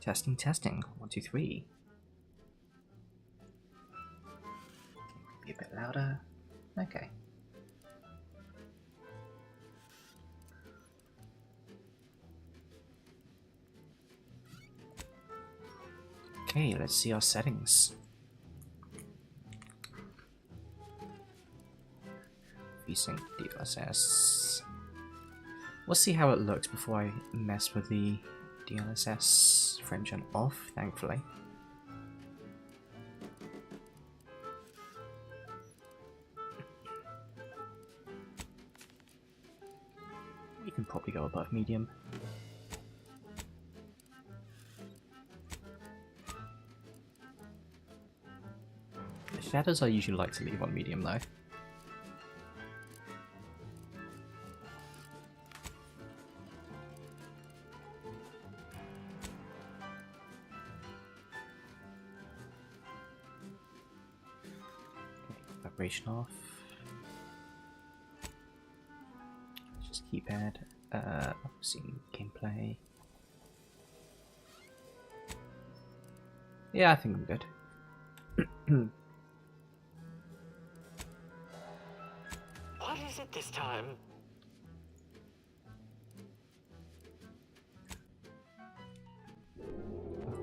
Testing, testing. 1, 2, 3. Be a bit louder. Okay. Okay, let's see our settings. VSync DLSS. We'll see how it looks before I mess with the DLSS FrameGen off, thankfully. We can probably go above medium. The shadows I usually like to leave on medium though. Vibration off. Let's just keypad. Seeing gameplay. Yeah, I think I'm good. What is it this time?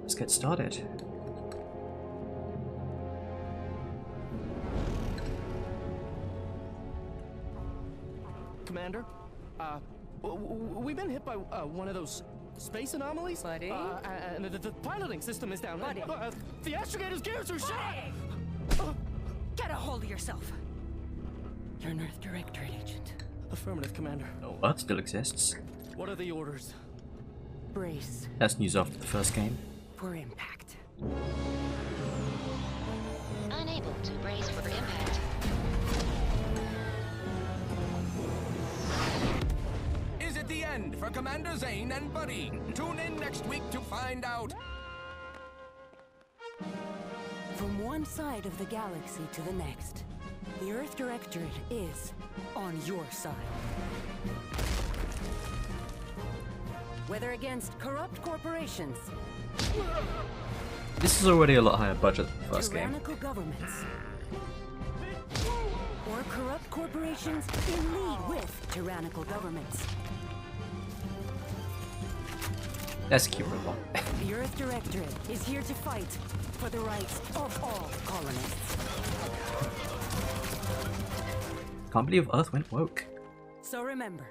Let's get started. Commander, we've been hit by one of those space anomalies. Buddy? And the piloting system is down. Buddy? The astrogator's gears are shot! Get a hold of yourself. You're an Earth Directorate agent. Affirmative, Commander. Oh, Earth still exists. What are the orders? Brace That's news after the first game. for impact. Unable to brace for impact. Is it the end for Commander Zane and Buddy? Tune in next week to find out. From one side of the galaxy to the next, the Earth Directorate is on your side. Whether against corrupt corporations, This is already a lot higher budget than the first game. tyrannical governments, or corrupt corporations in league with tyrannical governments, That's a cute robot. the Earth Directorate is here to fight for the rights of all colonists. Can't believe Earth went woke. So remember,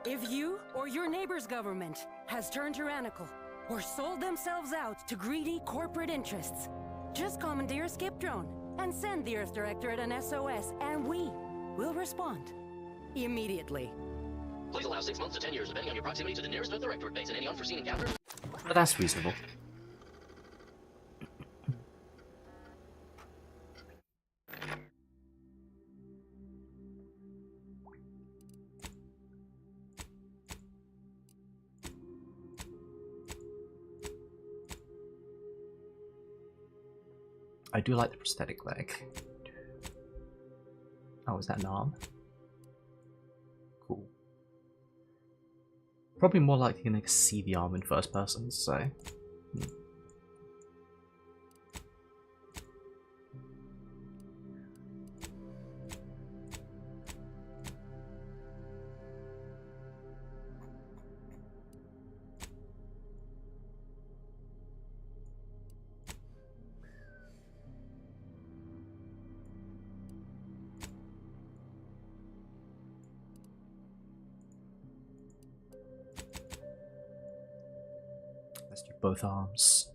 if you or your neighbor's government has turned tyrannical or sold themselves out to greedy corporate interests, just commandeer a skip drone and send the Earth Directorate an SOS, and we will respond immediately. Please allow 6 months to 10 years, depending on your proximity to the nearest Earth Directorate base and any unforeseen encounters. But that's reasonable. I do like the prosthetic leg. Oh, is that an arm? Cool. Probably more likely gonna see the arm in first person, so. Let's do both arms.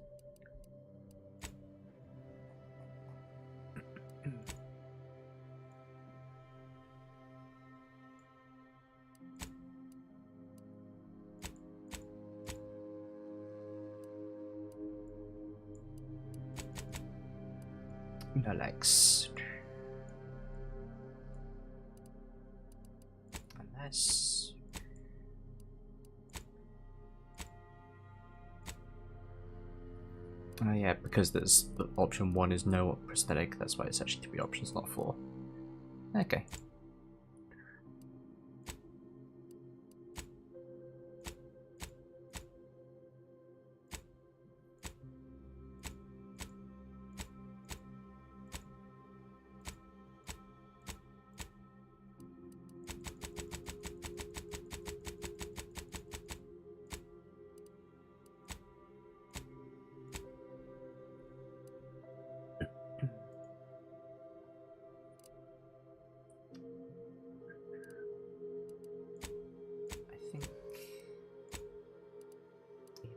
No legs. Unless... Oh yeah, because there's the option 1 is no prosthetic, that's why it's actually 3 options, not 4. Okay.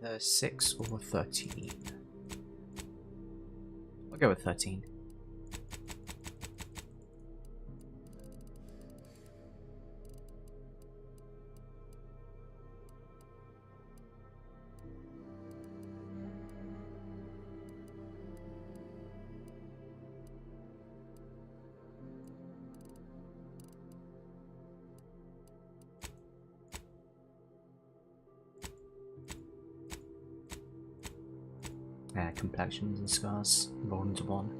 Either 6 or 13. I'll go with 13. Complexions and scars rolled into one.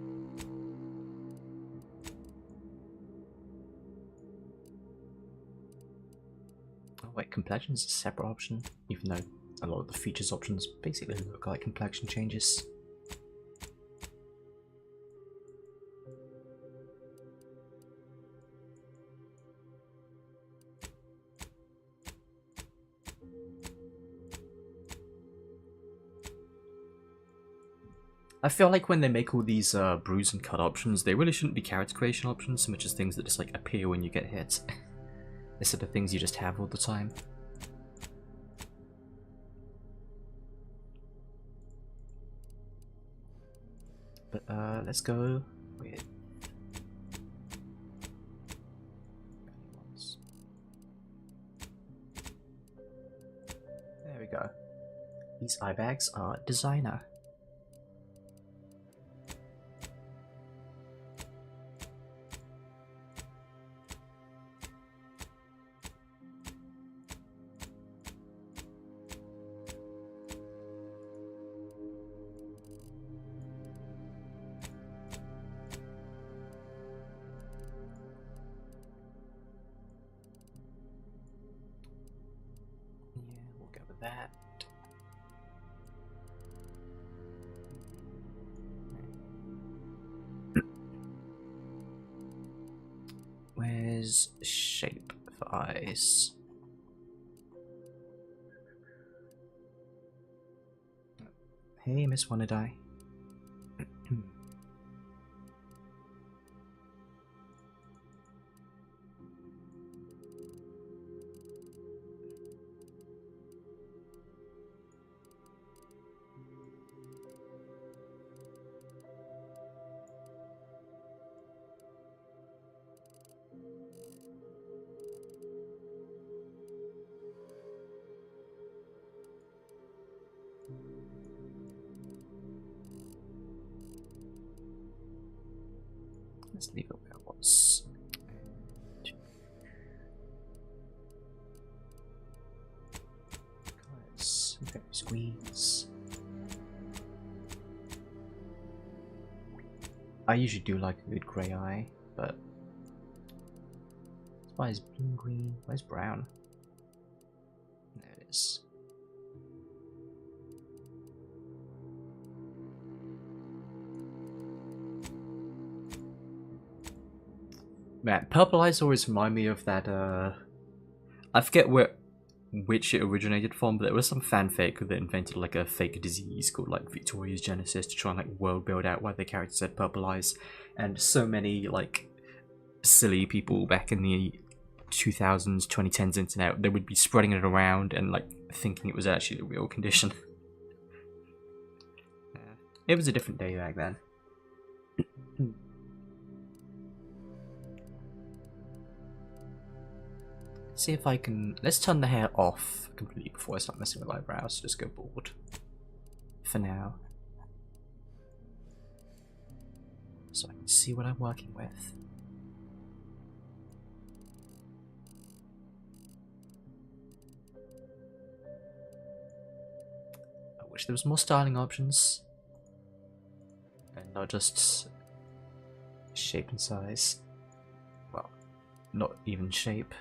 Oh wait, complexions is a separate option, even though a lot of the features options basically look like complexion changes. I feel like when they make all these bruise and cut options, they really shouldn't be character creation options so much as things that just like appear when you get hit. Instead of things you just have all the time. But let's go with there we go. These eye bags are designer. That. Where's shape for eyes? Hey, Miss Wanted Eye. Let's leave it where it was. Colours. Okay, squeeze. I usually do like a good grey eye, but why is blue green? Where's brown? There it is. Man, purple eyes always remind me of that, I forget which it originated from, but there was some fanfic that invented like a fake disease called like Victoria's Genesis to try and like world build out why the characters had purple eyes, and so many like silly people back in the 2000s, 2010s internet, they would be spreading it around and like thinking it was actually a real condition. Yeah. It was a different day back then. See if I can... Let's turn the hair off completely before I start messing with eyebrows. Just go bald. For now. So I can see what I'm working with. I wish there was more styling options. And not just shape and size. Well, not even shape.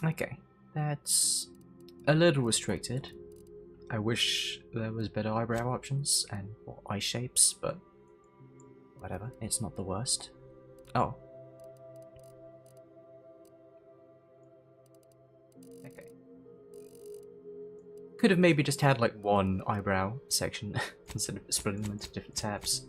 Okay, that's a little restricted. I wish there was better eyebrow options and or eye shapes, but whatever, it's not the worst. Oh. Okay. Could have maybe just had like one eyebrow section instead of splitting them into different tabs.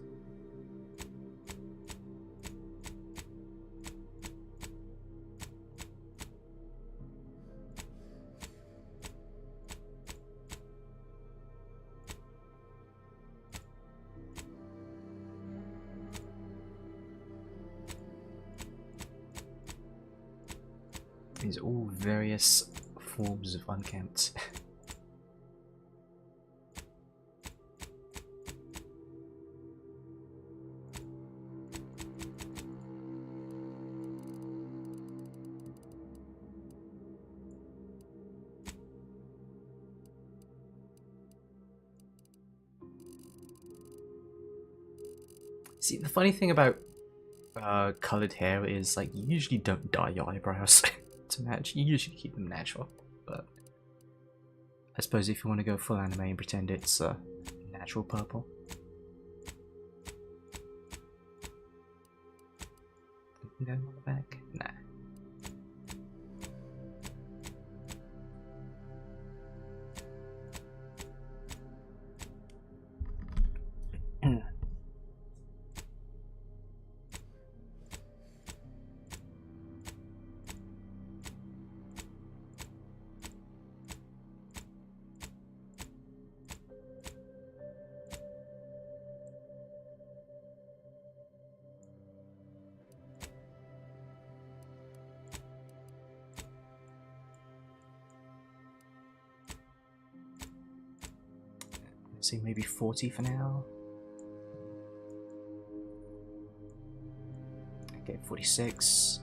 These are all various forms of unkempt. See, the funny thing about colored hair is like you usually don't dye your eyebrows to match. You usually keep them natural, but I suppose if you want to go full anime and pretend it's natural purple. Go on the back? Nah. See, maybe 40 for now. Okay, 46.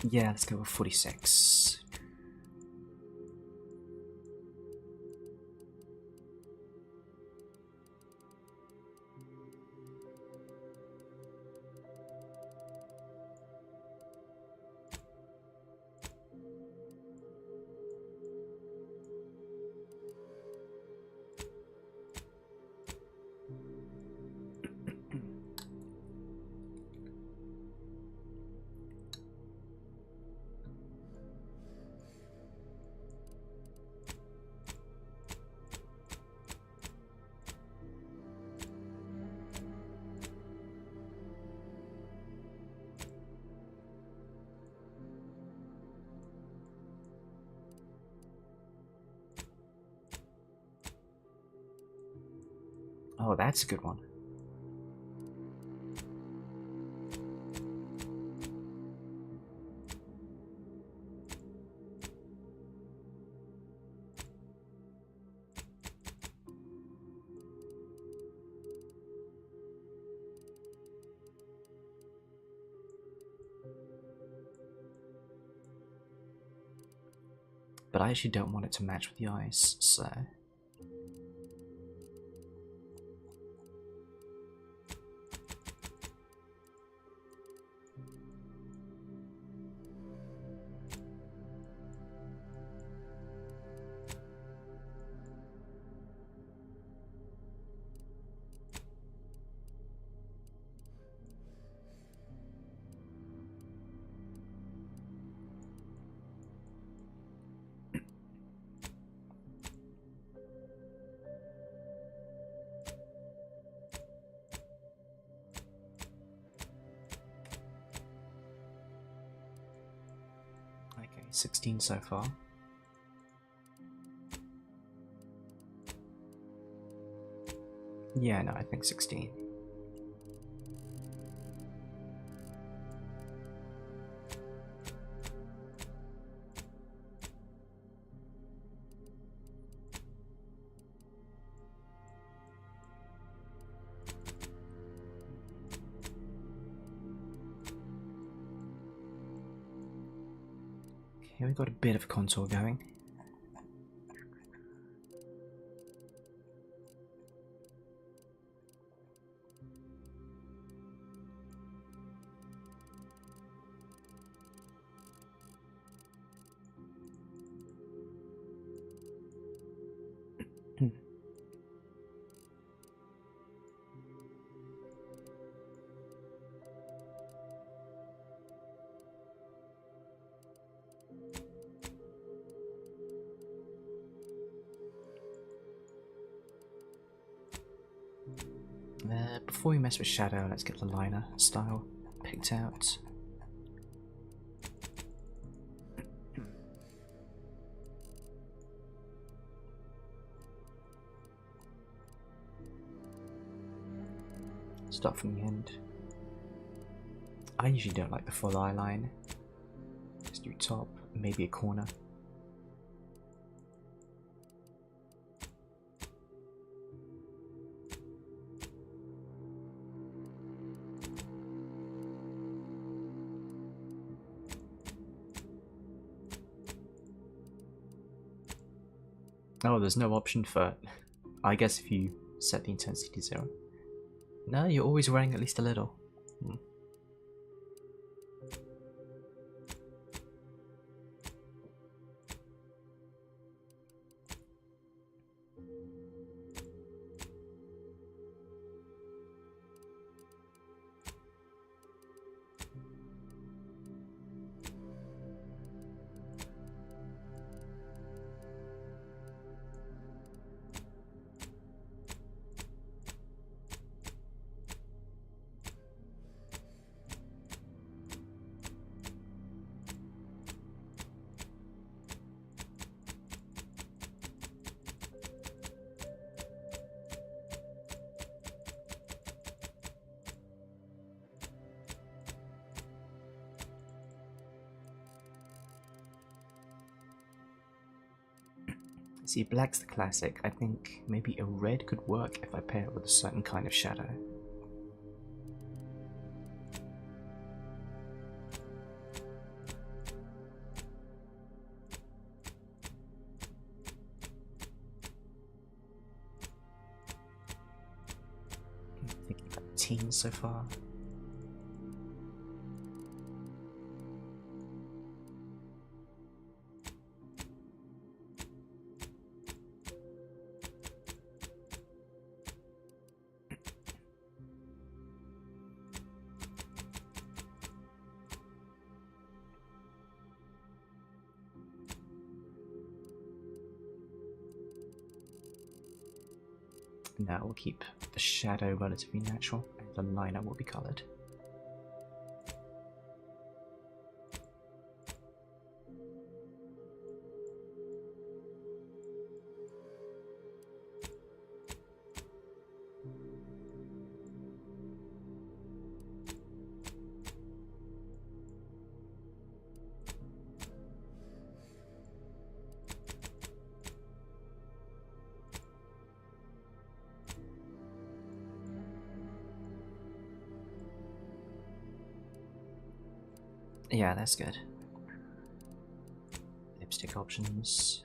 Yeah, let's go with 46. Oh, that's a good one. But I actually don't want it to match with the eyes, so... Okay, 16 so far. Yeah, no, I think 16. Here we've got a bit of a contour going. Before we mess with shadow, let's get the liner style picked out. Start from the end. I usually don't like the full eye line. Just do top, maybe a corner. Oh, there's no option for... I guess if you set the intensity to 0. No, you're always wearing at least a little. See, black's the classic. I think maybe a red could work if I pair it with a certain kind of shadow. I'm thinking about teens so far. Now we'll keep the shadow relatively natural, and the liner will be coloured. Yeah, that's good. Lipstick options.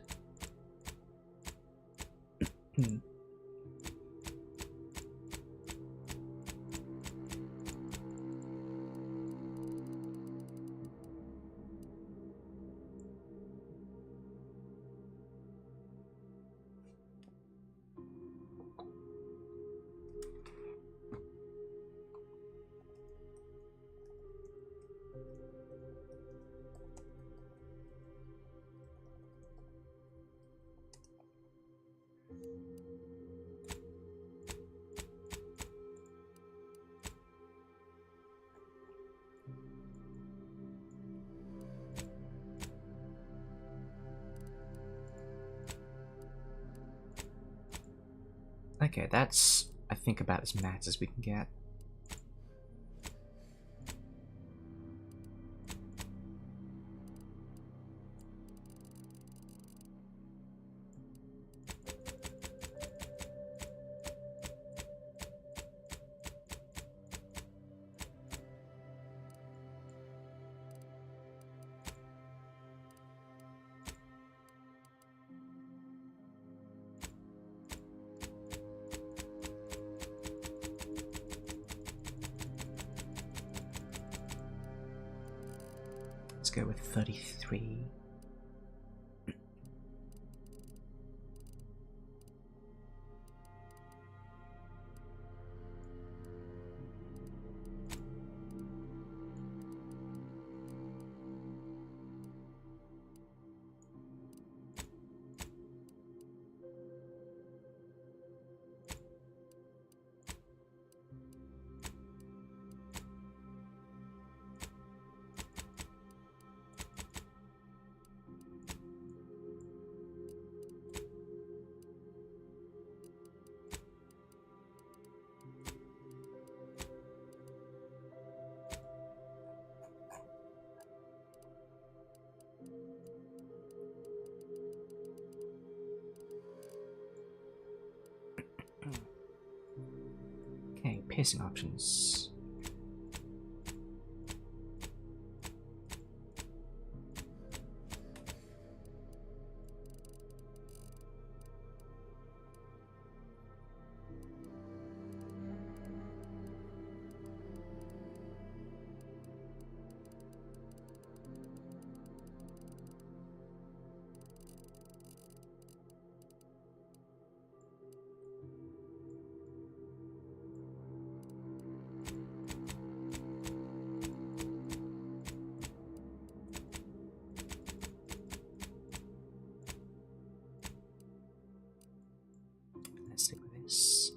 Okay, that's, I think, about as matte as we can get. go with 33. Okay, piercing options. Let's stick with this.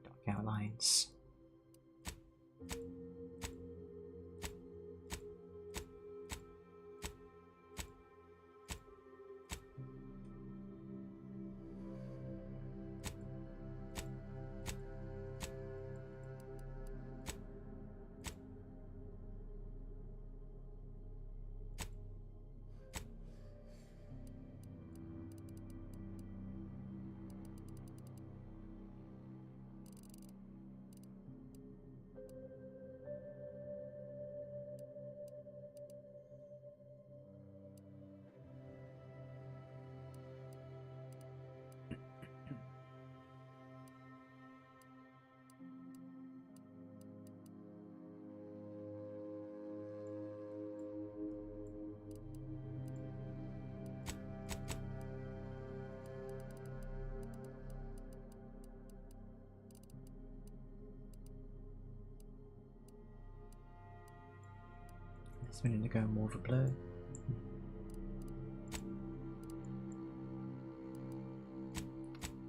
Dark outlines. This we need to go more of a blue.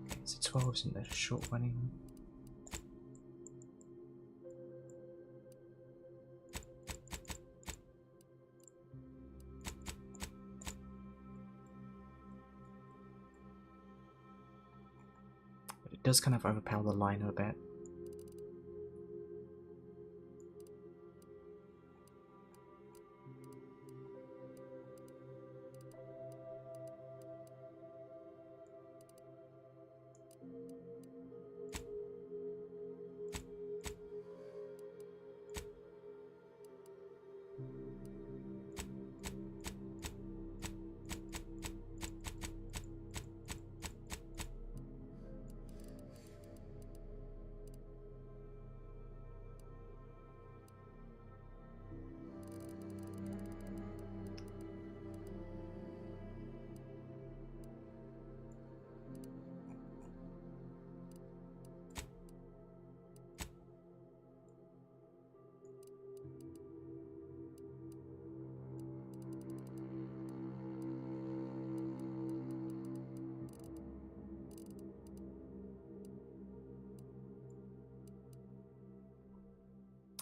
Okay, so 12 isn't that a short running? But it does kind of overpower the line a bit.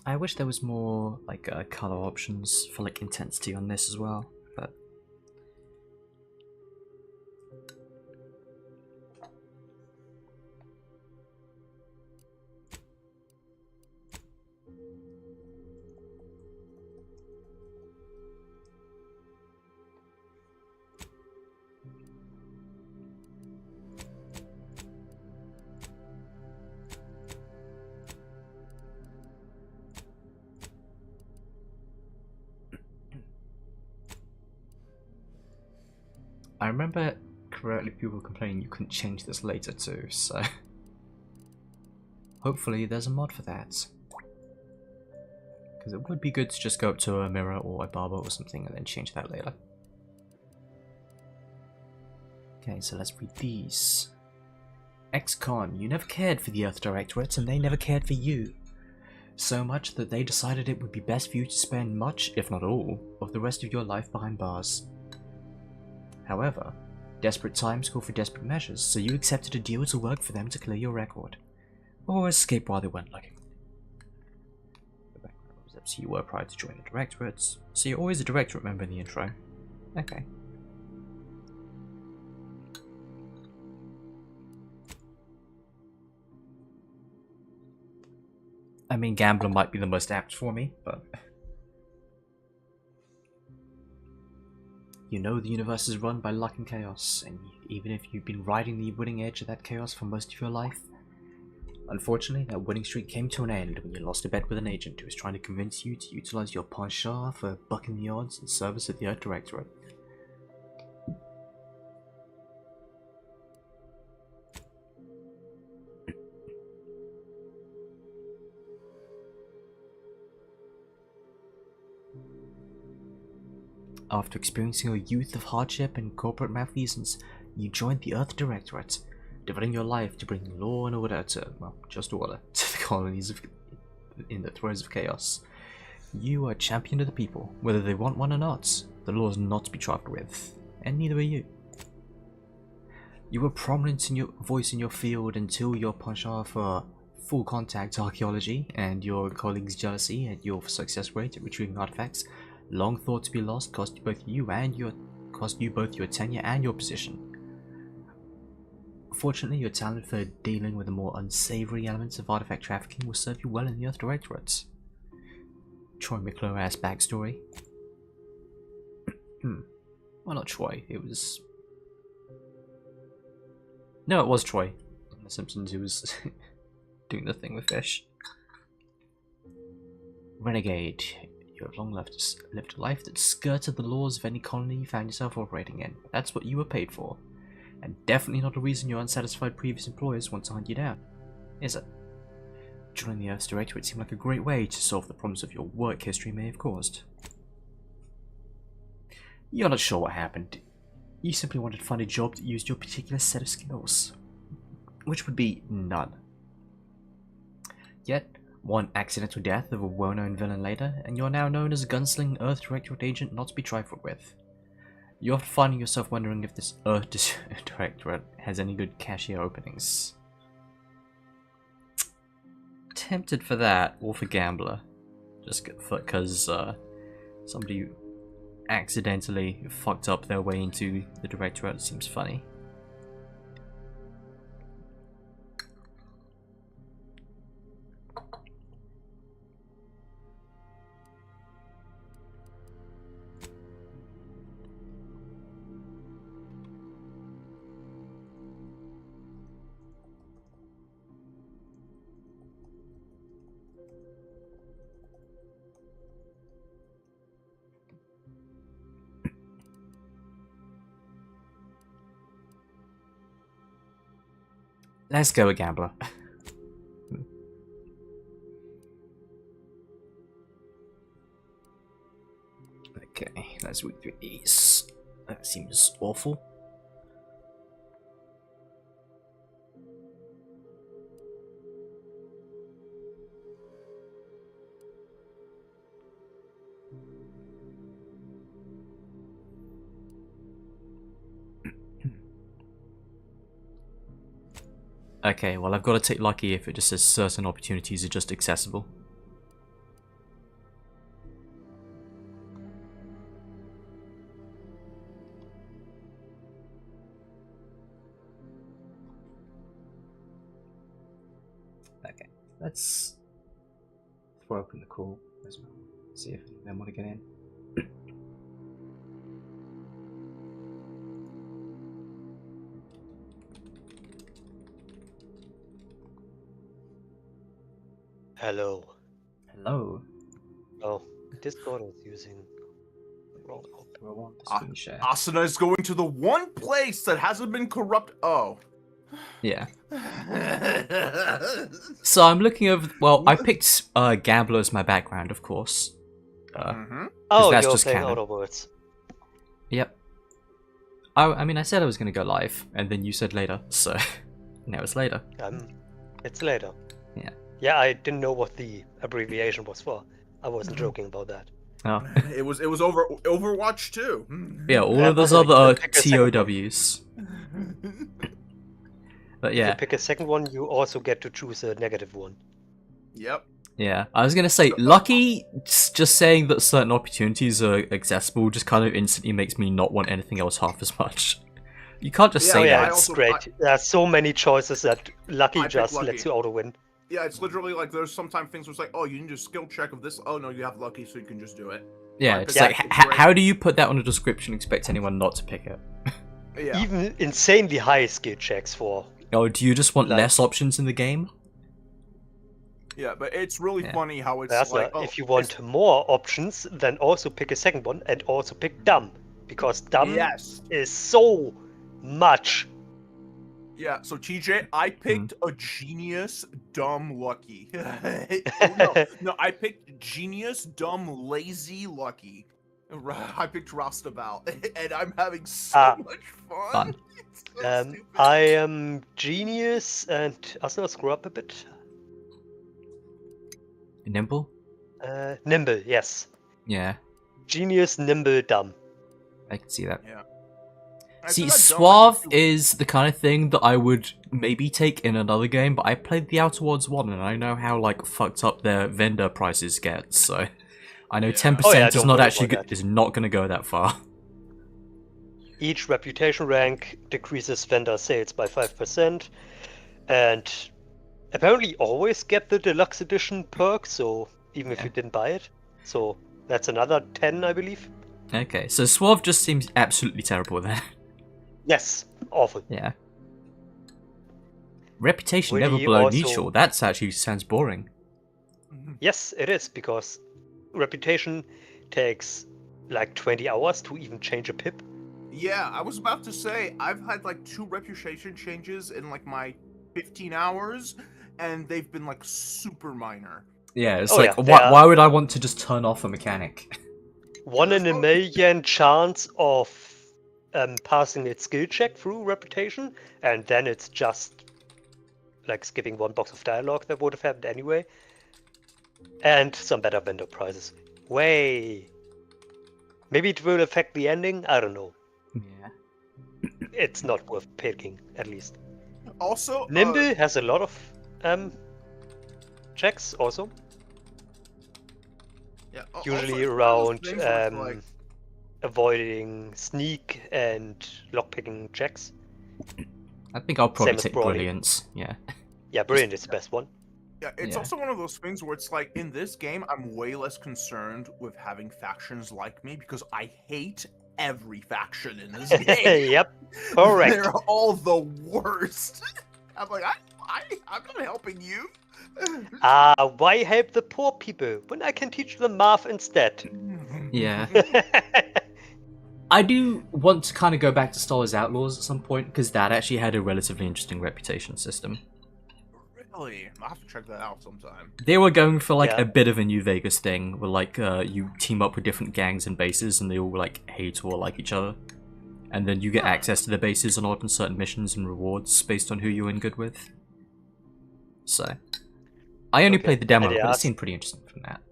I wish there was more like color options for like intensity on this as well, but I remember correctly, people complain you couldn't change this later too, so... Hopefully there's a mod for that. Because it would be good to just go up to a mirror or a barber or something and then change that later. Okay, so let's read these. Ex-con, you never cared for the Earth Directorate and they never cared for you. So much that they decided it would be best for you to spend much, if not all, of the rest of your life behind bars. However, desperate times call for desperate measures, so you accepted a deal to work for them to clear your record. Or escape while they went looking. The background was up to you were prior to joining the Directorates, so you're always a Directorate member in the intro. Okay. I mean, Gambler might be the most apt for me, but... You know the universe is run by luck and chaos, and even if you've been riding the winning edge of that chaos for most of your life, unfortunately that winning streak came to an end when you lost a bet with an agent who was trying to convince you to utilize your penchant for bucking the odds in service of the Earth Directorate. After experiencing a youth of hardship and corporate malfeasance, you joined the Earth Directorate, devoting your life to bringing law and order to, well, just order, to the colonies in the throes of chaos. You are a champion of the people, whether they want one or not. The law is not to be trifled with, and neither are you. You were prominent in your voice in your field until your penchant for full contact archaeology and your colleagues' jealousy at your success rate at retrieving artifacts, long thought to be lost, cost you both your tenure and your position. Fortunately, your talent for dealing with the more unsavory elements of artifact trafficking will serve you well in the Earth Directorate. Troy McClure-ass backstory. Well, not Troy, it was... No, it was Troy. On The Simpsons, who was doing the thing with fish. Renegade. You have long lived a life that skirted the laws of any colony you found yourself operating in. That's what you were paid for. And definitely not a reason your unsatisfied previous employers want to hunt you down, is it? Joining the Earth's Directorate seemed like a great way to solve the problems of your work history may have caused. You're not sure what happened. You simply wanted to find a job that used your particular set of skills, which would be none. Yet, one accidental death of a well-known villain later, and you're now known as a gunslinging Earth Directorate agent not to be trifled with. You're often finding yourself wondering if this Earth Directorate has any good cashier openings. Tempted for that, or for Gambler. Just because somebody accidentally fucked up their way into the Directorate seems funny. Let's go, a Gambler. Okay, let's read through these. That seems awful. Okay, well I've got to take lucky if it just says certain opportunities are just accessible. Okay, let's throw open the call as well. See if they want to get in. Hello. Hello. Oh, Discord is using wrong. Screen share. Asuna is going to the one place that hasn't been corrupt. Oh. Yeah. So I'm looking over. Well, I picked Gambler as my background, of course. Oh, that's you're just playing canon. Outer Worlds. Yep. I mean, I said I was going to go live, and then you said later, so now it's later. It's later. Yeah. Yeah, I didn't know what the abbreviation was for. I wasn't joking about that. Oh. It was Overwatch 2. Yeah, all Yeah, of those but other like, pick a second TOWs. But If yeah, you pick a second one, you also get to choose a negative one. Yep. yeah. I was gonna say, lucky. Just saying that certain opportunities are accessible just kind of instantly makes me not want anything else half as much. You can't just Yeah, say Oh yeah, that. it's also- great. There are so many choices that Lucky I picked just Lucky. lets you auto win. Yeah, it's literally like there's sometimes things where it's like, oh, you need a skill check of this. Oh no, you have lucky, so you can just do it. Yeah, I it's picked like, Lucky. how do you put that on a description and expect anyone not to pick it? Yeah. Even insanely high skill checks for. Oh, do you just want Like- less options in the game? Yeah, but it's really Yeah. funny how it's That's like, like, if you want more options, then also pick a second one and also pick dumb, because dumb yes. is so much. Yeah, so TJ, I Hmm. picked a genius, dumb, lucky. no, I picked genius, dumb, lazy, lucky. I picked Roustabout, and I'm having so much fun. Fun. It's so stupid. I am genius and Asuna, screw up a bit. Nimble? Nimble, yes. Yeah, Genius, nimble, dumb. I can see that. I See, feel like dumb, I Suave can do- is the kind of thing that I would maybe take in another game, but I played the Outer Worlds one, and I know how like fucked up their vendor prices get. So I know 10% Oh, yeah, is don't not worry actually about that. is not going to go that far. Each reputation rank decreases vendor sales by 5%, and apparently always get the deluxe edition perk, so even if Yeah. you didn't buy it. So that's another 10, I believe. Okay, so Suave just seems absolutely terrible then. Yes, awful. Yeah. Reputation Will never he below also- neutral. That's actually sounds boring. Yes, it is, because reputation takes like 20 hours to even change a pip. Yeah, I was about to say, I've had like 2 reputation changes in like my 15 hours, and they've been like super minor. Yeah, it's Oh, like yeah, why, they are- why would I want to just turn off a mechanic? 1 in a million chance of passing its skill check through reputation, and then it's just like skipping 1 box of dialogue that would have happened anyway. And some better vendor prices. Way. Maybe it will affect the ending, I don't know. Yeah. It's not worth picking, at least. Also, Nimble has a lot of checks also. yeah, Usually also, around it's one of those things where it's like, avoiding sneak and lockpicking checks. I think I'll probably Same as take Brawling. Brilliance. Yeah. Yeah, Brilliant is the best one. yeah, it's Yeah. also one of those things where it's like in this game, I'm way less concerned with having factions like me because I hate every faction in this game. Yep, correct. They're all the worst. I'm like, I'm not helping you. Why help the poor people when I can teach them math instead? Yeah. I do want to kind of go back to Star Wars Outlaws at some point, because that actually had a relatively interesting reputation system. Really? I'll have to check that out sometime. They were going for like Yeah. a bit of a New Vegas thing, where like you team up with different gangs and bases, and they all like hate or like each other, and then you get access to the bases and open certain missions and rewards based on who you're in good with. So, I only Okay, played the demo, and but it yeah, seemed pretty interesting from that.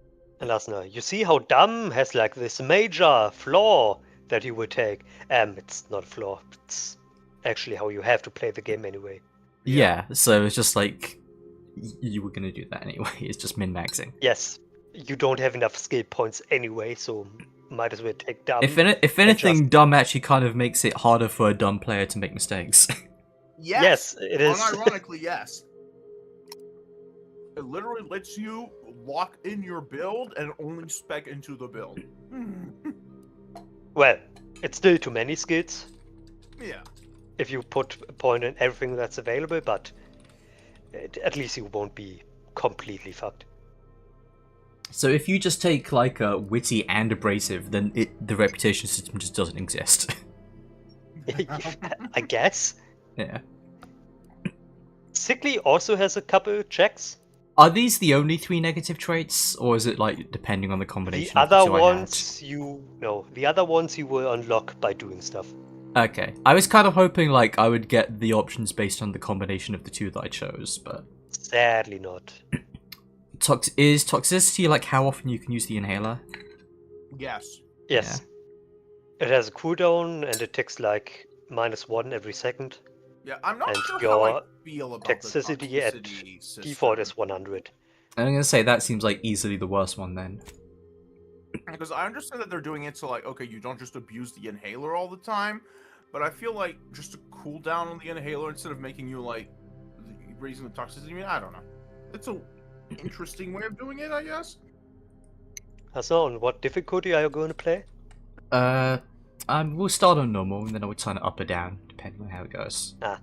And Asna, you see how dumb has like this major flaw that you would take. It's not a flaw. It's actually how you have to play the game anyway. Yeah, so it's just like you were gonna do that anyway. It's just min-maxing. Yes, you don't have enough skill points anyway, so might as well take dumb. If anything, dumb actually kind of makes it harder for a dumb player to make mistakes. Yes, it is. Unironically, yes. It literally lets you lock in your build and only spec into the build. Well, it's still too many skills Yeah. if you put a point in everything that's available, but at least you won't be completely fucked. So if you just take like a witty and abrasive, then the reputation system just doesn't exist. I guess. Yeah. Sickly also has a couple checks. Are these the only 3 negative traits, or is it like depending on the combination? The of the other two I had? ones the other ones you will unlock by doing stuff. Okay, I was kind of hoping like I would get the options based on the combination of the 2 that I chose, but Sadly not. is toxicity like how often you can use the inhaler? Yes. Yes. It has a cooldown and it takes like -1 every second. Yeah, I'm not And sure your how I feel about toxicity the at toxicity system. Default is 100. I'm gonna say that seems like easily the worst one then. Because I understand that they're doing it so, like, okay, you don't just abuse the inhaler all the time, but I feel like just a cooldown on the inhaler instead of making you, like, raising the toxicity, I don't know. It's a interesting way of doing it, I guess. So, on what difficulty are you going to play? We'll start on normal, and then I would turn it up or down, depending on how it goes. Ah.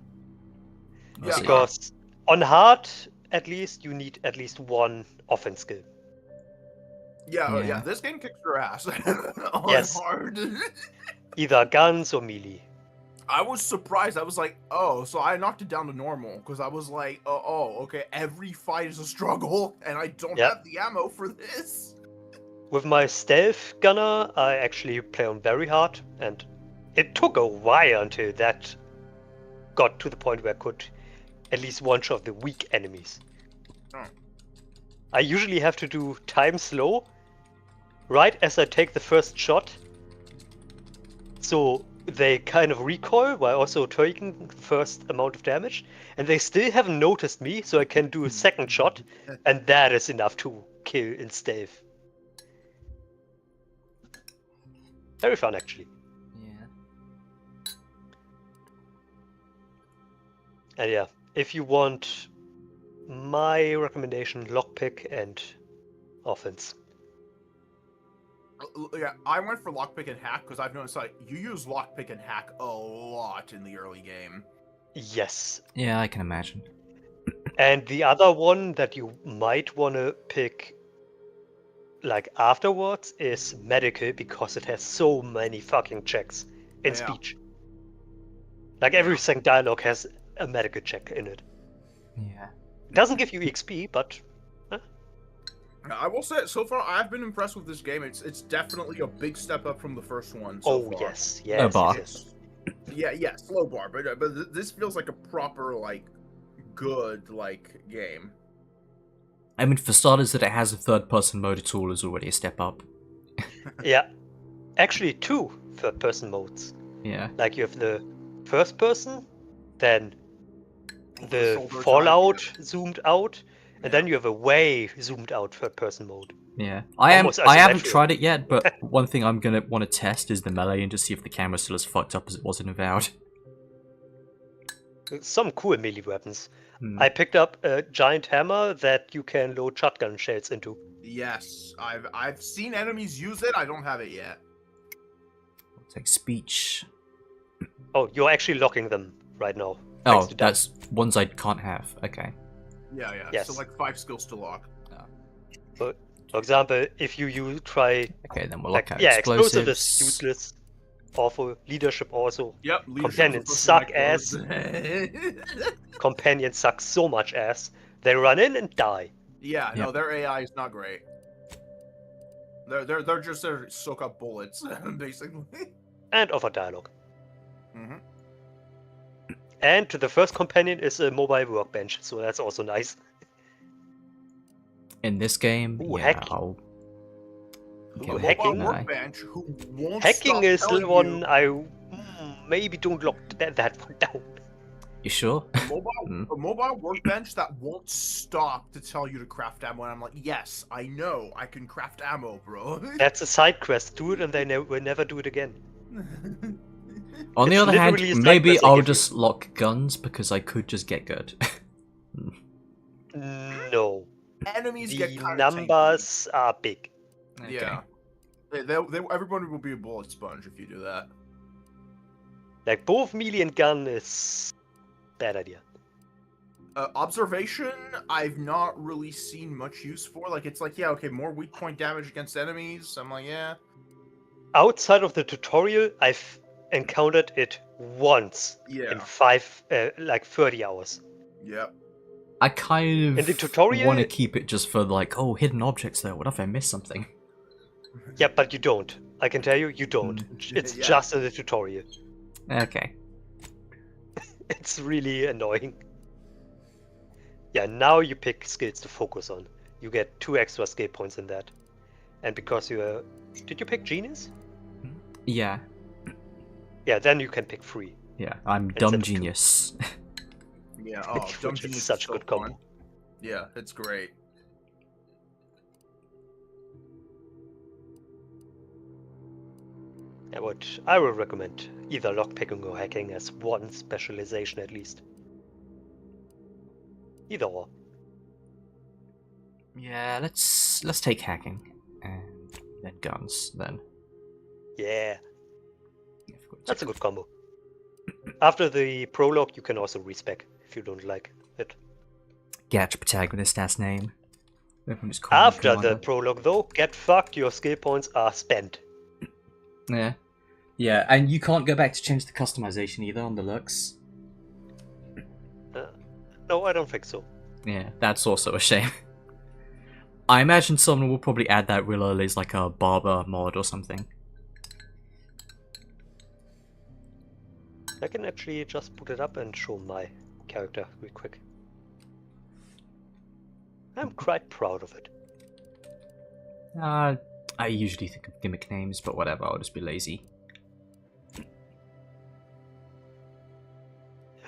Yeah, Because on hard, at least, you need at least 1 offense skill. Yeah, this game kicks your ass. On Yes. hard. Either guns or melee. I was surprised. I was like, oh, so I knocked it down to normal, because I was like, oh, okay, every fight is a struggle, and I don't Yep. have the ammo for this. With my stealth gunner, I actually play on very hard, and it took a while until that got to the point where I could at least one-shot the weak enemies. Oh. I usually have to do time slow, right as I take the first shot, so they kind of recoil while also taking the first amount of damage, and they still haven't noticed me, so I can do a second shot, and that is enough to kill in stealth. Very fun, actually. Yeah. And yeah, if you want my recommendation, lockpick and offense. Yeah, I went for lockpick and hack because I've noticed like you use lockpick and hack a lot in the early game. Yes. Yeah, I can imagine. And the other one that you might want to pick like afterwards is medical, because it has so many fucking checks in Yeah. speech. Like every second dialogue has a medical check in it. Yeah. It doesn't give you XP, but I will say, so far I've been impressed with this game. It's definitely a big step up from the first one. So far. yes, yes, bar. yes. Yeah, slow bar, but this feels like a proper like good like game. I mean, for starters, that it has a third-person mode at all is already a step up. Yeah, actually 2 third-person modes. Yeah. Like you have the first person, then the shoulder Fallout type, zoomed out, and then you have a way zoomed out third person mode. Yeah. Almost I haven't isometric. tried it yet, but one thing I'm gonna want to test is the melee and just see if the camera's still as fucked up as it was in Avowed. Some cool melee weapons. Hmm. I picked up a giant hammer that you can load shotgun shells into. Yes, I've seen enemies use it. I don't have it yet. It's like speech. Oh, you're actually locking them right now. Oh, thanks to Dan. that's ones I can't have. Okay. Yeah. Yes. So like 5 skills to lock. For example, if you try Okay, then we'll like look at explosive explosives. is useless. Awful. Leadership also. Yep. Companions suck ass. Companions suck so much ass. They run in and die. Yeah, no, Yep. their AI is not great. They're just there to soak up bullets, basically. And offer dialogue. Mm-hmm. And the first companion is a mobile workbench, so that's also nice. In this game, Ooh, yeah, hacking. I'll Ooh, get hacking. one eye. Workbench who won't Hacking stop is the telling one you I maybe don't lock that one down. You sure? a mobile workbench that won't stop to tell you to craft ammo, and I'm like, yes, I know, I can craft ammo, bro. That's a side quest. Do it, and they will never do it again. On the It's other hand, literally a side maybe quest they I'll give you. just lock guns because I could just get good. No, Enemies the get kind numbers are big. Yeah. Everybody will be a bullet sponge if you do that. Like both melee and gun is bad idea. Observation, I've not really seen much use for. Like, it's like, yeah, okay, more weak point damage against enemies. I'm like, yeah. Outside of the tutorial, I've encountered it once in Yeah. 30 hours. Yep. I kind In the of tutorial- want to keep it just for like, oh, hidden objects there. What if I miss something? Yeah, but you don't. I can tell you, you don't. It's Yeah. just in the tutorial. Okay. It's really annoying. Yeah, now you pick skills to focus on. You get 2 extra skill points in that. And because you are... Did you pick Genius? Yeah. Yeah, then you can pick 3. Yeah. I'm Instead dumb of 2. genius. Yeah. Oh, Dumb Which Genius is is such a so good fun. combo. Yeah, it's great. Yeah, but I will recommend either lockpicking or hacking as one specialization at least. Either or. Yeah. Let's take hacking and then guns. Then. Yeah, Yeah, I forgot to that's a check. good combo. After the prologue, you can also respec if you don't like it. Get protagonist as name. Everyone just call me After the Commander. prologue, though, get fucked, your skill points are spent. Yeah. Yeah, and you can't go back to change the customization either on the looks. No, I don't think so. Yeah, that's also a shame. I imagine someone will probably add that real early as like a barber mod or something. I can actually just put it up and show my character real quick. I'm quite proud of it. I usually think of gimmick names, but whatever, I'll just be lazy.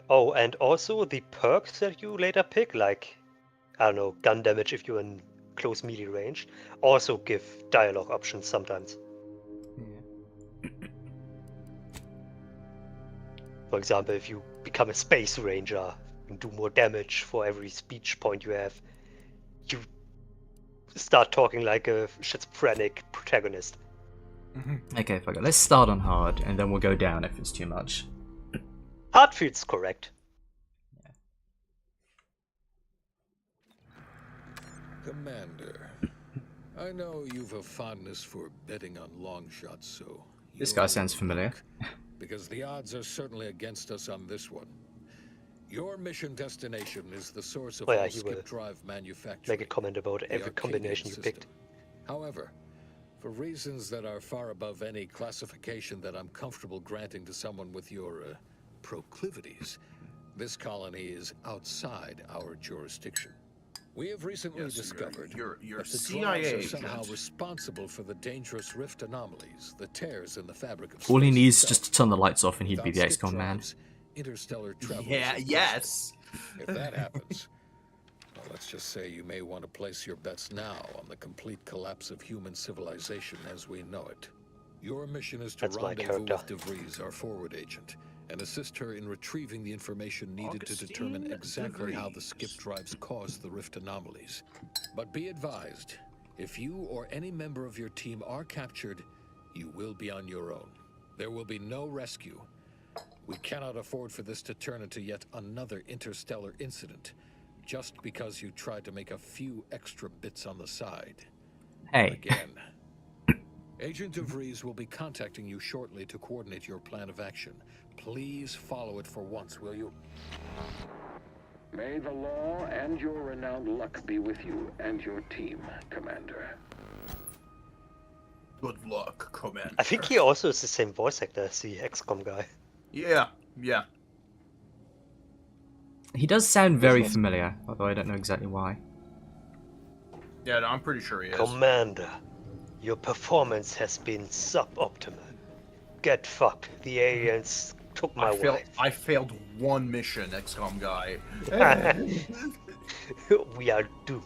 Oh, and also the perks that you later pick, like, I don't know, gun damage if you're in close melee range, also give dialogue options sometimes. Yeah. For example, if you become a space ranger and do more damage for every speech point you have, you start talking like a schizophrenic protagonist. Okay, fuck it. Let's start on hard, and then we'll go down if it's too much. Hard feels correct. Commander, I know you've a fondness for betting on long shots, so... This you're guy in sounds luck, familiar. because the odds are certainly against us on this one. Your mission destination is the source of Oh yeah, all he will skip drive manufacturing. Make a comment about the every Arcadian combination you system. picked. However, for reasons that are far above any classification that I'm comfortable granting to someone with your proclivities, this colony is outside our jurisdiction. We have recently Yes, discovered you're that the CIA drones are agent. somehow responsible for the dangerous rift anomalies, the tears in the fabric of All he space needs is itself. just to turn the lights off and he'd be Without the skip XCOM man. drives, interstellar travel is Yeah, impossible. yes. If that happens, well, let's just say you may want to place your bets now on the complete collapse of human civilization as we know it. Your mission is to That's my rendezvous character. with DeVries, our forward agent, and assist her in retrieving the information needed to determine Augustine exactly how the skip DeVries. drives cause the rift anomalies. But be advised, if you or any member of your team are captured, you will be on your own. There will be no rescue. We cannot afford for this to turn into yet another interstellar incident, just because you tried to make a few extra bits on the side. Hey, Again. Agent DeVries will be contacting you shortly to coordinate your plan of action. Please follow it for once, will you? May the law and your renowned luck be with you and your team, Commander. Good luck, Commander. I think he also is the same voice actor as the XCOM guy. Yeah, yeah. he does sound very familiar, although I don't know exactly why. Yeah, no, I'm pretty sure he is. Commander, your performance has been suboptimal. Get fucked. The aliens took my wife. I failed one mission, XCOM guy. We are doomed.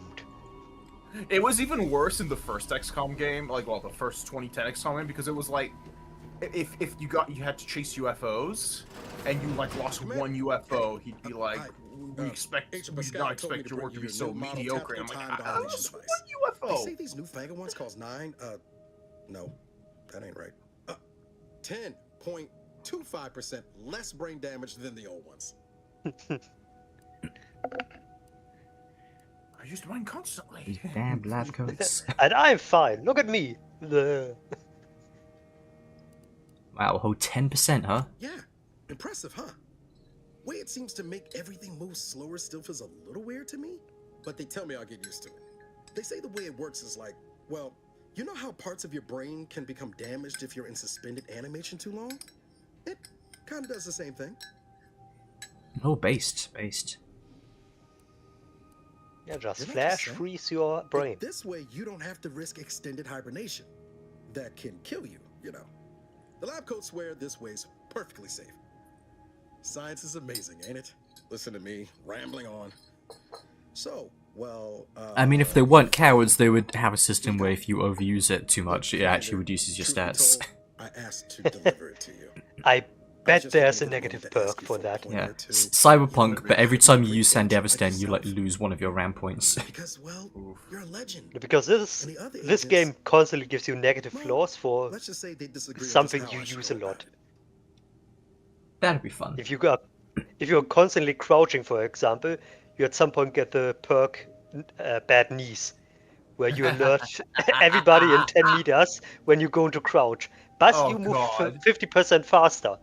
It was even worse in the first XCOM game, like, well, the first 2010 XCOM game, because it was like, if you had to chase UFOs, and you like lost one UFO, he'd be like, we do not expect your work to be so mediocre. And I'm like, I lost one They UFO. say these newfangled ones cost 9, no, that ain't right. 10.25% less brain damage than the old ones. I used mine constantly. These damn lab coats. And I'm fine. Look at me. The Wow, hold 10%, huh? Yeah, impressive, huh? Way it seems to make everything move slower still feels a little weird to me, but they tell me I'll get used to it. They say the way it works is like, well, you know how parts of your brain can become damaged if you're in suspended animation too long? It kind of does the same thing. Oh, based. yeah, just Did I flash just say? freeze your brain. This way, you don't have to risk extended hibernation. That can kill you, you know. The lab coats swear this way's perfectly safe. Science is amazing, ain't it? Listen to me, rambling on. So, well, I mean, if they weren't cowards, they would have a system where if you overuse it too much, it actually reduces your stats. I asked to deliver it to you. I bet there's a negative perk for that. Yeah, Cyberpunk, but every time you use Sandevistan, you like lose one of your RAM points. Because, well, you're a legend. Because this game constantly gives you negative flaws for Let's just say they disagree on something just how you I should use go a about lot. it. That'd be fun. If you're constantly crouching, for example, you at some point get the perk bad knees, where you alert everybody in 10 meters when you go into crouch. But Oh, you move God. 50% faster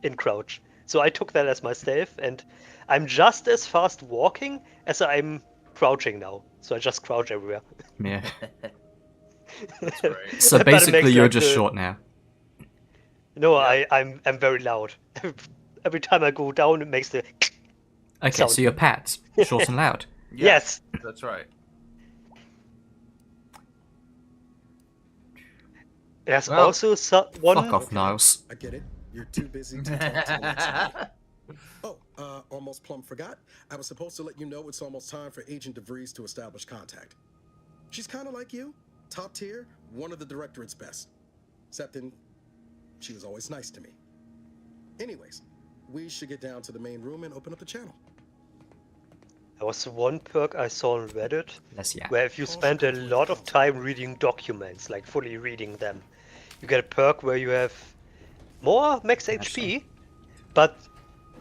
in crouch. So I took that as my save, and I'm just as fast walking as I'm crouching now. So I just crouch everywhere. Yeah. That's right. So But it basically, makes, you're like, just the- short now. No, I'm very loud. Every time I go down, it makes the Okay, sound. so you're Pat, short and loud. Yeah, Yes. That's right. There's Well, also one. Fuck off, Niles. I get it. You're too busy to talk to me. Oh, almost plumb forgot. I was supposed to let you know it's almost time for Agent DeVries to establish contact. She's kind of like you, top tier, one of the Directorate's best. Except in, she was always nice to me. Anyways, we should get down to the main room and open up the channel. There was one perk I saw on Reddit Let's yeah. where if you spend a lot of time reading documents, like fully reading them, you get a perk where you have more max HP, but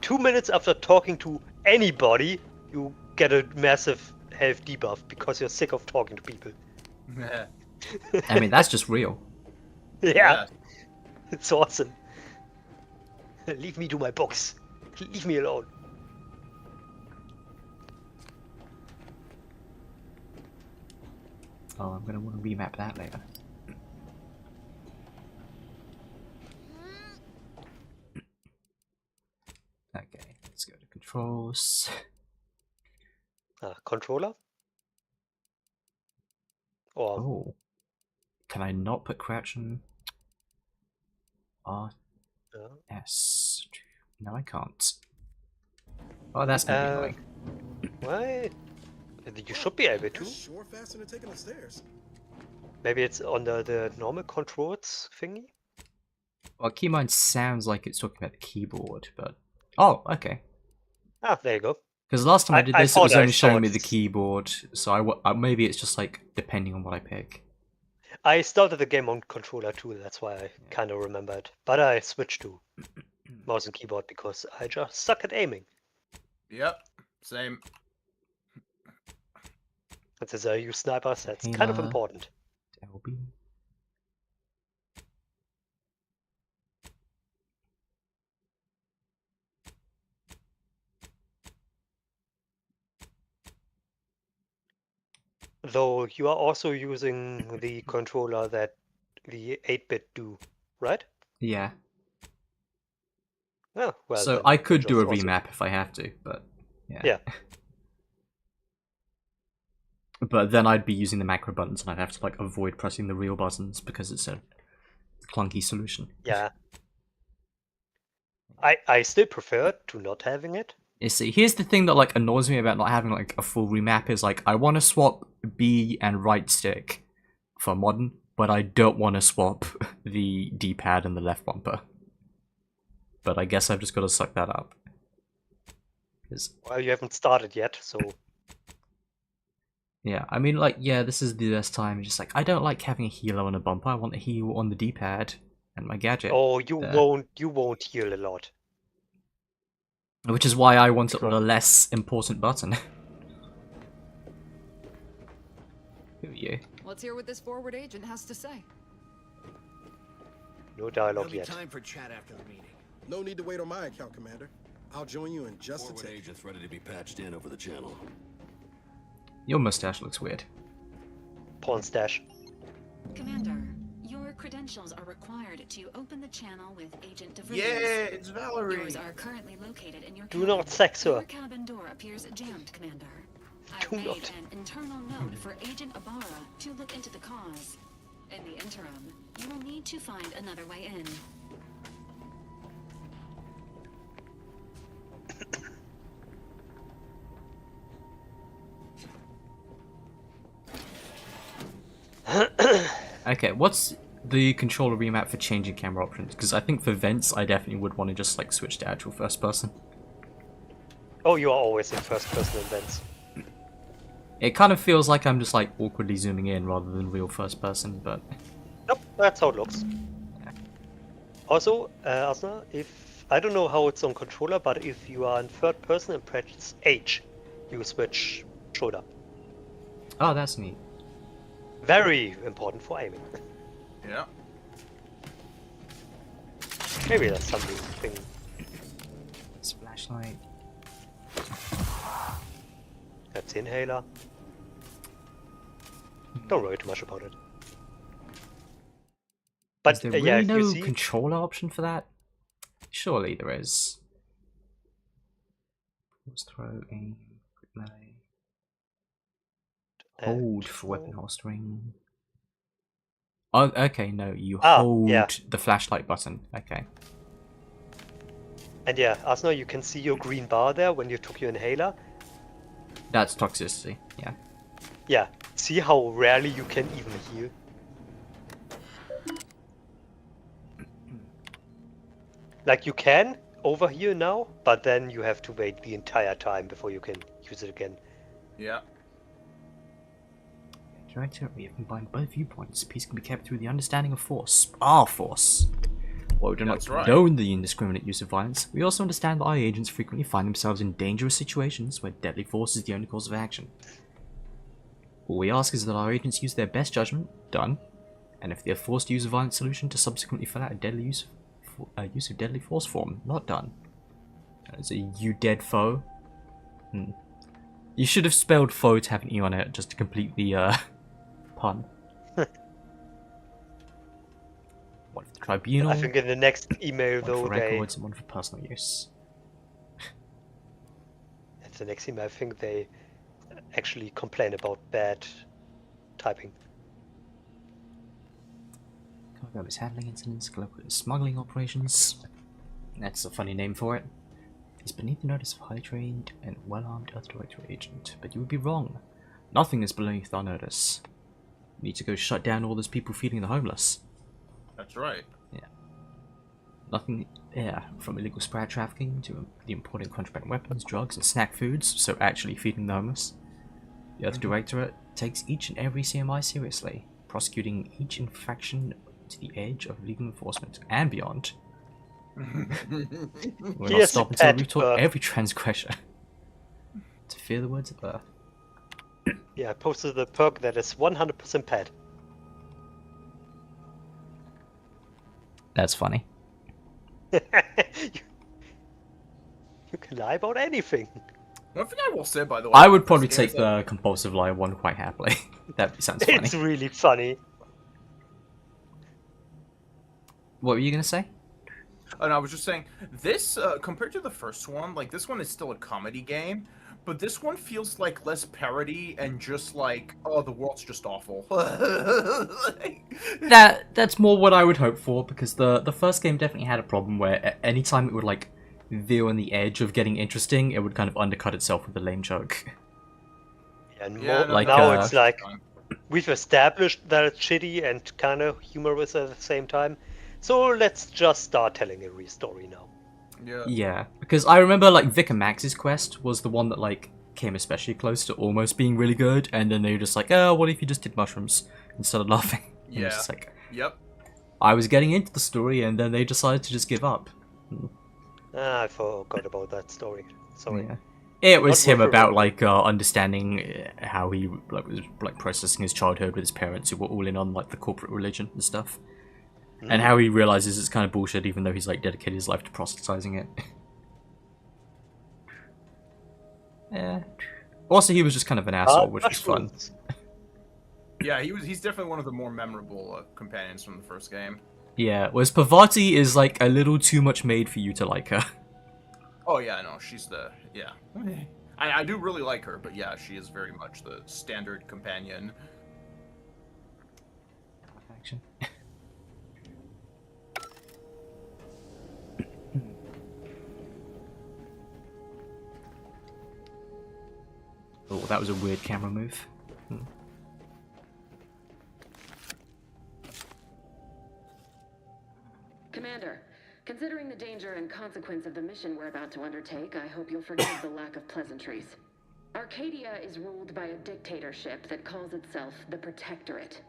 2 minutes after talking to anybody, you get a massive health debuff because you're sick of talking to people. I mean, that's just real. Yeah, it's awesome. Leave me to my books. Leave me alone. Oh, I'm gonna want to remap that later. Okay, let's go to controls. Controller? Or Oh, can I not put crouch in? R S. No, I can't. Oh, that's gonna be annoying. why? You should be able to. That's sure faster than taking the stairs. Maybe it's on the normal controls thingy. Well, keybind sounds like it's talking about the keyboard, but oh, okay. Ah, there you go. Because last time I did this, it thought was I only saw showing me it. the keyboard, so maybe it's just like depending on what I pick. I started the game on controller too, that's why I kind of remembered. But I switched to mouse and keyboard because I just suck at aiming. Yep. Same. And since I use snipers, that's kind of Halo. important. LB. Though you are also using the controller that the 8-bit do, right? Yeah. Oh, well. So then I could do a just also- remap if I have to, but yeah. Yeah. But then I'd be using the macro buttons and I'd have to like avoid pressing the real buttons because it's a clunky solution. Yeah. I still prefer to not having it. You see, here's the thing that like annoys me about not having like a full remap is like I want to swap B and right stick for modern, but I don't want to swap the D-pad and the left bumper. But I guess I've just got to suck that up. 'Cause Well, you haven't started yet, so yeah, I mean, like, yeah, this is the best time. It's just like, I don't like having a healer on a bumper. I want a heal on the D-pad and my gadget. oh, you there. won't heal a lot. Which is why I wanted a less important button. Who are you? Let's hear what this forward agent has to say. No dialogue There'll be yet. time for chat after the meeting. No need to wait on my account, Commander. I'll join you in just a Forward tick. agents ready to be patched in over the channel. Your mustache looks weird. Porn stash. Commander, your credentials are required to open the channel with Agent DeVries. Yeah, it's Valerie. Yours are currently located in your Do cabin. not sex her. Your cabin door appears jammed, Commander. I've Do made not. an internal note for Agent Ibarra to look into the cause. In the interim, you will need to find another way in. Okay, what's the controller remap for changing camera options? Because I think for vents, I definitely would want to just like switch to actual first person. Oh, you are always in first person events. It kind of feels like I'm just like awkwardly zooming in rather than real first person, but Nope, that's how it looks. Also, Asna, if I don't know how it's on controller, but if you are in third person and press H, you switch shoulder. oh, that's neat. Very important for aiming. Yeah. Maybe that's something. It's flashlight. That's inhaler. Don't worry too much about it. But Is there really yeah, if no you see, controller option for that? Surely there is. Let's throw aim, melee. Hold for weapon holstering. Oh, okay, no, you hold yeah. the flashlight button. Okay. and yeah, Asna, you can see your green bar there when you took your inhaler. That's toxicity, yeah. Yeah, see how rarely you can even heal. Like you can over here now, but then you have to wait the entire time before you can use it again. Yeah. Director, we have combined both viewpoints. Peace can be kept through the understanding of force. Our force. While we do not That's right. condone the indiscriminate use of violence, we also understand that our agents frequently find themselves in dangerous situations where deadly force is the only course of action. All we ask is that our agents use their best judgment, done, and if they are forced to use a violent solution, to subsequently fill out a deadly use of deadly force form, not done. As a you dead foe. You should have spelled foe to have an E on it, just to complete the pun. One for the tribunal. I think in the next email one though for they records and one for personal use. at the next email I think they actually complain about bad typing. Cargo mishandling incidents, global smuggling operations. That's a funny name for it. It's beneath the notice of highly trained and well-armed Earth Directorate agent, but you would be wrong. Nothing is beneath our notice. We need to go shut down all those people feeding the homeless. That's right. Yeah. Nothing, yeah, from illegal sprat trafficking to the importing contraband weapons, drugs, and snack foods, so actually feeding the homeless. The Earth Directorate takes each and every CMI seriously, prosecuting each infraction to the edge of legal enforcement and beyond. We'll not stop until we've taught every transgressor to fear the words of Earth. Yeah, I posted the perk that is 100% pet. That's funny. You can lie about anything. One thing I will say, by the way, I would probably take the compulsive lie one quite happily. That sounds funny. It's really funny. What were you gonna say? And I was just saying, this, compared to the first one, like, this one is still a comedy game, but this one feels like less parody and just like, oh, the world's just awful. That's more what I would hope for, because the first game definitely had a problem where anytime it would like veer on the edge of getting interesting, it would kind of undercut itself with a lame joke. And Yeah, more, like, now it's like we've established that it's shitty and kind of humorous at the same time. So let's just start telling a real story now. Yeah, because I remember like Vicar Max's quest was the one that like came especially close to almost being really good, and then they were just like, oh, what if you just did mushrooms? And started laughing. And it was Yeah. just like, Yep. I was getting into the story, and then they decided to just give up. I forgot about that story. Sorry. Yeah. It was Not him worth about remembering. like understanding how he like was like processing his childhood with his parents who were all in on like the corporate religion and stuff, and how he realizes it's kind of bullshit even though he's like dedicated his life to proselytizing it. Yeah. Also, he was just kind of an asshole, which was fun. Yeah, he's definitely one of the more memorable companions from the first game. Yeah, whereas Parvati is like a little too much made for you to like her. Oh yeah, no, she's the I do really like her, but yeah, she is very much the standard companion. Action. Oh, that was a weird camera move. Commander, considering the danger and consequence of the mission we're about to undertake, I hope you'll forgive the lack of pleasantries. Arcadia is ruled by a dictatorship that calls itself the Protectorate.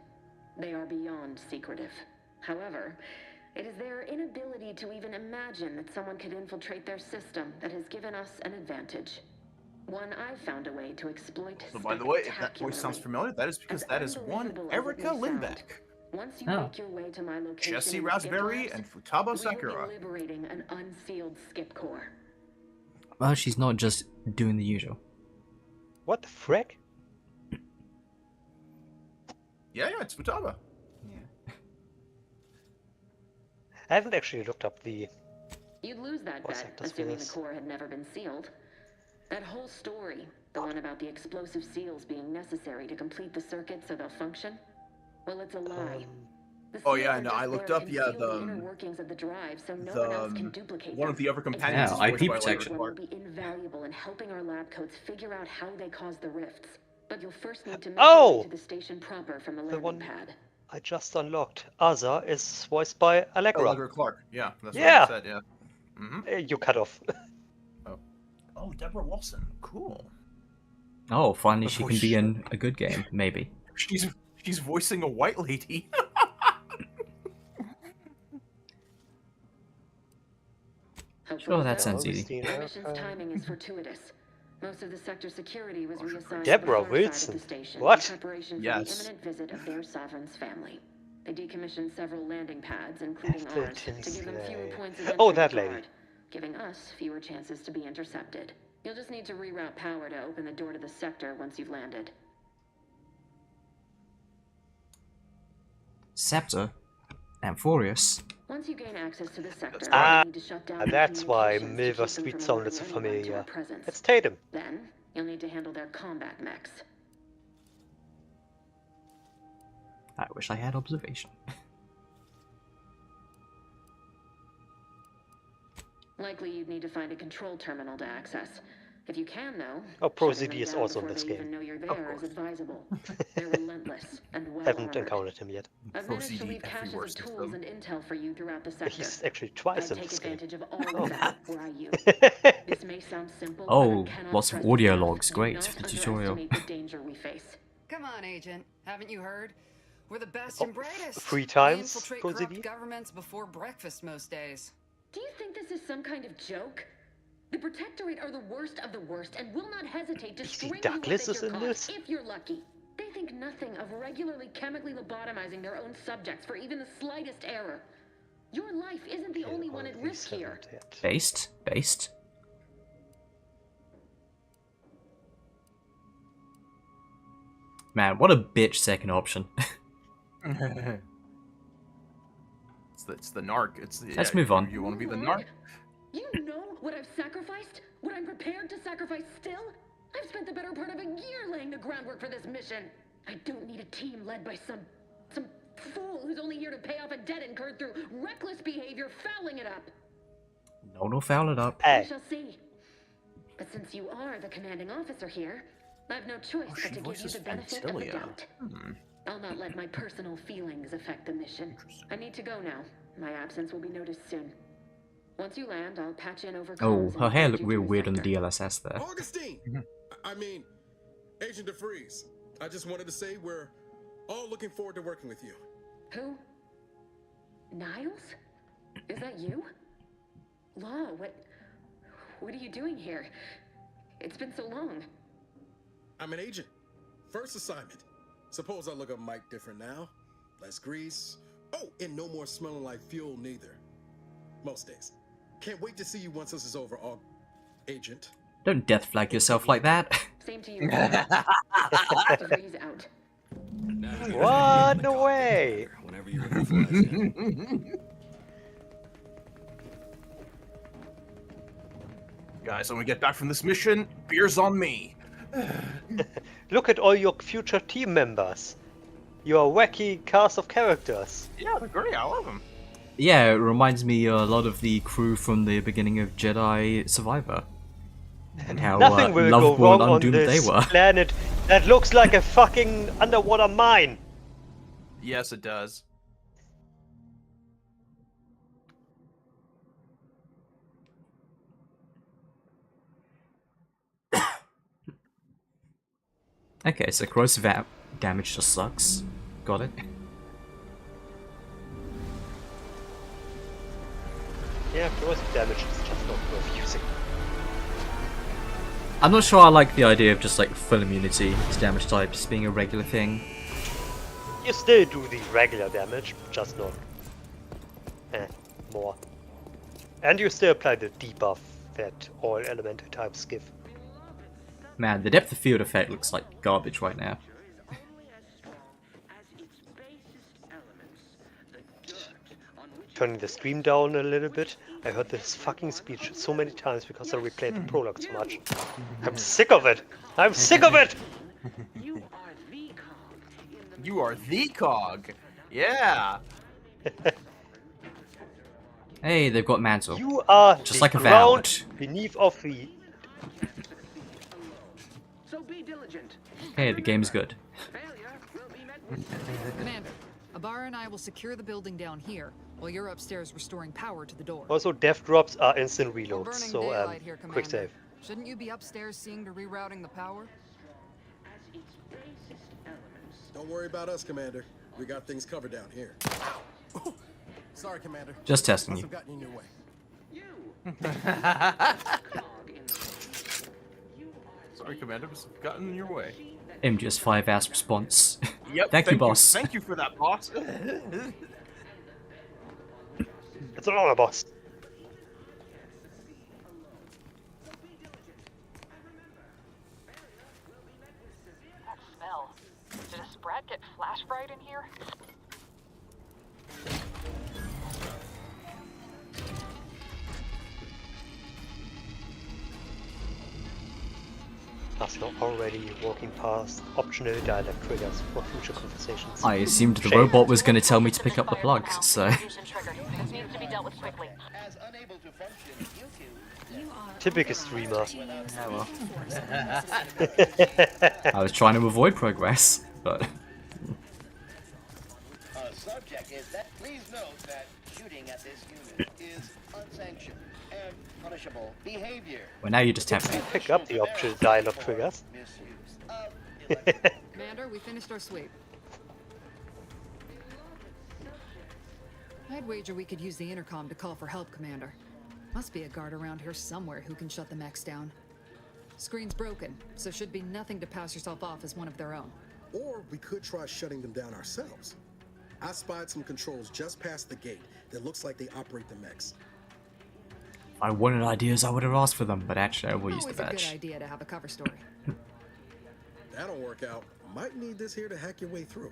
They are beyond secretive. However, it is their inability to even imagine that someone could infiltrate their system that has given us an advantage. One I've found a way to exploit. So by the way, if that voice sounds familiar, that is because that is one Erica Lindbeck. Once you make your way to my location, Jesse in the Raspberry Skip and Futaba Labs, we Sakura. will be liberating an unsealed skip core. Well, she's not just doing the usual. What the frick? Yeah, it's Futaba. I haven't actually looked up the. You'd lose that What's bet, that assuming the this? core had never been sealed. That whole story, the one about the explosive seals being necessary to complete the circuit so they'll function, well, it's a lie. The Oh seals yeah, are no, just I looked there up. to Yeah, conceal the inner workings of the drive, so no the one else can duplicate one of them. the other companions is Yeah, voiced IP by protection. Larry One will Clark. be invaluable in helping our lab coats figure out how they cause the rifts. But you'll first need to make your Oh! way to the station proper from the landing one pad. I just unlocked. Azza is voiced by Allegra. Allegra Clark. Yeah, that's Yeah. what I said. Yeah. You cut off. Oh, Deborah Wilson. Cool. Oh, finally The she can voice be shit. in a good game, maybe. She's voicing a white lady. Sure, that sounds easy. The mission's timing is fortuitous. Most of the sector security was reassigned Deborah to the far side Wilson. of the station What? in preparation for Yes. the imminent visit of their sovereign's family. They decommissioned several landing pads, including Ethel ours, to give them fewer Tinsley. points of entry Oh, to that guard, lady. giving us fewer chances to be intercepted. You'll just need to reroute power to open the door to the sector once you've landed. Scepter? Amphorius? Once you gain access to the sector, Ah, you'll need to shut down that's why communications to Milver keep them Street from sounded so alerting anyone to familiar. our presence. It's Tatum. Then, you'll need to handle their combat mechs. I wish I had observation. Likely you'd need to find a control terminal to access. If you can, though, Oh, shutting ProZD them is down also in before this they game. even know you're there is advisable. They're relentless and well Haven't armored. encountered him yet. I've managed to ProZD leave caches everywhere of since tools then. and intel for you throughout the sector. He's actually twice I'd in take this game. advantage of all of that were I you. This may sound simple, Oh, but I cannot lots of stress audio enough, logs. do Great not for the tutorial. underestimate the danger we face. Come on, Agent. Haven't you heard? We're the best Oh, and brightest. 3 We times, infiltrate ProZD? corrupt governments before breakfast most days. Do you think this is some kind of joke? The Protectorate are the worst of the worst and will not hesitate to see string Douglas you up is at your in cause this? if you're lucky. They think nothing of regularly chemically lobotomizing their own subjects for even the slightest error. Your life isn't the only one at risk here. Based? Based? Man, what a bitch second option. It's the narc. Let's move on. You want to be the narc? You know what I've sacrificed? What I'm prepared to sacrifice still? I've spent the better part of a year laying the groundwork for this mission. I don't need a team led by some fool who's only here to pay off a debt incurred through reckless behavior, fouling it up. No, foul it up. We shall see. But since you are the commanding officer here, I've no choice but she to give you voices the benefit of the Fantilia. doubt. I'll not let my personal feelings affect the mission. I need to go now. My absence will be noticed soon. Once you land, I'll patch in over Oh, comms and her hair guide looked you real to the weird on the sector. DLSS there. Augustine! I mean, Agent DeFreeze. I just wanted to say we're all looking forward to working with you. Who? Niles? Is that you? Law, What are you doing here? It's been so long. I'm an agent. First assignment. Suppose I look up Mike different now. Less grease. Oh, and no more smelling like fuel neither. Most days. Can't wait to see you once this is over, Agent. Don't death flag yourself like that. Same to you. DeVries out. What away? Whenever you're ready for it. Guys, when we get back from this mission, beer's on me. Look at all your future team members. Your wacky cast of characters. Yeah, they're great. I love them. Yeah, it reminds me a lot of the crew from the beginning of Jedi Survivor. And how Nothing will go lovable wrong and on undoomed this they were. planet that looks like a fucking underwater mine. Yes, it does. Okay, so corrosive damage just sucks. Got it. Yeah, corrosive damage is just not worth using. I'm not sure I like the idea of just like full immunity to damage types being a regular thing. You still do the regular damage, just not more. And you still apply the debuff that all elemental types give. Man, the depth of field effect looks like garbage right now. Turning the stream down a little bit. I heard this fucking speech so many times because I replayed the prologue so much. I'm sick of it! I'm sick of it! You are the cog. Yeah. Hey, they've got mantle. You are just the like a ground Avowed. beneath of the... Hey, the game's good. Commander, Abara and I will secure the building down here, while you're upstairs restoring power to the door. Also, death drops are instant We're reloads, burning so daylight here, quick Commander. save. Shouldn't you be upstairs seeing to rerouting the power? Don't worry about us, Commander. We got things covered down here. Sorry, Commander. Just testing Must you. have gotten in your way. Sorry, Commander, was gotten in your way. MGS 5-ass response. Yep. Thank you, boss. Thank you for that, boss. It's an honor, boss. That smell. Did a Sprat get flash fried in here? Plus, you're already walking past optional dialect triggers for future conversations. I assumed the Shame. robot was going to tell me to pick up the plug, so... This needs to be dealt with quickly. Typical streamer. Yeah, well. I was trying to avoid progress, but... Subject is that please note that shooting at this unit is unsanctioned and punishable behavior. Well, now you just tempt me. Pick up the optional dialogue triggers. Commander, we finished our sweep. I'd wager we could use the intercom to call for help, Commander. Must be a guard around here somewhere who can shut the mechs down. Screen's broken, so should be nothing to pass yourself off as one of their own. Or we could try shutting them down ourselves. I spied some controls just past the gate that looks like they operate the mechs. If I wanted ideas, I would have asked for them, but actually I will use the Always a good badge. idea to have a cover story. That'll work out. Might need this here to hack your way through.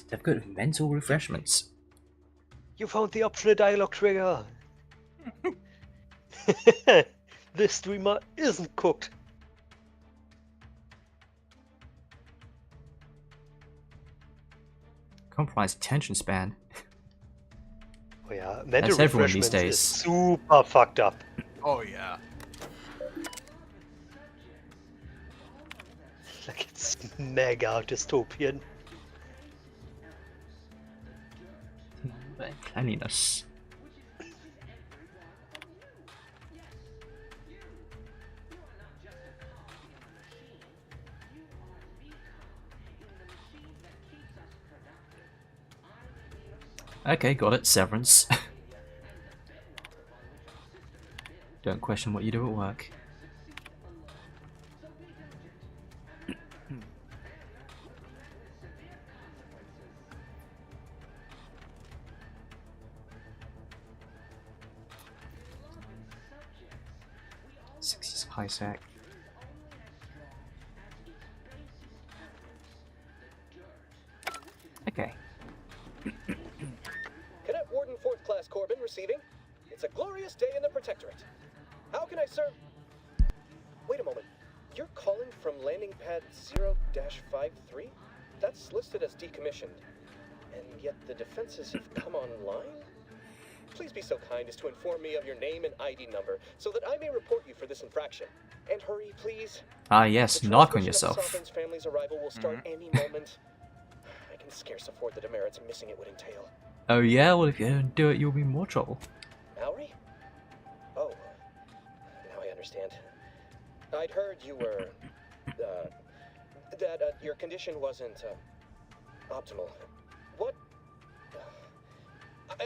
They've got mental refreshments. You found the optional dialogue trigger! This streamer isn't cooked. Compromised attention span. Oh yeah, mental That's everyone these refreshments days. is super fucked up. Oh yeah. Like it's mega dystopian. Cleanliness. Okay, got it. Severance. Don't question what you do at work. Sixties high sec. Okay. Cadet Warden 4th Class Corbin receiving. It's a glorious day in the Protectorate. How can I serve? Wait a moment. You're calling from landing pad 0-53? That's listed as decommissioned. And yet the defenses have come online? Please be so kind as to inform me of your name and ID number so that I may report you for this infraction. And hurry, please. Ah, yes, knock on yourself. The Sovereign's family's arrival will start any moment. I can scarce afford the demerits missing it would entail. Oh yeah, well if you don't do it, you'll be in more trouble. Mallory? Oh, now I understand. I'd heard you were, that your condition wasn't, optimal. What?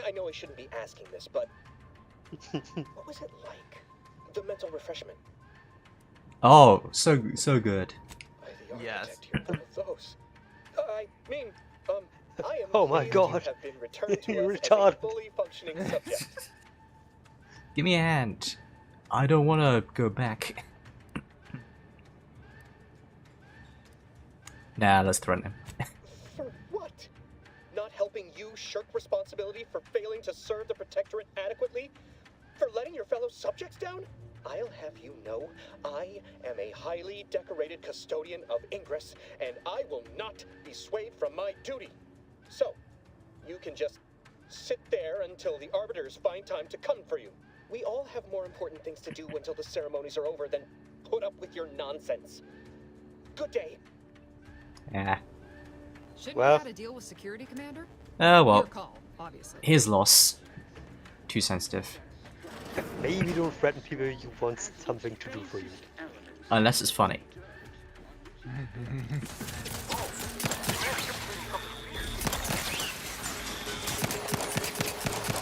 I know I shouldn't be asking this, but what was it like? The mental refreshment? Oh, so good. Yes. Those. I mean, I am oh my pleased god. you have been returned to You're us as a retarded. fully functioning subject. Give me a hand. I don't want to go back. Nah, let's threaten him. For what? Not helping you shirk responsibility for failing to serve the Protectorate adequately? For letting your fellow subjects down? I'll have you know, I am a highly decorated custodian of Ingress, and I will not be swayed from my duty. So, you can just sit there until the Arbiters find time to come for you. We all have more important things to do until the ceremonies are over than put up with your nonsense. Good day. Yeah. Shouldn't Well. we have to deal with security, Commander? Oh well. Your call, obviously. His loss. Too sensitive. Maybe don't threaten people you want something to do for you. Unless it's funny.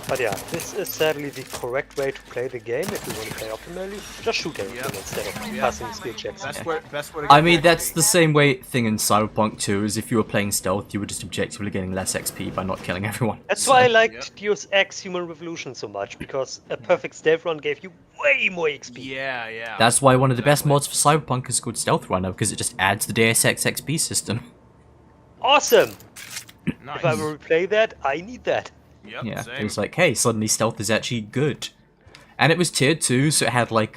But yeah, this is sadly the correct way to play the game if you want to play optimally. Just shoot everything instead of passing skill checks. Best way to I get mean, back. that's the same way thing in Cyberpunk 2, is if you were playing stealth, you were just objectively getting less XP by not killing everyone. That's So- why I liked Deus Ex Human Revolution so much, because a perfect stealth run gave you way more XP. Yeah. That's why one of the best mods for Cyberpunk is called Stealth Runner, because it just adds the Deus Ex XP system. Awesome! Nice. If I will replay that, I need that. Yep, Yeah, same. it was like, hey, suddenly stealth is actually good. And it was tiered too, so it had like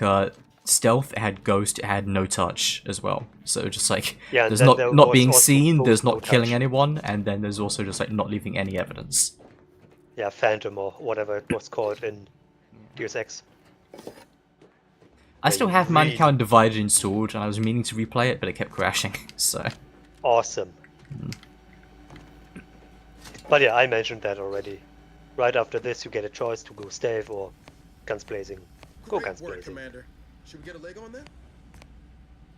stealth, it had ghost, it had no touch as well. So just like, Yeah, and there's then not there not was being also seen, no there's not killing touch. anyone, and then there's also just like not leaving any evidence. Yeah, Phantom or whatever it was called in Deus Ex. I still have really- Mankind Divided installed, and I was meaning to replay it, but it kept crashing, so... Awesome. But yeah, I mentioned that already. Right after this, you get a choice to go stealth or guns blazing. Go Great guns work, blazing. Commander. Should we get a leg on that?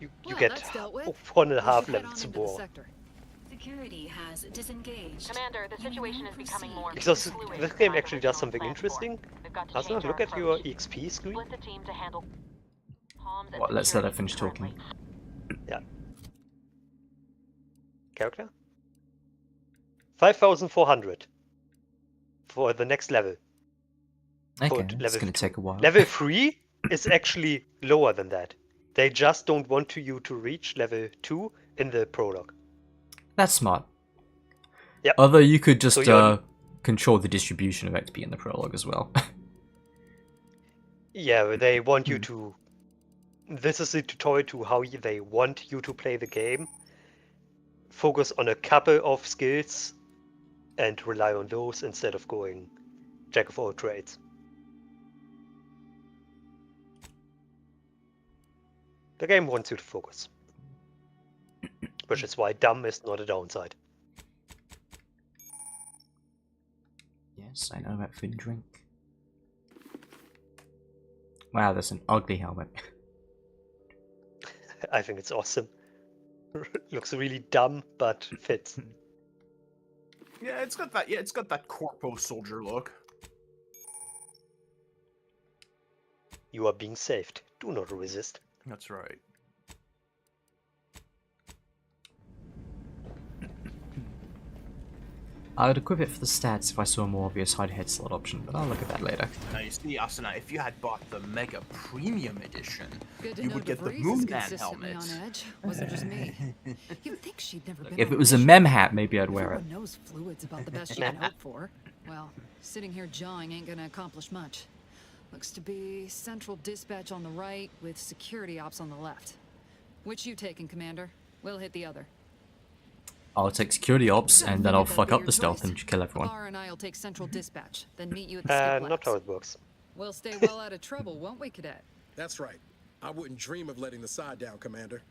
You Well, get that's dealt with. 1.5 We should head levels on to into the war. Security sector. has disengaged. Commander, the situation is becoming more Because fluid this for game my actually does original something plan interesting. for. We've got to Asuna, change look our at your approach. XP screen. Split the team to handle comms and Well, let's let her security finish talking. concurrently. Yeah. Character? 5,400 for the next level. Okay, For it's level gonna 2. take a while. Level 3 is actually lower than that. They just don't want you to reach level 2 in the prologue. That's smart. Yep. Although you could just So you're- control the distribution of XP in the prologue as well. Yeah, they want you to... This is the tutorial to how they want you to play the game. Focus on a couple of skills and rely on those instead of going jack of all trades. The game wants you to focus. Which is why dumb is not a downside. Yes, I know about food and drink. Wow, that's an ugly helmet. I think it's awesome. Looks really dumb, but fits. Yeah, it's got that. Yeah, it's got that corpo soldier look. You are being saved. Do not resist. That's right. I would equip it for the stats if I saw a more obvious hide head slot option, but I'll look at that later. Now you see, Asuna, if you had bought the Mega Premium Edition, Good to you know would get the DeVries is Moon Man consistently helmet. on edge. Wasn't just me. You'd think she'd never been If on it was a mission. mem hat, maybe I'd wear it. Everyone knows fluid's about the best you can hope for. Well, sitting here jawing ain't gonna accomplish much. Looks to be central dispatch on the right with security ops on the left. Which you taking, Commander? We'll hit the other. I'll take security ops, and then I'll fuck up the stealth and kill everyone. Bar and I'll take central dispatch, then meet you at the skip Not labs. how it works. We'll stay well out of trouble, won't we, Cadet? That's right. I wouldn't dream of letting the side down, Commander.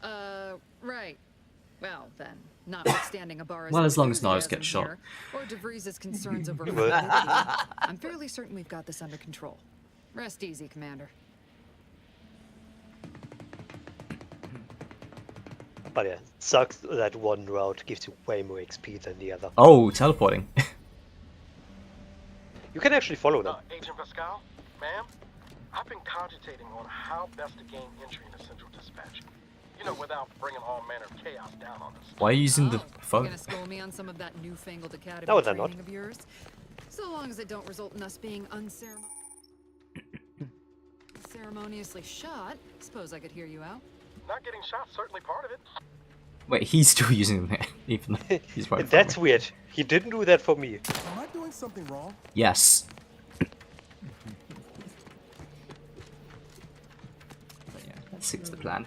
Right. Well, then, notwithstanding Ibarra's Well, as long as Niles gets enthusiasm shot. here, or DeVries' concerns over Good. mobility, I'm fairly certain we've got this under control. Rest easy, Commander. But yeah, sucks that one route gives you way more XP than the other. Oh, teleporting. You can actually follow them. Agent Pascal, ma'am, I've been cogitating on how best to gain entry into Central Dispatch. You know, without bringing all manner of chaos down on us. Why are you using the You phone? gonna school me on some of that newfangled academy No, they're training not. of yours? So long as it don't result in us being unceremoniously shot, suppose I could hear you out. Not getting shot, certainly part of it. Wait, he's still using them, even though he's right. That's weird. He didn't do that for me. Am I doing something wrong? Yes. But yeah, that suits the plan.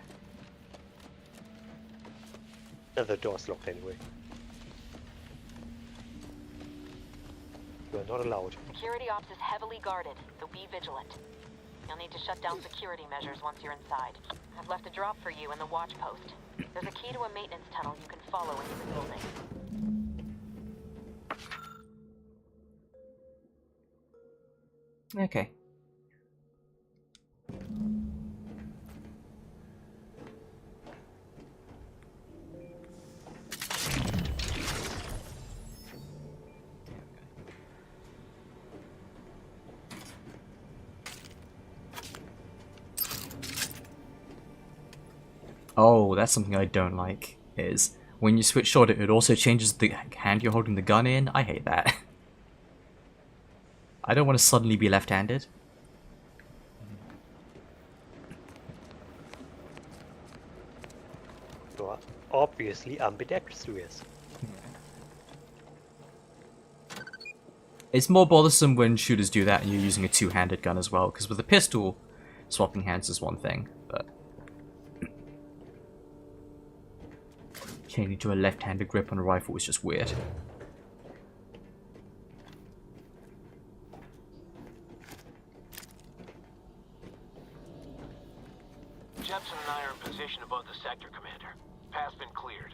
The door's locked anyway. You are not allowed. Security ops is heavily guarded, so be vigilant. You'll need to shut down security measures once you're inside. I've left a drop for you in the watch post. There's a key to a maintenance tunnel you can follow into the building. Okay. Oh, that's something I don't like, is when you switch shoulder, it also changes the hand you're holding the gun in. I hate that. I don't want to suddenly be left-handed. You are obviously ambidextrous. It's more bothersome when shooters do that and you're using a two-handed gun as well, because with a pistol, swapping hands is one thing, but changing to a left-handed grip on a rifle is just weird. Jepson and I are in position above the sector, Commander. Path's been cleared.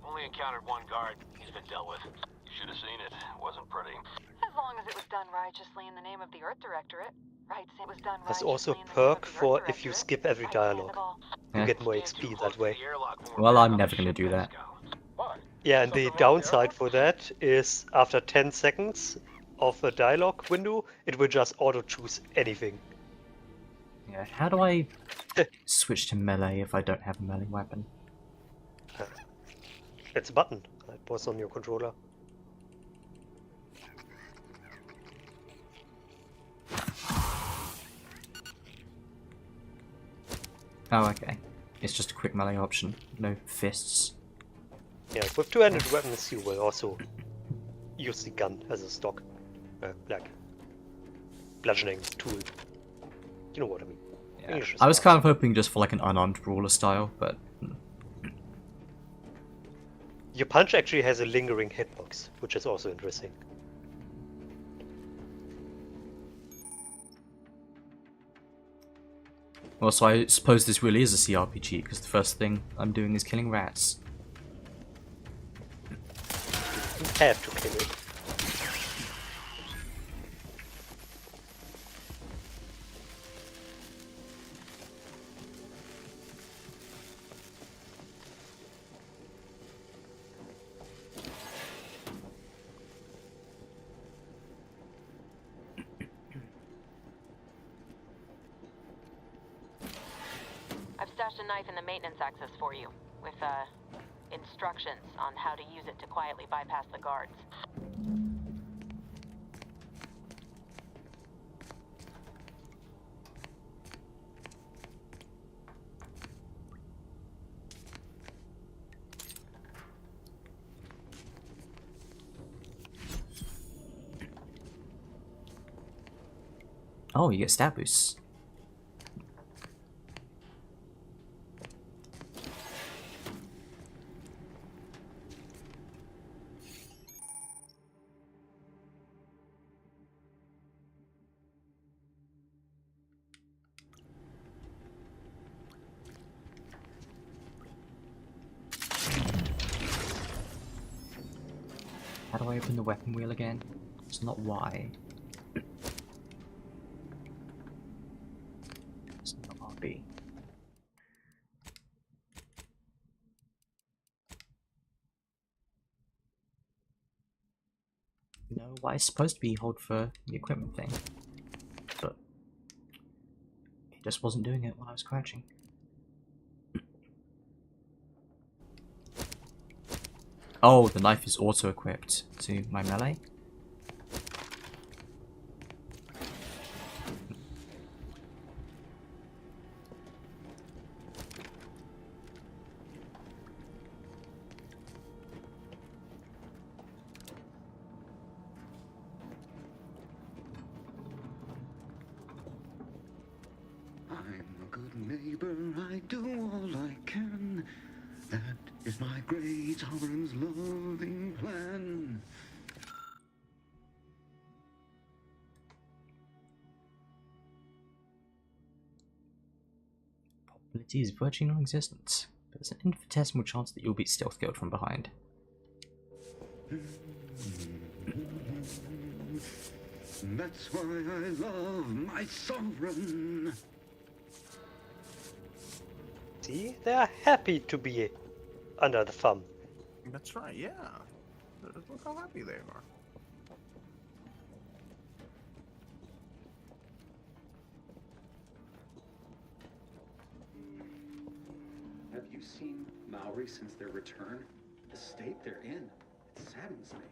Only encountered one guard. He's been dealt with. You should have seen it. Wasn't pretty. As long as it was done righteously in the name of the Earth Directorate. Right, it was done There's righteously also a in the name of perk the for Earth if you Directorate. skip every dialogue. You Yeah. get more XP that way. Well, I'm never going to do that. Yeah, and the downside for that is after 10 seconds of a dialogue window, it will just auto-choose anything. Yeah, how do I switch to melee if I don't have a melee weapon? It's a button. It was on your controller. Oh, okay. It's just a quick melee option. No fists. Yeah, with two-handed weapons you will also use the gun as a stock. Like, bludgeoning tool. You know what I mean. English is I was fast. kind of hoping just for like an unarmed brawler style, but Your punch actually has a lingering hitbox, which is also interesting. well, so I suppose this really is a CRPG because the first thing I'm doing is killing rats. You have to kill it. stashed a knife in the maintenance access for you, with, instructions on how to use it to quietly bypass the guards. Oh, you get stat boosts. How do I open the weapon wheel again? It's not Y. It's not RB. No, Y is supposed to be hold for the equipment thing. But it just wasn't doing it while I was crouching. Oh, the knife is auto-equipped to my melee. I'm a good neighbor, I do all I can. That is my great sovereign's loving plan. Probability is virtually non-existent, but there's an infinitesimal chance that you'll be stealth killed from behind. That's why I love my sovereign. See, they are happy to be under the thumb. That's right, yeah. Look how happy they are. Have you seen Maori since their return? The state they're in, it saddens me.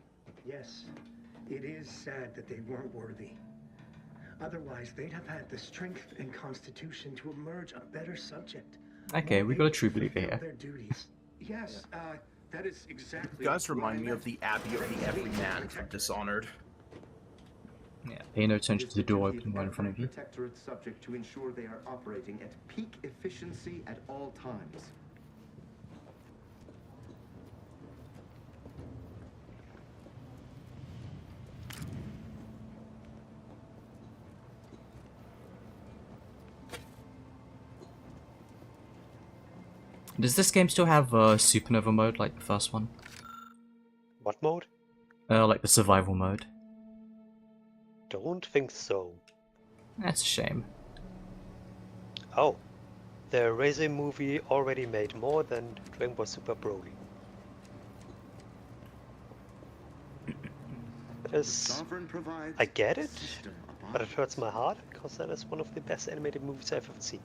Yes, it is sad that they weren't worthy. Otherwise, they'd have had the strength and constitution to emerge a better subject. Okay, we got a true believer here. Their duties. Yes, that is exactly. You guys remind me of the Abbey of the Everyman from Dishonored. Yeah, pay no attention to the door opening right in front of you. Protectorate subject to ensure they are operating at peak efficiency at all times. Does this game still have supernova mode like the first one? What mode? Like the survival mode. Don't think so. That's a shame. Oh, the racing movie already made more than Dragon Ball Super Broly. I get it, but it hurts my heart because that is one of the best animated movies I've ever seen.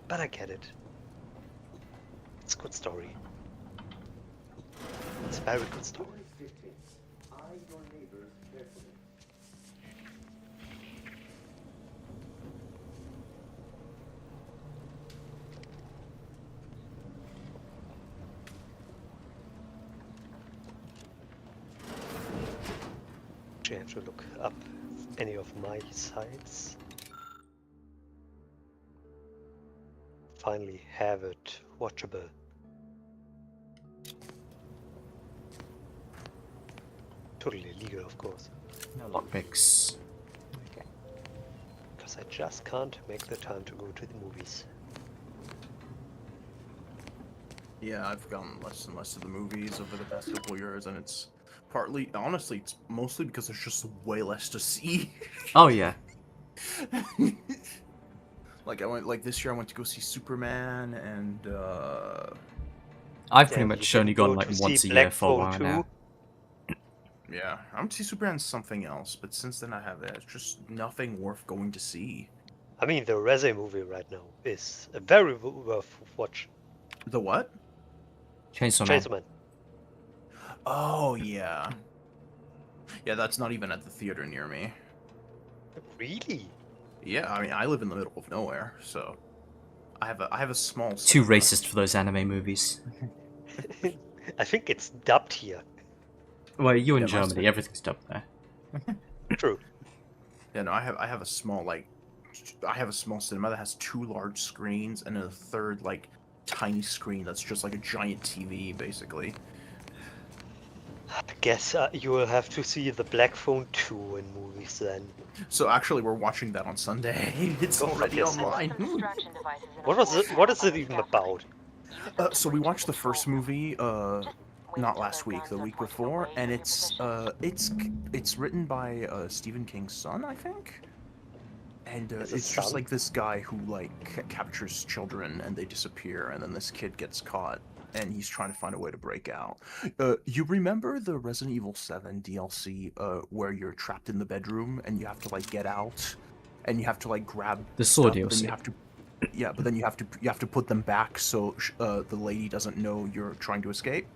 But I get it. It's a good story. It's a very good story. I have to look up any of my sites. Finally have it watchable. Totally legal, of course. No lockpicks. Okay. Because I just can't make the time to go to the movies. Yeah, I've gone less and less to the movies over the past couple of years, and it's partly, honestly, it's mostly because there's just way less to see. Oh yeah. Like this year I went to go see Superman, and I've pretty much only gone like once a year for a while now. Yeah, I want to see Superman something else, but since then I have it. It's just nothing worth going to see. I mean, the Reze movie right now is a very worth watch. The what? Chainsaw Man. Chainsaw Man. Oh yeah. Yeah, that's not even at the theater near me. Really? Yeah, I mean, I live in the middle of nowhere, so I have a small. Too racist for those anime movies. I think it's dubbed here. Well, you're in Yeah, must Germany, be. everything's dubbed there. True. Yeah, no, I have a small I have a small cinema that has 2 large screens and a third like tiny screen that's just like a giant TV, basically. I guess you will have to see the Black Phone 2 in movies then. So actually, we're watching that on Sunday. It's already online. What is it even about? So we watched the first movie, not last week, the week before, and it's written by Stephen King's son, I think. And it's just like this guy who like captures children and they disappear, and then this kid gets caught, and he's trying to find a way to break out. You remember the Resident Evil 7 DLC where you're trapped in the bedroom and you have to like get out, and you have to like grab the sword stuff, but then DLC. you have to, yeah, but then you have to put them back so the lady doesn't know you're trying to escape.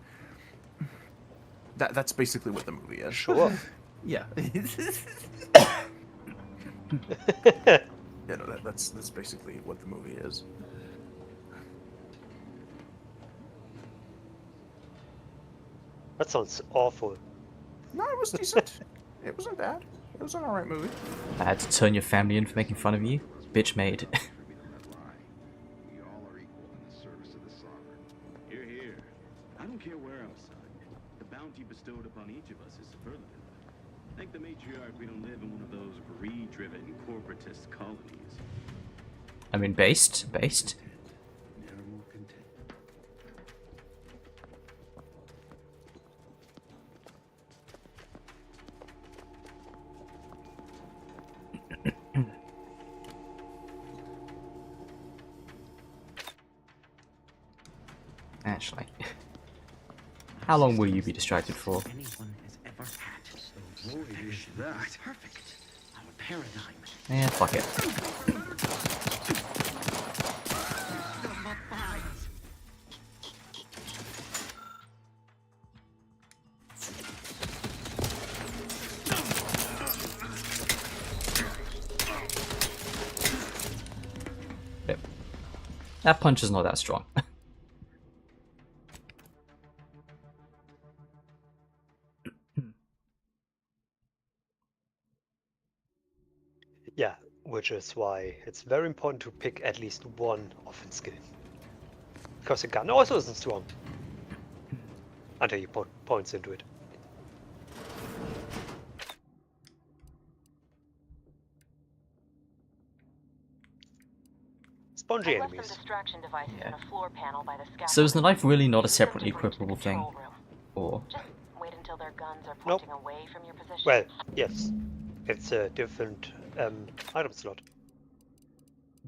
That's basically what the movie is. Sure. Yeah. Yeah, no, that's basically what the movie is. That sounds awful. No, it was decent. It wasn't bad. It was an alright movie. I had to turn your family in for making fun of you. Bitch made. Here, here. I don't care where I'm assigned. The bounty bestowed upon each of us is superlative. Thank the matriarch we don't live in one of those greed-driven corporatist colonies. I mean, based. Never more content. Actually. How long will you be distracted for? Anyone has ever had. So glorious that. Perfect. Our paradigm. Yeah, fuck it. Yep. That punch is not that strong. Yeah, which is why it's very important to pick at least one offense skill. Because the gun also isn't strong. Until you put points into it. Spongy I left enemies. some distraction devices in a floor panel by the scaffolding. So is the knife really not a separately equipable thing? Or... Just wait until their guns are pointing away from your position. Well, yes. It's a different item slot.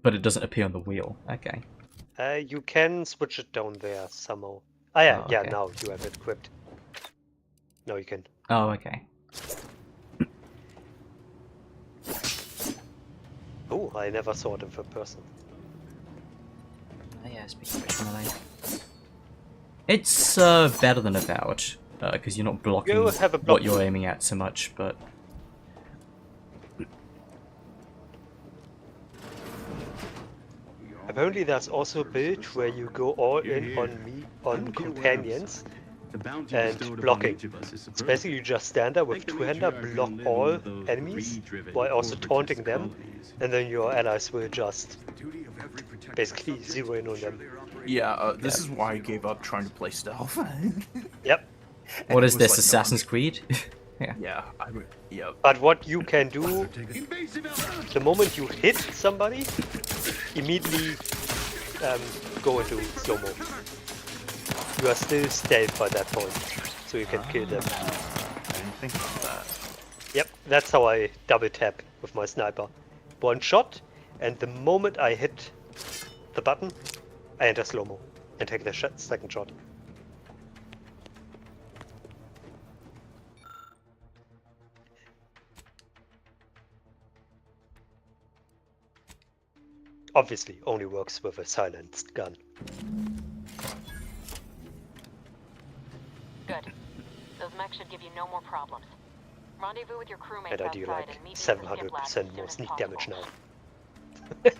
But it doesn't appear on the wheel. Okay. You can switch it down there somehow. Ah, yeah, Oh, yeah, okay. now you have it equipped. Now you can. Oh, okay. Oh, I never saw it in third person. Oh, yeah, speaking of which, one of they? It's better than Avowed, because you're not blocking You have a block. what you're aiming at so much, but... Apparently there's also a build where you go all in on companions and blocking. So basically you just stand there with two-hander, block all enemies while also taunting them, and then your allies will just basically zero in on them. Yeah, this is why I gave up trying to play stealth. Yep. What is it was this, like, no, Assassin's Creed? Yeah. Yeah, yeah. But what you can do, the moment you hit somebody, immediately go into slow-mo. You are still stealth by that point, so you can kill them. I didn't think about that. Yep, that's how I double tap with my sniper. One shot, and the moment I hit the button, I enter slow-mo and take the second shot. obviously only works with a silenced gun. Good. Those mechs should give you no more problems. Rendezvous with your crewmates And I do outside like and meet me in the skip lab as 700% soon more as sneak possible. damage now.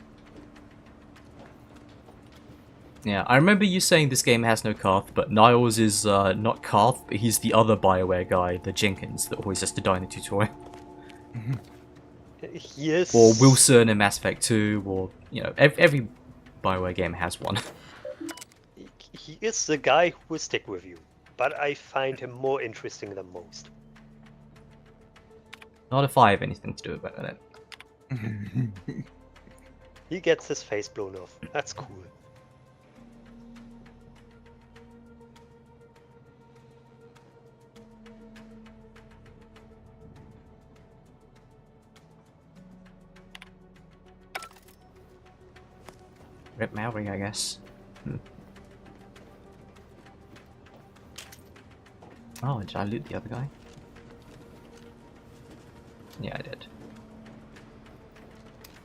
Yeah, I remember you saying this game has no Karth, but Niles is not Karth, but he's the other BioWare guy, the Jenkins, that always has to die in the tutorial. Yes. Or Wilson in Mass Effect 2, or, you know, every BioWare game has one. He is the guy who will stick with you, but I find him more interesting than most. Not if I have anything to do about it. He gets his face blown off. That's cool. Rip Maverick, I guess. Oh, did I loot the other guy? Yeah, I did.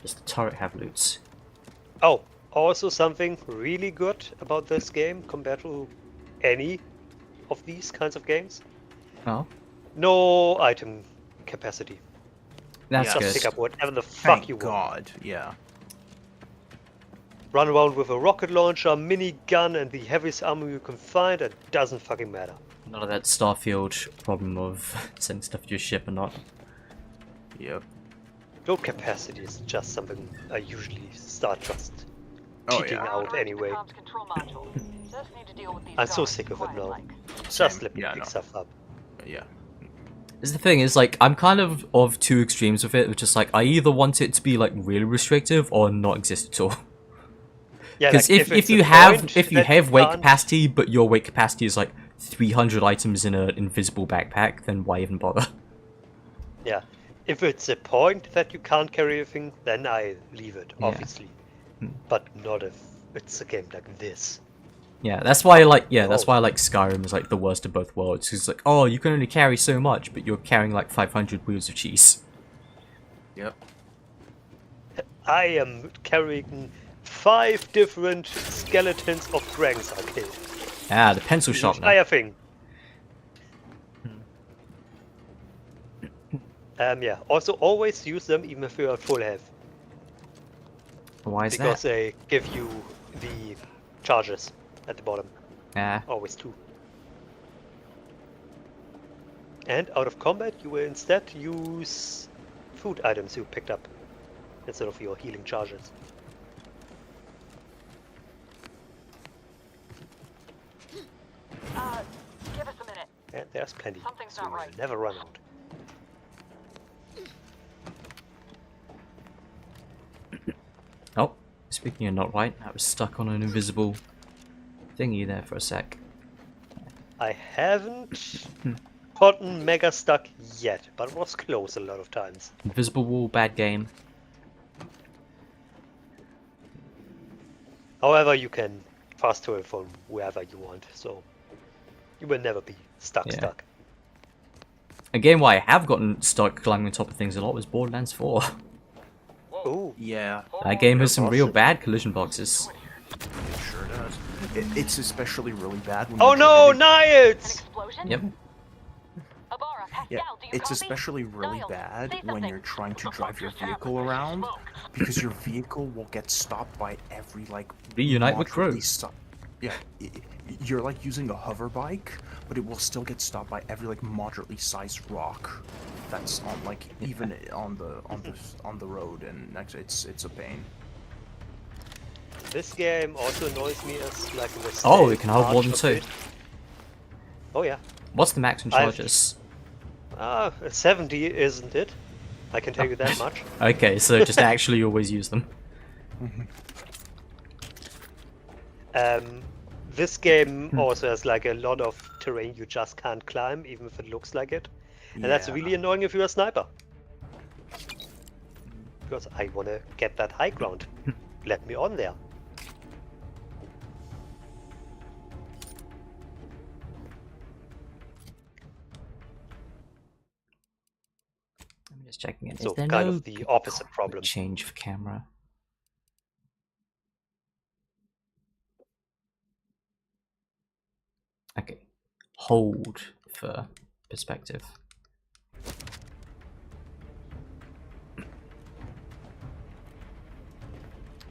Does the turret have loots? Oh, also something really good about this game compared to any of these kinds of games. Oh? No item capacity. That's Just good. pick up whatever the fuck Thank you want. God, yeah. Run around with a rocket launcher, minigun, and the heaviest armor you can find. It doesn't fucking matter. None of that Starfield problem of sending stuff to your ship or not. Yep. Load capacity is just something I usually start just Oh, cheating yeah. out anyway. Control module. Just need to deal with these I'm so guards sick of it now. quiet-like. Just let me Yeah, I pick know. stuff up. Yeah. Is the thing is, like, I'm kind of two extremes with it, which is like I either want it to be like really restrictive or not exist at all. Yeah, Because like, if it's you a have point if you that have weight can't- capacity, but your weight capacity is like 300 items in an invisible backpack, then why even bother? Yeah. If it's a point that you can't carry everything, then I leave it, Yeah. obviously. But not if it's a game like this. Yeah, that's why that's Oh. why like Skyrim is like the worst of both worlds. It's like, oh, you can only carry so much, but you're carrying like 500 wheels of cheese. Yep. I am carrying 5 different skeletons of dragons I killed. Ah, the pencil The sharpener. entire thing. Yeah. Also, always use them even if you are full health. Why is Because that? they give you the charges at the bottom. Ah, Always 2. And out of combat, you will instead use food items you picked up instead of your healing charges. Give us a minute. And there's plenty, Something's so not you will right. never run out. oh, speaking of not right, I was stuck on an invisible thingy there for a sec. I haven't gotten mega stuck yet, but it was close a lot of times. Invisible wall, bad game. However, you can fast travel from wherever you want, so you will never be stuck. Yeah. A game where I have gotten stuck climbing on top of things a lot was Borderlands 4. Ooh. Yeah. That game has some real Awesome. bad collision boxes. It sure does. It's especially really bad when Oh you're no, driving. Niles! Yep. Abara, Yeah, Pascal, do you it's copy? especially really Niles, bad say when something. you're trying to drive your vehicle around, because your vehicle will get stopped by every like Reunite with moderately crew. Yeah, you're like using a hover bike, but it will still get stopped by every like moderately sized rock that's on like even on the road, and it's a pain. This game also annoys me as like the Oh, stealth it can hold more part than of 2. it. Oh yeah. What's the maximum I've- charges? 70 isn't it? I can tell you that much. Okay, so just actually always use them. This game also has like a lot of terrain you just can't climb, even if it looks like it. And that's Yeah. really annoying if you're a sniper. Because I want to get that high ground. Let me on there. I'm just checking it. So Is there kind no of the opposite problem. change of camera? Okay, hold for perspective.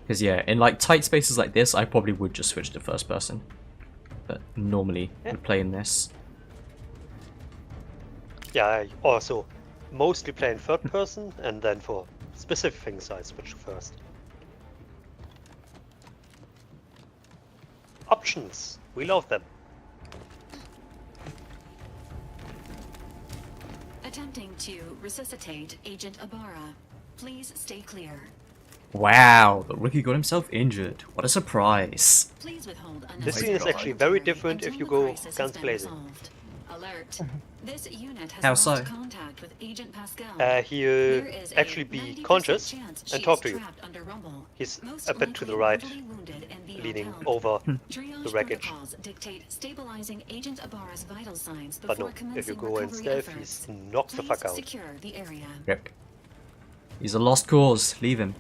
Because yeah, in like tight spaces like this, I probably would just switch to first person. But normally, would play in this. Yeah, I also mostly play in third person, and then for specific things I switch to first. Options, we love them. Attempting to resuscitate Agent Ibarra. Please stay clear. Wow, the rookie got himself injured. What a surprise. Please withhold This scene is actually very different if you go guns blazing. Alert. This unit has How lost so? contact with Agent Pascal. He'll actually be conscious and talk to you. He's a bit to the right, leaning over the wreckage. Dictate stabilizing Agent Ibarra's vital signs But no, before if you commencing go in recovery stealth, efforts. he's knocked the fuck out. Secure the area. Yep. He's a lost cause. Leave him.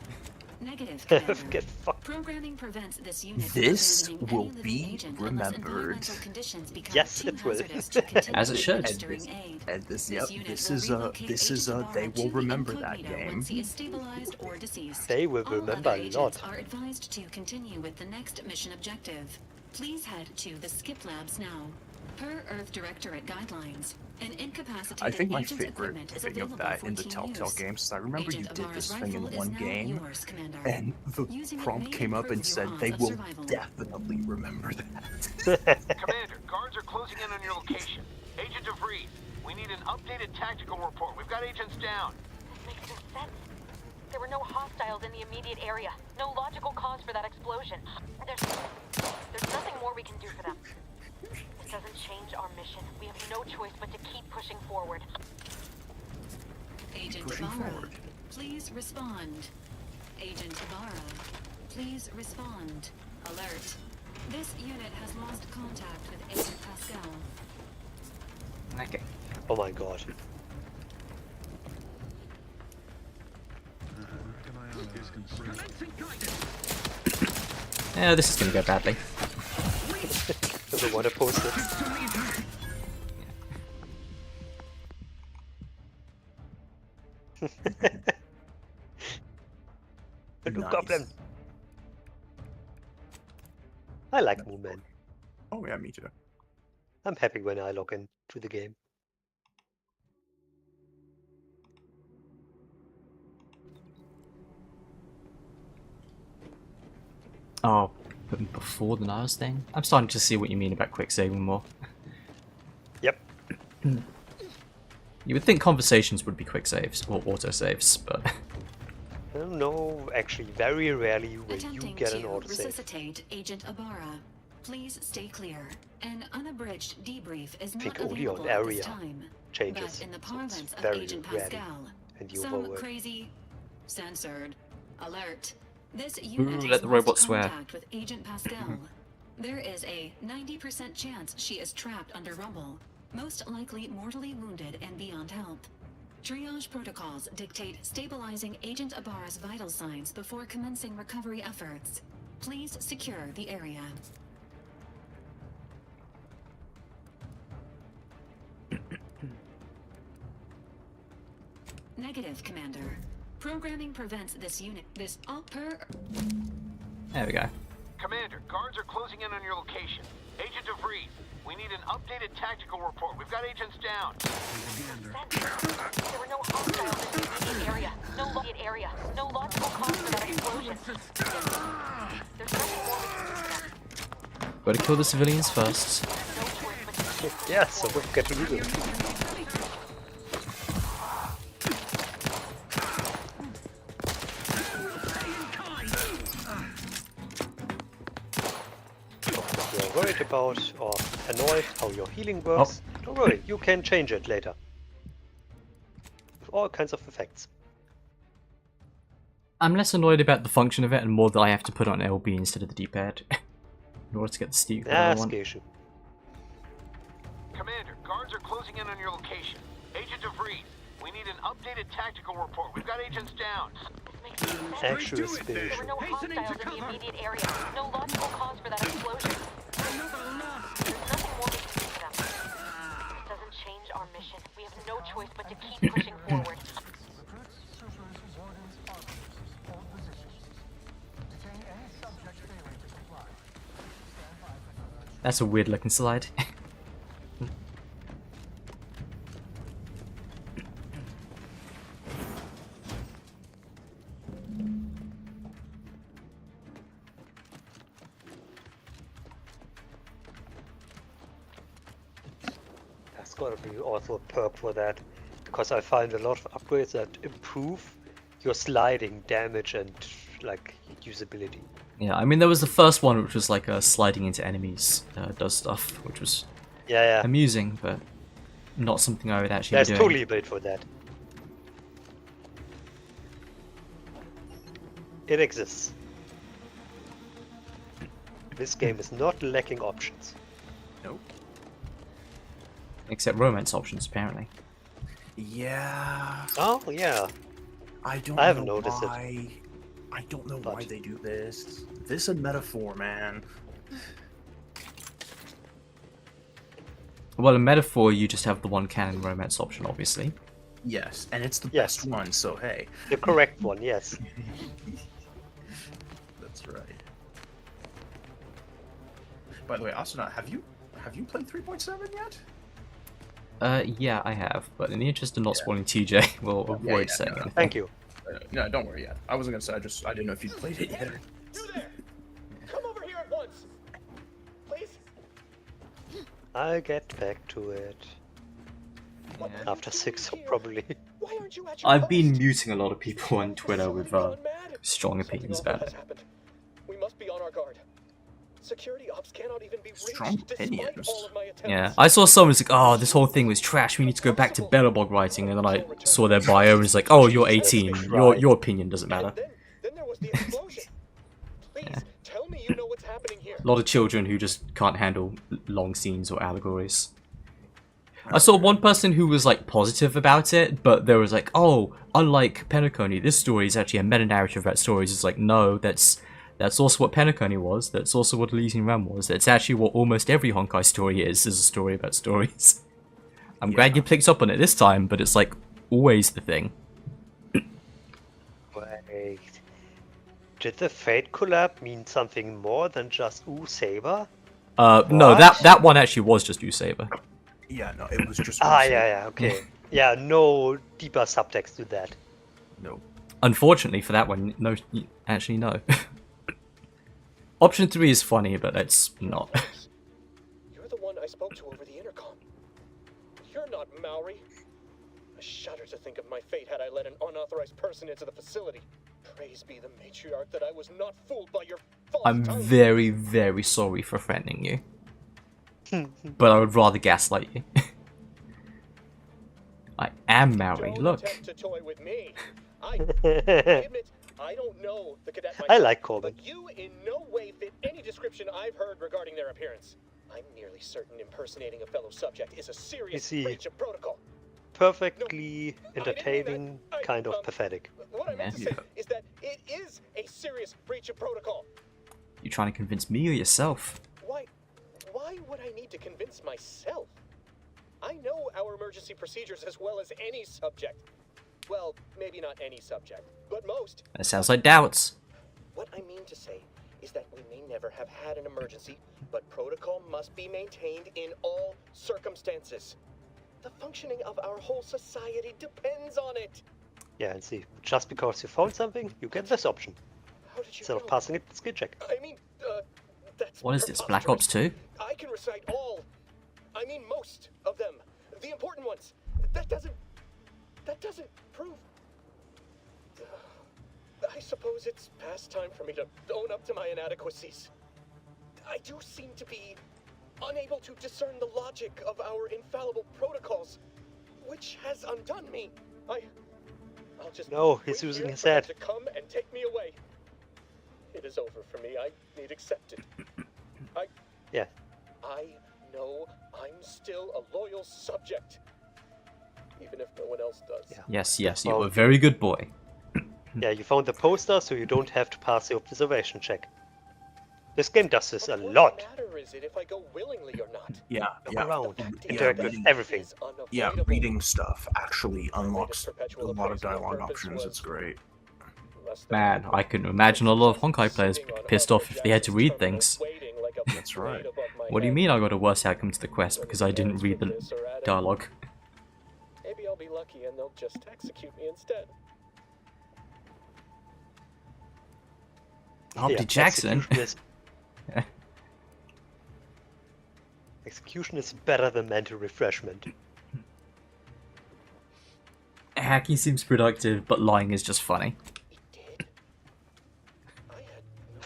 Negative, Get fucked. Programming prevents this unit from This abandoning will any living be agent unless remembered. environmental conditions become Yes, too it will. hazardous to continue As it should. administering aid. And this, This yep, unit this will is a, relocate this is Agent a, they Ibarra will to remember that incognito game. once he is stabilized or deceased. They will All remember other a agents lot. are advised to continue with the next mission objective. Please head to the Skip Labs now. Per Earth Directorate guidelines, an incapacitated I think my agent's favorite equipment is thing available of that for in the team Telltale use. games is I remember Agent you did Ibarra's this thing in rifle is one now game, yours, Commander. and the Using it prompt may came up and improve said your they odds of will survival. definitely remember that. Commander, guards are closing in on your location. Agent DeVries, we need an updated tactical report. We've got agents down. This makes no sense. There were no hostiles in the immediate area. No logical cause for that explosion. There's nothing more we can do for them. It doesn't change our mission. We have no choice but to keep pushing forward. Agent Pushing Ibarra, forward. please respond. Agent Ibarra, please respond. Alert. This unit has lost contact with Agent Pascal. Okay. Oh my god. Yeah, this is gonna go badly. Doesn't want to post it. The new Nice. goblin. I like Moonman. Oh yeah, me too. I'm happy when I log in to the game. Oh, but before the NAS thing? I'm starting to see what you mean about quick saving more. Yep. You would think conversations would be quick saves or auto saves, but I don't know, actually very rarely will you Attempting get an to autosave. resuscitate Agent Ibarra. Please stay clear. An unabridged debrief is think not only on available at this area time. changes, But in the so it's parlance of very Agent rarely Pascal, and you some forward. crazy censored alert. This unit let has the robot lost swear. contact with Agent Pascal. There is a 90% chance she is trapped under rubble, most likely mortally wounded and beyond help. Triage protocols dictate stabilizing Agent Ibarra's vital signs before commencing recovery efforts. Please secure the area. Negative, Commander. Programming prevents this unit. This all per. there we go. Commander, guards are closing in on your location. Agent DeVries, we need an updated tactical report. We've got agents down. There were no hostiles in the immediate area. No logical cause for that explosion. There's nothing more we can do for them. Gotta kill the civilians first. Yeah, so we'll get to do it. If you're worried about or annoyed how your healing works, don't worry, you can change it later. With all kinds of effects. I'm less annoyed about the function of it and more that I have to put on LB instead of the D-pad in order to get the steak that I want. Scation. Commander, guards are closing in on your location. Agent DeVries, we need an updated tactical report. We've got agents down. Actual There were no hostiles in the immediate area. No logical cause for that explosion. There's nothing more we can do choice but to keep pushing forward. That's a weird looking slide. That's gotta be also a perk for that, because I find a lot of upgrades that improve your sliding damage and like usability. Yeah, I mean there was the first one which was like sliding into enemies does stuff, which was Yeah. amusing, but not something I would actually There's be doing. totally a build for that. It exists. This game is not lacking options. Nope. Except romance options, apparently. Yeah. Oh yeah. I haven't know noticed why. I don't know why they do this. This is a metaphor, man. Well, in Metaphor, you just have the one canon romance option, obviously. Yes, and it's the best one, so hey. The correct one, yes. That's right. By the way, Asuna, have you played 3.7 yet? Yeah, I have, but in the interest of not spoiling TJ, we'll avoid saying anything. Thank you. No, don't worry yet. I wasn't gonna say. I didn't know if you'd played it yet. You there! Come over here at once, please. I'll get back to it. After 6, probably. Why aren't you at your I've been muting a lot of people on Twitter with strong opinions about it. We must be on our guard. Security ops cannot even be reached Strong despite opinions. all of my attempts. Yeah, I saw someone was like, "Oh, this whole thing was trash. We need to go back to Belobog writing." And then I saw their bio and it's like, "Oh, you're 18. Your opinion doesn't matter." Then there was the explosion. Please tell me you know what's happening here. A lot of children who just can't handle long scenes or allegories. I saw one person who was like positive about it, but there was like, "Oh, unlike Penacony, this story is actually a meta-narrative about stories." It's like, no, that's also what Penacony was. That's also what Elysian Realm was. That's actually what almost every Honkai story is a story about stories. I'm glad you picked up on it this time, but it's like always the thing. Wait. Did the Fate collab mean something more than just Ooh Saber? No, that one actually was just Saber. Yeah, no, it was just. Yeah, okay. Yeah, no deeper subtext to that. No. Unfortunately for that one, no, actually no. Option 3 is funny, but it's not. You're the one I spoke to over the intercom. You're not Maori. I shudder to think of my fate had I let an unauthorized person into the facility. Praise be the matriarch that I was not fooled by your false I'm tongue. very, very sorry for threatening you. But I would rather gaslight you. I am Maori, Don't look. attempt to toy with me. I admit I don't know the cadet myself, I like Corbin. but you in no way fit any description I've heard regarding their appearance. I'm nearly certain impersonating a fellow subject is a serious see. breach of protocol. Perfectly entertaining, kind of pathetic. What I meant to say is that it is a serious breach of protocol. You trying to convince me or yourself? Why would I need to convince myself? I know our emergency procedures as well as any subject. Well, maybe not any subject, but most. That sounds like doubts. What I mean to say is that we may never have had an emergency, but protocol must be maintained in all circumstances. The functioning of our whole society depends on it. Yeah, and see, just because you found something, you get this option. How did you Instead know? of passing it, skill check. I mean, that's What is this, Black Ops 2? I can recite all. I mean, most of them. The important ones. That doesn't prove. I suppose it's past time for me to own up to my inadequacies. I do seem to be unable to discern the logic of our infallible protocols, which has undone me. I'll just No, wait he's using here his for them head. to come and take me away. It is over for me. I need accept it. Yeah. I know I'm still a loyal subject, even if no one else does. Yes, you were a very good boy. Yeah, you found the poster, so you don't have to pass the observation check. This game does this a lot. Matter is it if I go willingly or not? Yeah, Look yeah. around, Yeah, interact with reading- everything. Yeah, reading stuff actually unlocks a lot of dialogue options. It's great. Man, I can imagine a lot of Honkai players pissed off if they had to read things. That's right. What do you mean I got a worse outcome to the quest because I didn't read the dialogue? Maybe I'll be lucky and they'll just execute me instead. Harvey Jackson. Execution is better than mental refreshment. Hacking seems productive, but lying is just funny.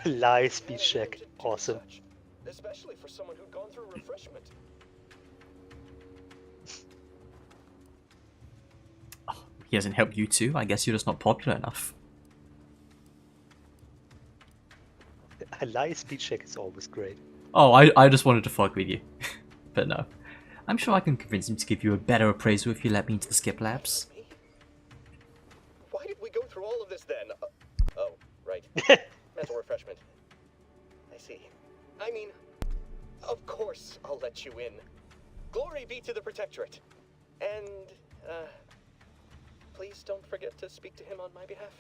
Lie speed check. Awesome. Especially for someone who'd gone through refreshment. He hasn't helped you too? I guess you're just not popular enough. A lie speed check is always great. Oh, I just wanted to fuck with you. But no. I'm sure I can convince him to give you a better appraisal if you let me into the skip labs. Why did we go through all of this then? Oh, right. Mental refreshment. I see. I mean, of course I'll let you in. Glory be to the Protectorate. And, please don't forget to speak to him on my behalf.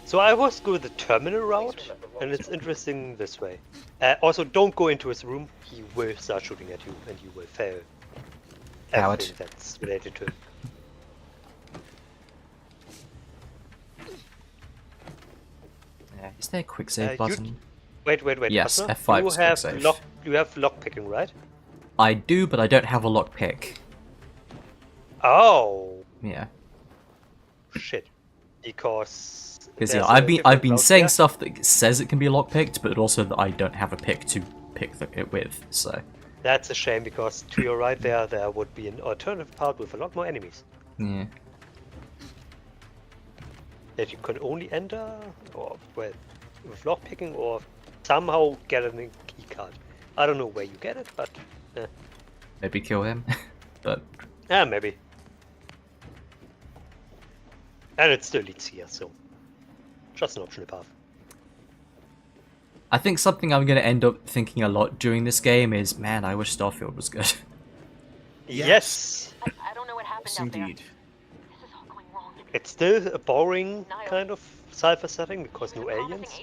So I was go the terminal route, and it's interesting this way. Also, don't go into his room. He will start shooting at you, and you will fail. Coward. Everything that's related to him. Yeah, is there a quick save button? Wait. Yes, Asma, F5 you is quick have save. You have lock picking, right? I do, but I don't have a lockpick. Oh. Yeah. Shit. Because. Because there's yeah, a I've different been route saying here. stuff that says it can be lockpicked, but also that I don't have a pick to pick it with. So That's a shame because to your right there would be an alternative path with a lot more enemies yeah. that you can only enter, or well, with lock picking, or somehow get a key card. I don't know where you get it, but Maybe kill him. But yeah, maybe. And it still leads here, so just an optional path. I think something I'm going to end up thinking a lot during this game is, man, I wish Starfield was good. Yes. I don't know what happened out there. Indeed. This is all going wrong. It's still a boring kind of sci-fi setting because no aliens,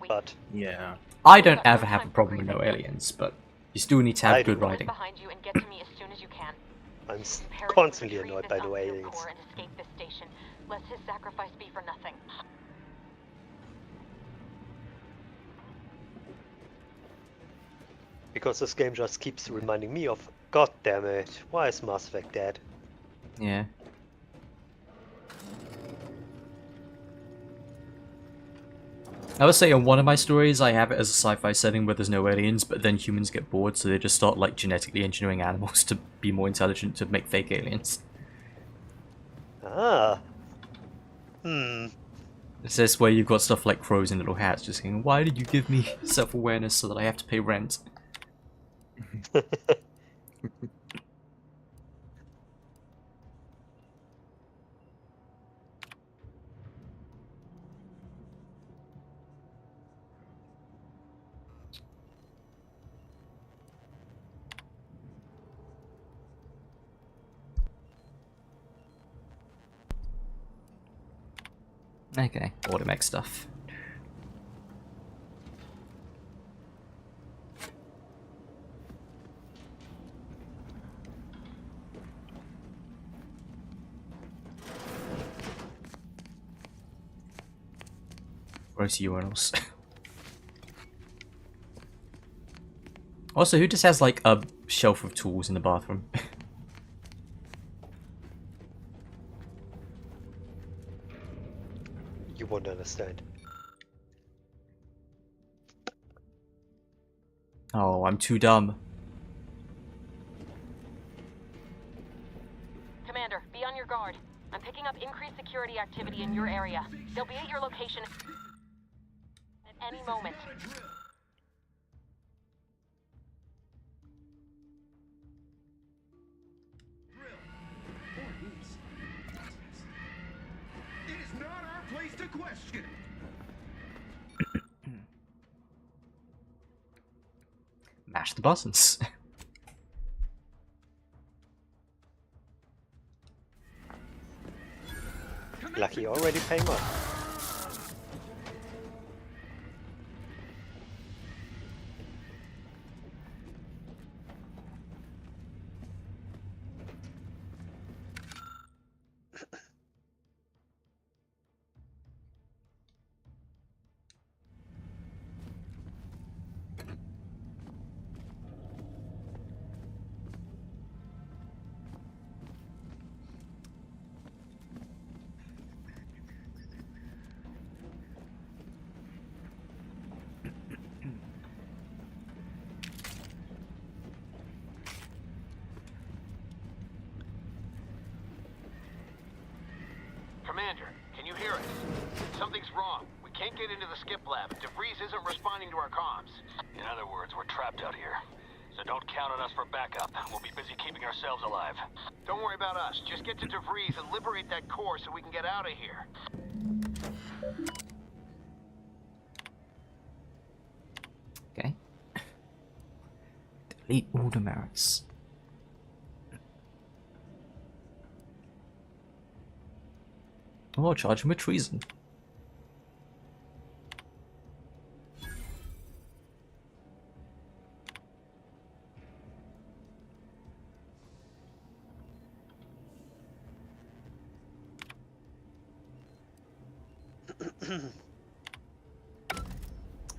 but Yeah. I don't ever have a problem with no aliens, but you still need to I have good do. writing. Behind you and get to me as soon as you can. I'm Imperative to constantly retrieve annoyed this by no Alpha aliens. core and escape this station, lest his sacrifice be for nothing. Because this game just keeps reminding me of, god damn it, why is Mass Effect dead? Yeah. I would say in one of my stories I have it as a sci-fi setting where there's no aliens, but then humans get bored, so they just start like genetically engineering animals to be more intelligent to make fake aliens. Ah. It's this where you've got stuff like crows in little hats just saying, why did you give me self-awareness so that I have to pay rent? Okay, automech stuff. Gross urinals. Also, who just has like a shelf of tools in the bathroom? You won't understand. Oh, I'm too dumb. Commander, be on your guard. I'm picking up increased security activity in your area. They'll be at your location at any moment. basket. Mash the buttons. Lucky already paying off. Commander, can you hear us? Something's wrong. We can't get into the skip lab. DeVries isn't responding to our comms. In other words, we're trapped out here. So don't count on us for backup. We'll be busy keeping ourselves alive. Don't worry about us. Just get to DeVries and liberate that core so we can get out of here. Okay. Delete all the merits. Oh, I'll charge him with treason.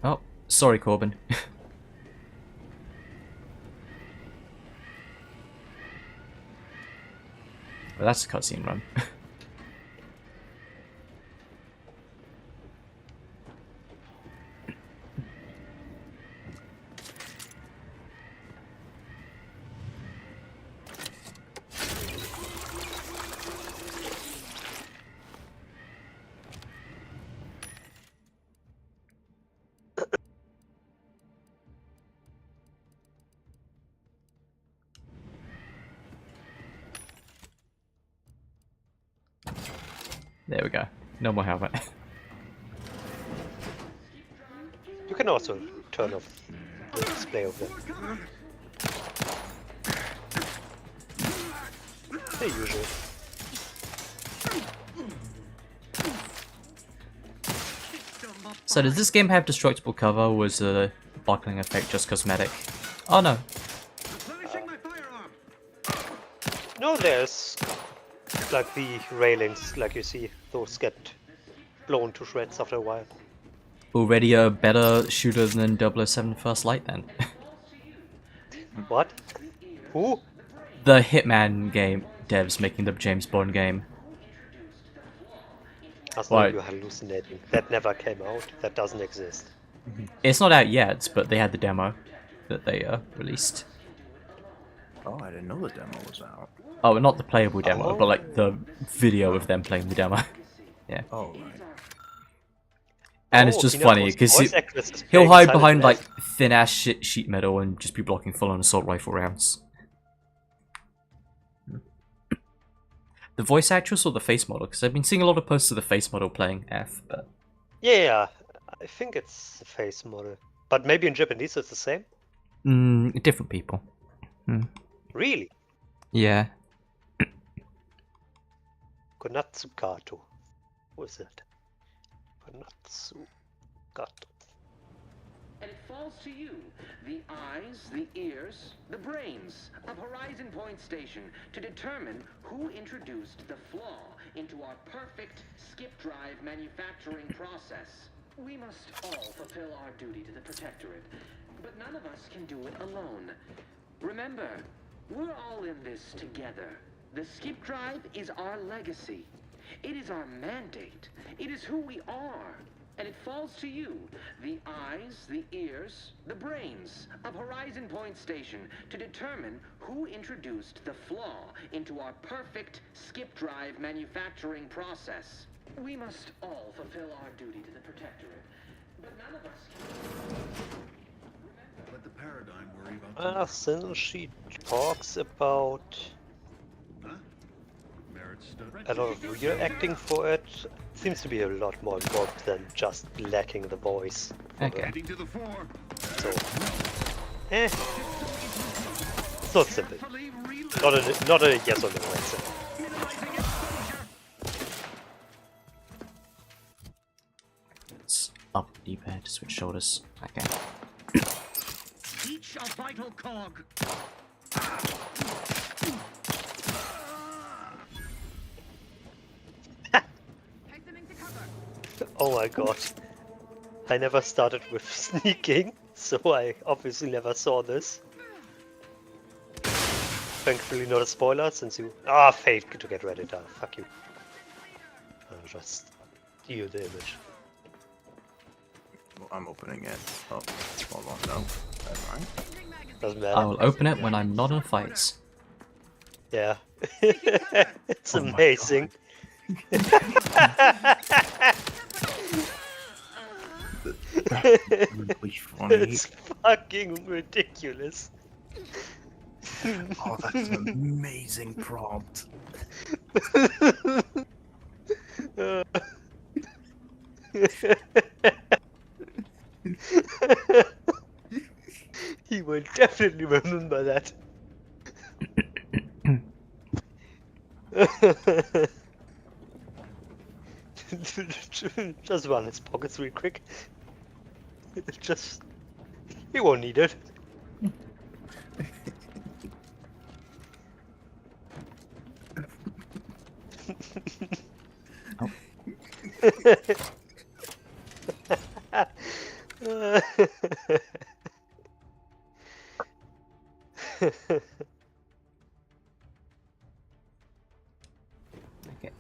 Oh, sorry, Corbin. Well, that's a cutscene run. There we go. No more helmet. You can also turn off the display of them. The usual. So does this game have destructible cover, or was the buckling effect just cosmetic? Oh no. No, there's like the railings, like you see, those get blown to shreds after a while. Already a better shooter than 007 First Light then. What? Who? The Hitman game devs making the James Bond game. That's Why? not you hallucinating. That never came out. That doesn't exist. It's not out yet, but they had the demo that they released. Oh, I didn't know the demo was out. Oh, not the playable demo, but like the video of them playing the demo. Yeah. Oh, right. And it's just funny because he'll hide behind like thin ass sheet metal and just be blocking full-on assault rifle rounds. The voice actress or the face model? Because I've been seeing a lot of posts of the face model playing F, but Yeah, I think it's a face model. But maybe in Japanese it's the same? different people. Really? Yeah. Konatsu Kato. Who is that? Konatsu Kato. And it falls to you, the eyes, the ears, the brains of Horizon Point Station to determine who introduced the flaw into our perfect skip drive manufacturing process. We must all fulfill our duty to the Protectorate, but none of us can do it alone. Remember, we're all in this together. The skip drive is our legacy. It is our mandate. It is who we are. And it falls to you, the eyes, the ears, the brains of Horizon Point Station to determine who introduced the flaw into our perfect skip drive manufacturing process. We must all fulfill our duty to the Protectorate, but none of us can... Let the paradigm worry about Ah, so she talks about... Merritt's a lot of real acting for it. Seems to be a lot more involved than just lacking the voice. Okay. So, it's not simple. Not a yes or no answer. It's up D-pad, switch shoulders. Okay. Each a vital cog. Oh my god. I never started with sneaking, so I obviously never saw this. Thankfully not a spoiler, since you... Ah, Fate to get ready. Fuck you. I'll just steal the image. Well, I'm opening it. Oh, hold on, no. Never mind. Doesn't matter. I will open it when I'm not in fights. Yeah. It's amazing. Really funny. It's fucking ridiculous. Oh, that's an amazing prompt. He will definitely remember that. Just run his pockets real quick. Just... he won't need it. Okay.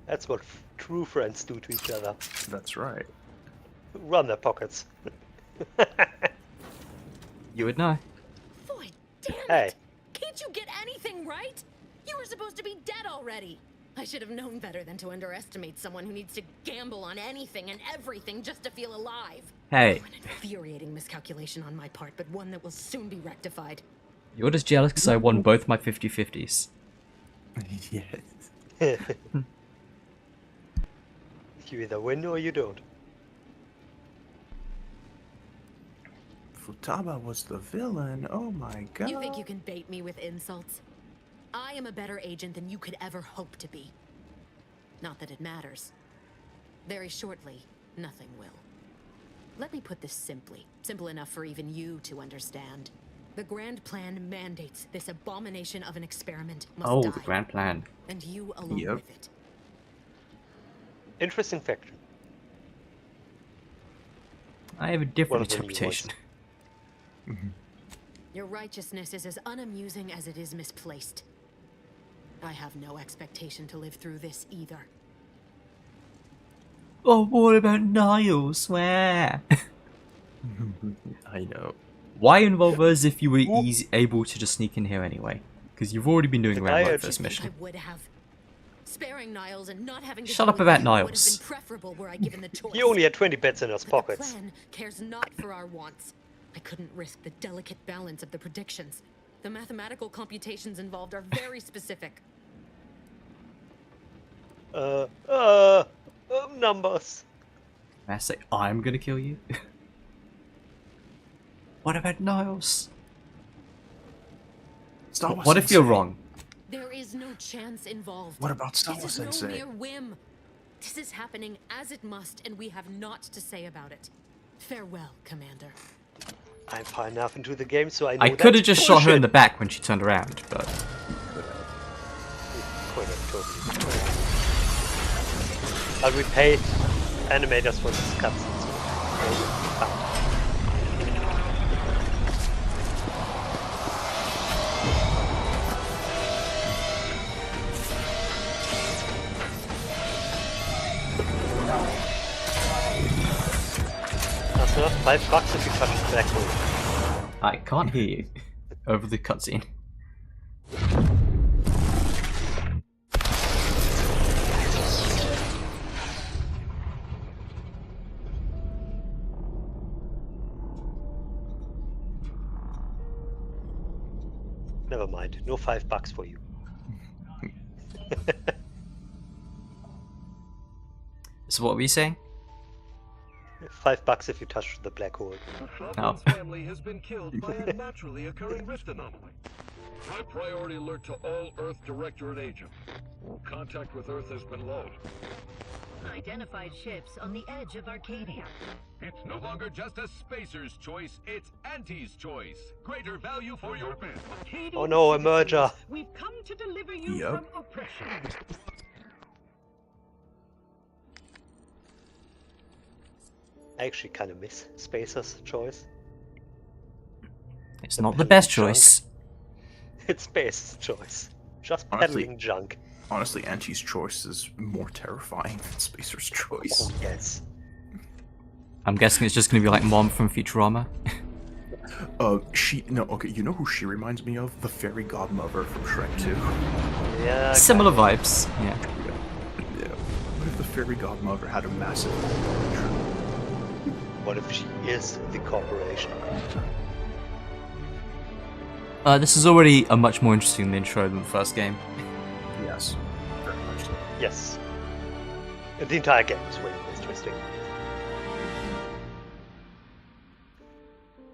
That's what true friends do to each other. That's right. Run their pockets. You would know. Boy, damn Hey. it! Can't you get anything right? You were supposed to be dead already. I should have known better than to underestimate someone who needs to gamble on anything and everything just to feel alive. Hey, An infuriating miscalculation on my part, but one that will soon be rectified. you're just jealous because I won both my 50-50s. Yes. You either win or you don't. Futaba was the villain. Oh my god. You think you can bait me with insults? I am a better agent than you could ever hope to be. Not that it matters. Very shortly, nothing will. Let me put this simply. Simple enough for even you to understand. The Grand Plan mandates this abomination of an experiment must Oh, die. the grand plan. And you along Yep. with it. Interesting fact. I have a One different of the new interpretation. Your righteousness is as unamusing as it is misplaced. I have no expectation to live through this either. Oh, what about Niles? Where? I know. Why involve us if you were able to just sneak in here anyway? Because you've already been doing around like this mission. I would have. Sparing Niles and not having to Shut deal up with about you would have Niles. been preferable were I given the choice. He only had 20 bits in his But pockets. The plan cares not for our wants. I couldn't risk the delicate balance of the predictions. The mathematical computations involved are very specific. Numbers. May I say I'm gonna kill you? What about Niles? Star Wars What if you're Sensei. wrong? There is no chance involved. What about Star Wars This is no Sensei? mere whim. This is happening as it must, and we have naught to say about it. Farewell, Commander. I'm far enough into the game, so I know I could have that's just shot her in the bullshit. back when she turned around, but Could have, totally. But we paid animators for this cutscene, so that's enough. $5 if you touch the black hole. I can't hear you over the cutscene. Never mind. No $5 for you. So what were you saying? $5 if you touch the black hole. Shopman's family has been killed by a naturally occurring rift anomaly. High priority alert to all Earth Directorate agents. Contact with Earth has been low. Identified ships on the edge of Arcadia. It's no longer just a spacer's choice, it's Auntie's choice. Greater value for your men. Oh no, a merger. We've come to deliver you Yep. from oppression. I actually kind of miss Spacer's choice. It's not the best Junk. choice. It's Space's choice. Just Honestly- peddling junk. Honestly, Auntie's choice is more terrifying than Spacer's choice. Oh, yes. I'm guessing it's just gonna be like Mom from Futurama. Okay, you know who she reminds me of? The fairy godmother from Shrek 2. Yeah. Similar vibes. Yeah. Yeah. What if the fairy godmother had a massive What if she is the corporation? This is already a much more interesting intro than the first game. Yes. Very much so. Yes. The entire game is way more interesting.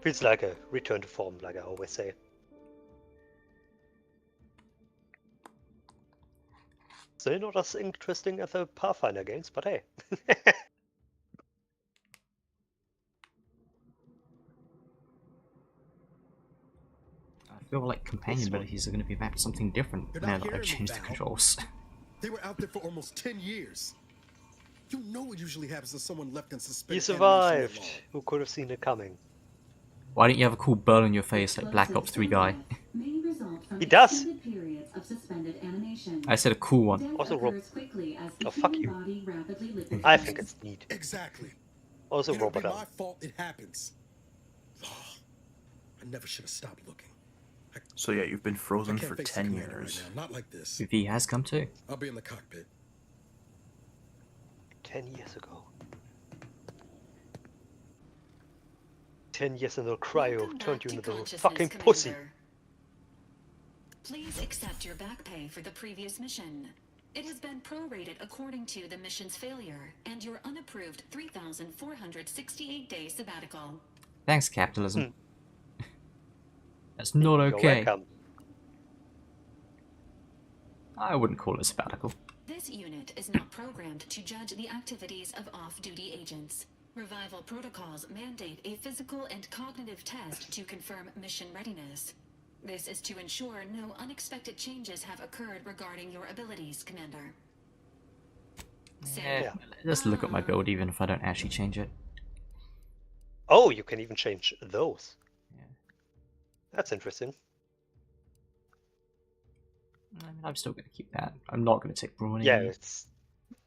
Feels like a return to form, like I always say. Still not as interesting as the Pathfinder games, but hey. I feel like companion abilities are going to be back to something different You're now not that I've hearing me, changed the Val. controls. They were out there for almost 10 years. You know what usually happens to someone left in suspended He animation survived. that long. Who could have seen it coming? Why don't you have a cool burn on your face like Black Ops 3 guy? May result from He does. extended periods of suspended animation. I said a cool one. Death Also, Rob. occurs quickly as the Oh, fuck human you. body rapidly liquefies. I think it's neat. Exactly. Also, It'll be Robert. my fault it happens. Oh, I never should have stopped looking. So yeah, you've been I frozen can't for face the 10 commander years. Right now. Not like this. V has come too. I'll be in the cockpit. 10 years ago. 10 years in the cryo Welcome turned back you to into a consciousness, fucking pussy. Commander. Please accept your back pay for the previous mission. It has been prorated according to the mission's failure and your unapproved 3,468-day sabbatical. Thanks, capitalism. That's not You're okay. welcome. I wouldn't call it a sabbatical. This unit is not programmed to judge the activities of off-duty agents. Revival protocols mandate a physical and cognitive test to confirm mission readiness. This is to ensure no unexpected changes have occurred regarding your abilities, Commander. Yeah. Just look at my build even if I don't actually change it. Oh, you can even change those. Yeah. That's interesting. I mean, I'm still going to keep that. I'm not going to take Brawny. Yeah, it's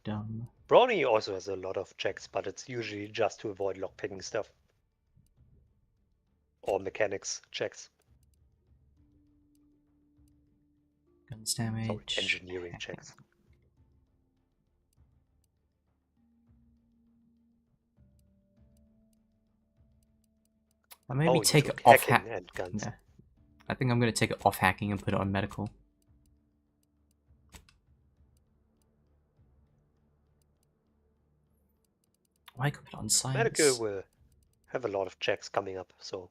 Dumb. Brawny also has a lot of checks, but it's usually just to avoid lockpicking stuff. Or mechanics checks. Guns damage. Sorry, engineering checks. I maybe you take it took off hacking and guns. Yeah. I think I'm going to take it off hacking and put it on medical. Why could put it on science? Medical will have a lot of checks coming up, so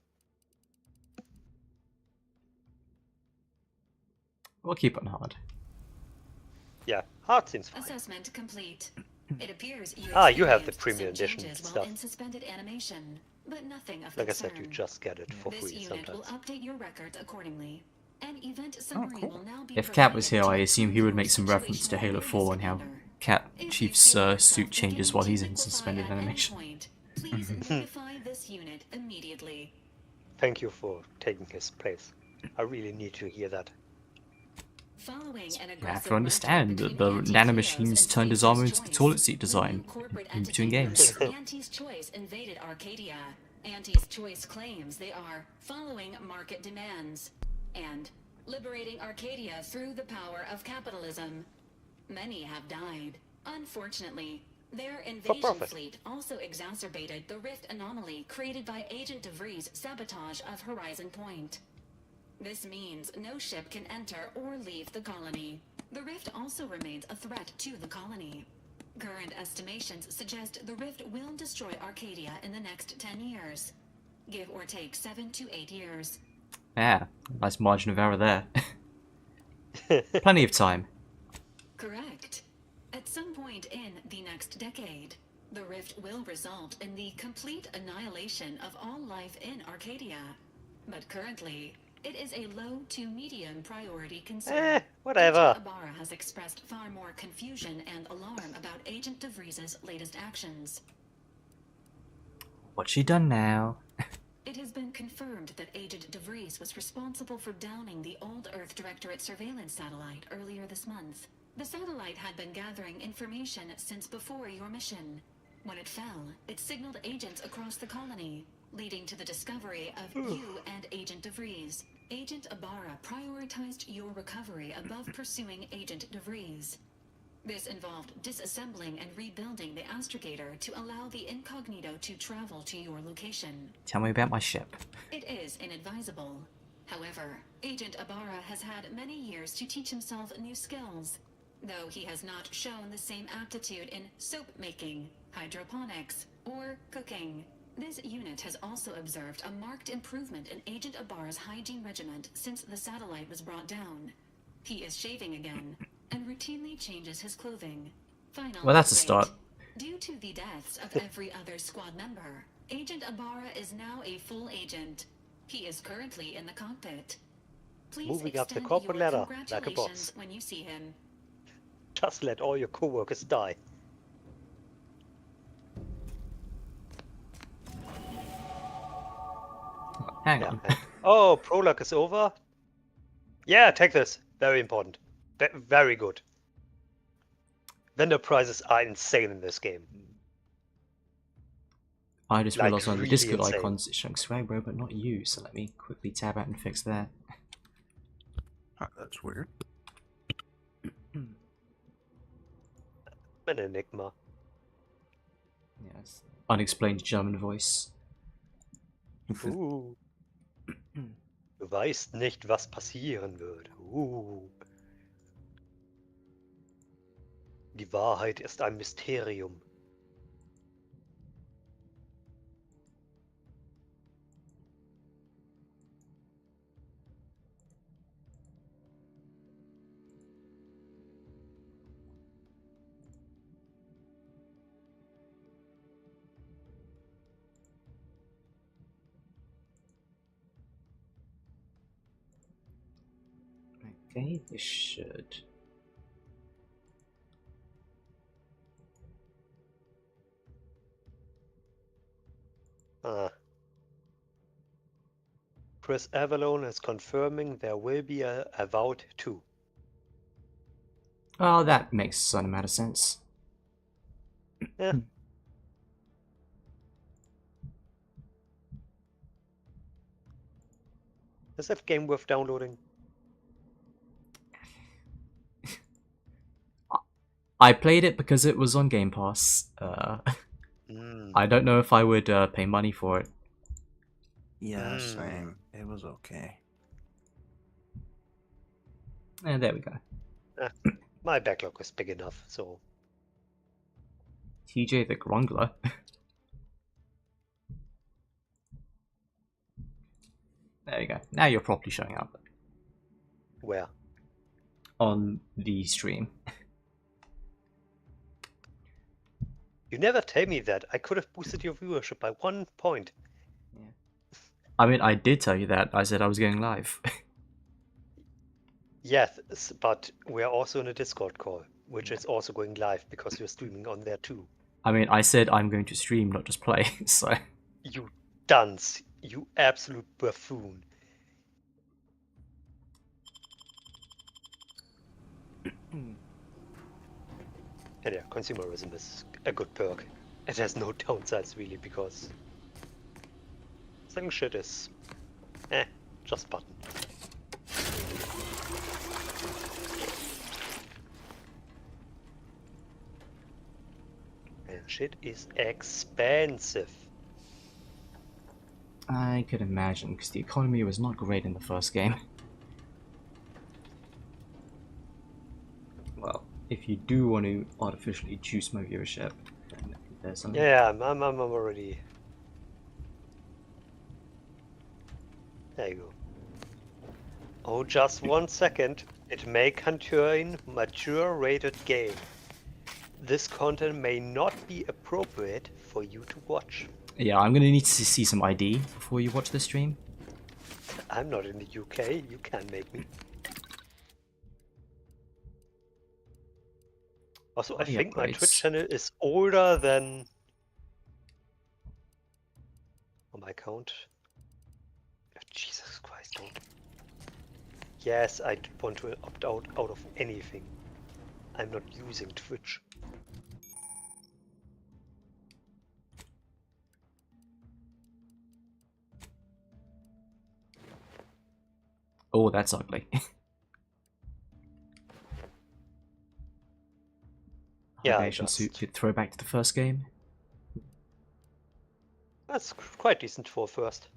We'll keep it on hard. yeah, hard seems fine. Assessment complete. It appears you You have the experienced premium some edition changes while stuff. in suspended animation, but nothing of Like I concern. said, you just get it for This free unit will sometimes. update your records accordingly. An event summary will now be If Cap was here, provided I to assume he would make some situational reference to Halo awareness 4 and how commander. Cap If Chief's you feel yourself suit changes while he's in beginning to suspended liquefy at any animation. point, Please notify this unit immediately. Thank you for taking his place. I really need to hear that. Following an You have aggressive to understand that the nanomachines turned his armor into the toilet seat design in between games. Auntie's Choice invaded Arcadia. Auntie's Choice claims they are following market demands and liberating Arcadia through the power of capitalism. Many have died. Unfortunately, their invasion profit. fleet also exacerbated the rift anomaly created by Agent DeVries' sabotage of Horizon Point. This means no ship can enter or leave the colony. The rift also remains a threat to the colony. Current estimations suggest the rift will destroy Arcadia in the next 10 years. Give or take 7 to 8 years. Yeah, nice margin of error there. Plenty of time. Correct. At some point in the next decade, the rift will result in the complete annihilation of all life in Arcadia. But currently, it is a low to medium priority concern. Whatever. Agent Ibarra has expressed far more confusion and alarm about Agent DeVries' latest actions. What's she done now? It has been confirmed that Agent DeVries was responsible for downing the old Earth Directorate surveillance satellite earlier this month. The satellite had been gathering information since before your mission. When it fell, it signaled agents across the colony, leading to the discovery of you and Agent DeVries. Agent Ibarra prioritized your recovery above pursuing Agent DeVries. This involved disassembling and rebuilding the astrogator to allow the incognito to travel to your location. Tell me about my ship. It is inadvisable. However, Agent Ibarra has had many years to teach himself new skills, though he has not shown the same aptitude in soap making, hydroponics, or cooking. This unit has also observed a marked improvement in Agent Ibarra's hygiene regimen since the satellite was brought down. He is shaving again, and routinely changes his clothing. Final Well, that's a update. start. Due to the deaths of every other squad member, Agent Ibarra is now a full agent. He is currently in the cockpit. Please Moving up the extend corporate your ladder like a congratulations boss. when you see him. Just let all your coworkers die. Hang on. Oh, prologue is over? Yeah, take this. Very important. Very good. Vendor prices are insane in this game. I just Like, realised on the really Discord insane. icons it's showing Swag Bro, but not you, so let me quickly tab out and fix that. That's weird. An enigma. Yes. Unexplained German voice. Du weißt nicht, was passieren würde. Die Wahrheit ist ein Mysterium. Okay, this should. Chris Avalon is confirming there will be a Avowed 2. Oh, that makes some amount of sense. Yeah. Is that game worth downloading? I played it because it was on Game Pass. I don't know if I would pay money for it. Yeah, same. It was okay. And there we go. My backlog was big enough, so... TJ the Grungler. There you go. Now you're properly showing up. Where? On the stream. You never tell me that. I could have boosted your viewership by 1 point. I mean, I did tell you that. I said I was going live. Yes, but we're also in a Discord call, which is also going live because you're streaming on there too. I mean, I said I'm going to stream, not just play, so... You dunce. You absolute buffoon. And yeah, consumerism is a good perk. It has no downsides really, because selling shit is just button. And shit is expensive. I could imagine, because the economy was not great in the first game. Well, if you do want to artificially juice my viewership, then there's something. Yeah, I'm already... There you go. Oh, just 1 second. It may contain mature rated game. This content may not be appropriate for you to watch. Yeah, I'm gonna need to see some ID before you watch the stream. I'm not in the UK, you can't make me. Also, I think my Twitch channel is older than... on my account. Jesus Christ, don't. Yes, I want to opt out of anything. I'm not using Twitch. Oh, that's ugly. Yeah, Hibernation suit could throw back to the first game. That's quite decent for first.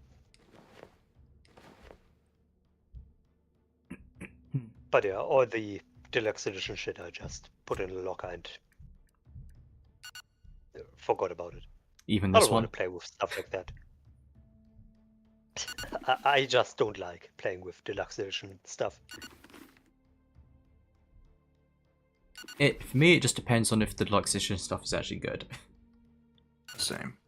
But yeah, all the deluxe edition shit I just put in a locker and forgot about it. Even I this don't want one? to play with stuff like that. I just don't like playing with deluxe edition stuff. For me, it just depends on if the deluxe edition stuff is actually good. Same.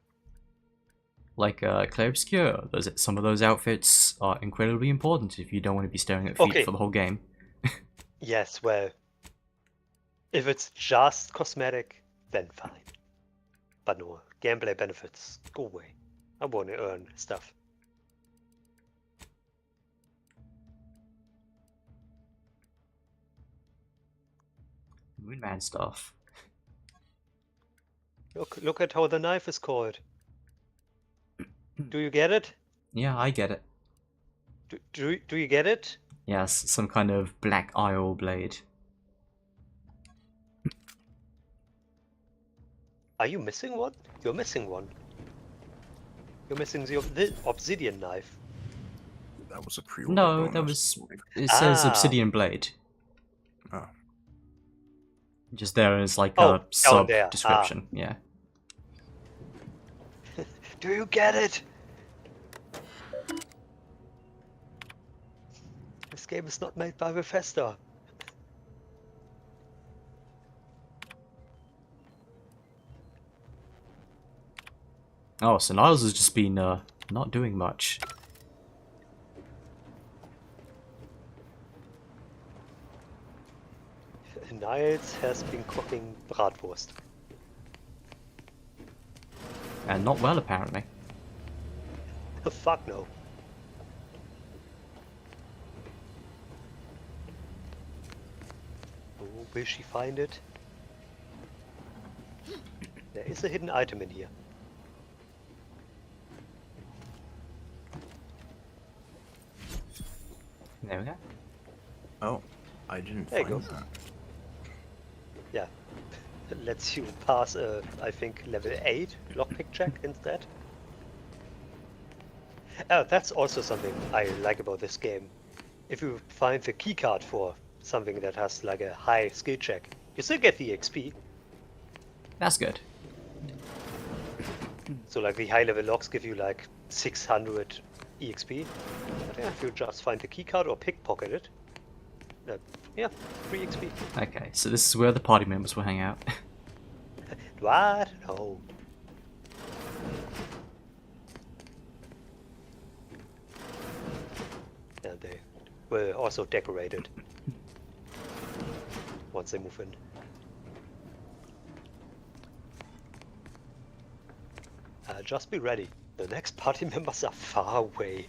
Like Clair Obscur, some of those outfits are incredibly important if you don't want to be staring at feet for the whole game. Yes, well, if it's just cosmetic, then fine. But no, gameplay benefits, go away. I want to earn stuff. Moonman stuff. Look at how the knife is called. Do you get it? Yeah, I get it. Do you get it? Yes, some kind of black isle blade. Are you missing one? You're missing one. You're missing the obsidian knife. That was a pre-order. No, that was. It says obsidian blade. Oh. Just there is like Oh, a sub there. description. Yeah. Do you get it? This game is not made by Bethesda. Oh, so Niles has just been not doing much. Niles has been cooking bratwurst. And not well, apparently. Fuck no. Oh, will she find it? There is a hidden item in here. There we go. Oh, I didn't There you find go. that. Yeah. Lets you pass I think level 8 lockpick check instead. That's also something I like about this game. If you find the keycard for something that has like a high skill check, you still get the XP. That's good. So like the high level locks give you like 600 EXP. But yeah, if you just find the keycard or pickpocket it, yeah, 3 XP. Okay, so this is where the party members will hang out. What? No. And they were also decorated once they move in. Just be ready. The next party members are far away.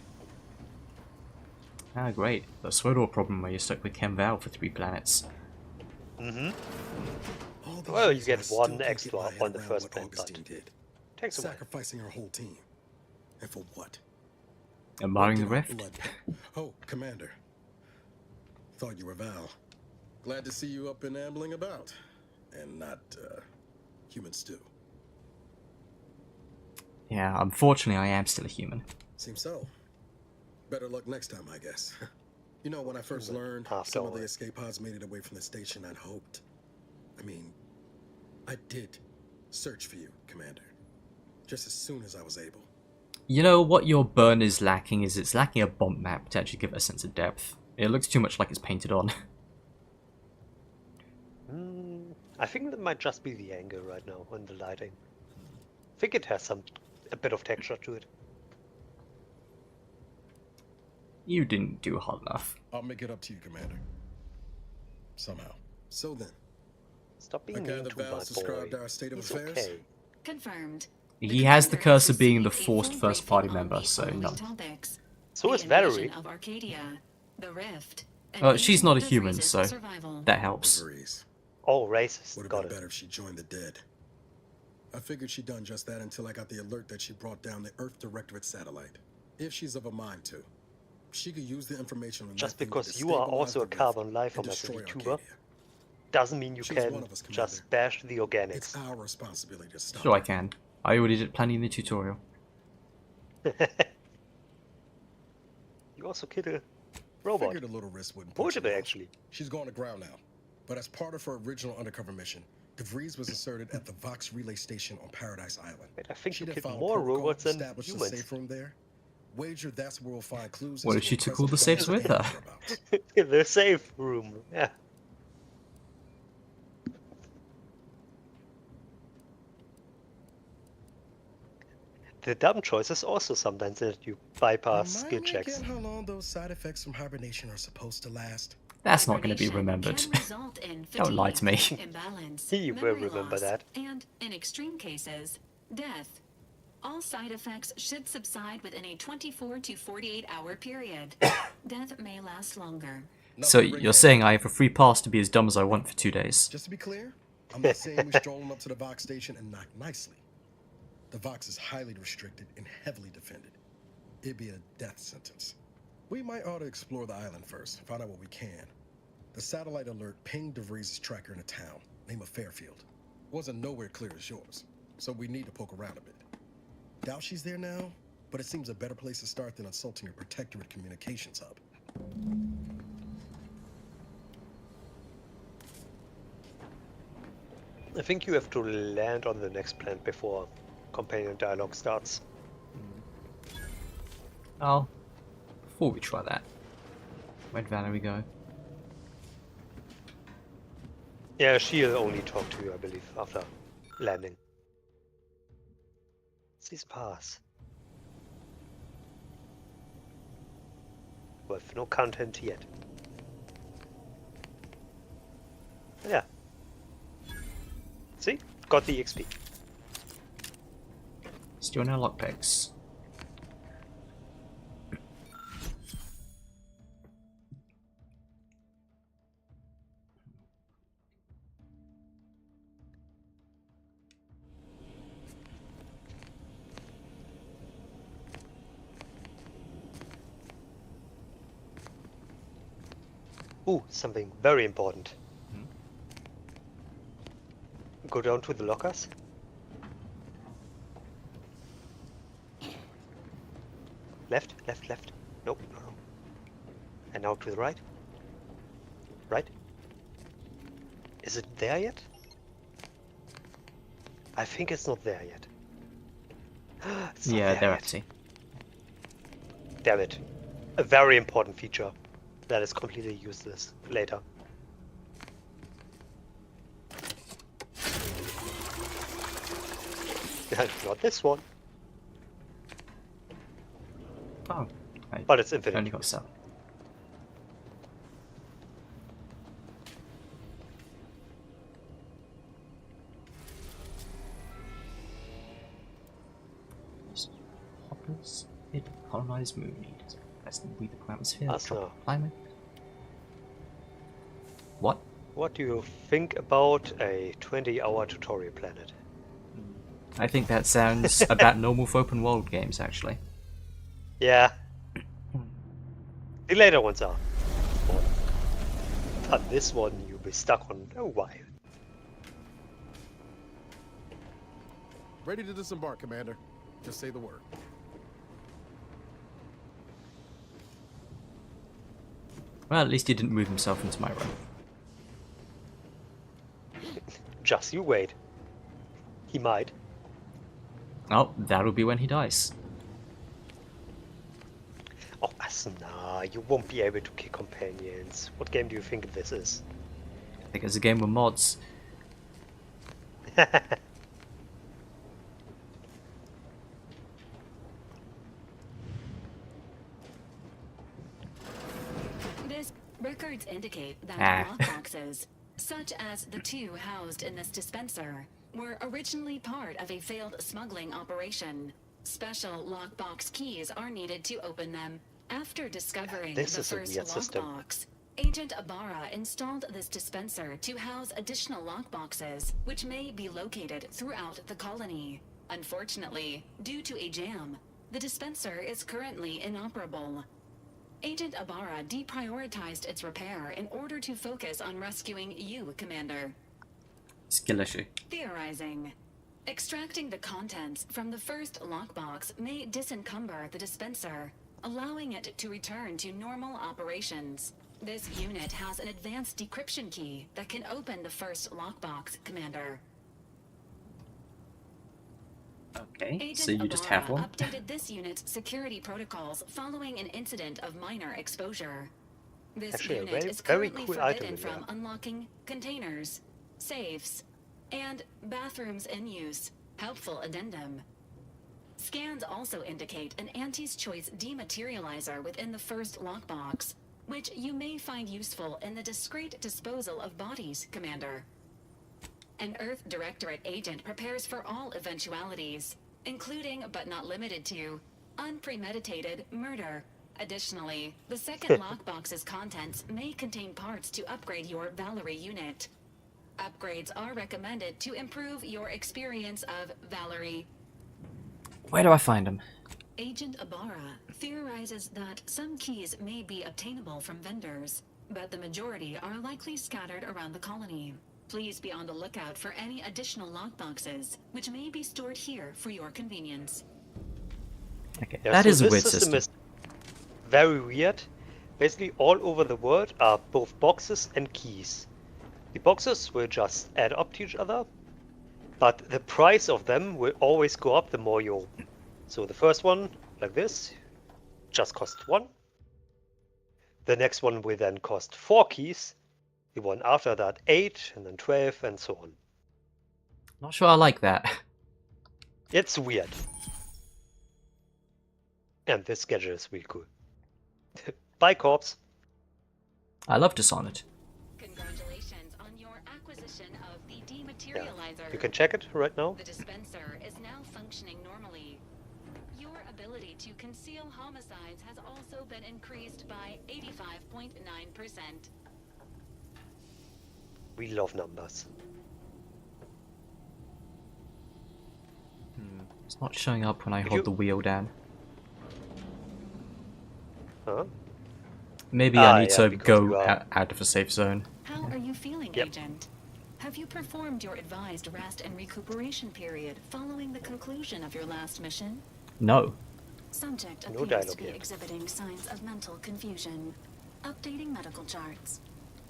Ah, great. The Swordor problem where you're stuck with Ken Val for 3 planets. Mm-hmm. Well, you get 1 extra on the first planet, but takes a while. Sacrificing our whole team. And for what? Admiring the rift? Oh, Commander. Thought you were Val. Glad to see you up and ambling about. And not, human stew. Yeah, unfortunately I am still a human. Seems so. Better luck next time, I guess. You know, when I first learned After some of all. the escape pods made it away from the station, I'd hoped. I mean, I did search for you, Commander. Just as soon as I was able. You know what your burn is lacking is it's lacking a bomb map to actually give it a sense of depth. It looks too much like it's painted on. I think that might just be the angle right now and the lighting. I think it has a bit of texture to it. You didn't do hard enough. I'll make it up to you, Commander. Somehow. So then. Stop being I mean gather to my Val's described boy. our state of He's affairs. okay. Confirmed. He has the curse of being the forced first party member, so no. Topics. So is The Valerie. invasion of Arcadia, the Rift, and She's not a Agent human, DeVries' so survival. that helps. Agrees. Oh, racist. Would have Got been it. better if she joined the dead. I figured she'd done just that until I got the alert that she brought down the Earth Directorate satellite. If she's of a mind to, she could use the information on Just that thing to because you are destabilize also the a Rift carbon life and form as a destroy VTuber Arcadia. doesn't mean you She's can one of us, just Commander. bash the organics. It's our responsibility to stop. Sure I can. I already did plenty in the tutorial. You also killed a robot. Figured a little risk wouldn't put Multiple, you off. actually. She's going to ground now. But as part of her original undercover mission, DeVries was inserted at the Vox relay station on Paradise Island. Wait, I think She you did killed follow more protocol, robots than established a humans. safe room there. Wager that's where we'll find clues. What as if she to took all the present safes Val's with her? whereabouts. The safe room, yeah. The dumb choice is also sometimes that you bypass skill Remind me checks. again how long those side effects from hibernation are supposed to last? That's not going to be remembered. Can result in Don't lie to me. fatigue, imbalance, You will memory remember loss, that. and, in extreme cases, death. All side effects should subside within a 24 to 48 hour period. Death may last longer. So you're saying I have a free pass to be as dumb as I want for 2 days? Just to be clear, I'm not saying we stroll up to the Vox station and knock nicely. The Vox is highly restricted and heavily defended. It'd be a death sentence. We might ought to explore the island first, find out what we can. The satellite alert pinged DeVries' tracker in a town, name of Fairfield. Wasn't nowhere clear as yours, so we need to poke around a bit. Doubt she's there now, but it seems a better place to start than assaulting her Protectorate communications hub. I think you have to land on the next planet before companion dialogue starts. Oh, before we try that, where'd Valerie go? Yeah, she'll only talk to you, I believe, after landing. Season pass. With no content yet. Yeah. See? Got the XP. Still no lockpicks. Ooh, something very important. Go down to the lockers. Left, left, left. Nope, no, no. And now to the right. Right. Is it there yet? I think it's not there yet. It's not Yeah, there they're yet. empty. Damn it. A very important feature that is completely useless later. Not this one. Oh, But it's infinite. only got 7. Hoppers, it colonized moon needed. That's the breathe the atmosphere. That's drop no. climate. What? What do you think about a 20-hour tutorial planet? I think that sounds about normal for open world games, actually. Yeah. The later ones are. But this one you'll be stuck on a while. Ready to disembark, Commander. Just say the word. Well, at least he didn't move himself into my room. Just you wait. He might. Oh, that'll be when he dies. Oh, nah, you won't be able to kill companions. What game do you think this is? I think it's a game with mods. This records indicate that lockboxes, such as the two housed in this dispenser, were originally part of a failed smuggling operation. Special lockbox keys are needed to open them. After discovering the first lockbox, Agent Ibarra installed this dispenser to house additional lockboxes, which may be located throughout the colony. Unfortunately, due to a jam, the dispenser is currently inoperable. Agent Ibarra deprioritized its repair in order to focus on rescuing you, Commander. Skill issue. Theorizing. Extracting the contents from the first lockbox may disencumber the dispenser, allowing it to return to normal operations. This unit has an advanced decryption key that can open the first lockbox, Commander. Okay, Agent so you just have one. updated this unit's security protocols following an incident of minor exposure. This Actually, a unit is very currently cool forbidden item, from unlocking containers, safes, and bathrooms in use. Helpful addendum. Scans also indicate an Auntie's Choice dematerializer within the first lockbox, which you may find useful in the discreet disposal of bodies, Commander. An Earth Directorate agent prepares for all eventualities, including but not limited to unpremeditated murder. Additionally, the second lockbox's contents may contain parts to upgrade your Valerie unit. Upgrades are recommended to improve your experience of Valerie. Where do I find him? Agent Ibarra theorizes that some keys may be obtainable from vendors, but the majority are likely scattered around the colony. Please be on the lookout for any additional lockboxes, which may be stored here for your convenience. Okay, Yeah, that so is a this weird system. is very weird. Basically, all over the world are both boxes and keys. The boxes will just add up to each other, but the price of them will always go up the more you open. So the first one, like this, just costs 1. The next one will then cost 4 keys. The one after that 8, and then 12, and so on. Not sure I like that. It's weird. And this schedule is really cool. Bye, Corpse. I love Dishonored. Congratulations on your acquisition of the dematerializer. You can check it right now. The dispenser is now functioning normally. Your ability to conceal homicides has also been increased by 85.9%. We love numbers. It's not showing up when I Did hold you- the wheel down. Huh? Maybe I need yeah, to because go you are- out of a safe zone. How are you feeling, Yep. Agent? Have you performed your advised rest and recuperation period following the conclusion of your last mission? No. Subject No appears dialogue to be yet. exhibiting signs of mental confusion. Updating medical charts.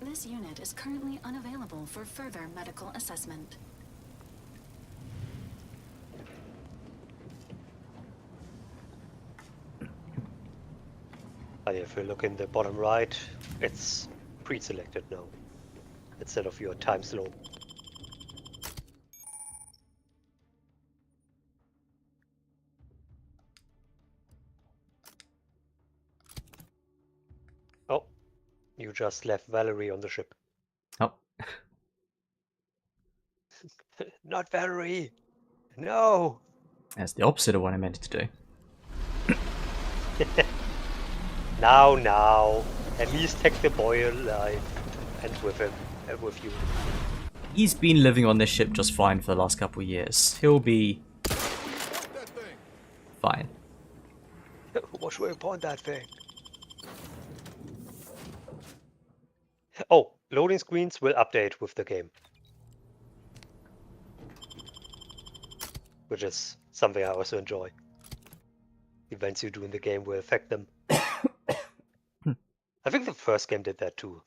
This unit is currently unavailable for further medical assessment. And if you look in the bottom right, it's pre-selected now, instead of your time slow. Oh, you just left Valerie on the ship. Oh. Not Valerie! No! That's the opposite of what I meant to do. Now. At least take the boy alive and with him, with you. He's been living on this ship just fine for the last couple of years. He'll be fine. What should we upon that thing? Oh, loading screens will update with the game. Which is something I also enjoy. Events you do in the game will affect them. I think the first game did that too.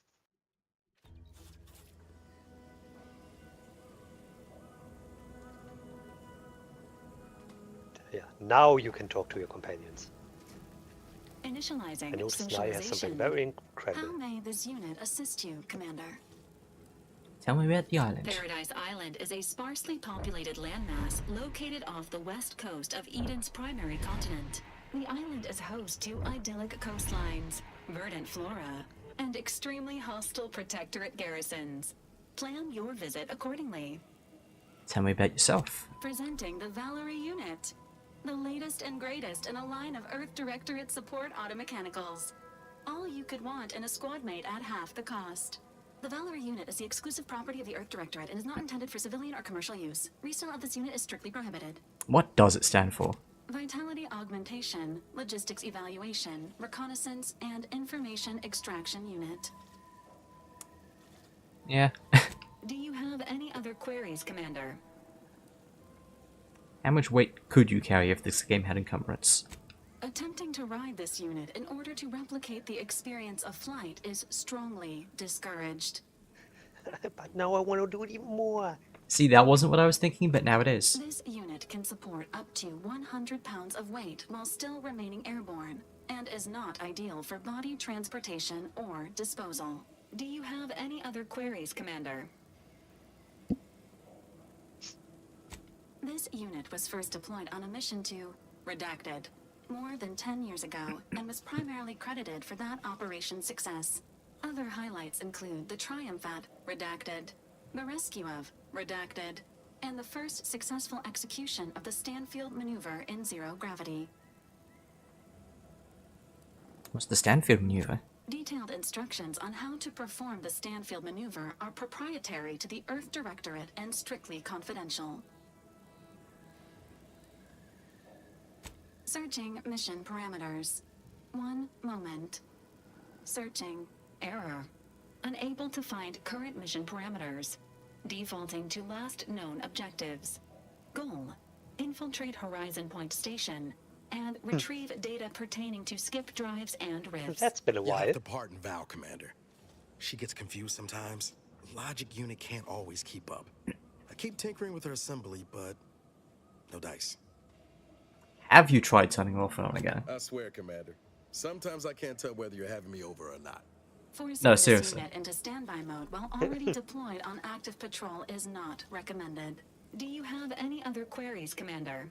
Yeah, now you can talk to your companions. Initializing I noticed now has something socialization. very incredible. How may this unit assist you, Commander? Tell me about the island. Paradise Island is a sparsely populated landmass located off the west coast of Eden's primary continent. The island is host to idyllic coastlines, verdant flora, and extremely hostile protectorate garrisons. Plan your visit accordingly. Tell me about yourself. Presenting the Valerie unit, the latest and greatest in a line of Earth Directorate support automechanicals. All you could want in a squad mate at half the cost. The Valerie unit is the exclusive property of the Earth Directorate and is not intended for civilian or commercial use. Resale of this unit is strictly prohibited. What does it stand for? Vitality augmentation, logistics evaluation, reconnaissance, and information extraction unit. Yeah. Do you have any other queries, Commander? How much weight could you carry if this game had encumbrance? Attempting to ride this unit in order to replicate the experience of flight is strongly discouraged. But now I want to do it even more. See, that wasn't what I was thinking, but now it is. This unit can support up to 100 pounds of weight while still remaining airborne, and is not ideal for body transportation or disposal. Do you have any other queries, Commander? This unit was first deployed on a mission to Redacted more than 10 years ago, and was primarily credited for that operation's success. Other highlights include the triumph at Redacted, the rescue of Redacted, and the first successful execution of the Stanfield maneuver in zero gravity. What's the Stanfield maneuver? Detailed instructions on how to perform the Stanfield maneuver are proprietary to the Earth Directorate and strictly confidential. Searching mission parameters. 1 moment. Searching. Error. Unable to find current mission parameters. Defaulting to last known objectives. Goal. Infiltrate Horizon Point Station and retrieve data pertaining to skip drives and rifts. That's been a You while. have to pardon Val, Commander. She gets confused sometimes. Logic unit can't always keep up. I keep tinkering with her assembly, but no dice. Have you tried turning off and on again? I swear, Commander. Sometimes I can't tell whether you're having me over or not. Forcing No, this seriously. unit into standby mode while already deployed on active patrol is not recommended. Do you have any other queries, Commander?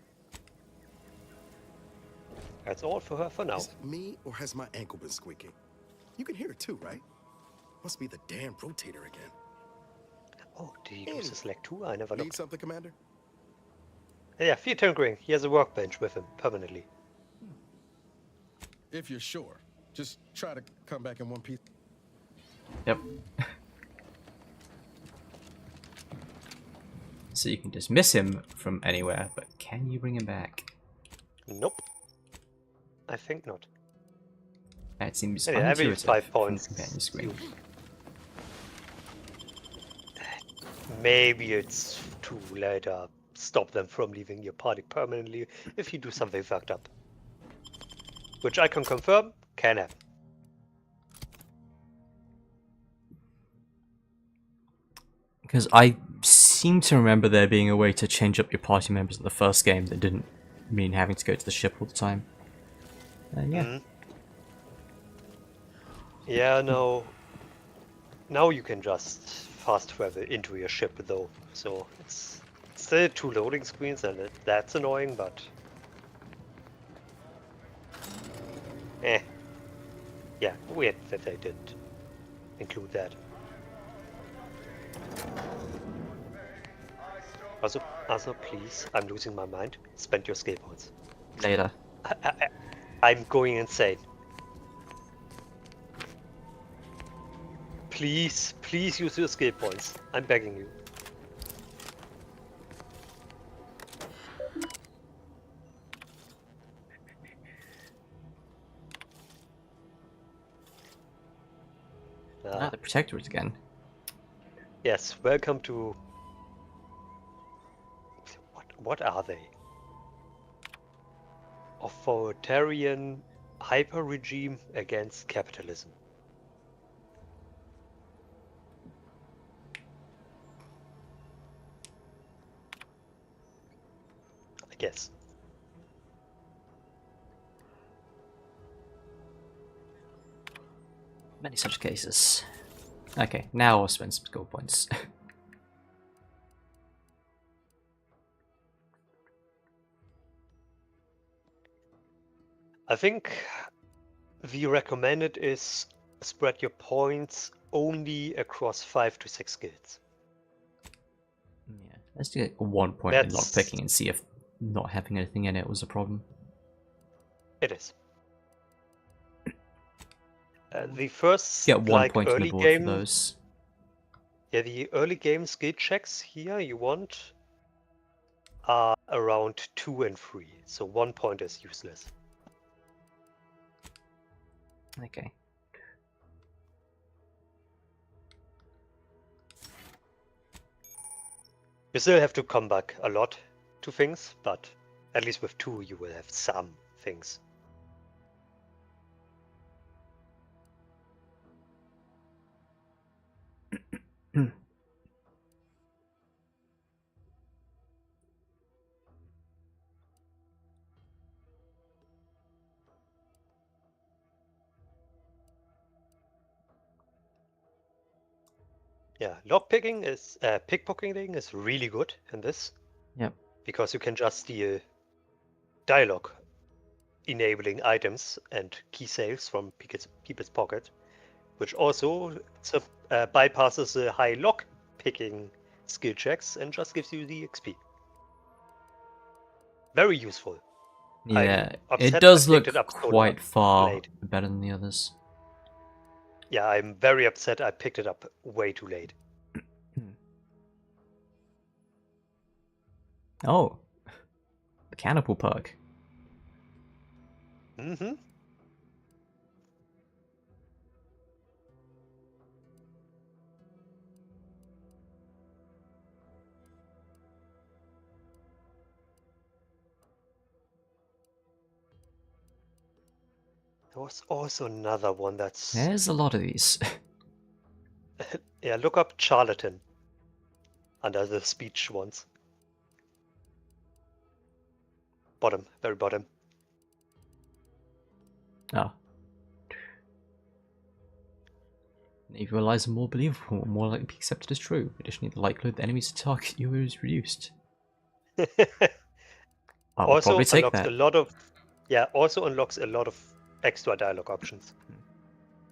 That's all for her for now. Is it me, or has my ankle been squeaking? You can hear it too, right? Must be the damn rotator again. Oh, did he use the select tool? I never Need looked. something, Commander? Yeah, Fear Tinkering. He has a workbench with him permanently. If you're sure, just try to come back in one piece. Yep. So you can dismiss him from anywhere, but can you bring him back? Nope. I think not. That seems Yeah, every unintuitive 5 from the points. companion screen. Maybe it's to later stop them from leaving your party permanently if you do something fucked up. Which I can confirm can happen. Because I seem to remember there being a way to change up your party members in the first game that didn't mean having to go to the ship all the time. Yeah. Yeah, no. Now you can just fast travel into your ship though. So it's still 2 loading screens and that's annoying, but... Yeah, weird that they didn't include that. Also, please, I'm losing my mind. Spend your skill points. Later. I'm going insane. Please, please use your skill points. I'm begging you. Ah, the Protectorate again. Yes, welcome to... What are they? Authoritarian hyper-regime against capitalism. Yes. Many such cases. Okay, now I'll spend some skill points. I think the recommended is spread your points only across 5 to 6 skills. Yeah, let's get 1 point in lockpicking and see if not having anything in it was a problem. It is. The first Get 1 point on early the board game, for those. Yeah, the early game skill checks here you want are around 2 and 3, so 1 point is useless. Okay. You still have to come back a lot to things, but at least with 2 you will have some things. Yeah, lockpicking is pickpocketing is really good in this. Yep. Because you can just steal dialogue enabling items and key sales from people's pocket, which also bypasses the high lock picking skill checks and just gives you the XP. Very useful. Yeah, I'm it upset does I look picked it up so quite far late. better than the others. Yeah, I'm very upset I picked it up way too late. Oh, the cannibal perk. Mm-hmm. There was also another one that's... There's a lot of these. Yeah, look up charlatan under the speech ones. Bottom, very bottom. Oh. Naval allies are more believable and more likely to be accepted as true. Additionally, the likelihood that enemies to target you is reduced. I will Also probably take unlocks that. a lot of... Yeah, also unlocks a lot of extra dialogue options.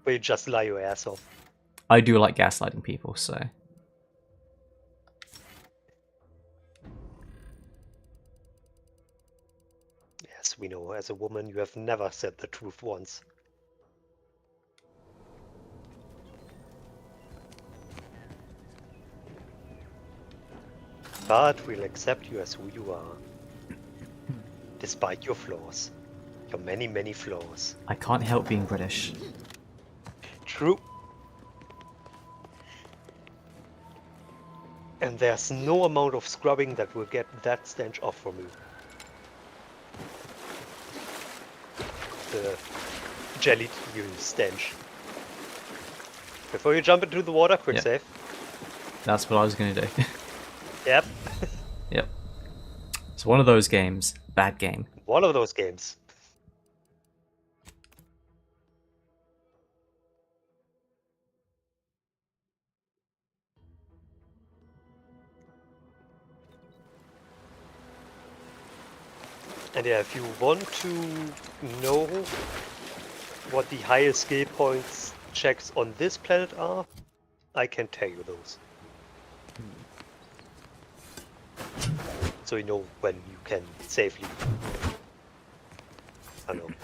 Where you just lie your ass off. I do like gaslighting people, so... Yes, we know, as a woman you have never said the truth once. But we'll accept you as who you are. Despite your flaws. Your many, many flaws. I can't help being British. True. And there's no amount of scrubbing that will get that stench off from you. The jellied you stench. Before you jump into the water, quick Yep. save. That's what I was gonna do. Yep. Yep. It's one of those games. Bad game. One of those games. And yeah, if you want to know what the highest skill points checks on this planet are, I can tell you those. So you know when you can safely, I don't know,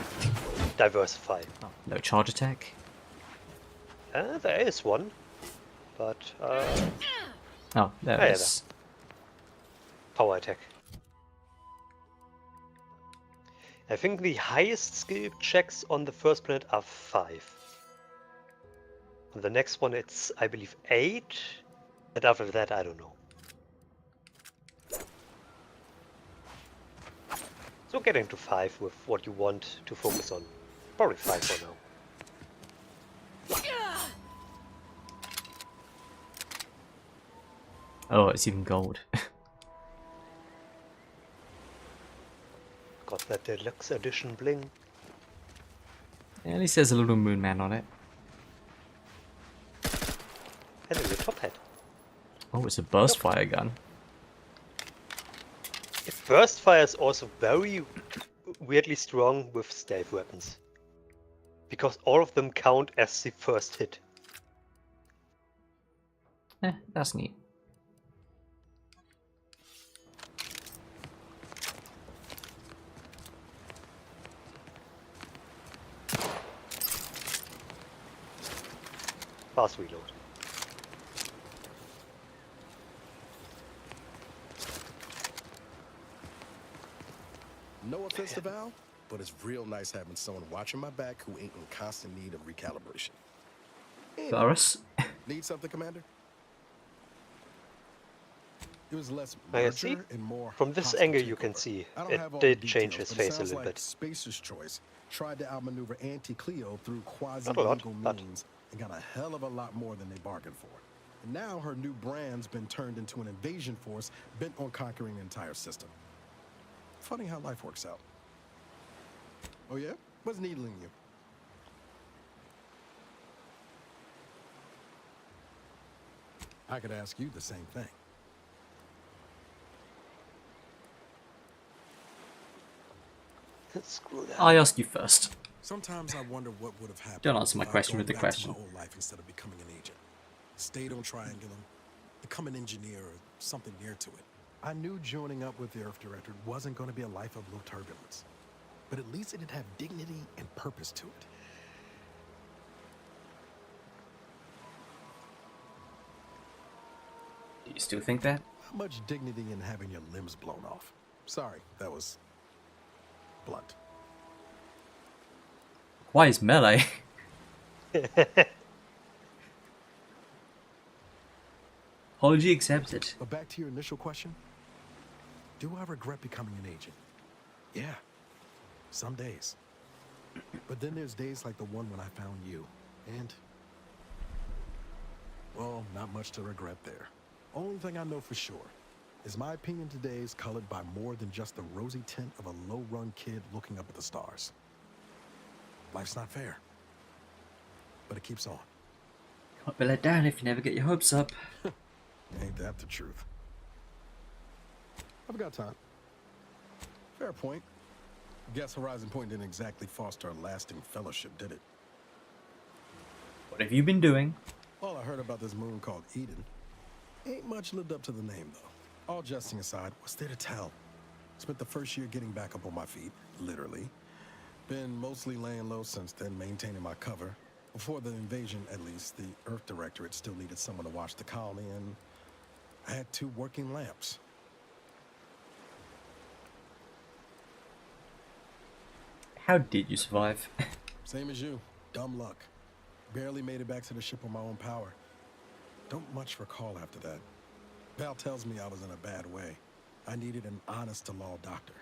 diversify. Oh, no charge attack? There is one, but Oh, there yeah, it is. power attack. I think the highest skill checks on the first planet are 5. On the next one it's, I believe, 8. And after that, I don't know. So getting to 5 with what you want to focus on. Probably 5 for now. Oh, it's even gold. that deluxe edition bling. Yeah, at least there's a little moon man on it. And a top hat. Oh, it's a burst fire gun. Burst fire is also very weirdly strong with stealth weapons. Because all of them count as the first hit. That's neat. Fast reload. No offense to Val, but it's real nice having someone watching my back who ain't in constant need of recalibration. Varus? Need something, Commander? It was less I see. merger and more From this hostile angle you takeover. can see I don't it have all the did change details, his but it face a sounds little like bit. Spacer's Choice tried to outmaneuver Anti-Cleo through Not a quasi-legal lot, but- means and got a hell of a lot more than they bargained for. And now her new brand's been turned into an invasion force bent on conquering the entire system. Funny how life works out. Oh yeah? What's needling you? I could ask you the same thing. Screw that. I ask you first. Sometimes I wonder what would have happened. Don't answer my if I'd question gone with the back question. To my old life instead of becoming an agent. Stayed on Triangulum, become an engineer or something near to it. I knew joining up with the Earth Directorate wasn't going to be a life of low turbulence, but at least it'd have dignity and purpose to it. Do you still think that? Not much dignity in having your limbs blown off. Sorry, that was blunt. Why is melee? Apology accepted. But back to your initial question. Do I regret becoming an agent? Yeah. Some days. But then there's days like the one when I found you. And, well, not much to regret there. Only thing I know for sure is my opinion today is colored by more than just the rosy tint of a low-run kid looking up at the stars. Life's not fair. But it keeps on. Can't be let down if you never get your hopes up. Ain't that the truth? I've got time. Fair point. Guess Horizon Point didn't exactly foster a lasting fellowship, did it? What have you been doing? All I heard about this moon called Eden ain't much lived up to the name, though. All jesting aside, what's there to tell? Spent the first year getting back up on my feet, literally. Been mostly laying low since then, maintaining my cover. Before the invasion, at least, the Earth Directorate still needed someone to watch the colony, and I had 2 working lamps. How did you survive? Same as you. Dumb luck. Barely made it back to the ship on my own power. Don't much recall after that. Val tells me I was in a bad way. I needed an honest-to-law doctor.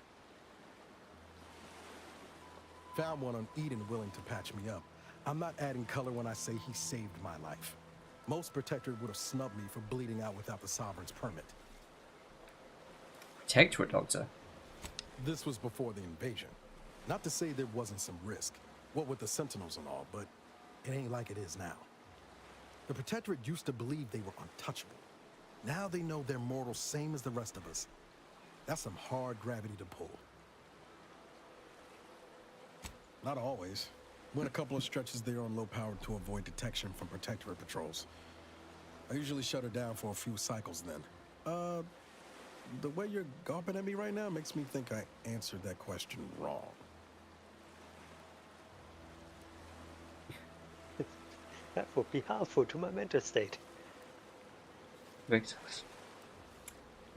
Found one on Eden willing to patch me up. I'm not adding color when I say he saved my life. Most Protectorate would have snubbed me for bleeding out without the Sovereign's permit. Protectorate doctor? This was before the invasion. Not to say there wasn't some risk, what with the Sentinels and all, but it ain't like it is now. The Protectorate used to believe they were untouchable. Now they know they're mortal, same as the rest of us. That's some hard gravity to pull. Not always. Went a couple of stretches there on low power to avoid detection from Protectorate patrols. I usually shut her down for a few cycles then. The way you're gawping at me right now makes me think I answered that question wrong. That would be harmful to my mental state. Victus.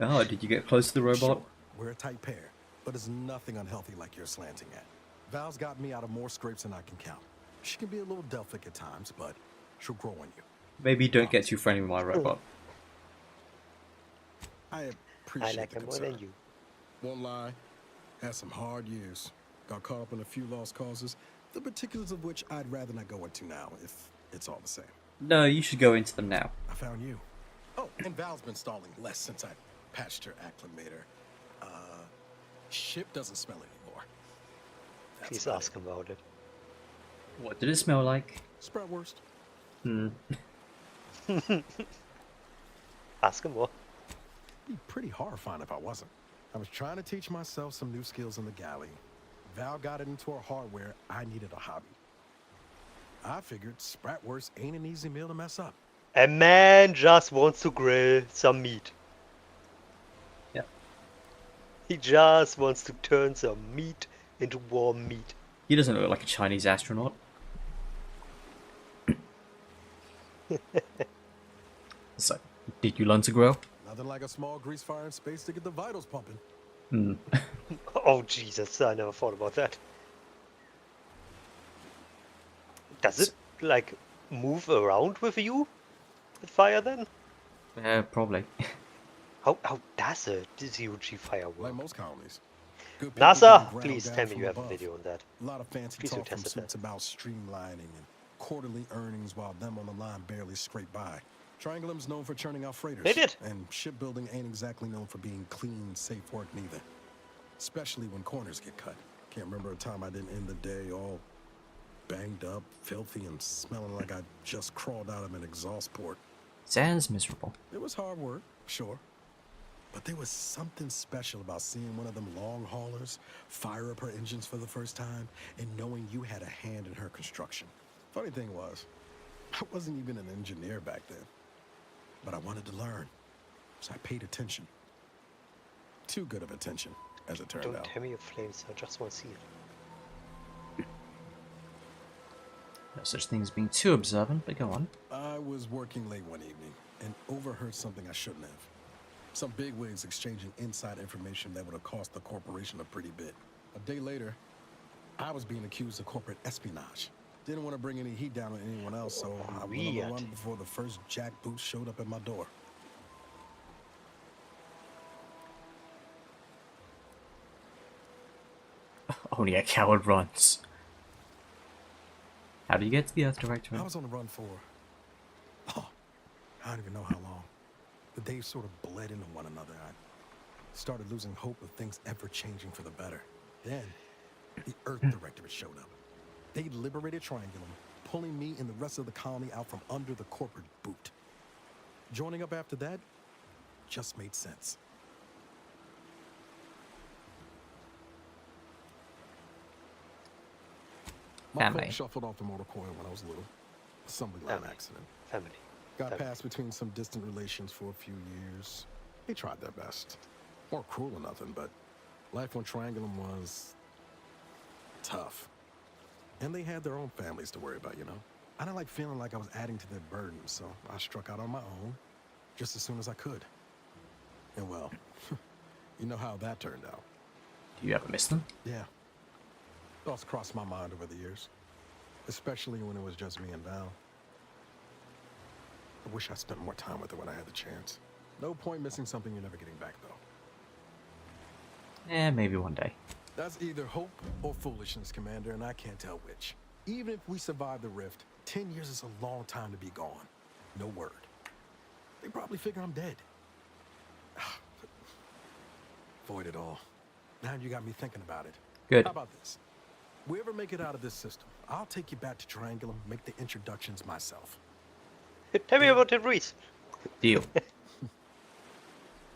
Oh, did you get close to the robot? Sure, we're a tight pair, but it's nothing unhealthy like you're slanting at. Val's got me out of more scrapes than I can count. She can be a little Delphic at times, but she'll grow on you. Maybe don't get too friendly with my robot. I appreciate I like the him more concern. than you. Won't lie, had some hard years. Got caught up in a few lost causes, the particulars of which I'd rather not go into now, if it's all the same. No, you should go into them now. I found you. Oh, and Val's been stalling less since I patched her acclimator. Ship doesn't smell anymore. Please ask him about it. What did it smell like? Spratwurst. Ask him what? It'd be pretty horrifying if I wasn't. I was trying to teach myself some new skills in the galley. Val got it into her hardware. I needed a hobby. I figured Spratwurst ain't an easy meal to mess up. A man just wants to grill some meat. Yeah. He just wants to turn some meat into warm meat. He doesn't look like a Chinese astronaut. So, did you learn to grill? Nothing like a small grease fire in space to get the vitals pumping. Oh Jesus, I never thought about that. Does it, like, move around with you? With fire then? Probably. How does a zero-G fire work? Like most colonies. NASA, please tell me you have a video on that. A lot of fancy Please talk do from test suits about streamlining and quarterly earnings while them on the line barely scrape by. Triangulum's known for churning out freighters. They did. And shipbuilding ain't exactly known for being clean, safe work neither. Especially when corners get cut. Can't remember a time I didn't end the day all banged up, filthy, and smelling like I just crawled out of an exhaust port. Sounds miserable. It was hard work, sure. But there was something special about seeing one of them long haulers fire up her engines for the first time and knowing you had a hand in her construction. Funny thing was, I wasn't even an engineer back then. But I wanted to learn, so I paid attention. Too good of attention, as it turned Don't out. tell me your flames, I just want to see it. No such thing as being too observant, but go on. I was working late one evening and overheard something I shouldn't have. Some bigwigs exchanging inside information that would have cost the corporation a pretty bit. A day later, I was being accused of corporate espionage. Didn't want to bring any heat down on anyone else, so I went on the run before the first jackboot showed up at my door. Only a coward runs. How do you get to the Earth Directorate? I was on the run for, I don't even know how long. The days sort of bled into one another. I started losing hope of things ever changing for the better. Then, the Earth Directorate showed up. They liberated Triangulum, pulling me and the rest of the colony out from under the corporate boot. Joining up after that just made sense. My Family. coat shuffled off the motor coil when I was little. Assembly line accident. Family. Got passed between some distant relations for a few years. They tried their best. Weren't cruel or nothing, but life on Triangulum was tough. And they had their own families to worry about, you know? I didn't like feeling like I was adding to their burden, so I struck out on my own just as soon as I could. And well, you know how that turned out. Do you ever miss them? Yeah. Thoughts crossed my mind over the years, especially when it was just me and Val. I wish I spent more time with her when I had the chance. No point missing something you're never getting back, though. Maybe one day. That's either hope or foolishness, Commander, and I can't tell which. Even if we survive the rift, 10 years is a long time to be gone. No word. They probably figure I'm dead. Void it all. Now you got me thinking about it. Good. How about this? We ever make it out of this system, I'll take you back to Triangulum, make the introductions myself. Tell me about DeVries. Deal.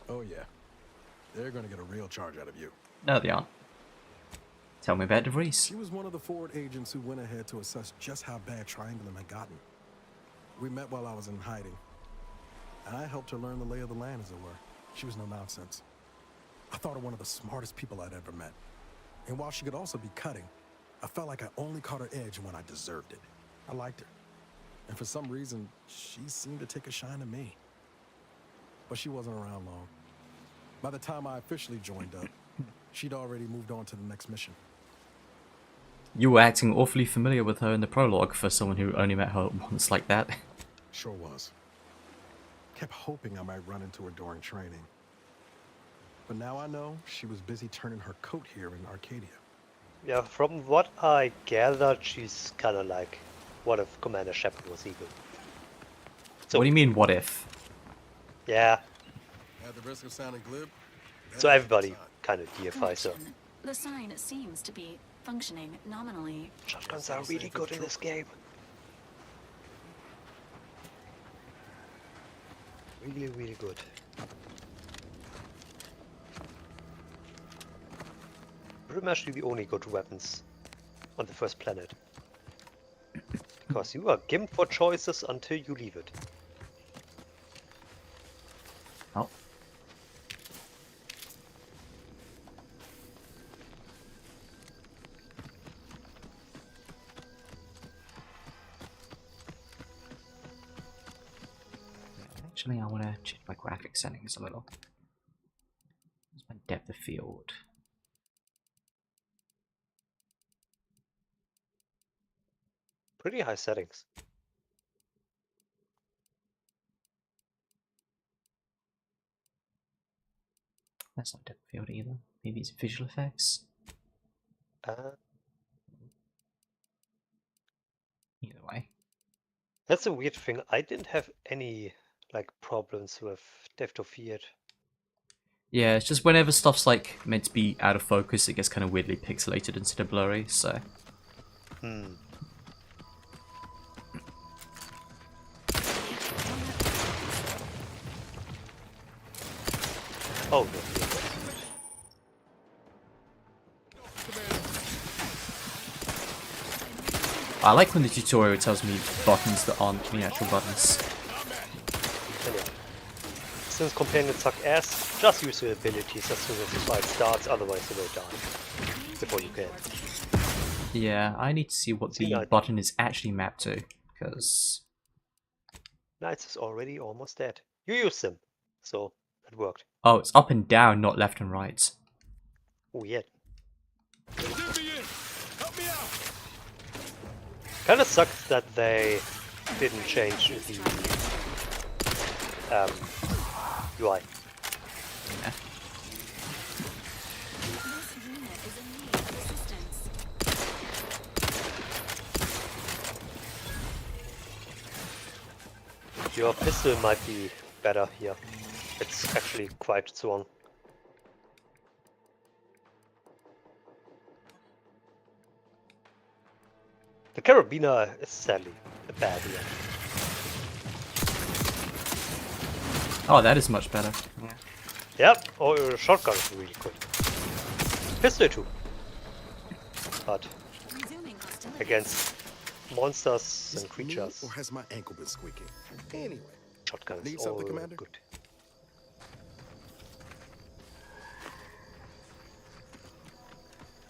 Oh yeah. They're gonna get a real charge out of you. No, they aren't. Tell me about DeVries. She was one of the forward agents who went ahead to assess just how bad Triangulum had gotten. We met while I was in hiding. And I helped her learn the lay of the land, as it were. She was no nonsense. I thought her one of the smartest people I'd ever met. And while she could also be cutting, I felt like I only caught her edge when I deserved it. I liked her. And for some reason, she seemed to take a shine to me. But she wasn't around long. By the time I officially joined up, she'd already moved on to the next mission. You were acting awfully familiar with her in the prologue for someone who only met her once like that. Sure was. Kept hoping I might run into her during training. But now I know she was busy turning her coat here in Arcadia. Yeah, from what I gathered, she's kind of like, what if Commander Shepard was evil? So, What do you mean, what if? Yeah, At the risk of sounding glib, so everybody kind of deifies her. The sign seems to be functioning nominally. Shotguns are really good in this game. Really, really good. Pretty much the only good weapons on the first planet. Because you are gimped for choices until you leave it. Oh. Actually, I want to check my graphic settings a little. What's my depth of field? Pretty high settings. That's not depth of field either. Maybe it's visual effects. Either way. That's a weird thing. I didn't have any like problems with depth of field. Yeah, it's just whenever stuff's like meant to be out of focus, it gets kind of weirdly pixelated instead of blurry. So. Oh no. I like when the tutorial tells me buttons that aren't the actual buttons. Anyway. Since companions suck ass, just use your abilities as soon as the fight starts, otherwise you will die before you can. Yeah, I need to see what the button is actually mapped to, because... Knights is already almost dead. You used them, so it worked. Oh, it's up and down, not left and right. Weird. Kinda sucks that they didn't change the UI. Yeah. Your pistol might be better here. It's actually quite strong. The Carabiner is sadly a bad one. Oh, that is much better. Yeah. Yep, or your shotgun is really good. Pistol too. But against monsters and creatures. Or has my ankle been squeaking? Anyway. Shotgun is Need something, Commander? good.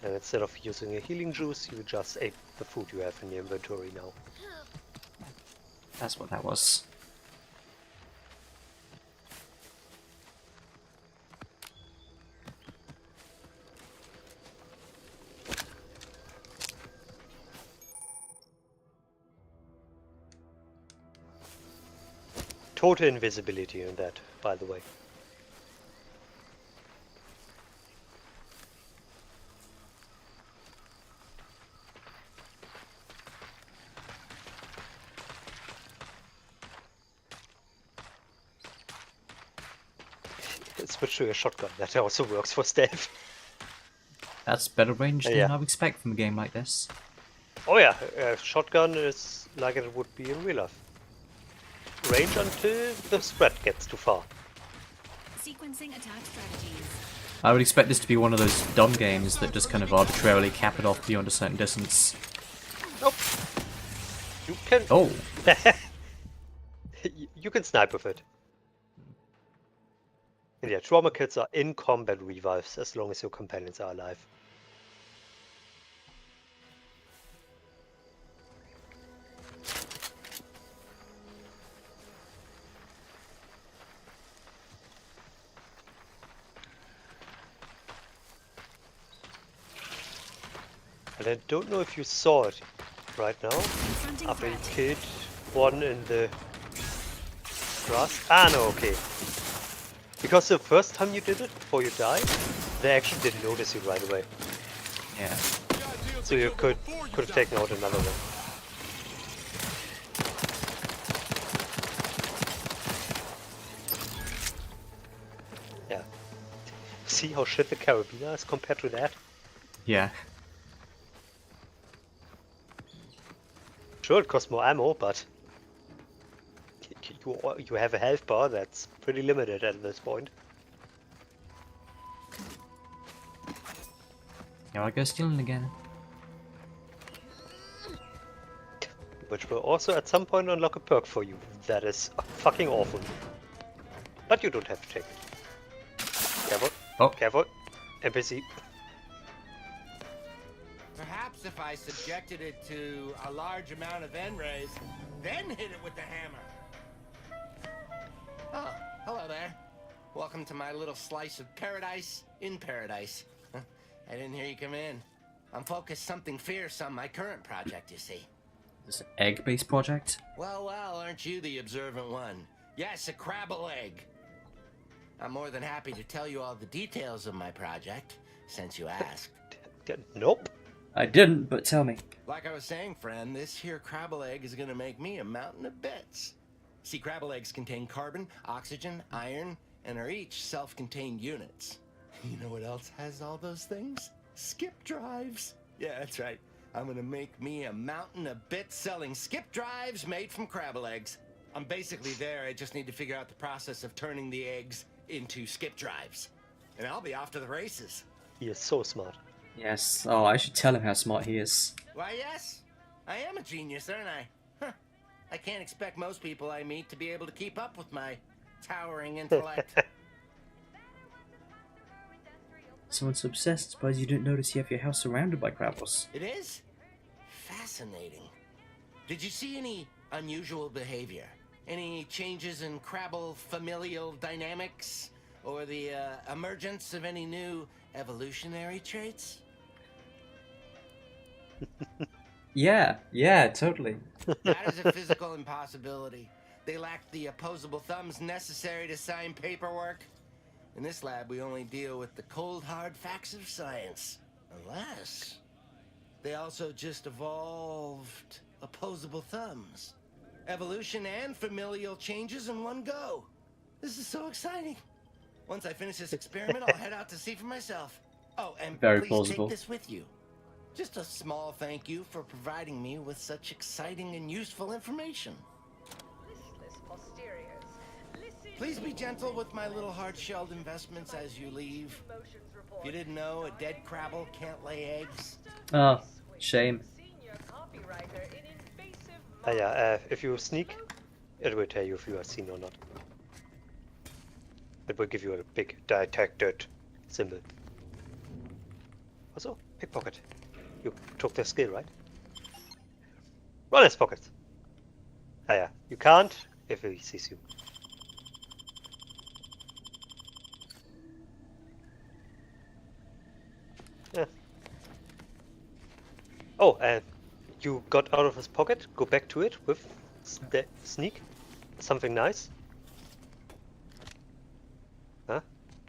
And instead of using a healing juice, you just ate the food you have in your inventory now. That's what that was. Total invisibility in that, by the way. Switch to a shotgun, that also works for stealth. That's better range than Yeah. I would expect from a game like this. Oh yeah, a shotgun is like it would be in real life. Range until the spread gets too far. Sequencing attack strategies. I would expect this to be one of those dumb games that just kind of arbitrarily cap it off beyond a certain distance. Nope. You can. Oh. You can snipe with it. And yeah, trauma kits are in combat revives as long as your companions are alive. And I don't know if you saw it right now. After you killed one in the grass. Ah, no, okay. Because the first time you did it, before you died, they actually didn't notice you right away. Yeah. So you could have taken out another one. Yeah. See how shit the Carabiner is compared to that? Yeah. Sure, it costs more ammo, but you have a health bar that's pretty limited at this point. Here I go stealing again. Which will also at some point unlock a perk for you. That is fucking awful. But you don't have to take it. Careful. Oh. Careful. NPC. Perhaps if I subjected it to a large amount of N-rays, then hit it with the hammer. Oh, hello there. Welcome to my little slice of paradise in paradise. I didn't hear you come in. I'm focused something fierce on my current project, you see. This egg-based project? Well, aren't you the observant one? Yes, a crabble egg. I'm more than happy to tell you all the details of my project, since you asked. Nope. I didn't, but tell me. Like I was saying, friend, this here crabble egg is gonna make me a mountain of bits. See, crabble eggs contain carbon, oxygen, iron, and are each self-contained units. You know what else has all those things? Skip drives. Yeah, that's right. I'm gonna make me a mountain of bits selling skip drives made from crabble eggs. I'm basically there. I just need to figure out the process of turning the eggs into skip drives. And I'll be off to the races. He is so smart. Yes. Oh, I should tell him how smart he is. Why, yes. I am a genius, aren't I? Huh. I can't expect most people I meet to be able to keep up with my towering intellect. Someone's obsessed. Suppose you didn't notice you have your house surrounded by crabbles. It is? Fascinating. Did you see any unusual behavior? Any changes in crabble familial dynamics? Or the emergence of any new evolutionary traits? Yeah, totally. That is a physical impossibility. They lack the opposable thumbs necessary to sign paperwork. In this lab, we only deal with the cold, hard facts of science. Unless they also just evolved opposable thumbs. Evolution and familial changes in one go. This is so exciting. Once I finish this experiment, I'll head out to see for myself. Oh, and Very please plausible. take this with you. Just a small thank you for providing me with such exciting and useful information. Please be gentle with my little hard-shelled investments as you leave. If you didn't know, a dead crabble can't lay eggs. Oh, shame. Yeah, if you sneak, it will tell you if you are seen or not. It will give you a big detected symbol. Also, pickpocket. You took the skill, right? Run his pockets. Yeah, you can't if he sees you. Yeah. Oh, and you got out of his pocket. Go back to it with sneak. Something nice. Huh?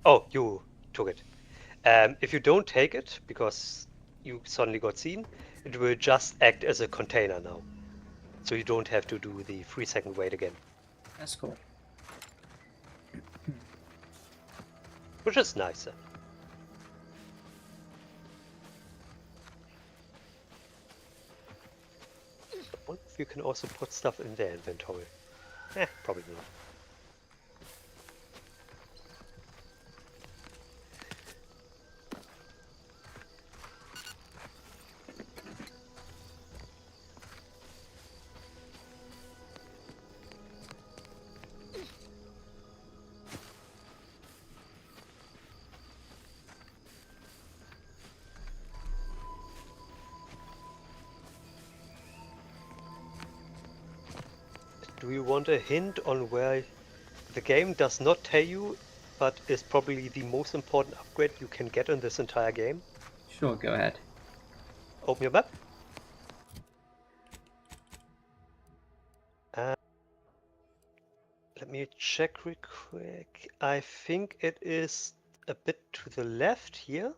Oh, you took it. If you don't take it, because you suddenly got seen, it will just act as a container now. So you don't have to do the 3-second wait again. That's cool. Which is nicer. I wonder if you can also put stuff in their inventory. Probably not. Do you want a hint on where the game does not tell you, but is probably the most important upgrade you can get in this entire game? Sure, go ahead. Open your map. Let me check real quick. I think it is a bit to the left here.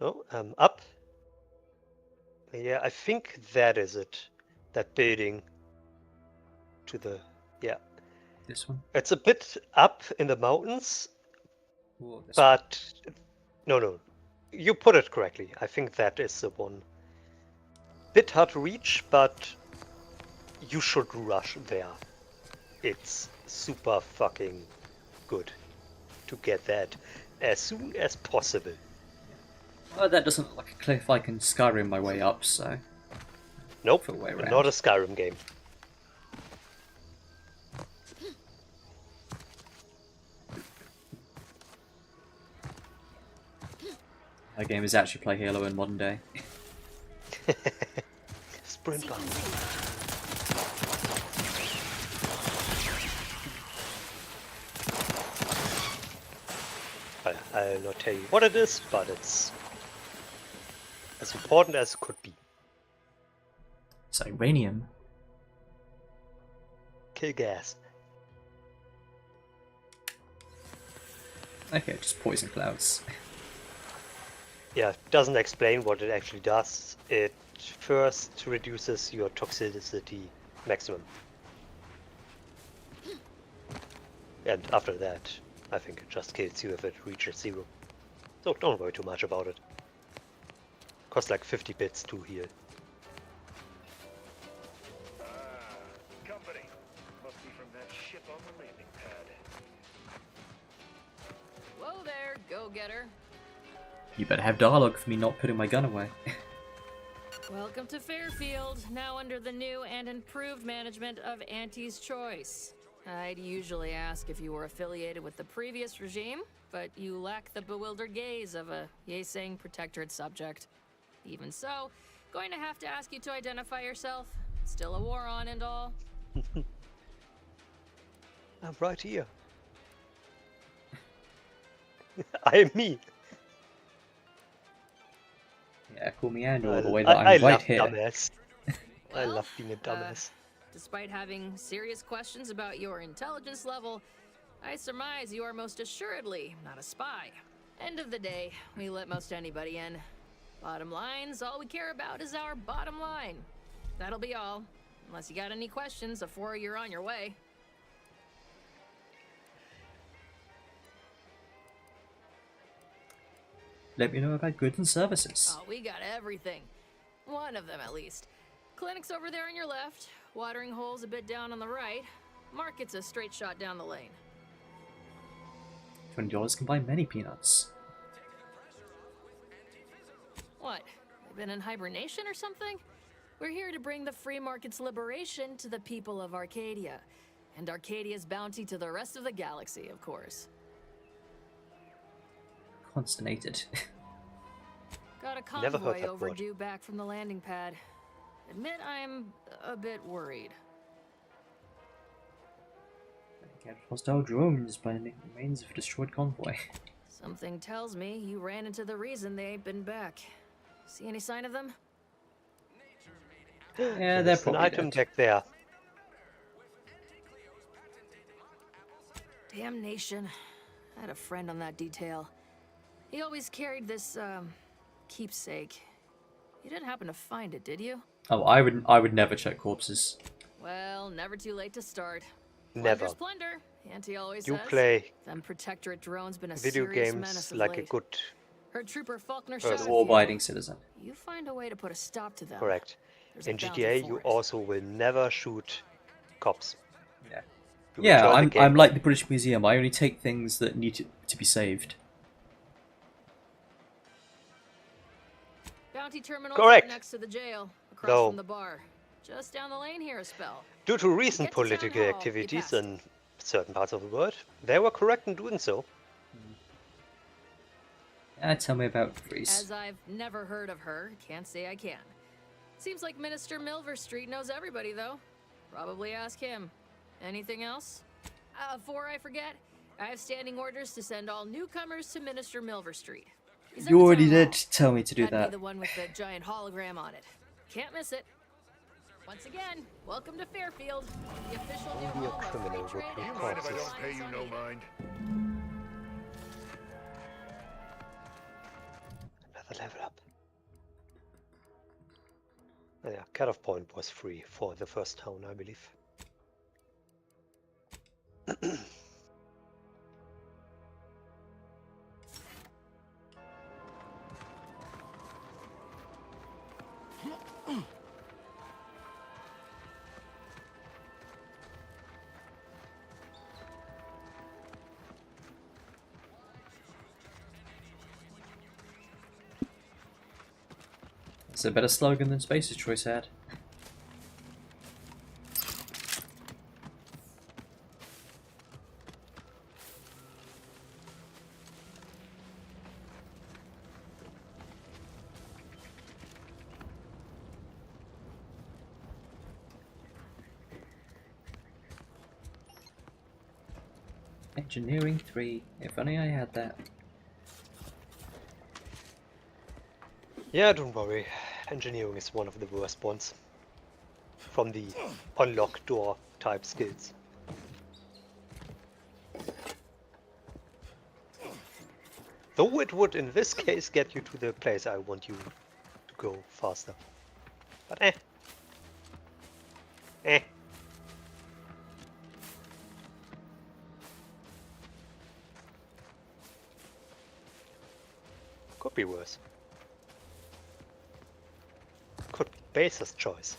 No, up. Yeah, I think that is it. That building. To the, yeah. This one? It's a bit up in the mountains, Ooh, but no, you put it correctly. I think that is the one. bit hard to reach, but you should rush there. It's super fucking good to get that as soon as possible. Well, that doesn't look like a cliff I can Skyrim my way up, so... Nope, way around. not a Skyrim game. My game is actually play Halo in modern day. Sprint bomb. I'll not tell you what it is, but it's as important as it could be. Cyranium. Kill gas. Okay, just poison clouds. Yeah, it doesn't explain what it actually does. It first reduces your toxicity maximum. And after that, I think it just kills you if it reaches 0. So don't worry too much about it. Costs like 50 bits to heal. Company. Must be from that ship on the landing pad. Whoa there, go-getter. You better have dialogue for me not putting my gun away. Welcome to Fairfield, now under the new and improved management of Auntie's Choice. I'd usually ask if you were affiliated with the previous regime, but you lack the bewildered gaze of a yay-saying protectorate subject. Even so, going to have to ask you to identify yourself. Still a war on and all. I'm right here. I am me. Yeah, call me Andrew all the way that I'm right here. Dumbass. I love being a dumbass. Despite having serious questions about your intelligence level, I surmise you are most assuredly not a spy. End of the day, we let most anybody in. Bottom line's all we care about is our bottom line. That'll be all. Unless you got any questions before you're on your way. Let me know about goods and services. Oh, we got everything. One of them, at least. Clinic's over there on your left. Watering hole's a bit down on the right. Market's a straight shot down the lane. $20 can buy many peanuts. What? They've been in hibernation or something? We're here to bring the free market's liberation to the people of Arcadia. And Arcadia's bounty to the rest of the galaxy, of course. Consternated. Got a Never heard convoy that overdue word. back from the landing pad. Admit I'm a bit worried. Hostile drones by the remains of a destroyed convoy. Something tells me you ran into the reason they ain't been back. See any sign of them? Yeah, they're There's an probably item dead. deck there. Damnation. I had a friend on that detail. He always carried this, keepsake. You didn't happen to find it, did you? Oh, I would never check corpses. Well, never too late to start. Never. Plunder's plunder, Auntie always You says. play Them protectorate drones been a video serious menace games of like a late. good Her trooper Faulkner person. shot Law-abiding citizen. You find a way to put a stop to them. correct. There's a In bounty GTA, for you it. also will never shoot cops. Yeah. You Yeah, enjoy the game. I'm like the British Museum. I only take things that need to be saved. Bounty terminal Correct. next to the jail, across No. from the bar. Just down the lane here a spell. Due to recent Get to town political hall, you activities passed. in certain parts of the world, they were correct in doing so. Tell me about Freeze. As I've never heard of her, can't say I can. Seems like Minister Milverstreet knows everybody, though. Probably ask him. Anything else? Before I forget, I have standing orders to send all newcomers to Minister Milverstreet. He's You at the already town hall. did tell me to do That'd that. be the one with the giant hologram on it. Can't miss it. Once again, welcome to Fairfield, the official new Only a home of criminal free would trade be and Mind if I corpses. don't pay you no mind? Another level up. Yeah, cut-off point was free for the first town, I believe. It's a better slogan than Space's Choice had. Engineering 3. If only I had that. Yeah, don't worry. Engineering is one of the worst ones. From the unlock door type skills. Though it would in this case get you to the place I want you to go faster. But eh. Eh. Could be worse. Could be Baser's choice.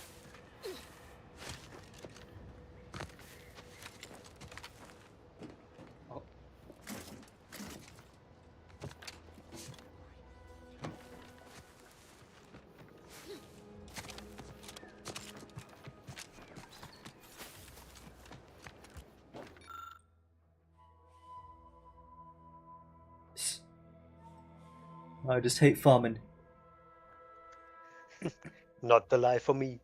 I just hate farming. Not the life for me.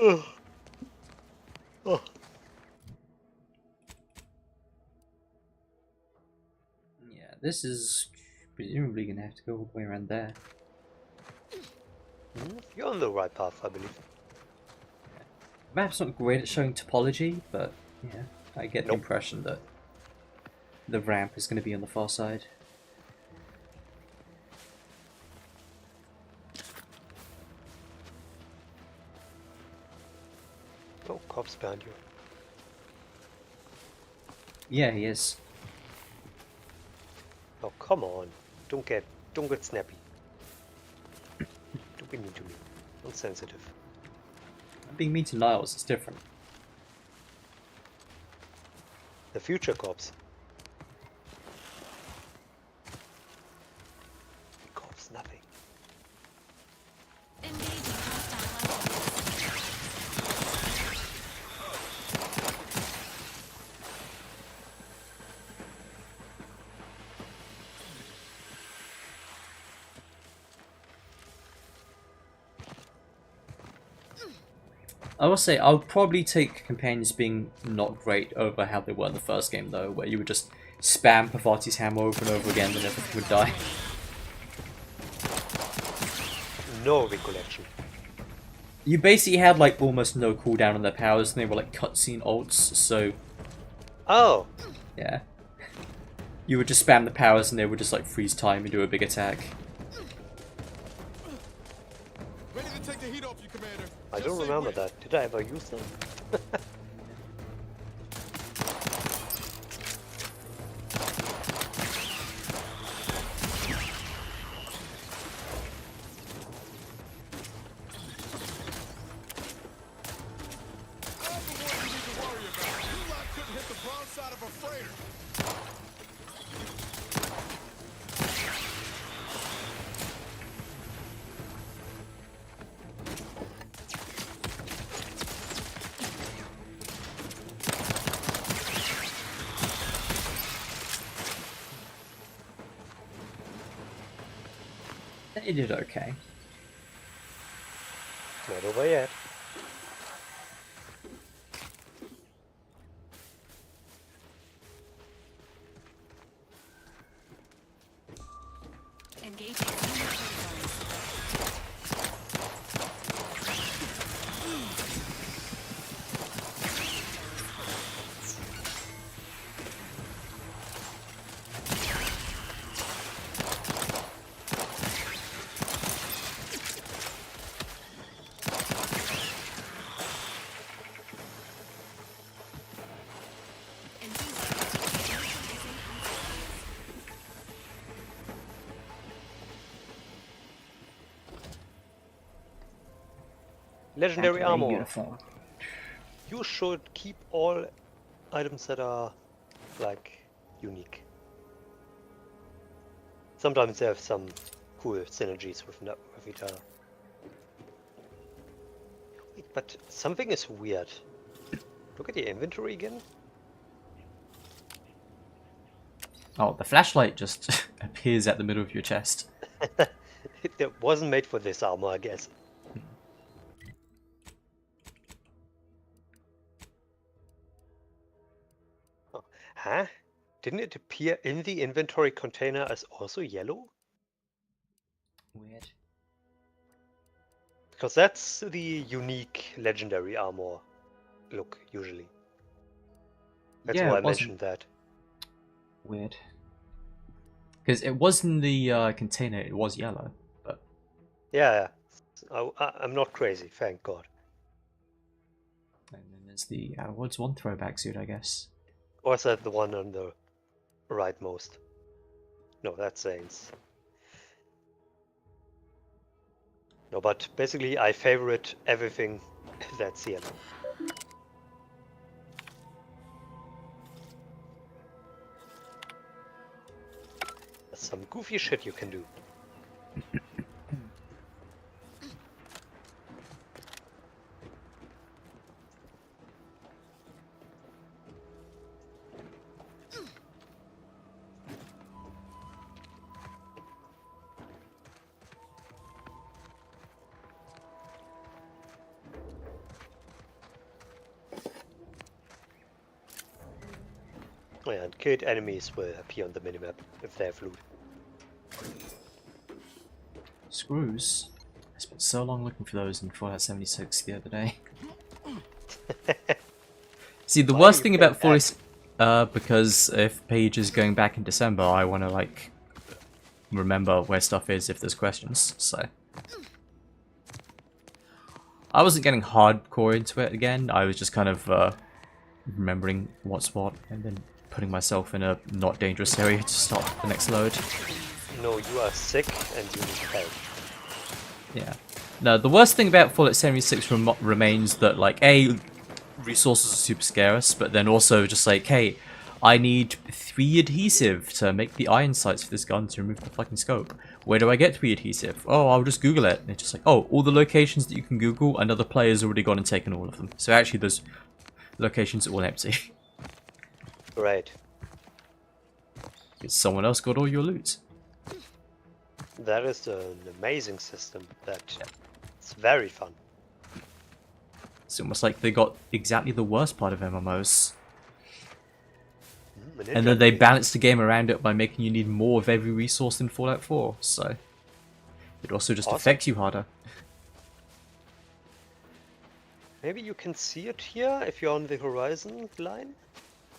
Ugh. Oh. Yeah, this is presumably gonna have to go all the way around there. You're on the right path, I believe. Map's not great at showing topology, but yeah, I get the Nope. impression that the ramp is going to be on the far side. Oh, cops behind you. Yeah, he is. Oh, come on. Don't get snappy. Don't be mean to me. Insensitive. I'm being mean to Niles, it's different. The future cops. Cops nothing. I will say, I'll probably take companions being not great over how they were in the first game though, where you would just spam Pavati's hammer over and over again and everything would die. No recollection. You basically had like almost no cooldown on their powers and they were like cutscene ults, so... Oh! Yeah. You would just spam the powers and they would just like freeze time and do a big attack. Ready to take the heat off you, Commander. I don't remember that. Did I ever use them? It did okay. Not over yet. Engaging. Legendary Activate armor. uniform. You should keep all items that are like unique. Sometimes they have some cool synergies with each other. Wait, but something is weird. Look at the inventory again. Oh, the flashlight just appears at the middle of your chest. It wasn't made for this armor, I guess. Oh, huh? Didn't it appear in the inventory container as also yellow? Weird. Because that's the unique legendary armor look, usually. That's Yeah, why I it wasn't. mentioned that. Weird. Because it was in the container, it was yellow, but... Yeah, I'm not crazy, thank God. And then there's the what's one throwback suit, I guess. Or is that the one on the rightmost? No, that's Zane's. No, but basically I favorite everything that's yellow. There's some goofy shit you can do. Oh yeah, and killed enemies will appear on the minimap if they have loot. Screws? I spent so long looking for those in Fallout 76 the other day. See, the worst thing about Fallout... because if Paige is going back in December, I want to, like, remember where stuff is if there's questions, so... I wasn't getting hardcore into it again, I was just kind of, remembering what's what, and then putting myself in a not dangerous area to start the next load. No, you are sick and you need help. Yeah. No, the worst thing about Fallout 76 remains that, like, A, resources are super scarce, but then also just like, hey, I need 3 adhesive to make the iron sights for this gun to remove the fucking scope. Where do I get 3 adhesive? Oh, I'll just Google it. And it's just like, oh, all the locations that you can Google, another player's already gone and taken all of them. So actually those locations are all empty. Right. Because someone else got all your loot. That is an amazing system. It's very fun. It's almost like they got exactly the worst part of MMOs. And then they balanced the game around it by making you need more of every resource in Fallout 4, so it also just affects you harder. Maybe you can see it here if you're on the horizon line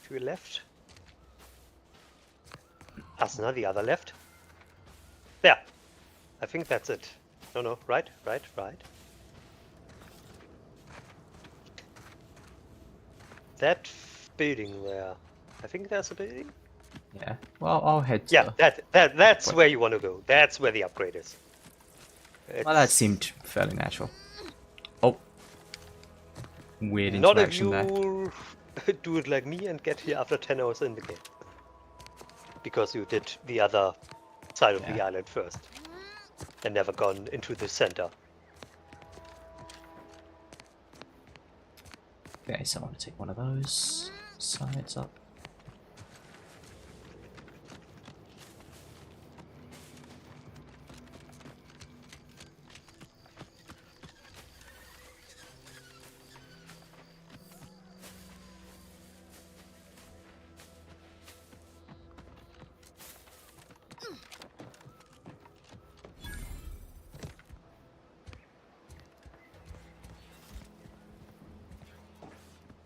to your left. Asna, the other left. There. I think that's it. No, right. That building there. I think there's a building. Yeah. Well, I'll head to... Yeah, that's where you want to go. That's where the upgrade is. Well, that seemed fairly natural. Oh. Weird Not if interaction there. you do it like me and get here after 10 hours in the game. Because you did the other side of the island first. And never gone into the center. Okay, so I want to take one of those sides up.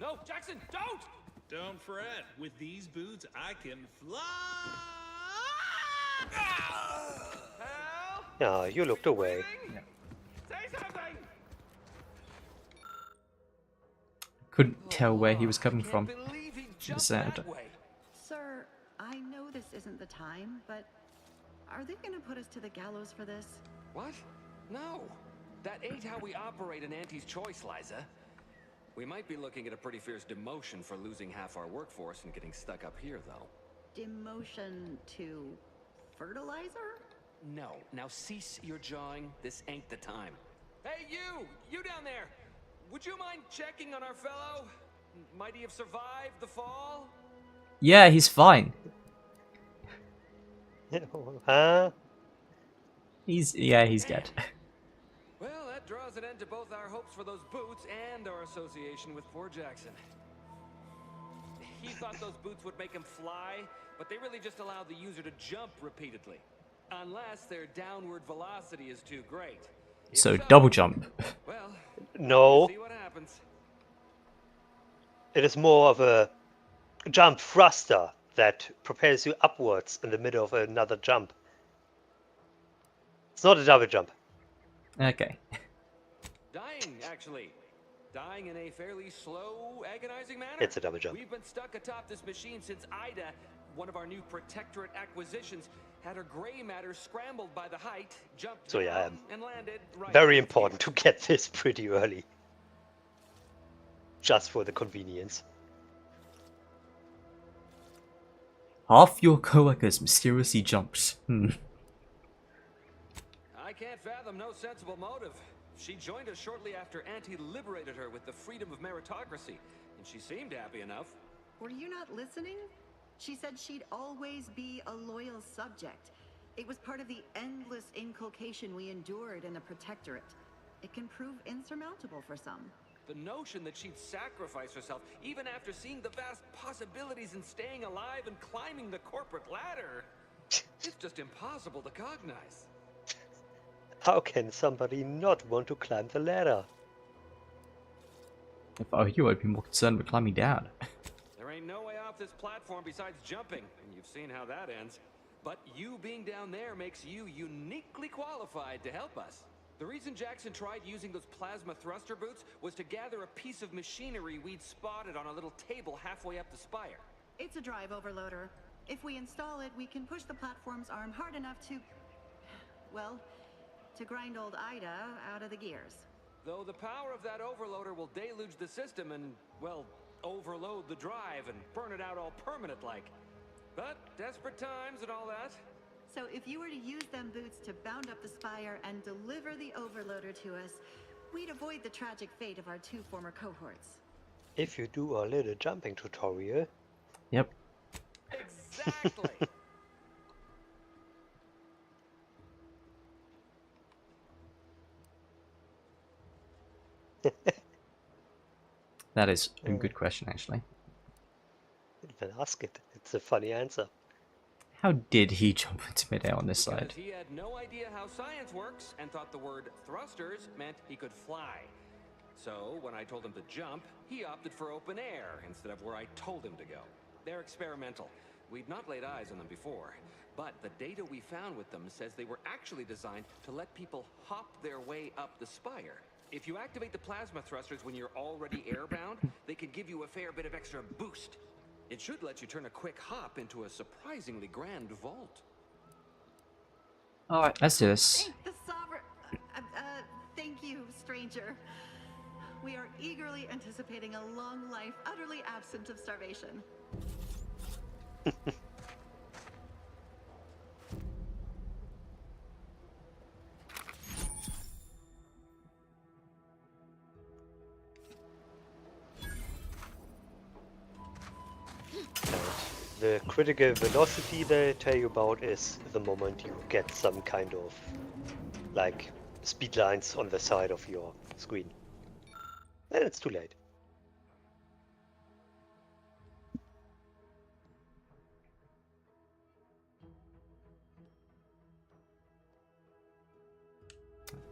No, Jackson, don't! Don't fret. With these boots, I can fly. Yeah, you looked away. Say something! Couldn't tell where he was coming from. The sound. Sir, I know this isn't the time, but are they gonna put us to the gallows for this? What? No. That ain't how we operate in Auntie's Choice, Liza. We might be looking at a pretty fierce demotion for losing half our workforce and getting stuck up here, though. Demotion to fertilizer? No. Now cease your jawing. This ain't the time. Hey, you! You down there! Would you mind checking on our fellow? Might he have survived the fall? Yeah, he's fine. Huh? He's dead. Well, that draws an end to both our hopes for those boots and our association with poor Jackson. He thought those boots would make him fly, but they really just allow the user to jump repeatedly. Unless their downward velocity is too great. So double jump. Well, No. see what happens. It is more of a jump thruster that propels you upwards in the middle of another jump. It's not a double jump. Okay. Dying, actually. Dying in a fairly slow, agonizing manner. It's a double jump. We've been stuck atop this machine since Ida, one of our new Protectorate acquisitions, had her gray matter scrambled by the height, jumped So yeah, down, and landed right very next to important to get this pretty early. Just for the convenience. Half your coworkers mysteriously jumps. I can't fathom no sensible motive. She joined us shortly after Auntie liberated her with the freedom of meritocracy, and she seemed happy enough. Were you not listening? She said she'd always be a loyal subject. It was part of the endless inculcation we endured in the Protectorate. It can prove insurmountable for some. The notion that she'd sacrifice herself, even after seeing the vast possibilities in staying alive and climbing the corporate ladder, it's just impossible to cognize. How can somebody not want to climb the ladder? If I were you, I'd be more concerned with climbing down. There ain't no way off this platform besides jumping, and you've seen how that ends. But you being down there makes you uniquely qualified to help us. The reason Jackson tried using those plasma thruster boots was to gather a piece of machinery we'd spotted on a little table halfway up the spire. It's a drive overloader. If we install it, we can push the platform's arm hard enough to... well, to grind old Ida out of the gears. Though the power of that overloader will deluge the system and, well, overload the drive and burn it out all permanent-like. But desperate times and all that. So if you were to use them boots to bound up the spire and deliver the overloader to us, we'd avoid the tragic fate of our two former cohorts. If you do a little jumping tutorial. Yep. Exactly. That is a good question, actually. Then ask it. It's a funny answer. How did he jump into midair on this Because side? he had no idea how science works and thought the word thrusters meant he could fly. So when I told him to jump, he opted for open air instead of where I told him to go. They're experimental. We'd not laid eyes on them before, but the data we found with them says they were actually designed to let people hop their way up the spire. If you activate the plasma thrusters when you're already airbound, they could give you a fair bit of extra boost. It should let you turn a quick hop into a surprisingly grand vault. Alright, let's do this. Thank the sovereign... thank you, stranger. We are eagerly anticipating a long life utterly absent of starvation. The critical velocity they tell you about is the moment you get some kind of like speed lines on the side of your screen. Then it's too late.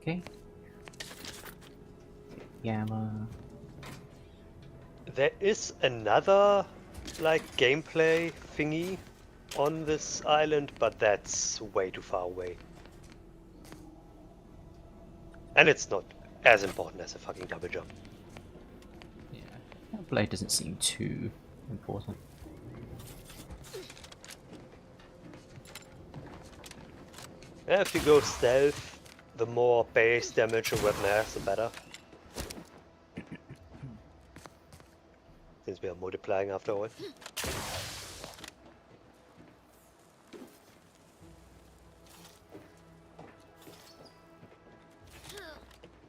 Okay. Gamma. There is another like gameplay thingy on this island, but that's way too far away. And it's not as important as a fucking double jump. Yeah, that blade doesn't seem too important. Yeah, if you go stealth, the more base damage a weapon has, the better. since we are multiplying after all.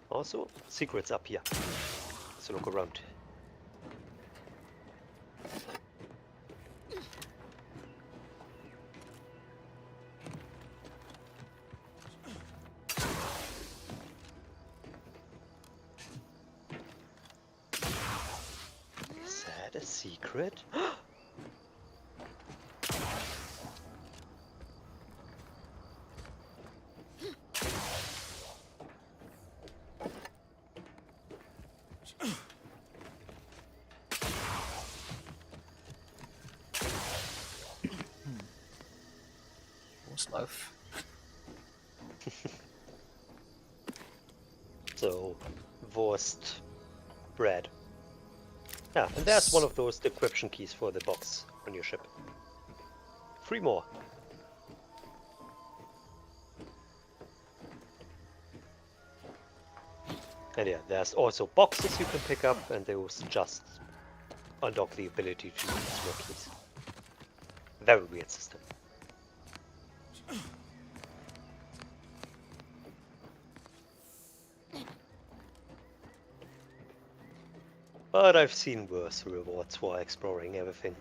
Also, secrets up here. So look around. Is that a secret? Loaf. So, Wurst bread. Yeah, and there's one of those decryption keys for the box on your ship. 3 more. And yeah, there's also boxes you can pick up, and those just unlock the ability to use more keys. Very weird system. But I've seen worse rewards for exploring everything.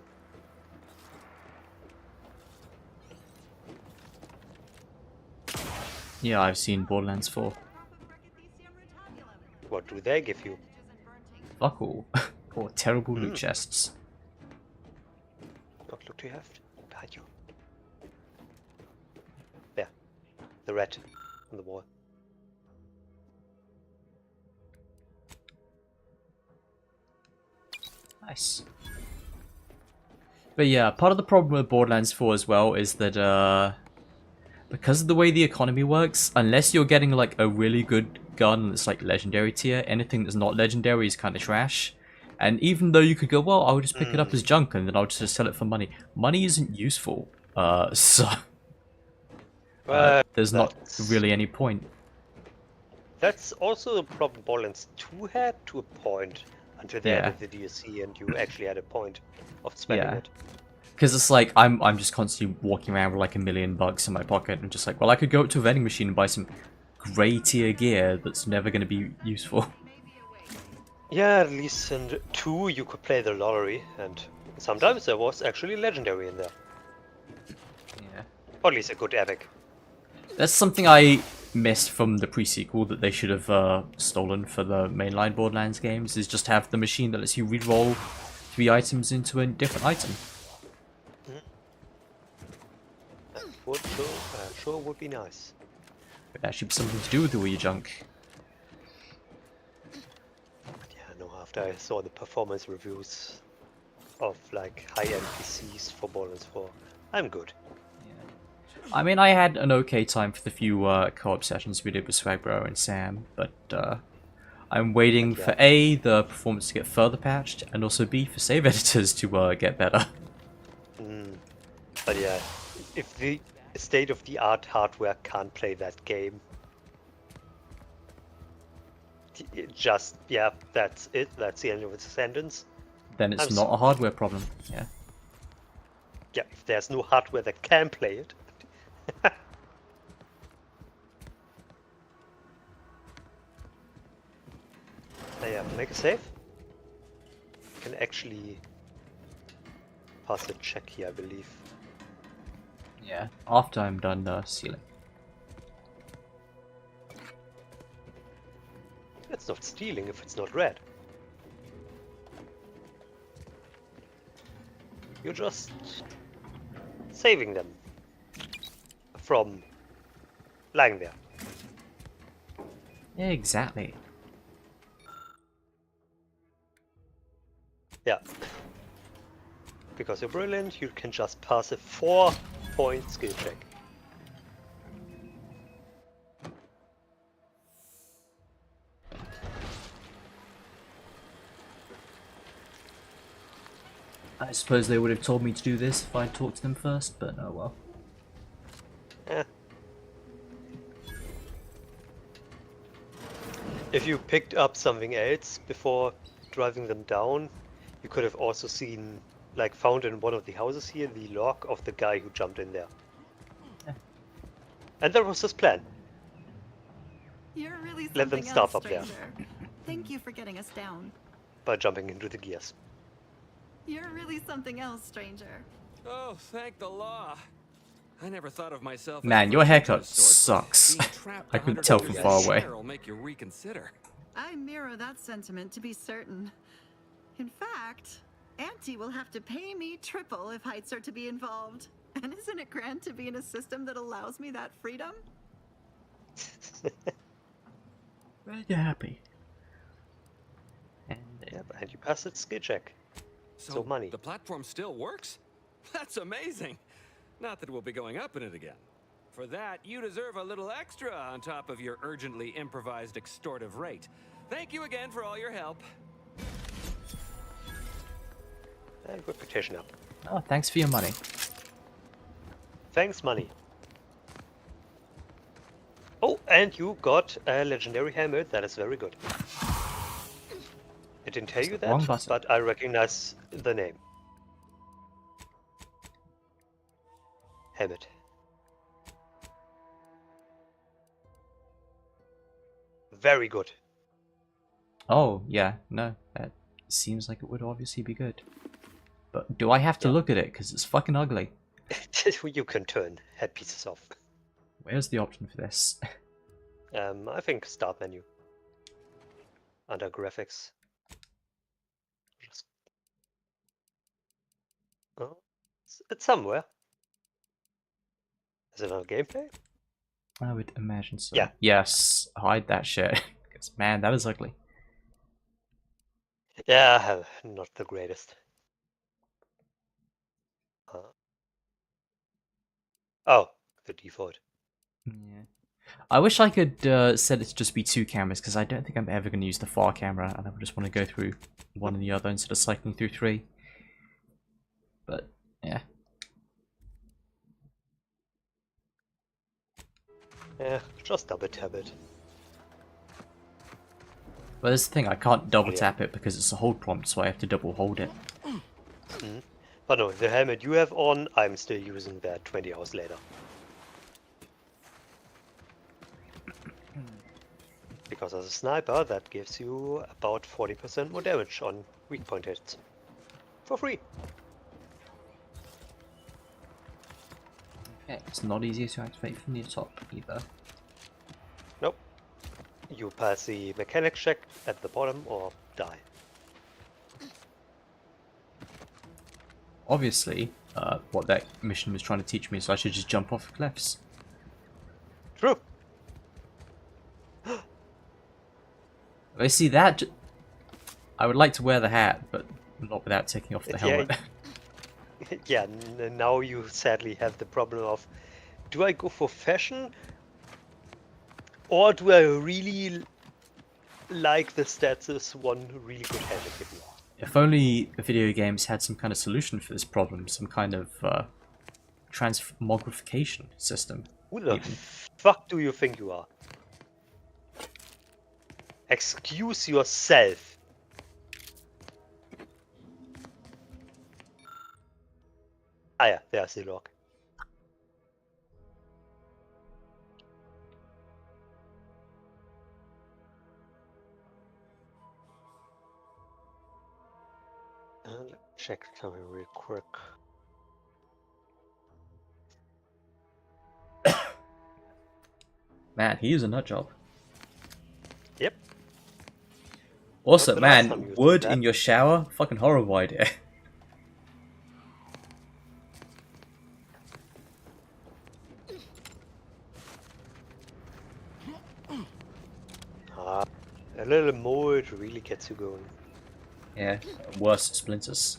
Yeah, I've seen Borderlands 4. What do they give you? Fuck all. Or terrible loot chests. What look do you have? Behind you. There. The red on the wall. Nice. But yeah, part of the problem with Borderlands 4 as well is that because of the way the economy works, unless you're getting like a really good gun that's like legendary tier, anything that's not legendary is kind of trash. And even though you could go, well, I'll just pick it up as junk and then I'll just sell it for money. Money isn't useful, so there's not really any point. That's also the problem Borderlands 2 had to a point. Until they added the DLC and you actually had a point of spending it. Because it's like, I'm just constantly walking around with like $1 million in my pocket and just like, well, I could go up to a vending machine and buy some grey tier gear that's never going to be useful. Yeah, at least in 2 you could play the lottery, and sometimes there was actually legendary in there. Yeah. Or at least a good epic. That's something I missed from the pre-sequel that they should have stolen for the mainline Borderlands games, is just have the machine that lets you re-roll 3 items into a different item. That would sure would be nice. It'd actually be something to do with all your junk. Yeah, no, after I saw the performance reviews of like high-end PCs for Borderlands 4, I'm good. I mean, I had an okay time for the few co-op sessions we did with Swagbro and Sam, but I'm waiting for A, the performance to get further patched, and also B, for save editors to get better. But yeah, if the state-of-the-art hardware can't play that game, just, yeah, that's it, that's the end of the sentence. Then it's not a hardware problem, yeah. Yeah, if there's no hardware that can play it. Yeah, make a save. You can actually pass a check here, I believe. Yeah, after I'm done sealing. It's not stealing if it's not red. You're just saving them from lying there. Yeah, exactly. Yeah. Because you're brilliant, you can just pass a 4-point skill check. I suppose they would have told me to do this if I talked to them first, but oh well. Eh. If you picked up something else before driving them down, you could have also seen, like, found in one of the houses here, the log of the guy who jumped in there. And that was his plan. You're really Let them something stop else, up there. stranger. Thank you for getting us down. By jumping into the gears. You're really something else, stranger. Oh, thank the law. I never thought of myself. Man, your haircut sucks. I couldn't tell from far away. Will make you reconsider. I mirror that sentiment to be certain. In fact, Auntie will have to pay me triple if heights are to be involved. And isn't it grand to be in a system that allows me that freedom? Very happy. And you pass its skill check. So money. The platform still works? That's amazing. Not that we'll be going up in it again. For that, you deserve a little extra on top of your urgently improvised extortive rate. Thank you again for all your help. And reputation up. Oh, thanks for your money. Thanks, money. Oh, and you got a legendary helmet. That is very good. I didn't tell you Wrong that, button. but I recognize the name. Helmet. Very good. Oh, yeah, no, that seems like it would obviously be good. But do I have to look at it? Because it's fucking ugly. You can turn head pieces off. Where's the option for this? I think start menu. Under graphics. Oh, it's somewhere. Is it on gameplay? I would imagine so. Yeah. Yes, hide that shit. Because, man, that is ugly. Yeah, not the greatest. Oh, the default. Yeah. I wish I could set it to just be 2 cameras, because I don't think I'm ever going to use the far camera, and I would just want to go through one and the other instead of cycling through 3. But, yeah. Yeah, just double tap it. But that's the thing, I can't double tap it because it's a hold prompt, so I have to double hold it. But no, the helmet you have on, I'm still using that 20 hours later. Because as a sniper, that gives you about 40% more damage on weak point hits. For free. Okay, it's not easy to activate from the top either. Nope. You pass the mechanics check at the bottom or die. Obviously, what that mission was trying to teach me is I should just jump off cliffs. True. I see that. I would like to wear the hat, but not without taking off the helmet. Yeah, now you sadly have the problem of, do I go for fashion? Or do I really like the stats as one really good helmet give me? If only video games had some kind of solution for this problem, some kind of transmogrification system. Who the fuck do you think you are? Excuse yourself. Ah yeah, there's the log. Let's check something real quick. Man, he is a nut job. Yep. Also, Not the last time man, you was wood doing in your shower? Fucking horrible idea. A little mold really gets you going. Yeah, worse splinters.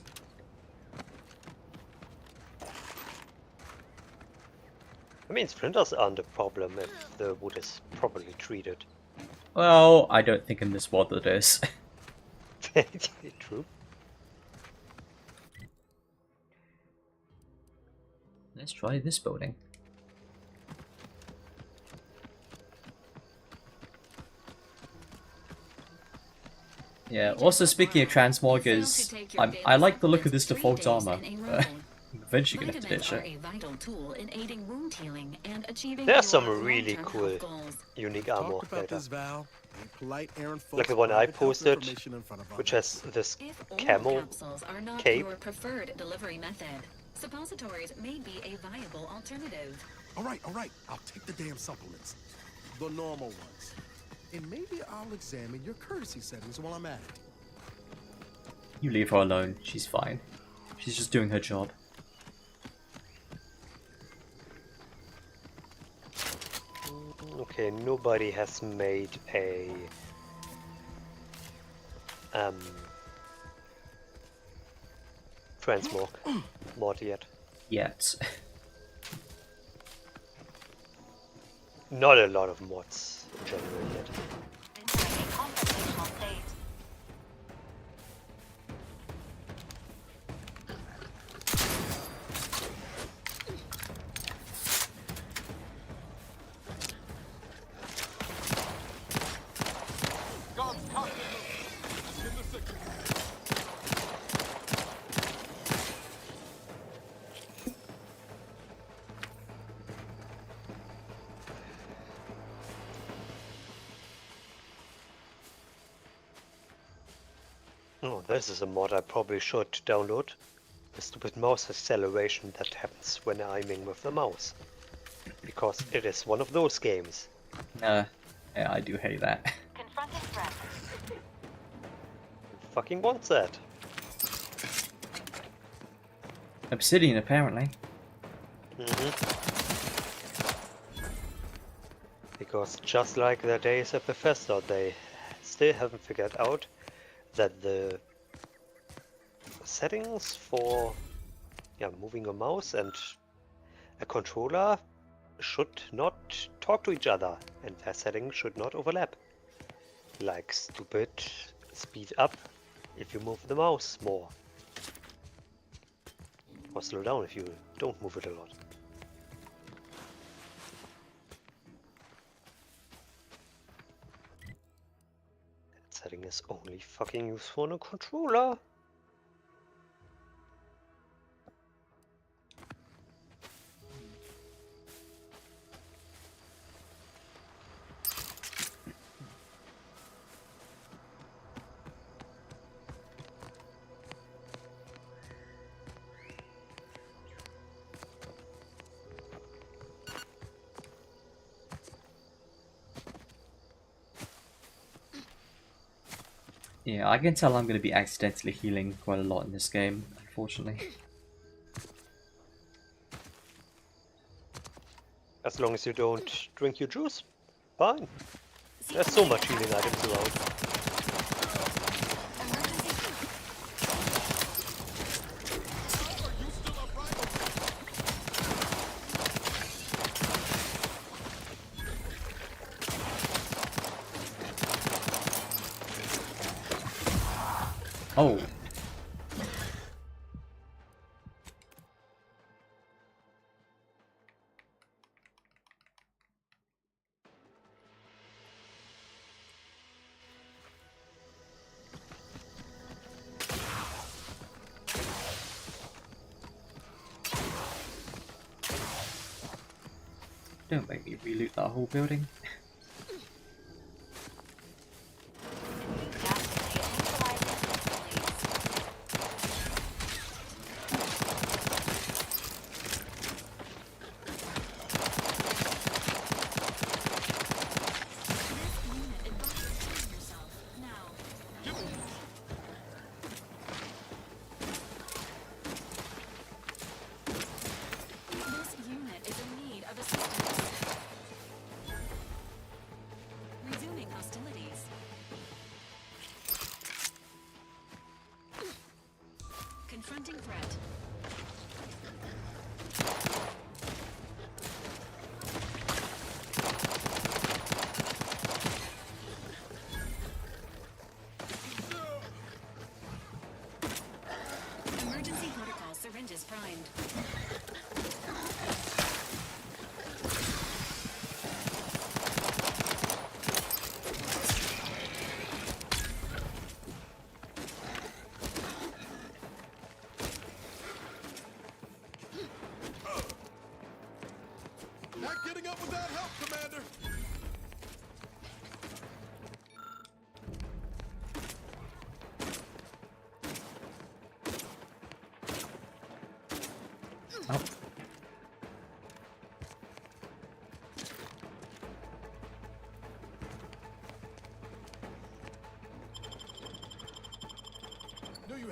I mean, splinters aren't a problem if the wood is properly treated. Well, I don't think in this world it is. True. Let's try this building. Yeah, also speaking of transmoggers, I like the look of this default armor. Eventually gonna have to ditch it. There's some really cool, unique armor later. Like the one I posted, which has this camel cape. Your preferred delivery method. Suppositories may be a viable alternative. All right. I'll take the damn supplements. The normal ones. And maybe I'll examine your courtesy settings while I'm at it. You leave her alone. She's fine. She's just doing her job. Okay, nobody has made a transmog mod yet. Yet. Not a lot of mods in general yet. Oh, this is a mod I probably should download. The stupid mouse acceleration that happens when aiming with the mouse. Because it is one of those games. Yeah, I do hate that. Fucking wants that. Obsidian, apparently. Because just like the days at Bethesda, they still haven't figured out that the settings for moving a mouse and a controller should not talk to each other, and their settings should not overlap. Like stupid speed up if you move the mouse more, or slow down if you don't move it a lot. That setting is only fucking useful on a controller. Yeah, I can tell I'm going to be accidentally healing quite a lot in this game, unfortunately. As long as you don't drink your juice, fine. There's so much healing items around. Oh. Don't make me reloot that whole building.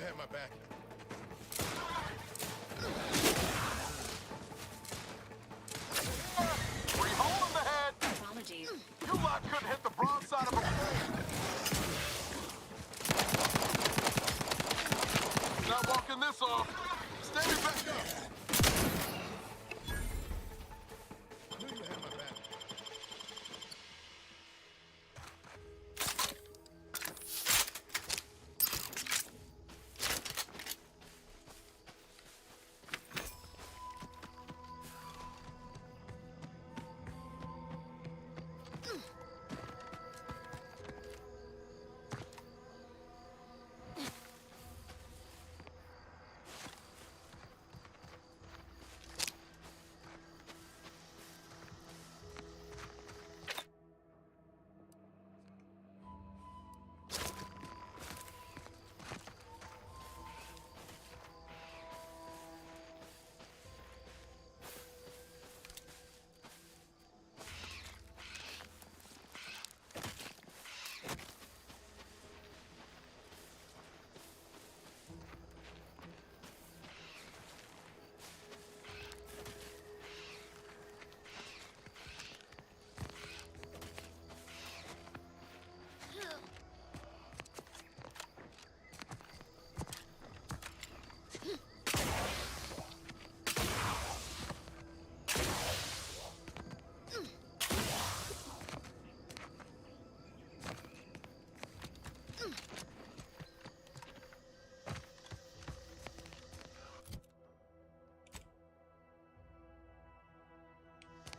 have my back. Were you holding the head? Apologies. You lot couldn't hit the broadside of a... Not walking this off. Standing back up.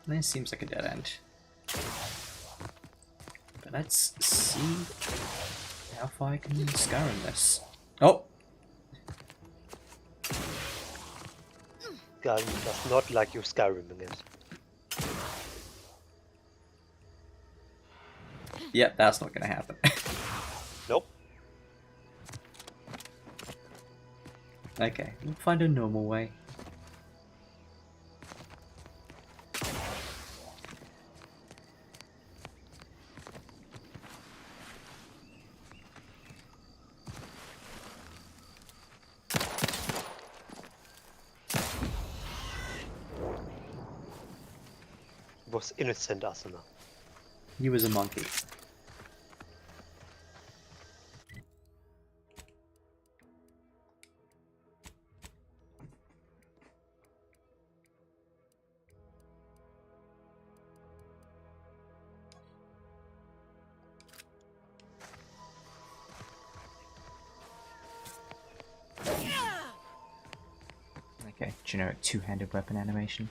This seems like a dead end. But let's see how far I can Skyrim this. Oh! Skyrim does not like you Skyrimming it. Yep, that's not gonna happen. Nope. Okay, we'll find a normal way. Was innocent Asuna. He was a monkey. Okay, generic two-handed weapon animation.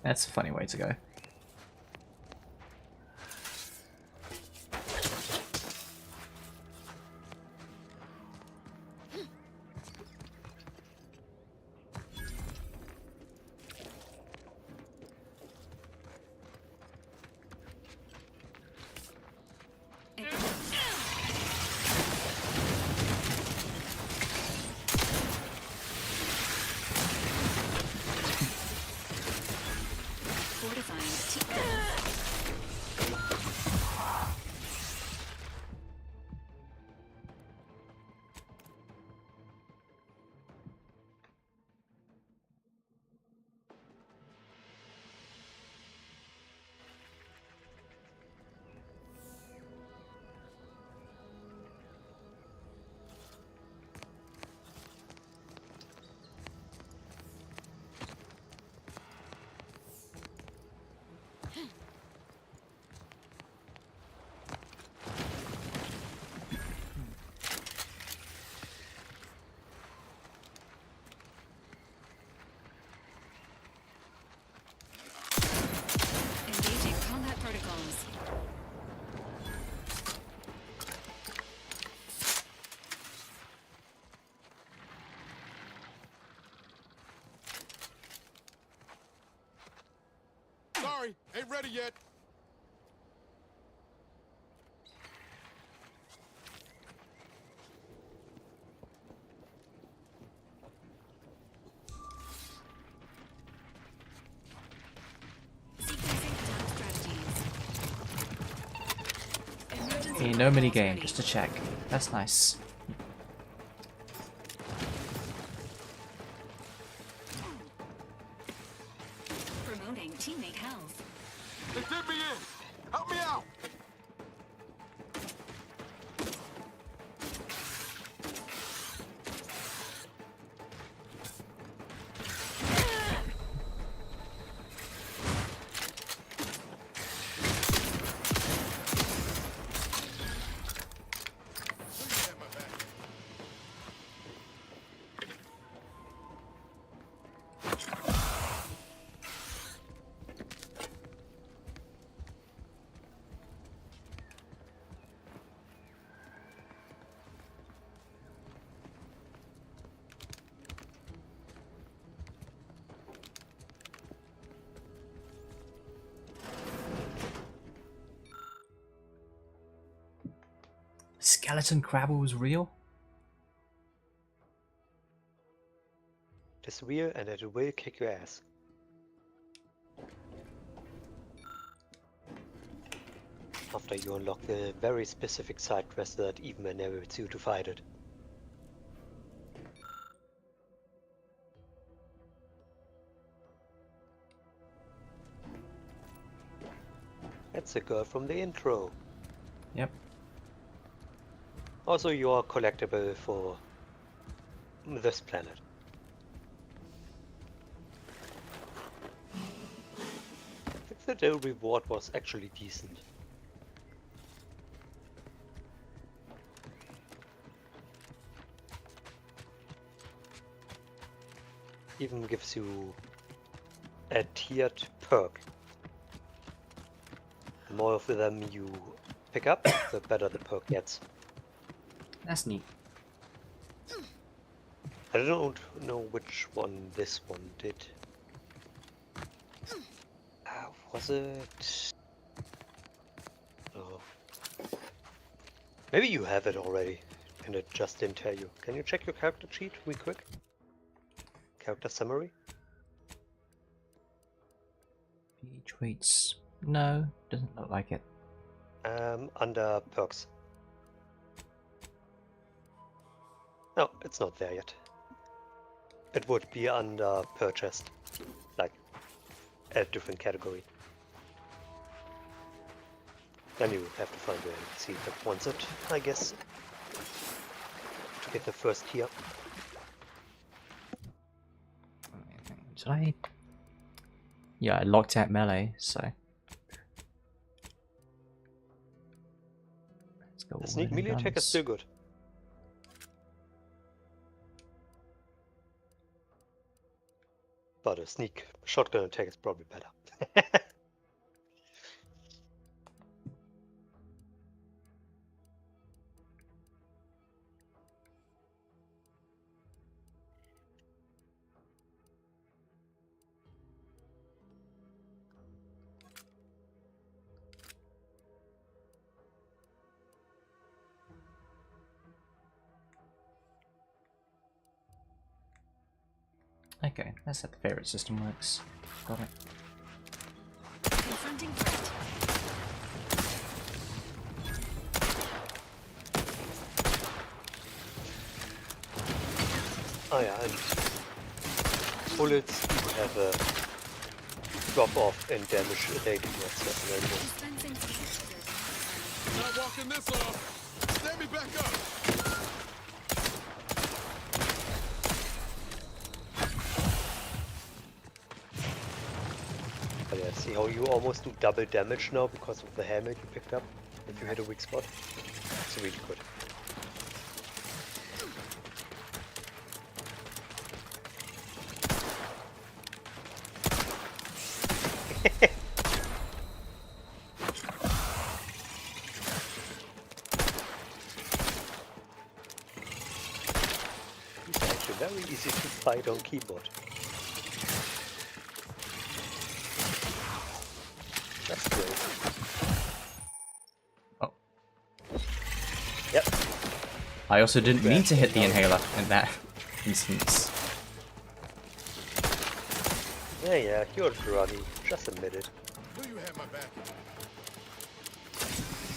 That's a funny way to go. Fortifying Sorry, ain't ready yet. Hey, no minigame, just to check. That's nice. Promoting teammate health. They did me in. Help me out. Skeleton Crabble was real? It is real and it will kick your ass. After you unlock the very specific side quest that even enables you to fight it. That's the girl from the intro. Yep. Also, you are collectible for this planet. I think the reward was actually decent. Even gives you a tiered perk. The more of them you pick up, the better the perk gets. That's neat. I don't know which one this one did. Was it? Oh. Maybe you have it already and it just didn't tell you. Can you check your character sheet real quick? Character summary? Tweets. No, doesn't look like it. Under perks. No, it's not there yet. It would be under purchased, like a different category. Then you would have to find a seat that wants it, I guess, to get the first tier. Did I? Yeah, I locked out melee, so. Let's go. The sneak melee attack is still good. But a sneak shotgun attack is probably better. Okay, that's how the favorite system works. Got it. Confronting threat. Oh yeah, and bullets do have a drop off in damage they do not certain enemies. Not walking this off. Stand me back up. But yeah, see how you almost do double damage now because of the helmet you picked up if you hit a weak spot? It's really good. It's actually very easy to fight on keyboard. That's great. Oh. Yep. I also didn't mean to hit the inhaler in that instance. Yeah, you're druggy. Just admit it. You have my back.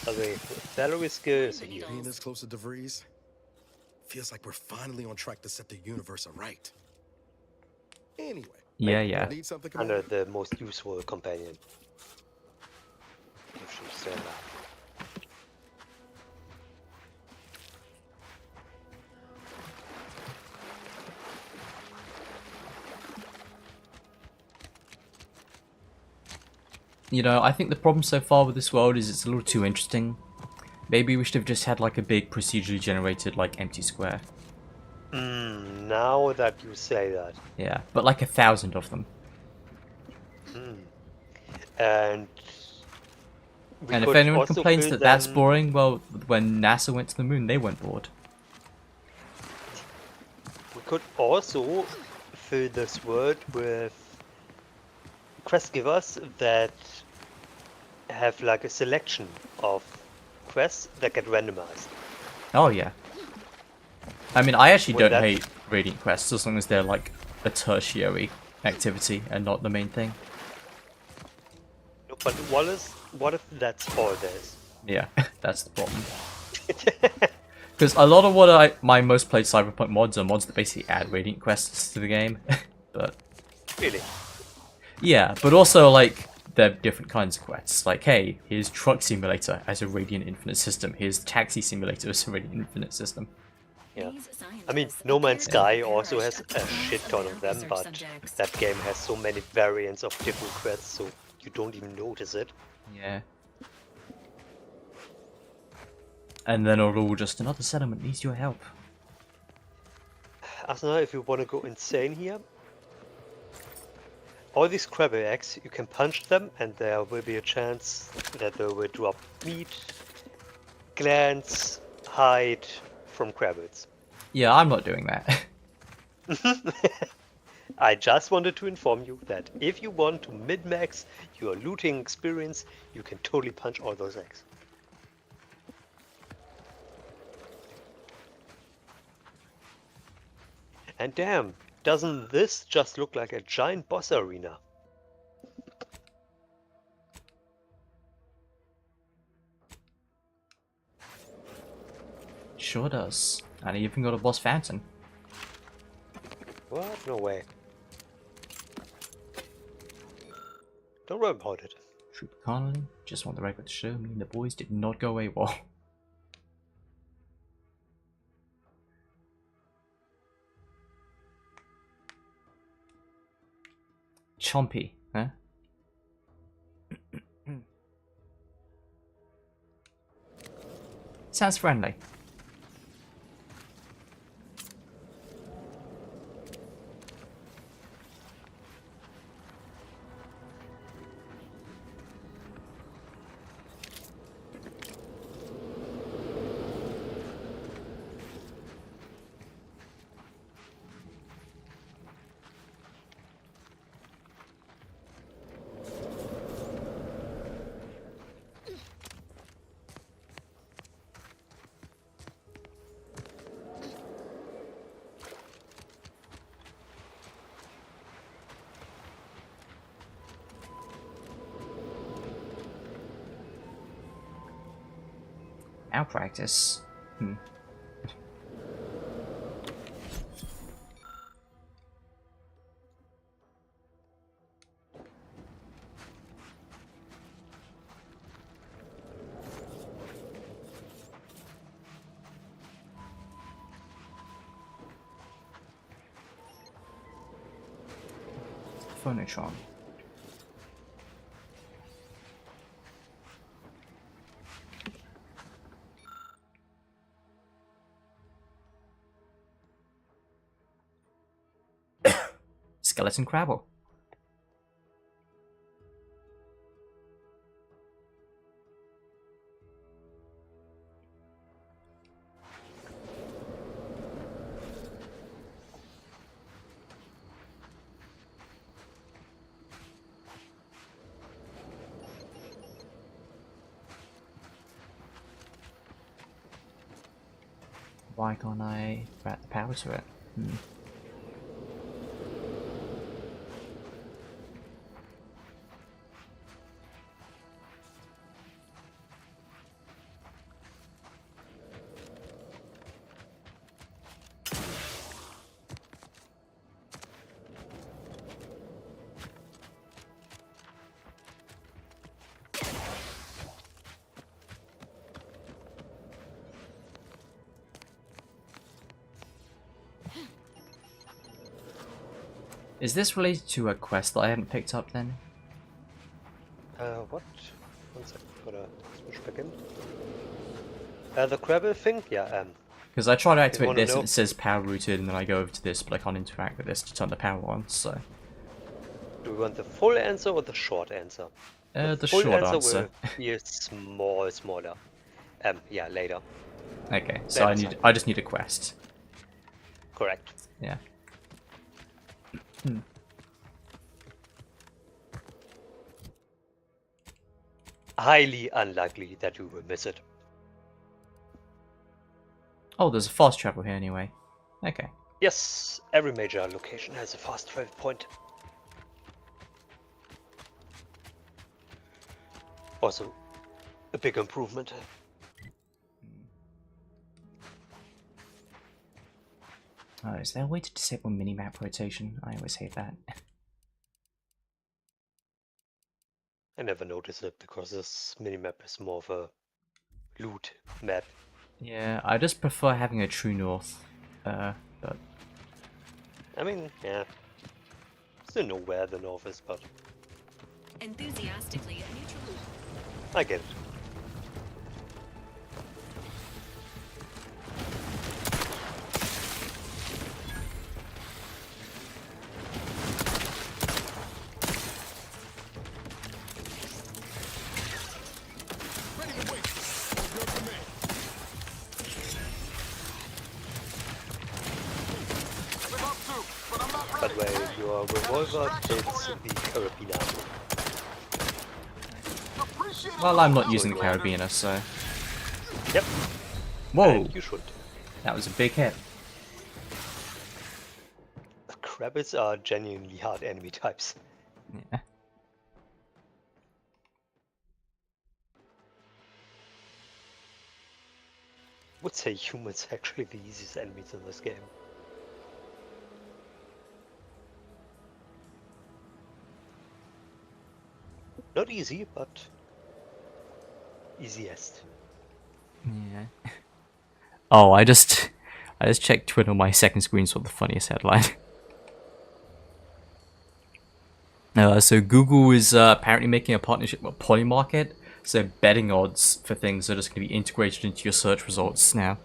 Okay, Valerie skill is a Being this close to DeVries feels like we're finally on track to set the universe aright. Anyway. Yeah. Need something, Under Commander? the most useful companion. If she's still alive. You know, I think the problem so far with this world is it's a little too interesting. Maybe we should have just had like a big procedurally generated like empty square. Now that you say that. Yeah, but like 1,000 of them. And if anyone complains that that's boring, well, when NASA went to the moon, they weren't bored. We could also fill this world with quest givers that have like a selection of quests that get randomized. Oh yeah. I mean, I actually Would don't that- hate Radiant quests as long as they're like a tertiary activity and not the main thing. But what if that's all there is? Yeah, that's the problem. Because a lot of what my most played Cyberpunk mods are mods that basically add Radiant quests to the game. But Really? yeah, but also like they're different kinds of quests. Like, hey, here's Truck Simulator as a Radiant Infinite system. Here's Taxi Simulator as a Radiant Infinite system. Yeah. I mean, No Man's Sky also has a shit ton of them, but that game has so many variants of different quests, so you don't even notice it. Yeah. And then it'll all just another settlement needs your help. Asuna, if you want to go insane here, all these crab eggs, you can punch them and there will be a chance that they will drop meat, glands, hide from crabbles. Yeah, I'm not doing that. I just wanted to inform you that if you want to min-max your looting experience, you can totally punch all those eggs. And damn, doesn't this just look like a giant boss arena? Sure does. And I even got a boss fountain. What? No way. Don't worry about it. Trooper Connolly, just want the record to show me the boys did not go AWOL. Chompy, huh? Sounds friendly. Our practice. Phonotron. Skeleton Crabble. Why can't I grab the power to it? Is this related to a quest that I haven't picked up then? What? 1 second, gotta switch back in. The Crabble thing? Yeah, Because I try to activate this know? and it says power routed, and then I go over to this, but I can't interact with this to turn the power on, so... Do we want the full answer or the short answer? The full short answer answer. will be smaller. Yeah, later. Okay, so I just need a quest. Correct. Yeah. Highly unlikely that you will miss it. Oh, there's a fast travel here anyway. Okay. Yes, every major location has a fast travel point. Also, a big improvement. Oh, is there a way to disable minimap rotation? I always hate that. I never noticed it because this minimap is more of a loot map. Yeah, I just prefer having a true north, but... I mean, yeah. Still know where the north is, but... Enthusiastically neutral. I get it. By the way, your revolver kills the carabiner. Well, I'm not using the carabiner, so... Yep. Whoa! And you should. That was a big hit. Crabbles are genuinely hard enemy types. Yeah. Would say humans are actually the easiest enemies in this game. Not easy, but easiest. Yeah. Oh, I just checked Twitter on my second screen, saw the funniest headline. So Google is apparently making a partnership with Polymarket, so betting odds for things are just going to be integrated into your search results now.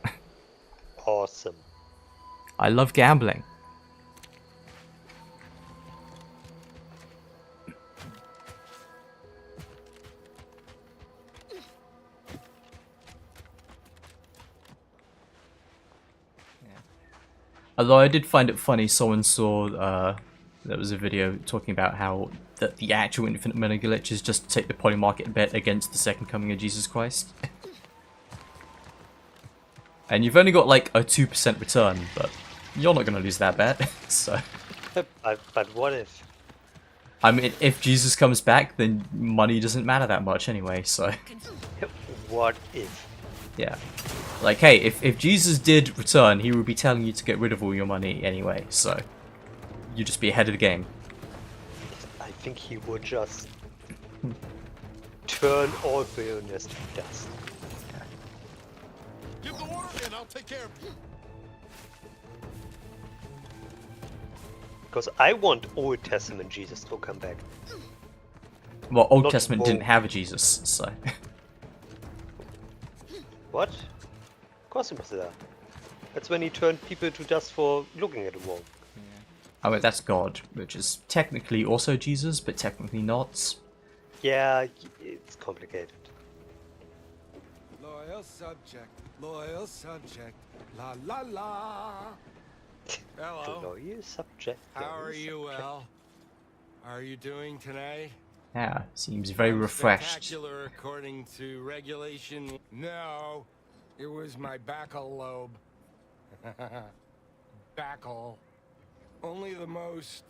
Awesome. I love gambling. Although I did find it funny, someone saw there was a video talking about how the actual infinite mana glitch is just to take the Polymarket bet against the second coming of Jesus Christ. And you've only got like a 2% return, but you're not going to lose that bet, so... But what if? I mean, if Jesus comes back, then money doesn't matter that much anyway, so... What if? Yeah. Like, hey, if Jesus did return, he would be telling you to get rid of all your money anyway, so... You'd just be ahead of the game. I think he would just... turn all billionaires to dust. Give the order and I'll take care of you. Because I want Old Testament Jesus to come back. Well, Old Not Testament more. didn't have a Jesus, so... What? Of course he was there. That's when he turned people to dust for looking at the wall. Oh wait, that's God, which is technically also Jesus, but technically not. Yeah, it's complicated. Loyal subject, la la la. Hello. Loyal subject. How are you, Al? How are you doing today? Yeah, seems very refreshed. Spectacular according to regulation. No, it was my backal lobe. Backle. Only the most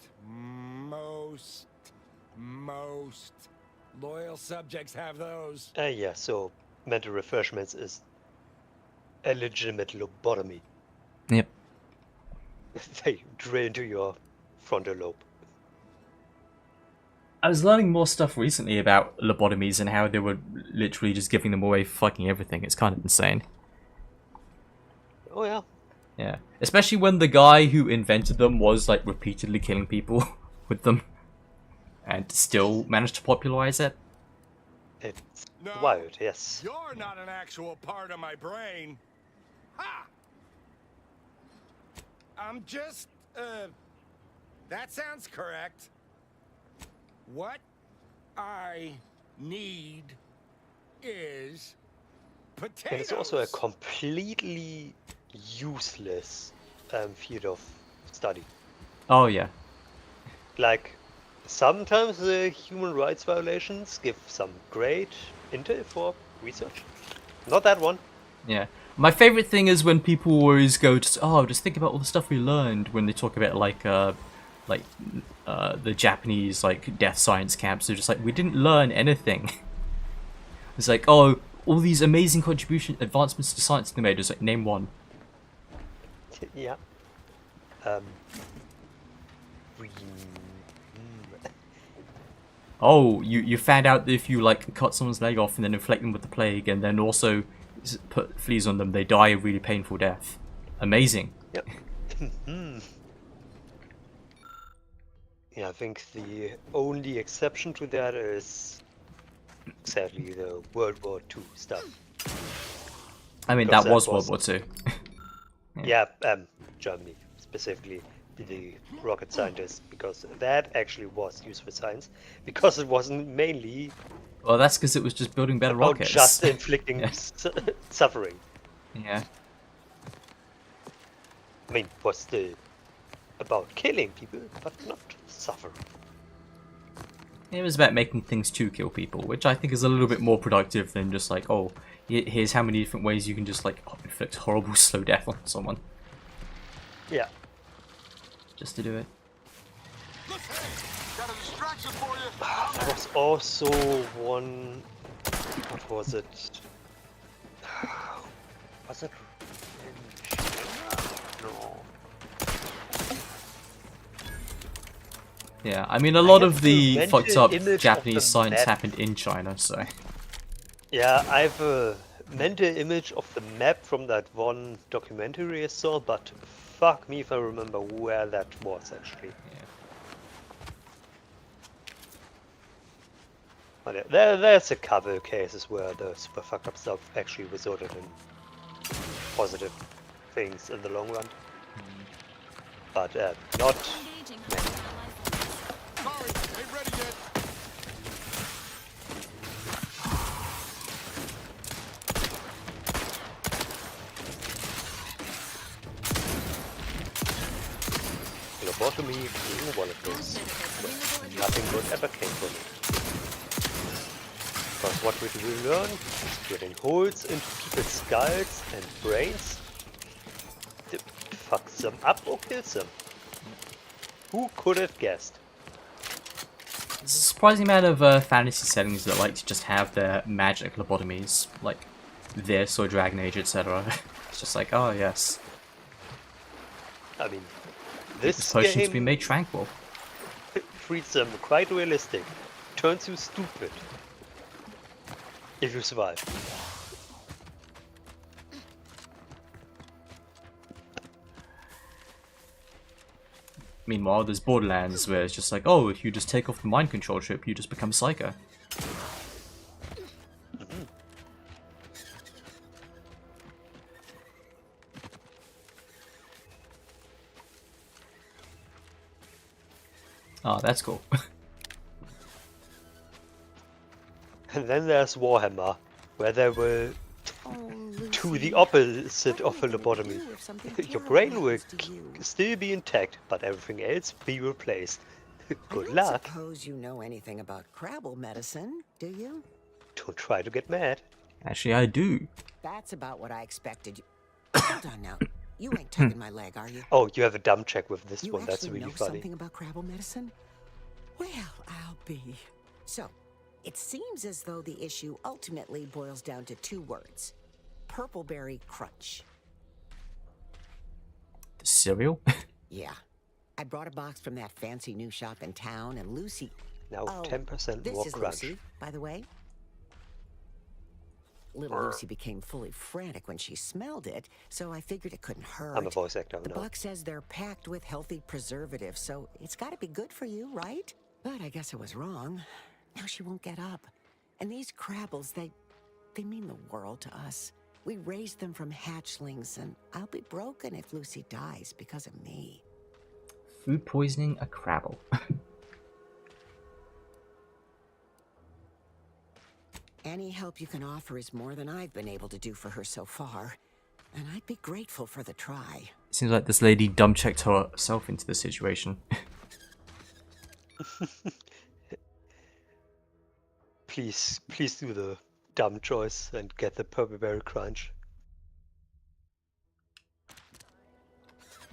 loyal subjects have those. Yeah, so mental refreshments is a legitimate lobotomy. Yep. They drill into your frontal lobe. I was learning more stuff recently about lobotomies and how they were literally just giving them away for fucking everything. It's kind of insane. Oh yeah. Yeah. Especially when the guy who invented them was like repeatedly killing people with them and still managed to popularize it. It's wild, yes. You're not an actual part of my brain. Ha! I'm just, that sounds correct. What I need is potatoes. And it's also a completely useless field of study. Oh yeah. Like, sometimes the human rights violations give some great intel for research. Not that one. Yeah. My favorite thing is when people always go, just think about all the stuff we learned when they talk about the Japanese like death science camps. They're just like, we didn't learn anything. It's like, oh, all these amazing advancements to science they made. It's like, name one. Yeah. Oh, you found out that if you like cut someone's leg off and then infect them with the plague and then also put fleas on them, they die a really painful death. Amazing. Yep. Yeah, I think the only exception to that is sadly the World War II stuff. I mean, that was World War II. Yeah, Germany specifically, the rocket scientists, because that actually was used for science, because it wasn't mainly. Well, that's because it was just building better rockets. Just inflicting suffering. Yeah. I mean, was still about killing people, but not suffering. It was about making things to kill people, which I think is a little bit more productive than just like, oh, here's how many different ways you can just like inflict horrible slow death on someone. Yeah. Just to do it. There was also one. What was it? Was it? No. Yeah, I mean, a lot of the fucked up image Japanese of the science map. happened in China, so. Yeah, I have a mental image of the map from that one documentary I saw, but fuck me if I remember where that was actually. But yeah, there's a couple of cases where the super fucked up stuff actually resulted in positive things in the long run. But not many. Sorry, ain't ready yet. Lobotomy being one of those. Well, nothing good ever came from it. Because what we learn is drilling holes into people's skulls and brains to fuck them up or kill them. Who could have guessed? There's a surprising amount of fantasy settings that like to just have their magic lobotomies, like this or Dragon Age, etc. It's just like, oh yes. I mean, This potion to be game made tranquil. treats them quite realistic. Turns you stupid. If you survive. Meanwhile, there's Borderlands where it's just like, oh, if you just take off the mind control chip, you just become Psycho. Oh, that's cool. And then there's Warhammer, where they will do the opposite of a lobotomy. Your brain will still be intact, but everything else be replaced. Good luck. Suppose you know anything about Crabble medicine, do you? Don't try to get mad. Actually, I do. That's about what I expected you. Hold on now. You ain't tugging my leg, are you? Oh, you have a dumb check with this You one. That's actually really know funny. something about Crabble medicine? Well, I'll be. So, it seems as though the issue ultimately boils down to 2 words. Purpleberry Crunch. The cereal? Yeah. I brought a box from that fancy new shop in town, and Lucy... Now Oh, 10% this more is crunch. Lucy, by the way. Little Lucy became fully frantic when she smelled it, so I figured it couldn't hurt. I'm a voice actor The now. box says they're packed with healthy preservatives, so it's got to be good for you, right? But I guess I was wrong. Now she won't get up. And these Crabbles, they mean the world to us. We raised them from hatchlings, and I'll be broken if Lucy dies because of me. Food poisoning a Crabble. Any help you can offer is more than I've been able to do for her so far, and I'd be grateful for the try. Seems like this lady dumb checked herself into the situation. Please do the dumb choice and get the Purpleberry Crunch.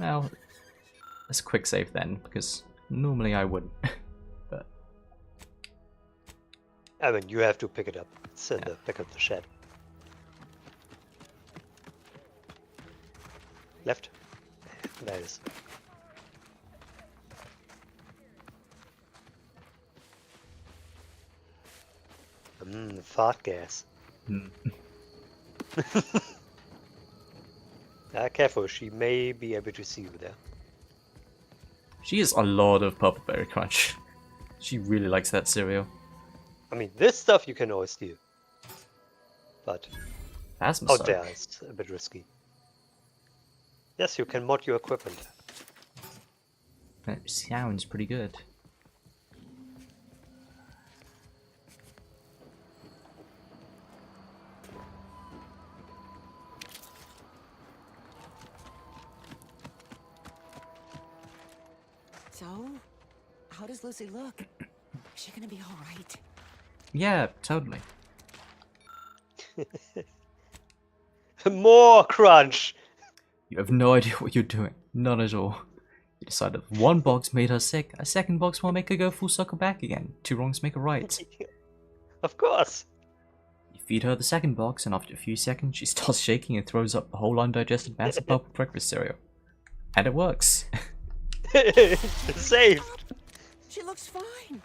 Well, let's quick save then, because normally I wouldn't. But I mean, you have to pick it up. It's in the back of the shed. Left. There it is. Fart gas. Careful, she may be able to see you there. she has a lot of Purpleberry Crunch. She really likes that cereal. I mean, this stuff you can always steal. But Plasma out soak. there is a bit risky. Yes, you can mod your equipment. That sounds pretty good. So, how does Lucy look? Is she gonna be all right? Yeah, totally. More crunch! You have no idea what you're doing. None at all. You decided if one box made her sick, a second box will make her go full circle back again. 2 wrongs make a right. Of course! You feed her the second box, and after a few seconds, she starts shaking and throws up the whole undigested mass of purple breakfast cereal. And it works. Saved! She looks fine.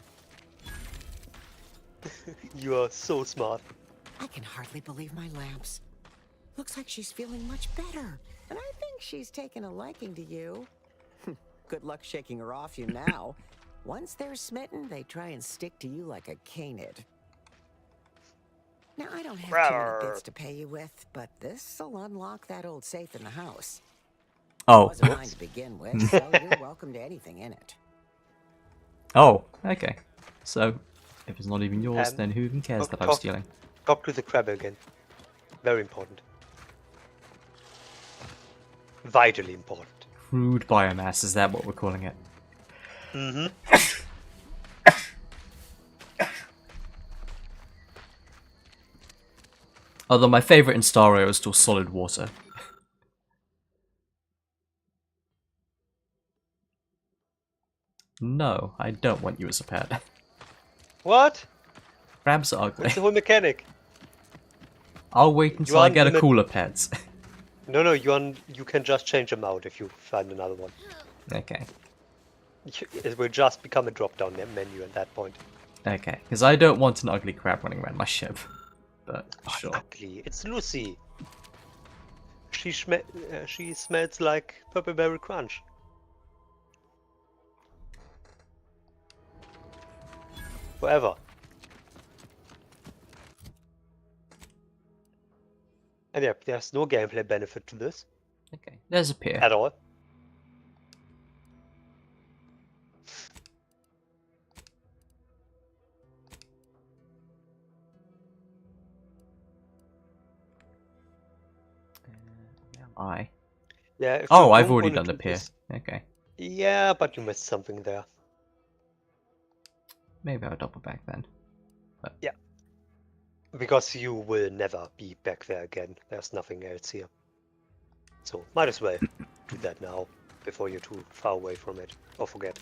You are so smart. I can hardly believe my lamps. Looks like she's feeling much better. And I think she's taken a liking to you. Good luck shaking her off you now. Once they're smitten, they try and stick to you like a canid. Now, I don't have too many bits to pay you with, but this'll unlock that old safe in the house. Oh. It wasn't mine to begin with, so you're welcome to anything in it. Oh, okay. So, if it's not even yours, then who even cares that I was stealing? Talk to the crab again. Very important. Vitally important. Crude biomass, is that what we're calling it? Mm-hmm. Although my favorite in Star Rail is still solid water. No, I don't want you as a pet. What? Crabs are ugly. What's the whole mechanic? I'll wait until I get a cooler pet. No, you can just change them out if you find another one. Okay. It will just become a drop-down menu at that point. Okay, because I don't want an ugly crab running around my ship. But sure. Ugly. It's Lucy. She smells like Purpleberry Crunch. Forever. And yeah, there's no gameplay benefit to this. Okay, there's a pier. At all. Yeah. Oh, I've already done the pier. Okay. Yeah, but you missed something there. Maybe I'll double back then. But yeah. Because you will never be back there again. There's nothing else here. So might as well do that now before you're too far away from it or forget.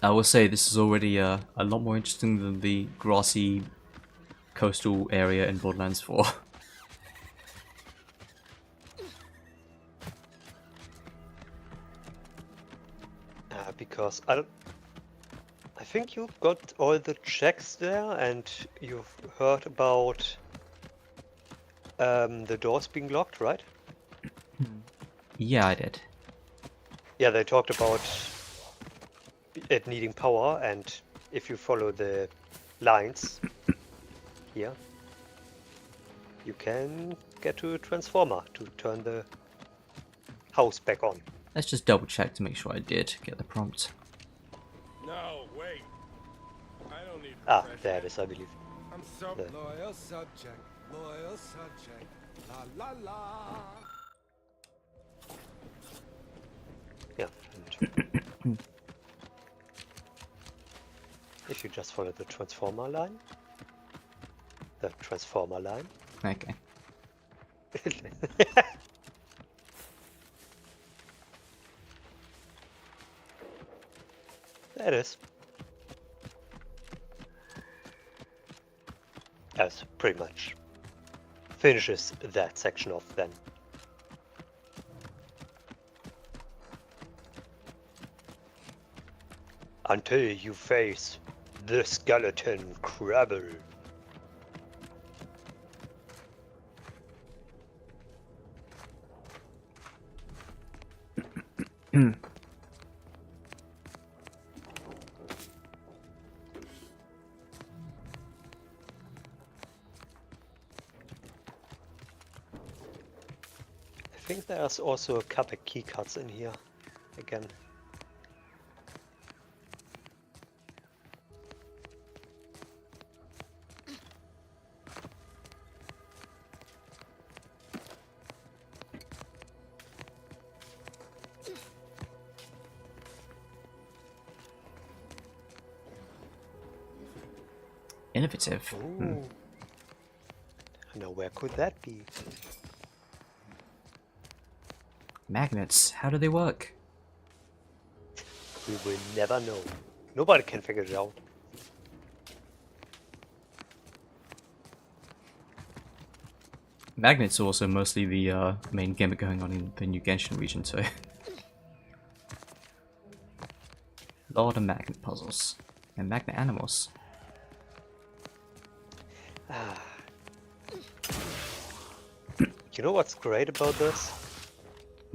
I will say this is already a lot more interesting than the grassy coastal area in Borderlands 4. Because I think you got all the checks there, and you've heard about the doors being locked, right? Yeah, I did. Yeah, they talked about it needing power, and if you follow the lines here, you can get to a transformer to turn the house back on. Let's just double check to make sure I did get the prompt. No, wait. I don't need Ah, refreshment. there it is, I believe. I'm so The- loyal subject. Loyal subject. La la la. Yeah, and if you just follow the transformer line. Okay. There it is. That pretty much finishes that section off then. Until you face the skeleton Crabble. I think there's also a couple of keycards in here again. Innovative. Ooh. Now where could that be? Magnets, how do they work? We will never know. Nobody can figure it out. Magnets are also mostly the main gimmick going on in the New Genshin region too. A lot of magnet puzzles. And magnet animals. You know what's great about this?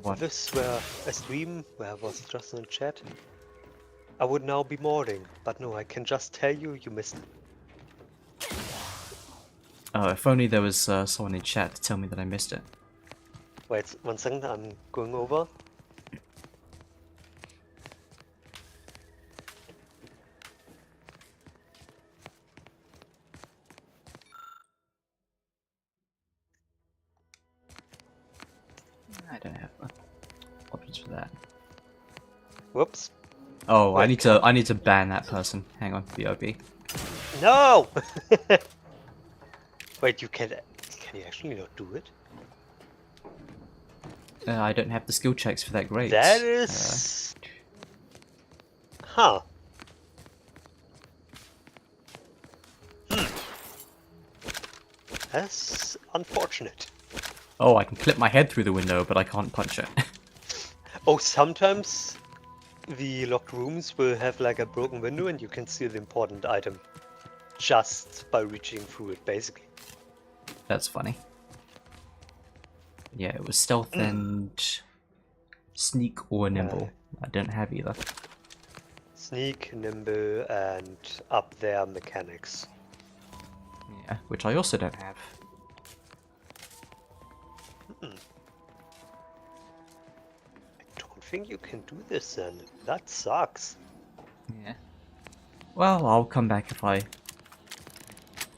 What? If this were a stream where I was just in chat, I would now be modding, but no, I can just tell you, you missed it. Oh, if only there was someone in chat to tell me that I missed it. Wait, 1 second, I'm going over. I don't have options for that. Whoops. Oh, Wait. I need to ban that person. Hang on, BOB. No! Wait, you can you actually not do it? I don't have the skill checks for that grade. That is... Huh. That's unfortunate. Oh, I can clip my head through the window, but I can't punch it. Oh, sometimes the locked rooms will have like a broken window and you can see the important item just by reaching through it, basically. That's funny. Yeah, it was stealth and sneak or nimble. I don't have either. Sneak, nimble, and up there mechanics. Yeah, which I also don't have. I don't think you can do this then. That sucks. Yeah. Well, I'll come back if I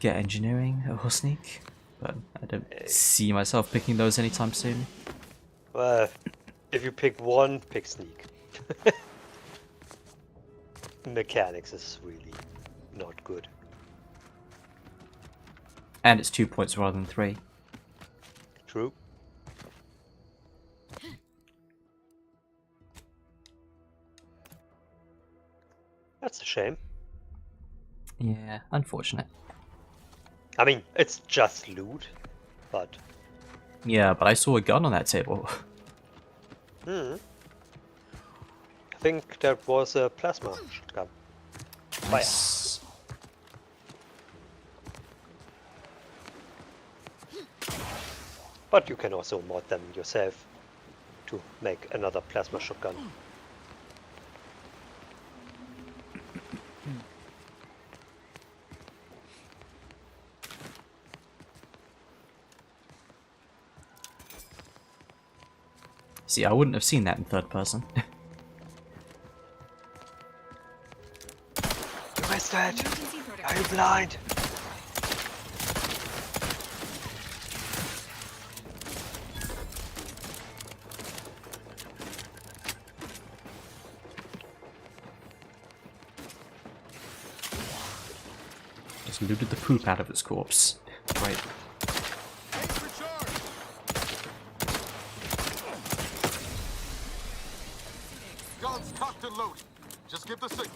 get engineering or sneak, but I don't see myself picking those anytime soon. Well, if you pick one, pick sneak. Mechanics is really not good. And it's 2 points rather than 3. That's a shame. Yeah, unfortunate. I mean, it's just loot, but... Yeah, but I saw a gun on that table. I think that was a plasma shotgun. Nice. But you can also mod them yourself to make another plasma shotgun. See, I wouldn't have seen that in third person. You missed it! Are you blind? Just looted the poop out of its corpse. Right. Guns cocked and loaded. Just give the signal.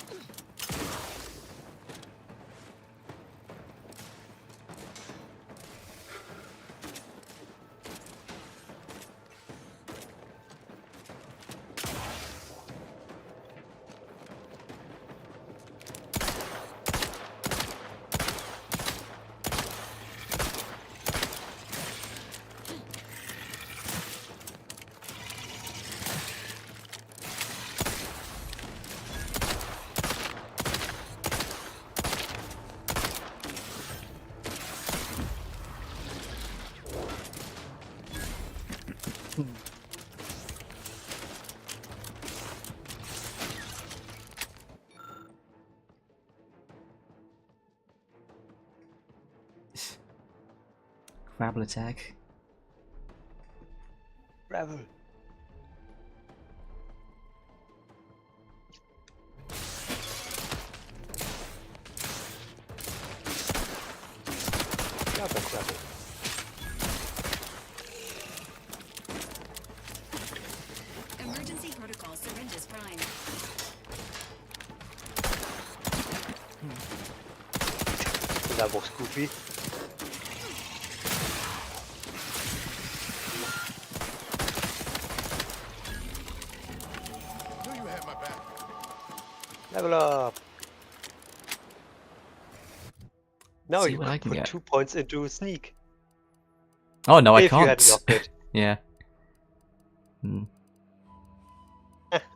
Crabble attack. Gravel. Gravel, gravel. Emergency protocol syringes prime. That was goofy. Level up. Now See you what I can can put get. 2 points into sneak. Oh no, I If you can't. hadn't upgraded. Yeah.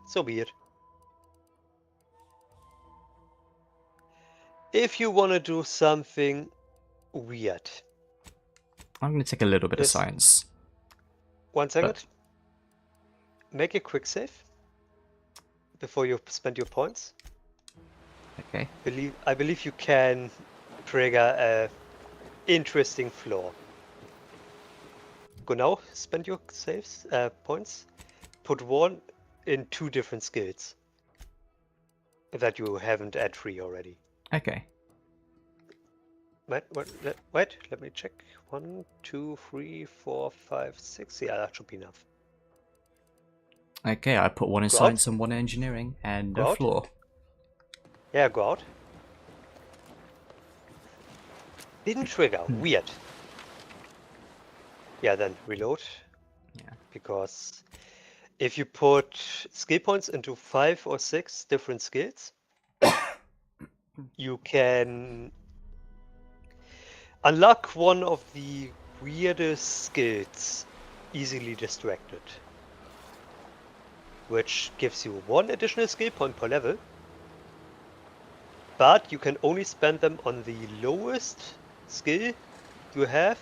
So be it. If you want to do something weird. I'm gonna take a little bit of This- science. 1 second. Make a quick save before you spend your points. Okay. I believe you can trigger a interesting flaw. Go now, spend your saves points. Put one in 2 different skills that you haven't at 3 already. Okay. Wait, let me check. 1, 2, 3, 4, 5, 6. Yeah, that should be enough. Okay, I put one in Go out. science and one in engineering and Go a out. floor. Yeah, go out. Didn't trigger. Weird. Yeah, then reload. Yeah. Because if you put skill points into 5 or 6 different skills, you can unlock one of the weirdest skills, easily distracted, which gives you 1 additional skill point per level, but you can only spend them on the lowest skill you have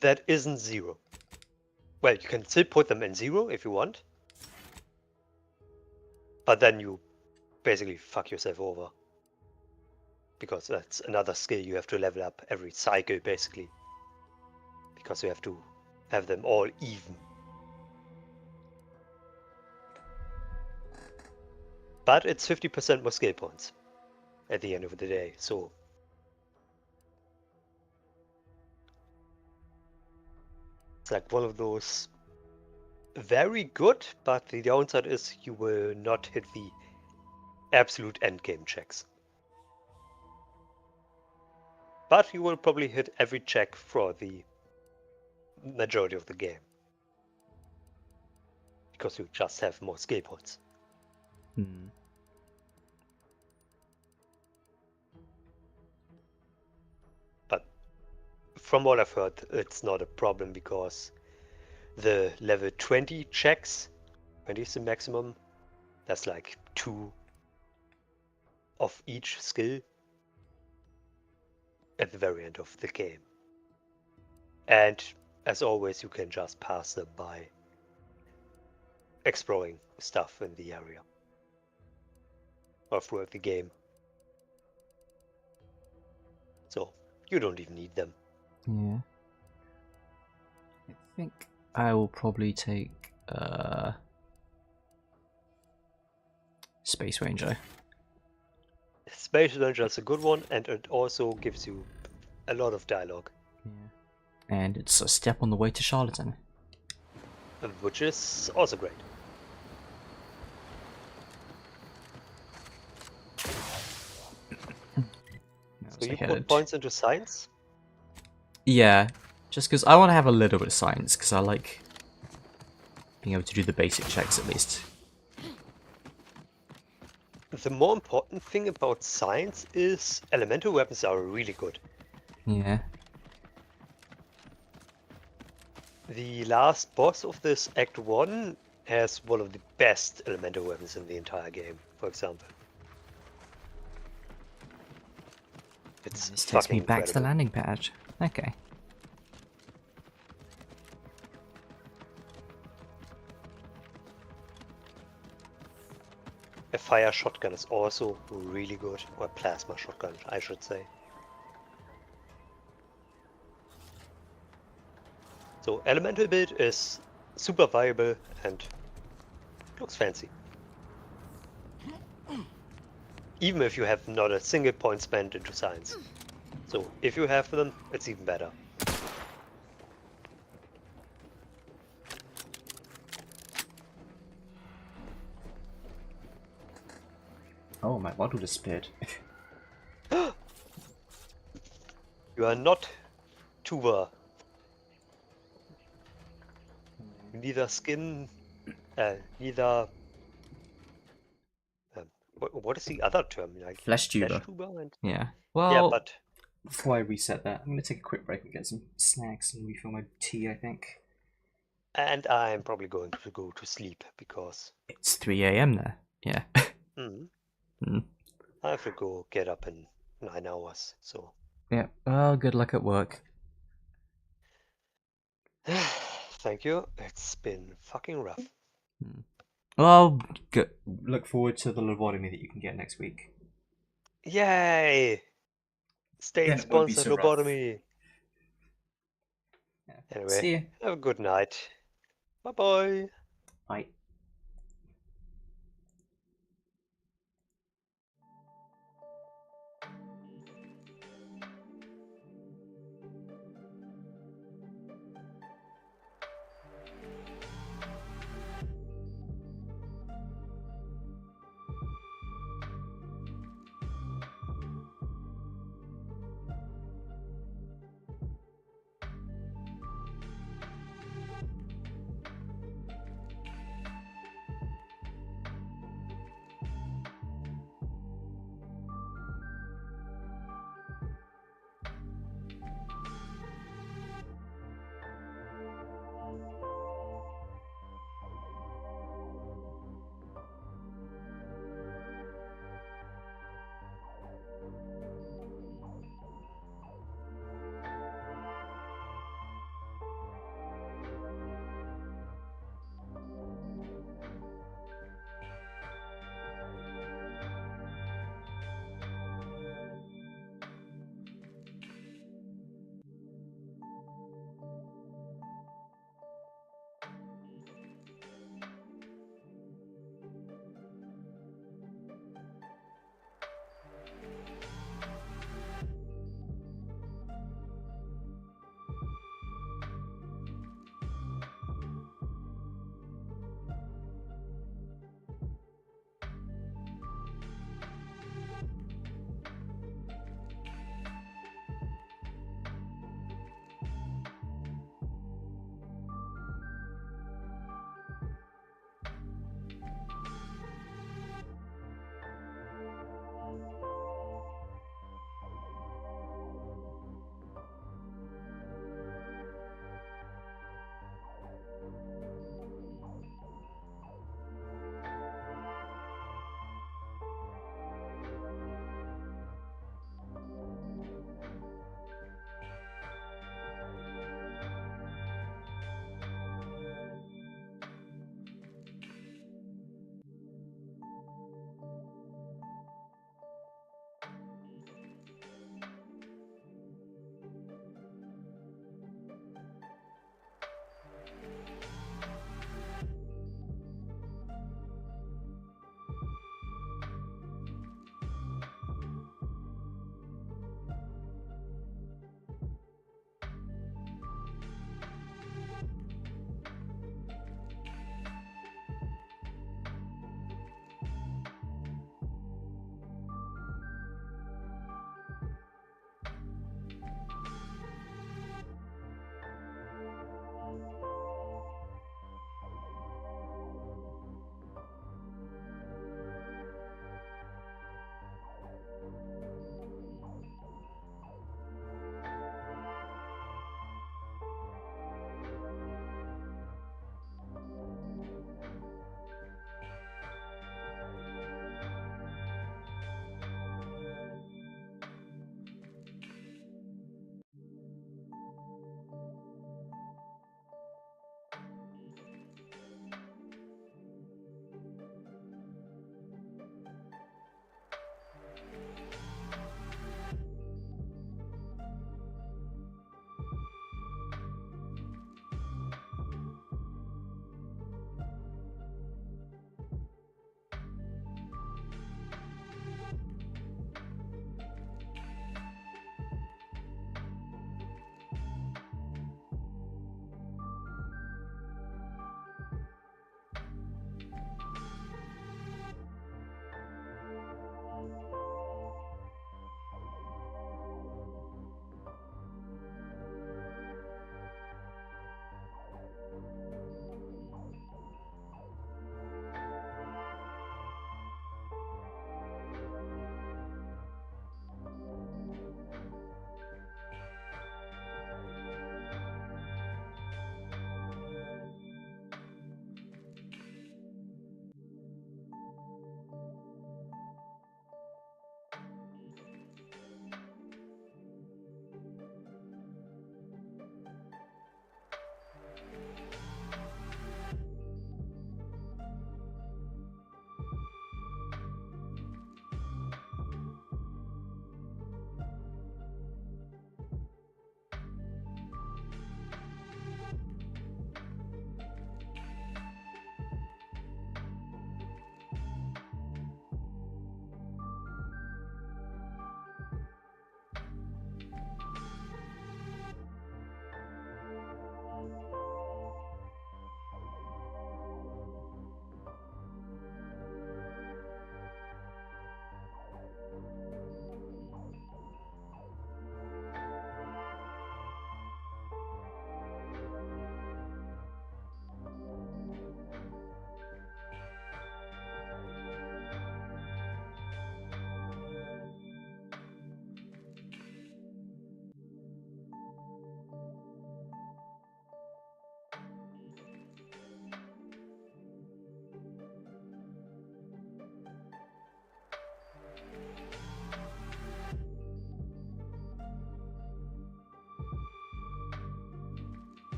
that isn't 0. Well, you can still put them in 0 if you want, but then you basically fuck yourself over. Because that's another skill you have to level up every cycle, basically. Because you have to have them all even. But it's 50% more skill points at the end of the day, so... It's like one of those very good, but the downside is you will not hit the absolute endgame checks. But you will probably hit every check for the majority of the game. Because you just have more skill points. Hmm. But from what I've heard, it's not a problem because the level 20 checks, 20 is the maximum, that's like 2 of each skill at the very end of the game. And as always, you can just pass them by exploring stuff in the area or throughout the game. So you don't even need them. Yeah. I think I will probably take Space Ranger. Space Ranger is a good one, and it also gives you a lot of dialogue. And it's a step on the way to Charlatan. Which is also great. So you put points into science? Yeah, just because I want to have a little bit of science, because I like being able to do the basic checks at least. The more important thing about science is elemental weapons are really good. Yeah. The last boss of this Act 1 has one of the best elemental weapons in the entire game, for example. It's This takes me fucking back to the incredible. landing pad. Okay. A fire shotgun is also really good, or a plasma shotgun, I should say. So elemental build is super viable and looks fancy. Even if you have not a single point spent into science. So if you have them, it's even better. Oh, my model disappeared. You are not Tuba. Neither skin, neither. What is the other term? Like Flesh tuber. and... Yeah. Well, yeah, but before I reset that, I'm going to take a quick break and get some snacks and refill my tea, I think. And I'm probably going to go to sleep because It's 3 AM there. Yeah. I have to go get up in 9 hours. So Yeah. Well, good luck at work. thank you. It's been fucking rough. Well, look forward to the lobotomy that you can get next week. Yay! State-sponsored lobotomy. Anyway, See ya. have a good night. Bye-bye. Bye.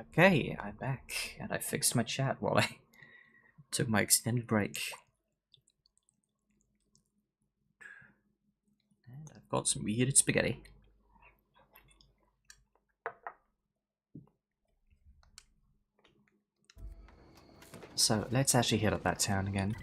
Okay, I'm back, and I fixed my chat while I took my extended break. And I've got some reheated spaghetti. So, let's actually hit up that town again.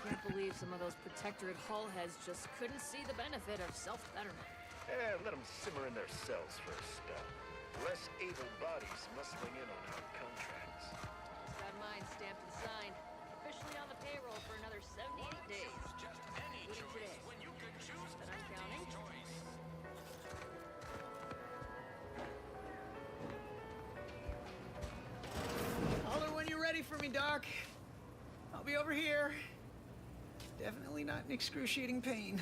Can't believe some of those Protectorate hull heads just couldn't see the benefit of self-betterment. Let them simmer in their cells for a spell. Less able bodies muscling in on our contracts. Got mine stamped and signed. Officially on the payroll for another 78 days. Including today. But I'm counting. Holler when you're ready for me, Doc. I'll be over here. Definitely not in excruciating pain.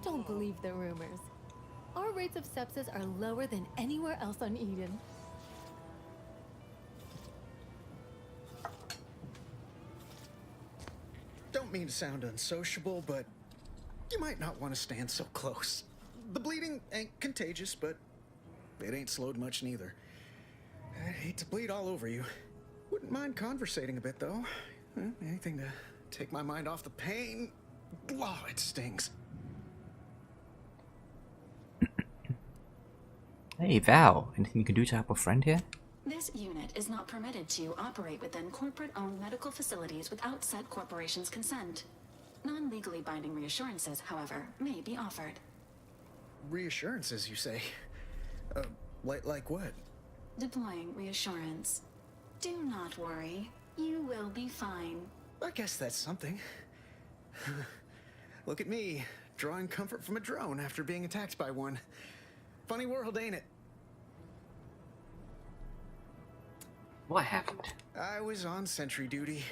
Don't believe the rumors. Our rates of sepsis are lower than anywhere else on Eden. Don't mean to sound unsociable, but you might not want to stand so close. The bleeding ain't contagious, but it ain't slowed much neither. I'd hate to bleed all over you. Wouldn't mind conversating a bit, though. Anything to take my mind off the pain. Oh, it stings. Hey, Val, anything you can do to help a friend here? This unit is not permitted to operate within corporate-owned medical facilities without said corporation's consent. Non-legally binding reassurances, however, may be offered. Reassurances, you say? Like what? Deploying reassurance. Do not worry. You will be fine. I guess that's something. Look at me, drawing comfort from a drone after being attacked by one. Funny world, ain't it? What happened? I was on sentry duty,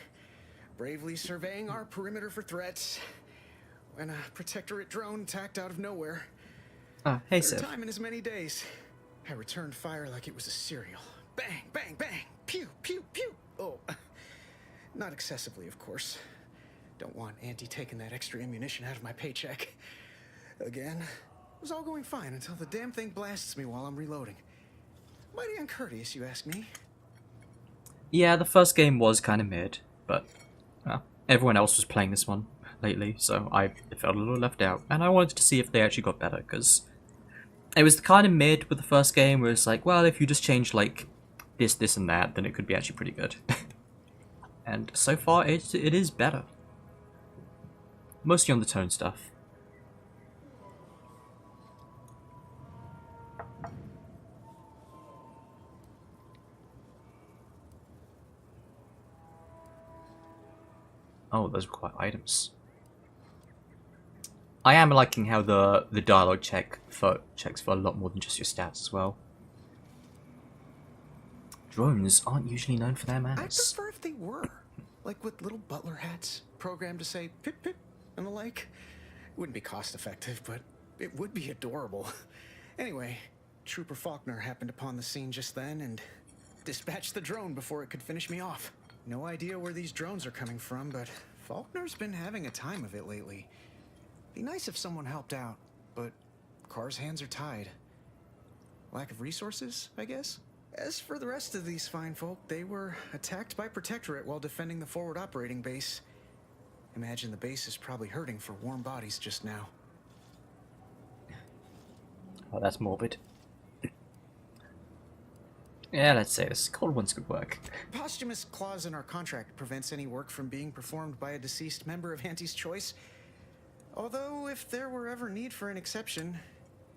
bravely surveying our perimeter for threats, when a Protectorate drone attacked out of nowhere. Hey, Third Sif. time in as many days. I returned fire like it was a cereal. Bang, bang, bang! Pew, pew, pew! Oh, not excessively, of course. Don't want Auntie taking that extra ammunition out of my paycheck. Again, it was all going fine until the damn thing blasts me while I'm reloading. Mighty uncourteous, you ask me. Yeah, the first game was kind of mid, but everyone else was playing this one lately, so I felt a little left out. And I wanted to see if they actually got better, because it was the kind of mid with the first game where it's like, well, if you just change like this, and that, then it could be actually pretty good. And so far, it is better. Mostly on the tone stuff. Oh, those require items. I am liking how the dialogue checks for a lot more than just your stats as well. Drones aren't usually known for their I'd manners. prefer if they were. Like with little butler hats, programmed to say pip pip and the like. Wouldn't be cost effective, but it would be adorable. Anyway, Trooper Faulkner happened upon the scene just then and dispatched the drone before it could finish me off. No idea where these drones are coming from, but Faulkner's been having a time of it lately. Be nice if someone helped out, but Carr's hands are tied. Lack of resources, I guess? As for the rest of these fine folk, they were attacked by Protectorate while defending the forward operating base. Imagine the base is probably hurting for warm bodies just now. Oh, that's morbid. Yeah, let's say this. Cold ones could work. Posthumous clause in our contract prevents any work from being performed by a deceased member of Auntie's choice. Although, if there were ever need for an exception,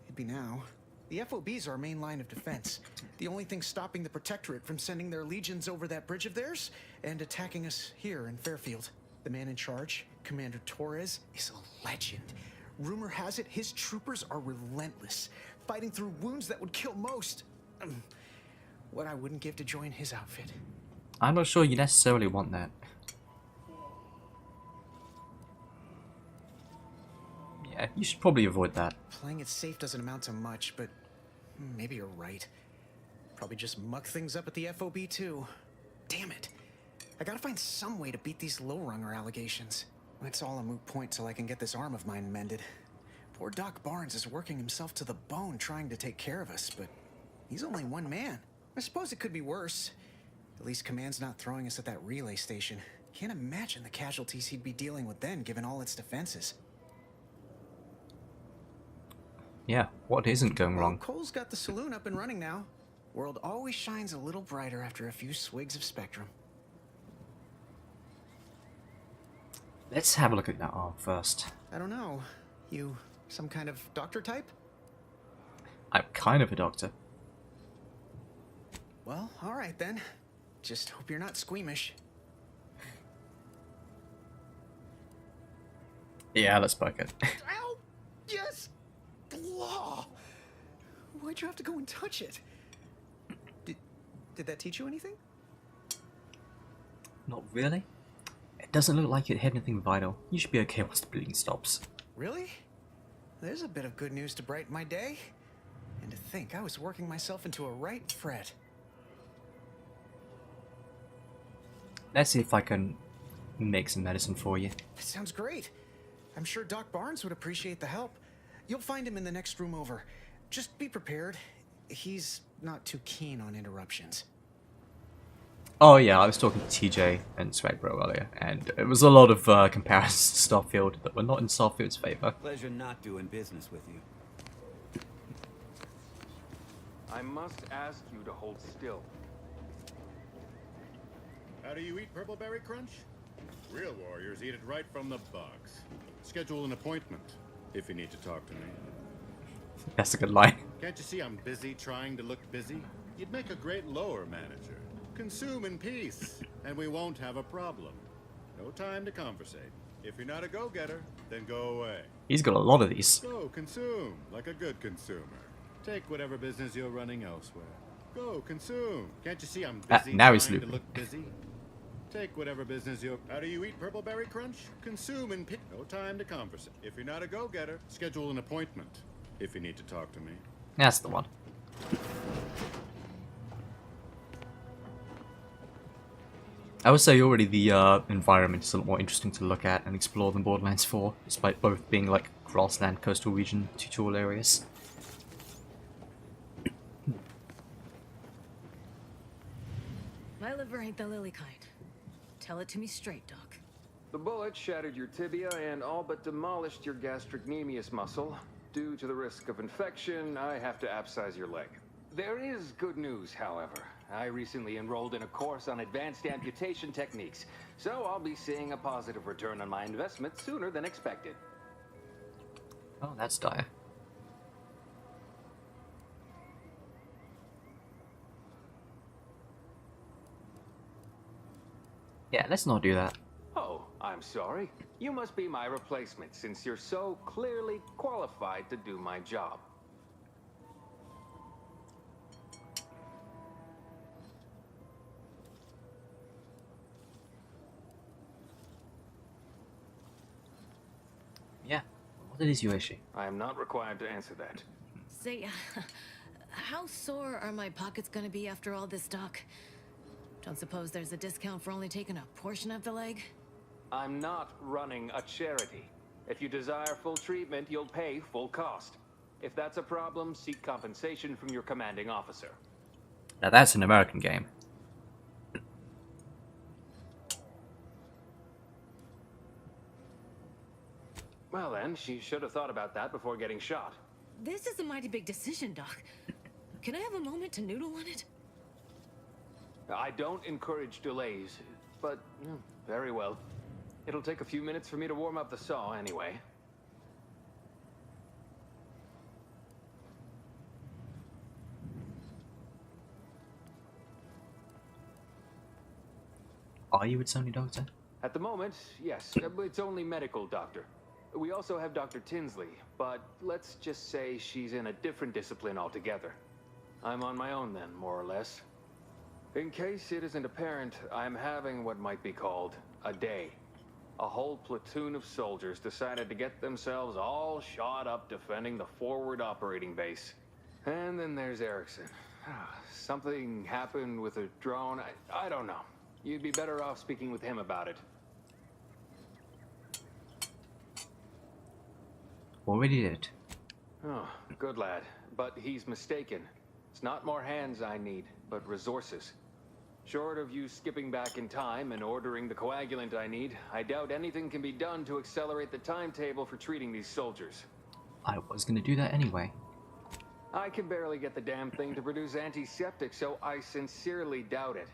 it'd be now. The FOB's our main line of defense. The only thing stopping the Protectorate from sending their legions over that bridge of theirs and attacking us here in Fairfield. The man in charge, Commander Torres, is a legend. Rumor has it his troopers are relentless, fighting through wounds that would kill most. What I wouldn't give to join his outfit. I'm not sure you necessarily want that. Yeah, you should probably avoid that. Playing it safe doesn't amount to much, but maybe you're right. Probably just muck things up at the FOB too. Damn it. I gotta find some way to beat these low-runger allegations. It's all a moot point till I can get this arm of mine mended. Poor Doc Barnes is working himself to the bone trying to take care of us, but he's only one man. I suppose it could be worse. At least Command's not throwing us at that relay station. Can't imagine the casualties he'd be dealing with then, given all its defenses. Yeah, what isn't going wrong? Cole's got the saloon up and running now. World always shines a little brighter after a few swigs of Spectrum. Let's have a look at that arm first. I don't know. You some kind of doctor type? I'm kind of a doctor. Well, alright then. Just hope you're not squeamish. Yeah, let's poke it. Ow! Yes! Blah! Why'd you have to go and touch it? Did that teach you anything? Not really. It doesn't look like it had anything vital. You should be okay once the bleeding stops. Really? There's a bit of good news to brighten my day. And to think I was working myself into a right fret. Let's see if I can make some medicine for you. That sounds great. I'm sure Doc Barnes would appreciate the help. You'll find him in the next room over. Just be prepared. He's not too keen on interruptions. Oh yeah, I was talking to TJ and Swagbro earlier, and it was a lot of comparisons to Starfield that were not in Starfield's favor. Pleasure not doing business with you. I must ask you to hold still. How do you eat Purpleberry Crunch? Real warriors eat it right from the box. Schedule an appointment if you need to talk to me. That's a good line. Can't you see I'm busy trying to look busy? You'd make a great lower manager. Consume in peace, and we won't have a problem. No time to conversate. If you're not a go-getter, then go away. He's got a lot of these. Go consume, like a good consumer. Take whatever business you're running elsewhere. Go consume. Can't you see I'm busy now he's trying to looping. look busy? Take whatever business you're... How do you eat Purpleberry Crunch? Consume in peace. No time to conversate. If you're not a go-getter, schedule an appointment. If you need to talk to me. That's the one. I would say already the environment is a lot more interesting to look at and explore than Borderlands 4, despite both being like grassland, coastal region, tutorial areas. My liver ain't the lily kind. Tell it to me straight, Doc. The bullet shattered your tibia and all but demolished your gastrocnemius muscle. Due to the risk of infection, I have to abscise your leg. There is good news, however. I recently enrolled in a course on advanced amputation techniques, so I'll be seeing a positive return on my investment sooner than expected. Oh, that's dire. Yeah, let's not do that. Oh, I'm sorry. You must be my replacement since you're so clearly qualified to do my job. Yeah. What is your issue? I am not required to answer that. Say, how sore are my pockets gonna be after all this, Doc? Don't suppose there's a discount for only taking a portion of the leg? I'm not running a charity. If you desire full treatment, you'll pay full cost. If that's a problem, seek compensation from your commanding officer. Now that's an American game. Well then, she should have thought about that before getting shot. This is a mighty big decision, Doc. Can I have a moment to noodle on it? I don't encourage delays, but very well. It'll take a few minutes for me to warm up the saw anyway. Are you with Sony Doctor? At the moment, yes, it's only medical doctor. We also have Dr. Tinsley, but let's just say she's in a different discipline altogether. I'm on my own then, more or less. In case it isn't apparent, I'm having what might be called a day. A whole platoon of soldiers decided to get themselves all shot up defending the forward operating base. And then there's Erickson. Something happened with a drone. I don't know. You'd be better off speaking with him about it. Already did. Oh, good lad. But he's mistaken. It's not more hands I need, but resources. Short of you skipping back in time and ordering the coagulant I need, I doubt anything can be done to accelerate the timetable for treating these soldiers. I was gonna do that anyway. I can barely get the damn thing to produce antiseptic, so I sincerely doubt it.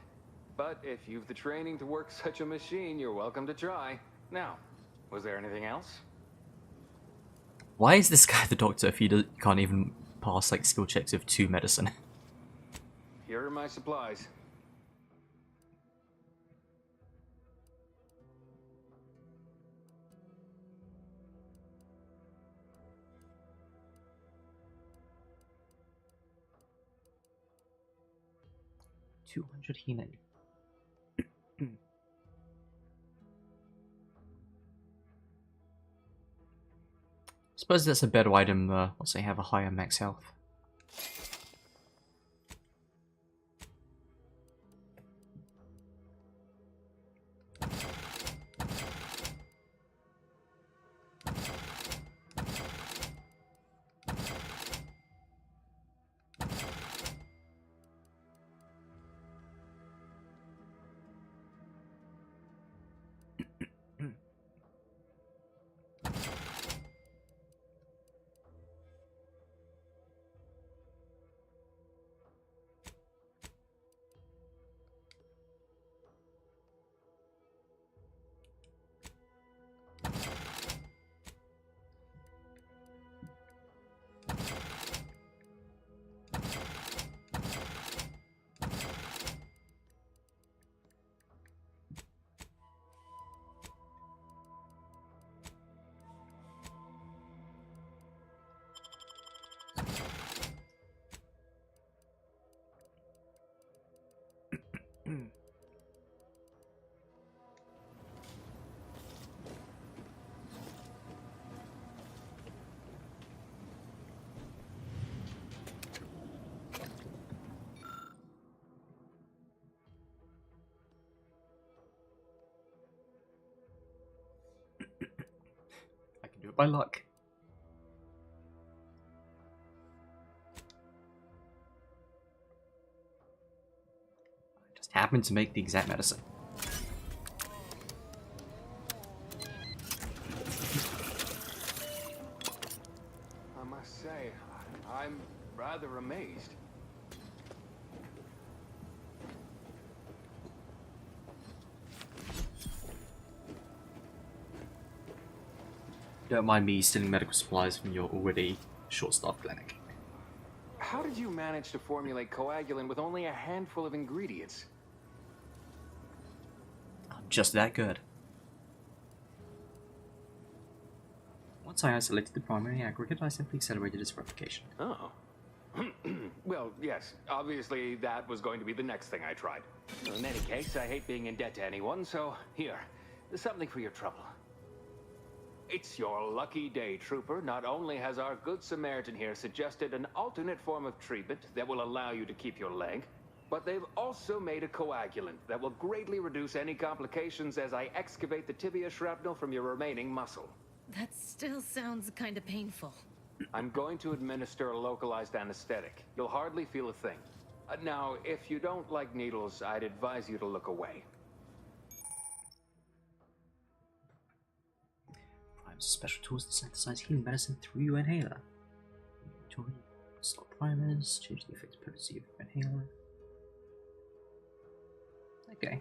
But if you've the training to work such a machine, you're welcome to try. Now, was there anything else? Why is this guy the doctor if he can't even pass like skill checks of 2 medicine? Here are my supplies. $200 healing. Suppose that's a better item once they have a higher max health. I can do it by luck. I just happened to make the exact medicine. I must say, I'm rather amazed. Don't mind me stealing medical supplies from your already short-staffed clinic. How did you manage to formulate coagulant with only a handful of ingredients? I'm just that good. Once I isolated the primary aggregate, I simply accelerated its replication. Oh. Well, yes. Obviously, that was going to be the next thing I tried. In any case, I hate being in debt to anyone, so here. Something for your trouble. It's your lucky day, Trooper. Not only has our good Samaritan here suggested an alternate form of treatment that will allow you to keep your leg, but they've also made a coagulant that will greatly reduce any complications as I excavate the tibia shrapnel from your remaining muscle. That still sounds kind of painful. I'm going to administer a localized anesthetic. You'll hardly feel a thing. Now, if you don't like needles, I'd advise you to look away. Prime's special tools to synthesize healing medicine through your inhaler. Inventory, slot primers, change the effective potency of your inhaler. Okay.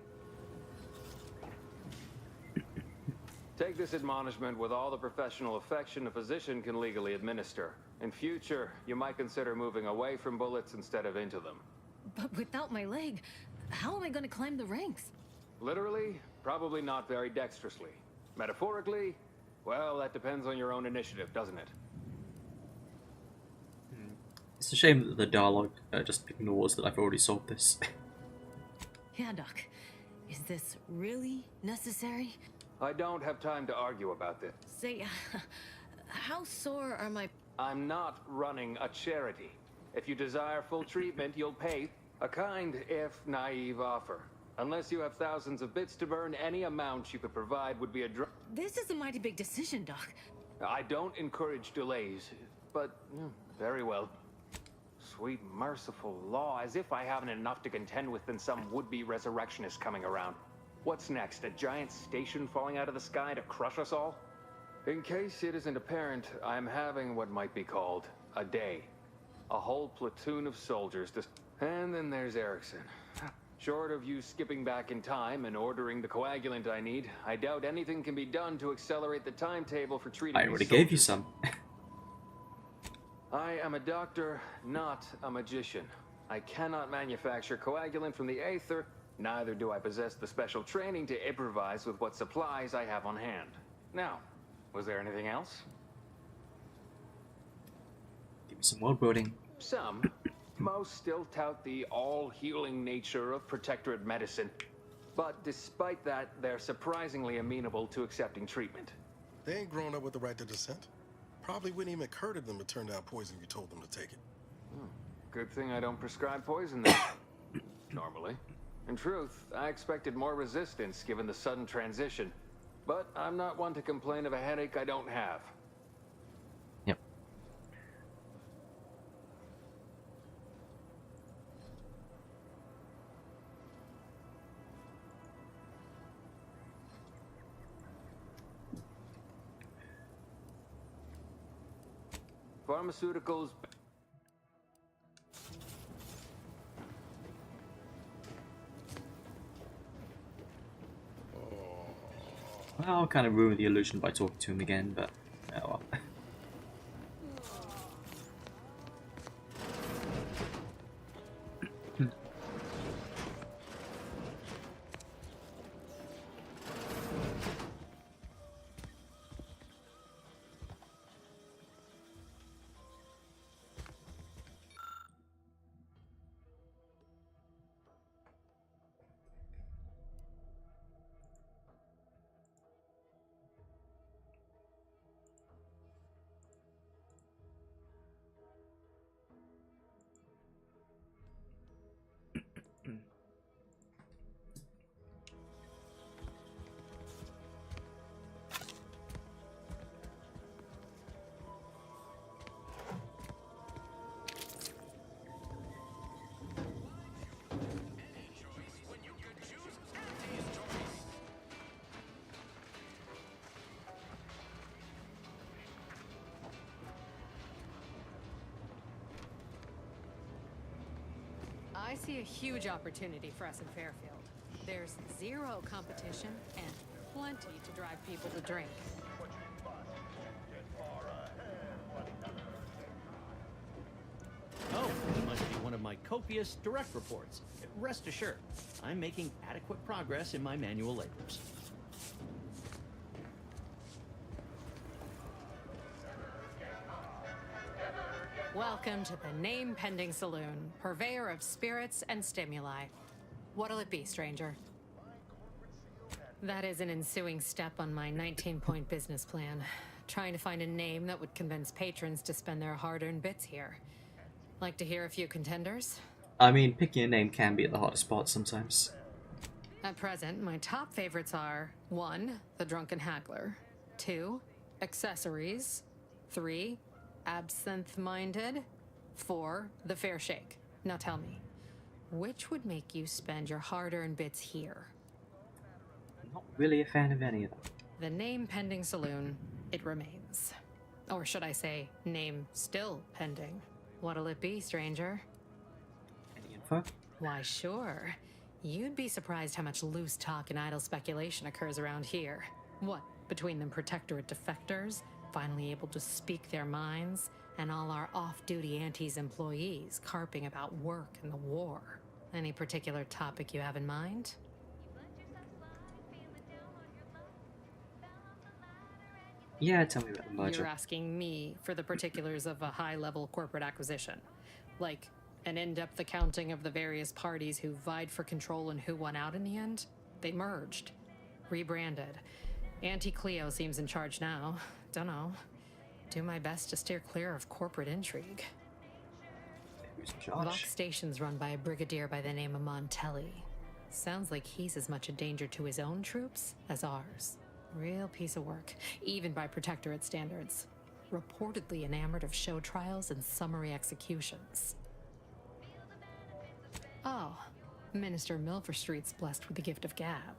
Take this admonishment with all the professional affection a physician can legally administer. In future, you might consider moving away from bullets instead of into them. But without my leg, how am I going to climb the ranks? Literally, Probably not very dexterously. Metaphorically, well, that depends on your own initiative, doesn't it? It's a shame that the dialogue just ignores that I've already solved this. Yeah, Doc. Is this really necessary? I don't have time to argue about this. Say, how sore are my... I'm not running a charity. If you desire full treatment, you'll pay a kind, if naive offer. Unless you have thousands of bits to burn, any amount you could provide would be a This is a mighty big decision, Doc. I don't encourage delays, but very well. Sweet merciful law, as if I haven't enough to contend with than some would-be resurrectionist coming around. What's next, a giant station falling out of the sky to crush us all? In case it isn't apparent, I'm having what might be called a day. A whole platoon of soldiers to... And then there's Erickson. Short of you skipping back in time and ordering the coagulant I need, I doubt anything can be done to accelerate the timetable for treating I already gave you some. I am a doctor, not a magician. I cannot manufacture coagulant from the aether, neither do I possess the special training to improvise with what supplies I have on hand. Now, was there anything else? Give me some world building. Some. Most still tout the all-healing nature of Protectorate medicine. But despite that, they're surprisingly amenable to accepting treatment. They ain't grown up with the right to dissent. Probably wouldn't even occur to them to turn down poison you told them to take it. Good thing I don't prescribe poison then. Normally. In truth, I expected more resistance given the sudden transition. But I'm not one to complain of a headache I don't have. Yep. Pharmaceuticals... Well, I'll kind of ruin the illusion by talking to him again, but oh well. I see a huge opportunity for us in Fairfield. There's zero competition and plenty to drive people to drink. Oh, you must be one of my copious direct reports. Rest assured, I'm making adequate progress in my manual labors. Welcome to the Name Pending Saloon, purveyor of spirits and stimuli. What'll it be, stranger? That is an ensuing step on my 19-point business plan. Trying to find a name that would convince patrons to spend their hard-earned bits here. Like to hear a few contenders? I mean, picking a name can be at the hardest part sometimes. At present, my top favorites are 1. The Drunken Haggler, 2. Accessories, 3. Absinthe-minded, 4. The Fair Shake. Now tell me, which would make you spend your hard-earned bits here? Not really a fan of any of them. The Name Pending Saloon, it remains. Or should I say, name still pending. What'll it be, stranger? Any info? Why, sure. You'd be surprised how much loose talk and idle speculation occurs around here. What, between them Protectorate defectors, finally able to speak their minds, and all our off-duty Antes employees carping about work and the war. Any particular topic you have in mind? Yeah, tell me about the merger. You're asking me for the particulars of a high-level corporate acquisition. Like, an in-depth accounting of the various parties who vied for control and who won out in the end? They merged. Rebranded. Auntie Cleo seems in charge now. Dunno. Do my best to steer clear of corporate intrigue. Who's in charge? Vox Station's run by a brigadier by the name of Montelli. Sounds like he's as much a danger to his own troops as ours. Real piece of work, even by Protectorate standards. Reportedly enamored of show trials and summary executions. Oh, Minister Milverstreet's blessed with the gift of gab.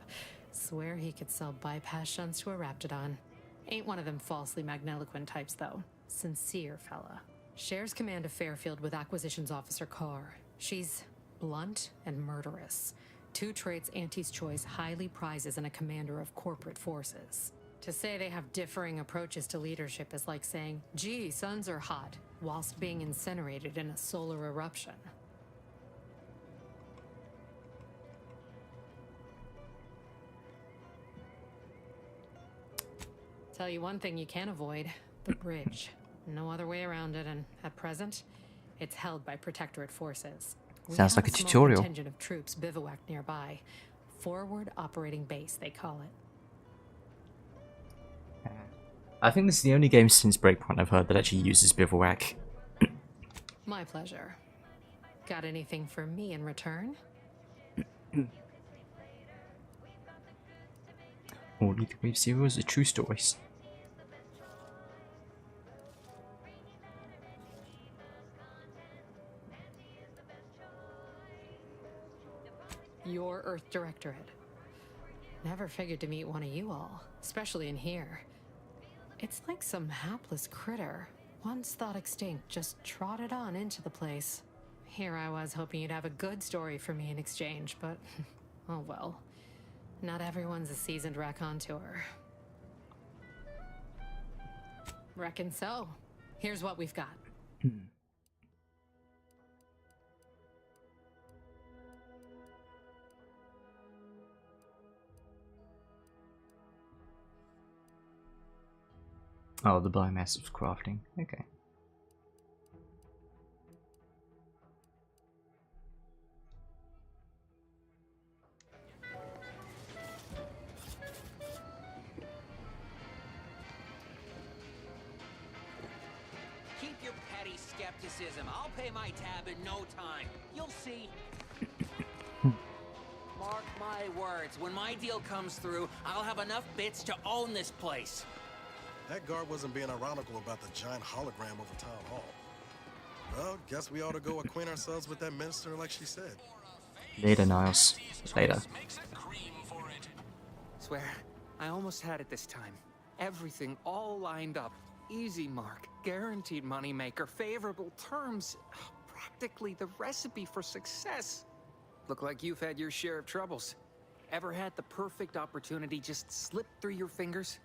Swear he could sell bypass shunts to a Raptidon. Ain't one of them falsely magniloquent types, though. Sincere fella. Shares command of Fairfield with Acquisitions Officer Carr. She's blunt and murderous. Two traits Auntie's Choice highly prizes in a commander of corporate forces. To say they have differing approaches to leadership is like saying, gee, suns are hot, whilst being incinerated in a solar eruption. Tell you one thing you can't avoid, the bridge. No other way around it, and at present, it's held by Protectorate forces. Sounds like a small tutorial. Contingent of troops bivouacked nearby. Forward operating base, they call it. I think this is the only game since Breakpoint I've heard that actually uses bivouac. My pleasure. Got anything for me in return? All Lethal Wave Zeros are true stories. Your Earth Directorate. Never figured to meet one of you all, especially in here. It's like some hapless critter, once thought extinct, just trotted on into the place. Here I was hoping you'd have a good story for me in exchange, but oh well. Not everyone's a seasoned raconteur. Reckon so. Here's what we've got. Oh, the biomass of crafting. Okay. Keep your petty skepticism. I'll pay my tab in no time. You'll see. Mark my words. When my deal comes through, I'll have enough bits to own this place. That guard wasn't being ironical about the giant hologram over Town Hall. Well, guess we ought to go acquaint ourselves with that minister like she said. Later, Niles. Later. Swear, I almost had it this time. Everything all lined up. Easy mark, guaranteed moneymaker, favorable terms. Practically the recipe for success. Look like you've had your share of troubles. Ever had the perfect opportunity just slip through your fingers?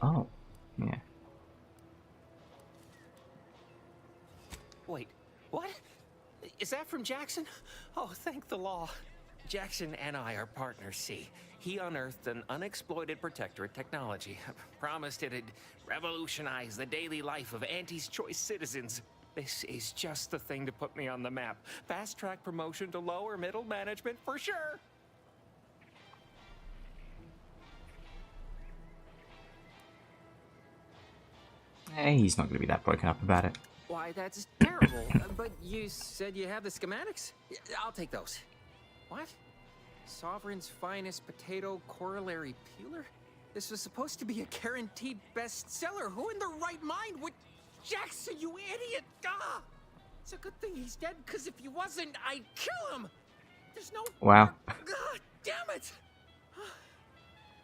Oh, yeah. Wait, what? Is that from Jackson? Oh, thank the law. Jackson and I are partners, see. He unearthed an unexploited Protectorate technology. Promised it'd revolutionize the daily life of Auntie's Choice citizens. This is just the thing to put me on the map. Fast-track promotion to lower middle management for sure. Hey, he's not going to be that broken up about it. Why, that's terrible. But you said you have the schematics? I'll take those. What? Sovereign's finest potato corollary peeler? This was supposed to be a guaranteed bestseller. Who in their right mind would... Jackson, you idiot! Ah! It's a good thing he's dead, because if he wasn't, I'd kill him! There's no... Wow. God damn it!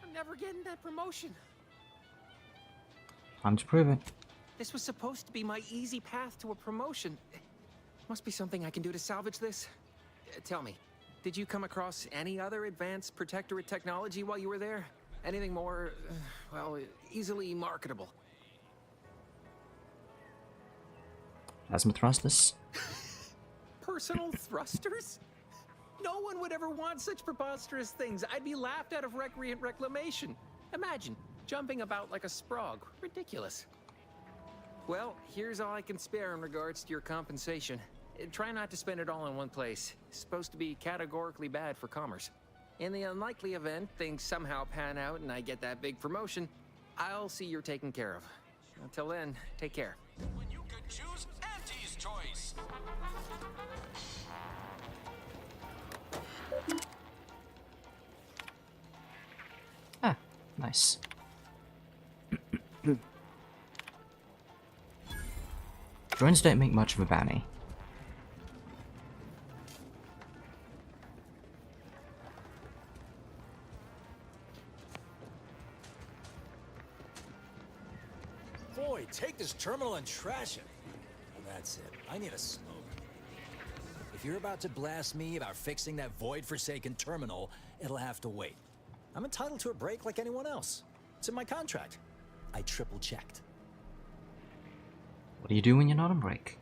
I'm never getting that promotion. Time to prove it. This was supposed to be my easy path to a promotion. Must be something I can do to salvage this. Tell me, did you come across any other advanced Protectorate technology while you were there? Anything more, well, easily marketable? Plasma thrusters? Personal thrusters? No one would ever want such preposterous things. I'd be laughed out of recreant reclamation. Imagine jumping about like a sprog. Ridiculous. Well, here's all I can spare in regards to your compensation. Try not to spend it all in one place. It's supposed to be categorically bad for commerce. In the unlikely event things somehow pan out and I get that big promotion, I'll see you're taken care of. Until then, take care. When you could choose Auntie's choice. Ah, nice. Drones don't make much of a bounty. Boy, take this terminal and trash it. That's it. I need a smoke. If you're about to blast me about fixing that void-forsaken terminal, it'll have to wait. I'm entitled to a break like anyone else. It's in my contract. I triple-checked. What do you do when you're not on break?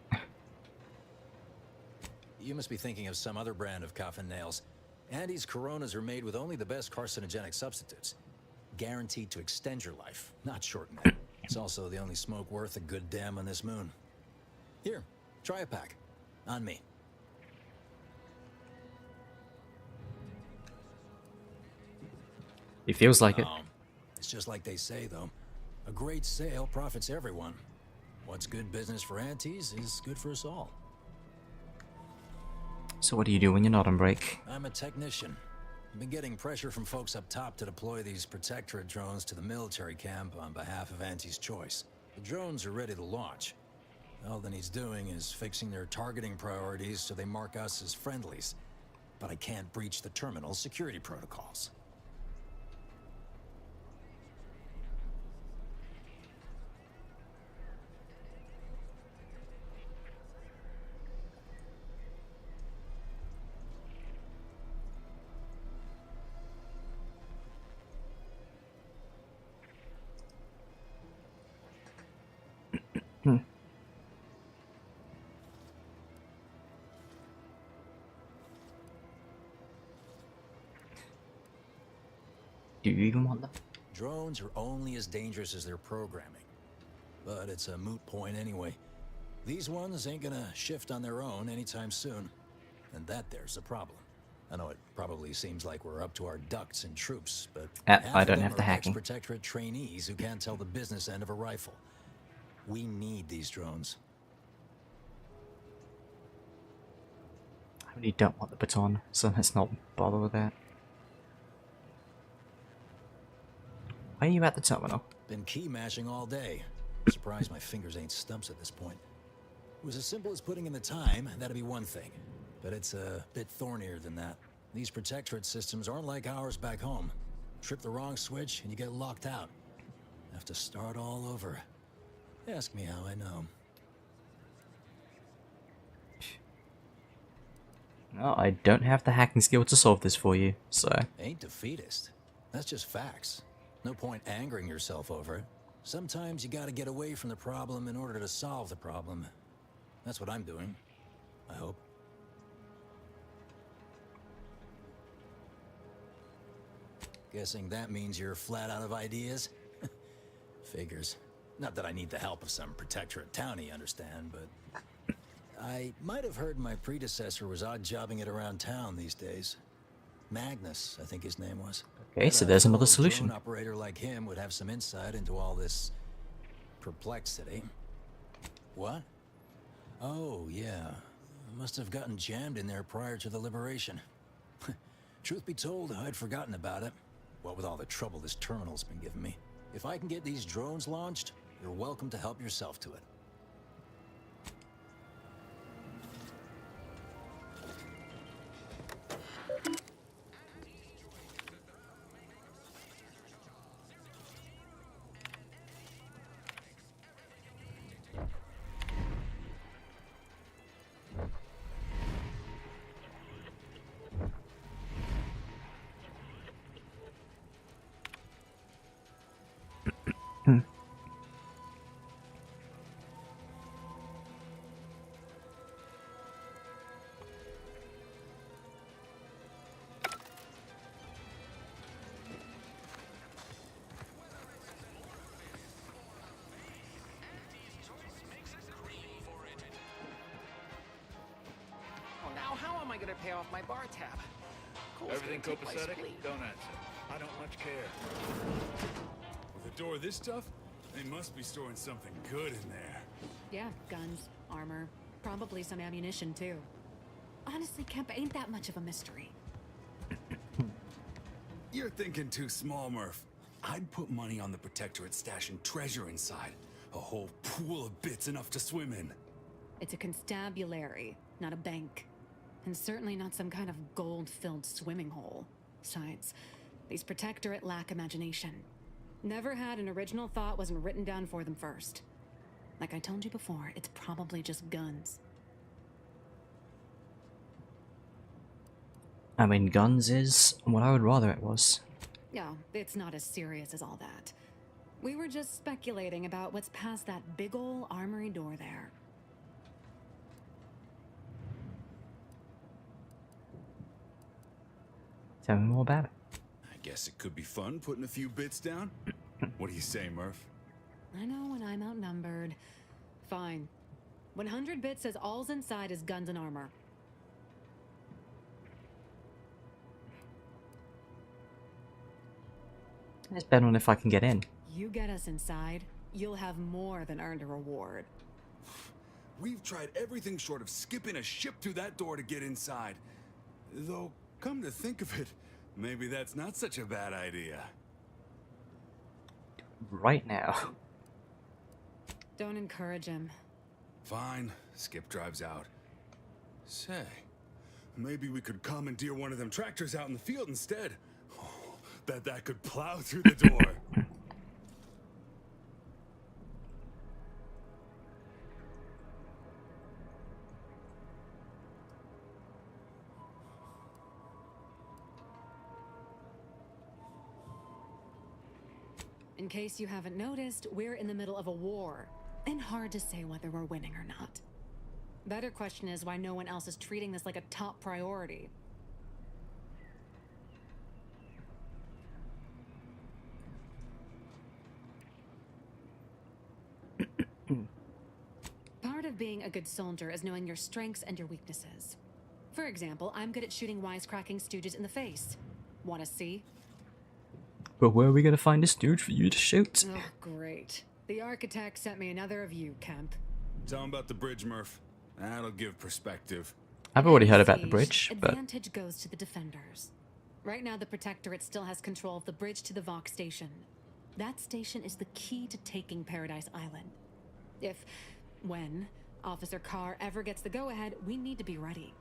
You must be thinking of some other brand of coffin nails. Andy's Coronas are made with only the best carcinogenic substitutes. Guaranteed to extend your life, not shorten it. It's also the only smoke worth a good damn on this moon. Here, try a pack. On me. It feels like it. It's just like they say, though. A great sale profits everyone. What's good business for Aunties is good for us all. So what do you do when you're not on break? I'm a technician. I've been getting pressure from folks up top to deploy these Protectorate drones to the military camp on behalf of Auntie's Choice. The drones are ready to launch. All that needs doing is fixing their targeting priorities so they mark us as friendlies. But I can't breach the terminal's security protocols. Do you even want them? Drones are only as dangerous as their programming. But it's a moot point anyway. These ones ain't gonna shift on their own anytime soon. And that there's a problem. I know it probably seems like we're up to our ducks and troops, but I don't have the hacking. Protectorate trainees who can't tell the business end of a rifle. We need these drones. I really don't want the baton, so let's not bother with that. Why are you at the terminal? Been key mashing all day. Surprised my fingers ain't stumps at this point. It was as simple as putting in the time, that'd be one thing. But it's a bit thornier than that. These Protectorate systems aren't like ours back home. Trip the wrong switch and you get locked out. Have to start all over. Ask me how I know. No, I don't have the hacking skill to solve this for you, so... Ain't defeatist. That's just facts. No point angering yourself over it. Sometimes you gotta get away from the problem in order to solve the problem. That's what I'm doing. I hope. Guessing that means you're flat out of ideas? Figures. Not that I need the help of some Protectorate townie, understand, but... I might have heard my predecessor was odd-jobbing it around town these days. Magnus, I think his name was. Okay, so there's another solution. An operator like him would have some insight into all this... perplexity. What? Oh, yeah. Must have gotten jammed in there prior to the liberation. Truth be told, I'd forgotten about it. What with all the trouble this terminal's been giving me. If I can get these drones launched, you're welcome to help yourself to it. gonna pay off my bar tab? Cole's Everything gonna take my copacetic? spleen. Don't answer. I don't much care. With a door this tough, they must be storing something good in there. Yeah, guns, armor, probably some ammunition too. Honestly, Kemp ain't that much of a mystery. You're thinking too small, Murph. I'd put money on the Protectorate stashing treasure inside. A whole pool of bits enough to swim in. It's a constabulary, not a bank. And certainly not some kind of gold-filled swimming hole. Besides, these Protectorate lack imagination. Never had an original thought wasn't written down for them first. Like I told you before, it's probably just guns. I mean, guns is what I would rather it was. No, it's not as serious as all that. We were just speculating about what's past that big ol' armory door there. Tell me more about it. I guess it could be fun putting a few bits down. What do you say, Murph? I know when I'm outnumbered. Fine. 100 bits says all's inside is guns and armor. It's better on if I can get in. You get us inside, you'll have more than earned a reward. We've tried everything short of skipping a ship through that door to get inside. Though, come to think of it, maybe that's not such a bad idea. Right now. Don't encourage him. Fine, Skip drives out. Say, maybe we could commandeer one of them tractors out in the field instead. Oh, bet that could plow through the door. In case you haven't noticed, we're in the middle of a war, and hard to say whether we're winning or not. Better question is why no one else is treating this like a top priority. Part of being a good soldier is knowing your strengths and your weaknesses. For example, I'm good at shooting wisecracking stooges in the face. Want to see? But where are we gonna find this dude for you to shoot? Oh, great. The architect sent me another of you, Kemp. Tell him about the bridge, Murph. That'll give perspective. I've already heard about the bridge, but Advantage goes to the defenders. Right now, the Protectorate still has control of the bridge to the Vox station. That station is the key to taking Paradise Island. When Officer Carr ever gets the go-ahead, we need to be ready.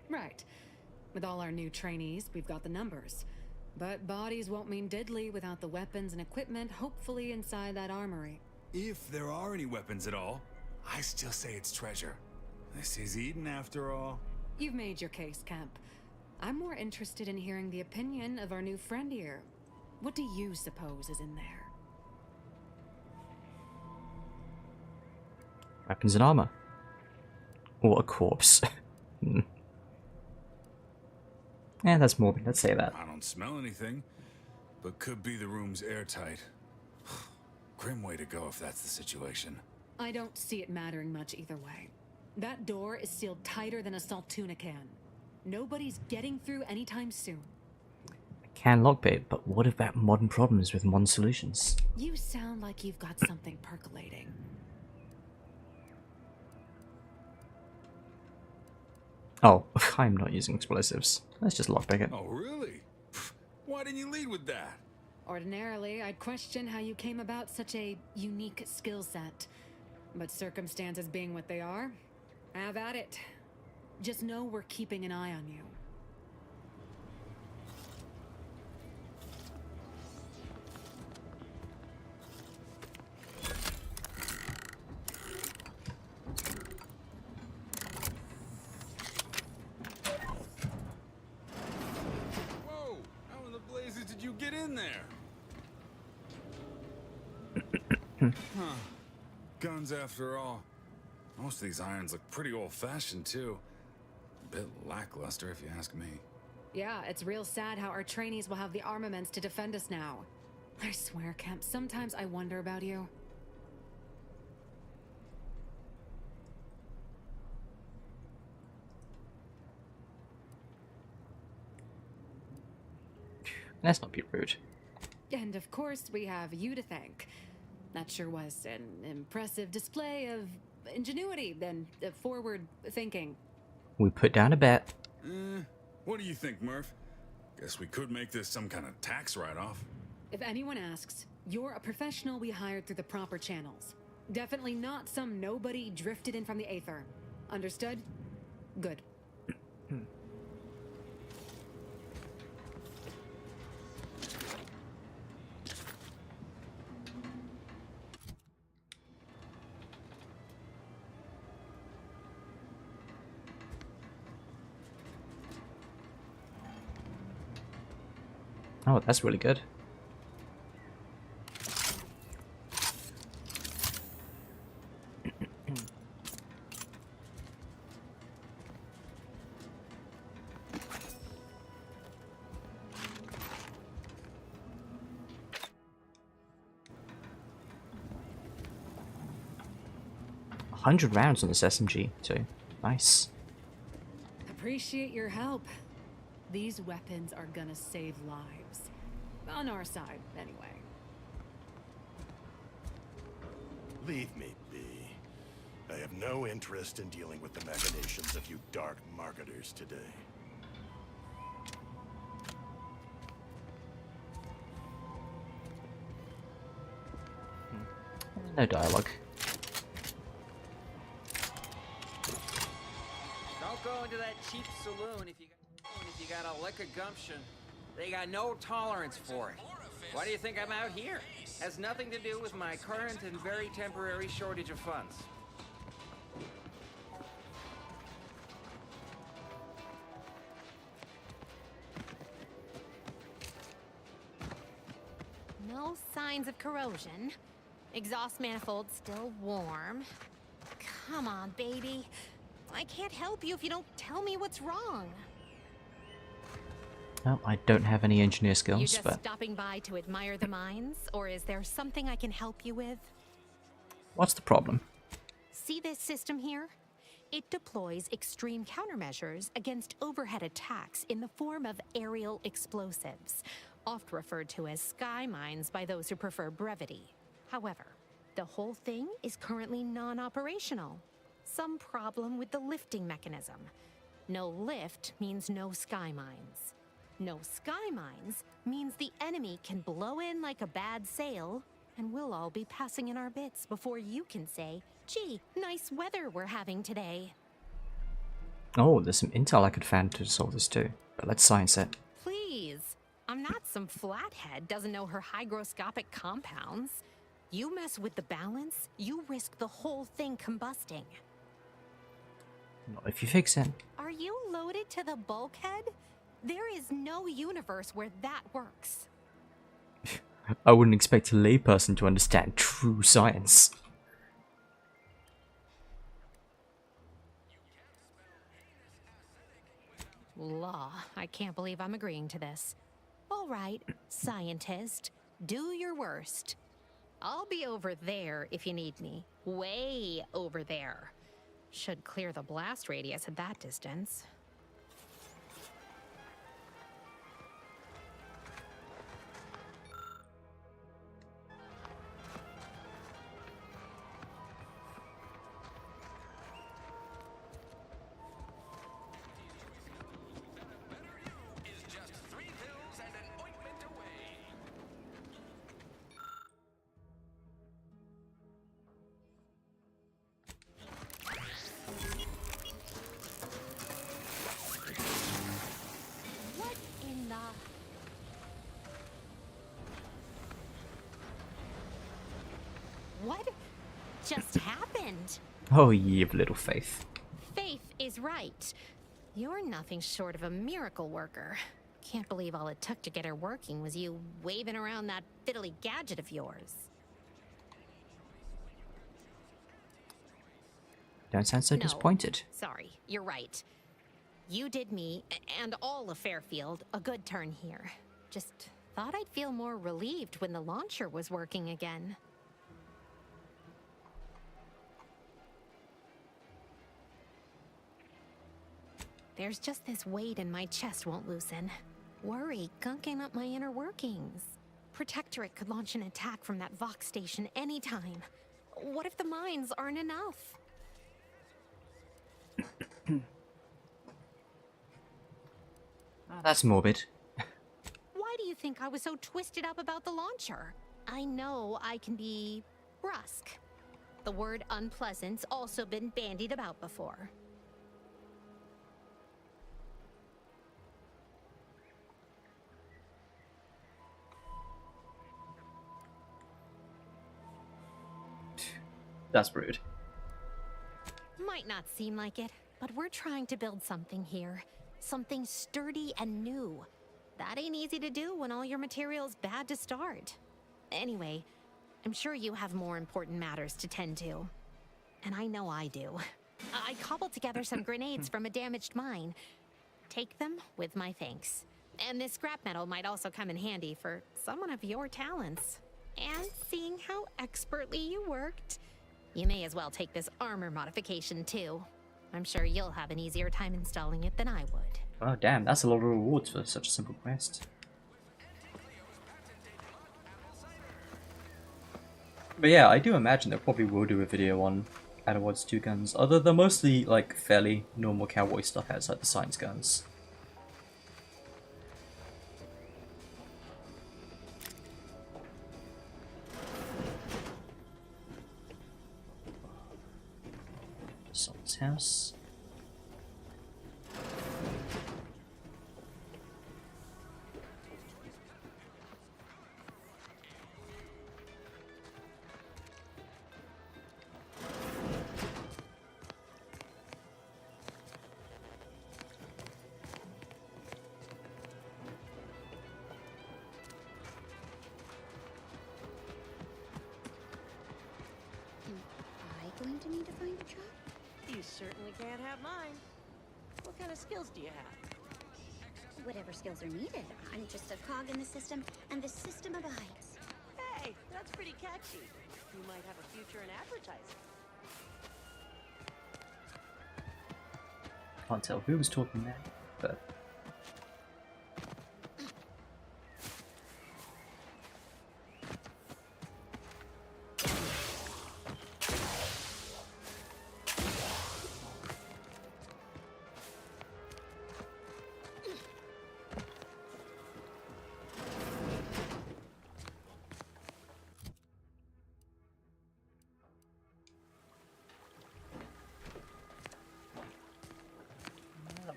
Right. With all our new trainees, we've got the numbers. But bodies won't mean diddly without the weapons and equipment hopefully inside that armory. If there are any weapons at all, I still say it's treasure. This is Eden after all. You've made your case, Kemp. I'm more interested in hearing the opinion of our new friend here. What do you suppose is in there? weapons and armor. Or a corpse. Yeah, that's morbid, let's say that. I don't smell anything, but could be the room's airtight. Grim way to go if that's the situation. I don't see it mattering much either way. That door is sealed tighter than a Saltuna can. Nobody's getting through anytime soon. Can lockpick, but what about modern problems with modern solutions? You sound like you've got something percolating. Oh, I'm not using explosives. Let's just lockpick it. Oh, really? Why didn't you lead with that? Ordinarily, I'd question how you came about such a unique skill set. But circumstances being what they are, have at it. Just know we're keeping an eye on you. Whoa! How in the blazes did you get in there? Huh. guns after all. Most of these irons look pretty old-fashioned, too. A bit lackluster, if you ask me. Yeah, it's real sad how our trainees will have the armaments to defend us now. I swear, Kemp, sometimes I wonder about you. Let's not be rude. And of course, we have you to thank. That sure was an impressive display of ingenuity and forward thinking. We put down a bet. What do you think, Murph? Guess we could make this some kind of tax write-off. If anyone asks, you're a professional we hired through the proper channels. Definitely not some nobody drifted in from the Aether. Understood? Good. Oh, that's really good. $100 rounds on this SMG too. Nice. Appreciate your help. These weapons are gonna save lives. On our side, anyway. Leave me be. I have no interest in dealing with the machinations of you dark marketers today. No dialogue. Don't go into that cheap saloon if you got a lick of gumption. They got no tolerance for it. Why do you think I'm out here? Has nothing to do with my current and very temporary shortage of funds. No signs of corrosion. Exhaust manifold still warm. Come on, baby. I can't help you if you don't tell me what's wrong. Well, I don't have any engineer You skills, just but stopping by to admire the mines, or is there something I can help you with? what's the problem? See this system here? It deploys extreme countermeasures against overhead attacks in the form of aerial explosives, oft referred to as sky mines by those who prefer brevity. However, the whole thing is currently non-operational. Some problem with the lifting mechanism. No lift means no sky mines. No sky mines means the enemy can blow in like a bad sail, and we'll all be passing in our bits before you can say, gee, nice weather we're having today. Oh, there's some intel I could find to solve this too, but let's science it. Please, I'm not some flathead doesn't know her hygroscopic compounds. You mess with the balance, you risk the whole thing combusting. Not if you fix it. Are you loaded to the bulkhead? There is no universe where that works. I wouldn't expect a layperson to understand true science. Law, I can't believe I'm agreeing to this. All right, scientist, do your worst. I'll be over there if you need me. Way over there. Should clear the blast radius at that distance. What in the... What just happened? Oh, ye of little faith. Faith is right. You're nothing short of a miracle worker. Can't believe all it took to get her working was you waving around that fiddly gadget of yours. Don't sound so No, disappointed. Sorry, you're right. You did me, and all of Fairfield, a good turn here. Just thought I'd feel more relieved when the launcher was working again. There's just this weight in my chest won't loosen. Worry gunking up my inner workings. Protectorate could launch an attack from that Vox station anytime. What if the mines aren't enough? Oh, that's morbid. Why do you think I was so twisted up about the launcher? I know I can be brusque. The word unpleasant's also been bandied about before. That's rude. Might not seem like it, but we're trying to build something here. Something sturdy and new. That ain't easy to do when all your material's bad to start. Anyway, I'm sure you have more important matters to tend to. And I know I do. I cobbled together some grenades from a damaged mine. Take them with my thanks. And this scrap metal might also come in handy for someone of your talents. And seeing how expertly you worked, you may as well take this armor modification too. I'm sure you'll have an easier time installing it than I would. Oh damn, that's a lot of rewards for such a simple quest. But yeah, I do imagine they probably will do a video on Adderwood's 2 guns, although they're mostly like fairly normal cowboy stuff outside the science guns. Someone's house. Going to need to find a job? You certainly can't have mine. What kind of skills do you have? Whatever skills are needed. I'm just a cog in the system, and the system abides. Hey, that's pretty catchy. You might have a future in advertising. Can't tell who was talking there, but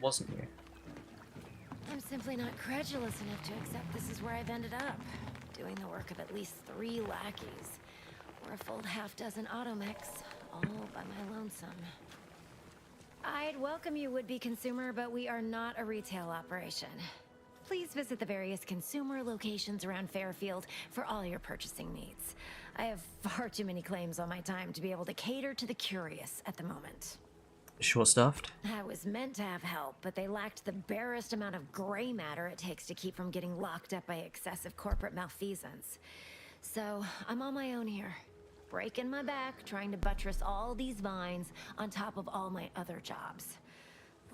wasn't you? I'm simply not credulous enough to accept this is where I've ended up. Doing the work of at least 3 lackeys. Or a full half-dozen automechs, all by my lonesome. I'd welcome you, would-be consumer, but we are not a retail operation. Please visit the various consumer locations around Fairfield for all your purchasing needs. I have far too many claims on my time to be able to cater to the curious at the moment. Short-staffed? I was meant to have help, but they lacked the barest amount of gray matter it takes to keep from getting locked up by excessive corporate malfeasance. So, I'm on my own here. Breaking my back, trying to buttress all these vines on top of all my other jobs.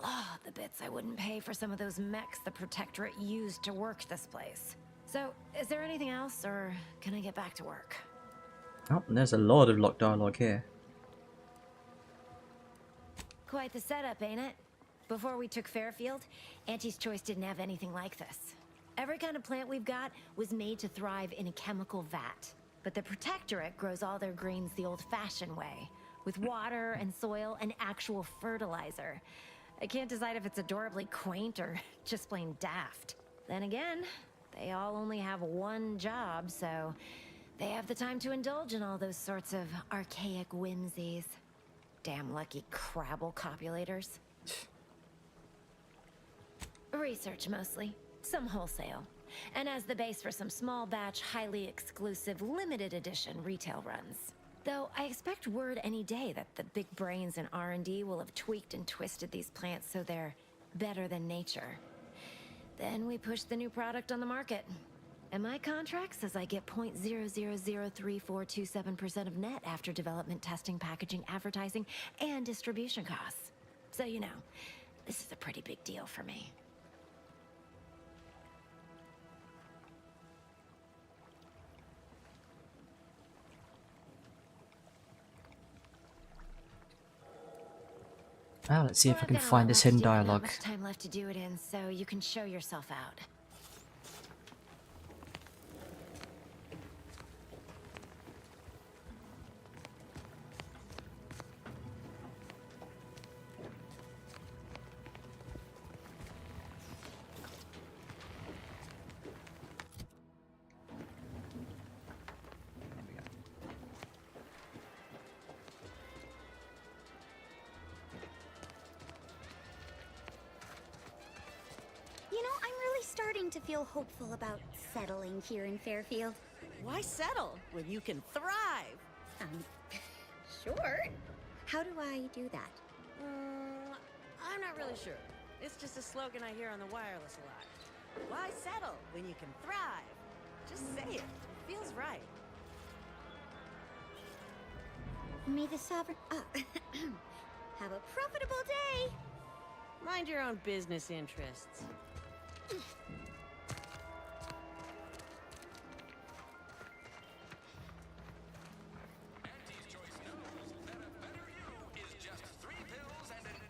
Oh, the bits I wouldn't pay for some of those mechs the Protectorate used to work this place. So, is there anything else, or can I get back to work? Oh, there's a lot of locked dialogue here. Quite the setup, ain't it? Before we took Fairfield, Auntie's Choice didn't have anything like this. Every kind of plant we've got was made to thrive in a chemical vat. But the Protectorate grows all their greens the old-fashioned way, with water and soil and actual fertilizer. I can't decide if it's adorably quaint or just plain daft. Then again, they all only have one job, so they have the time to indulge in all those sorts of archaic whimsies. Damn lucky Crabble copulators. Research mostly, some wholesale, and as the base for some small batch, highly exclusive, limited edition retail runs. Though I expect word any day that the big brains in R&D will have tweaked and twisted these plants so they're better than nature. Then we push the new product on the market. And my contract says I get 0.003427% of net after development, testing, packaging, advertising, and distribution costs. So you know, this is a pretty big deal for me. Well, let's see if I can I've got a find lot this left hidden to do and not dialogue. much time left to do it in, so you can show yourself out. You know, I'm really starting to feel hopeful about settling here in Fairfield. Why settle when you can thrive? Sure. How do I do that? I'm not really sure. It's just a slogan I hear on the wireless a lot. Why settle when you can thrive? Just say it. It feels right. May the sovereign... have a profitable day! Mind your own business interests.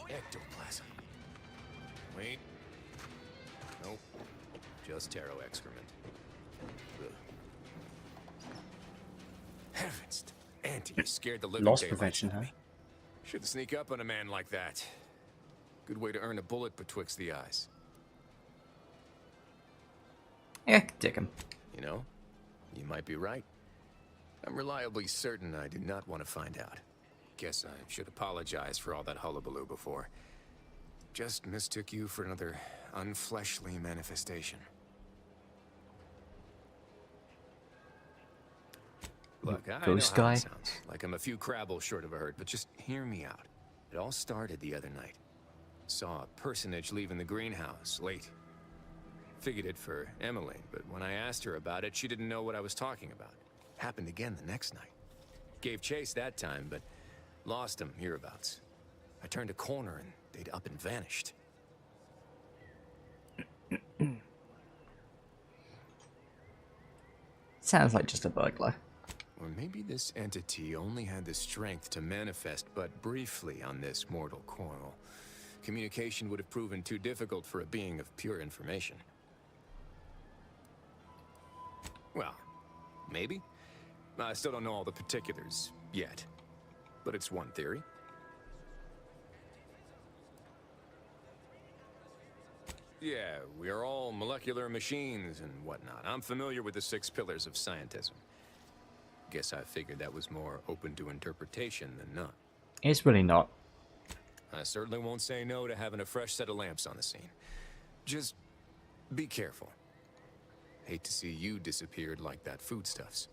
Ectoplasm. Wait. Nope. Just taro excrement. Ugh. Heavens. Auntie, you scared the living Loss daylights prevention, out of huh? me. Shouldn't sneak up on a man like that. Good way to earn a bullet betwixt the eyes. Yeah, dig him. You know, you might be right. I'm reliably certain I did not want to find out. Guess I should apologize for all that hullabaloo before. Just mistook you for another unfleshly manifestation. Look, I know Ghost how guy. it sounds. Like I'm a few crabbles short of a hurt, but just hear me out. It all started the other night. Saw a personage leaving the greenhouse late. Figured it for Emmeline, but when I asked her about it, she didn't know what I was talking about. Happened again the next night. Gave chase that time, but lost him hereabouts. I turned a corner and they'd up and vanished. Sounds like just a burglar. Or maybe this entity only had the strength to manifest but briefly on this mortal coil. Communication would have proven too difficult for a being of pure information. Well, maybe. I still don't know all the particulars yet. But it's one theory. Yeah, we are all molecular machines and whatnot. I'm familiar with the 6 pillars of scientism. Guess I figured that was more open to interpretation than not. It's really not. I certainly won't say no to having a fresh set of lamps on the scene. Just be careful. Hate to see you disappeared like that foodstuffs.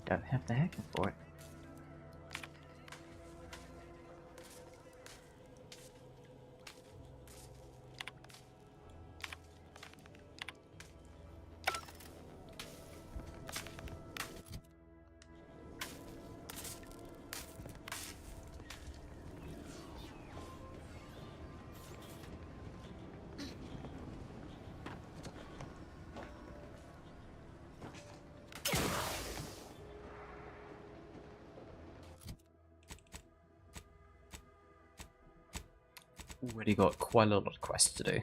Don't have the hacking for it. Already got quite a lot of quests to do.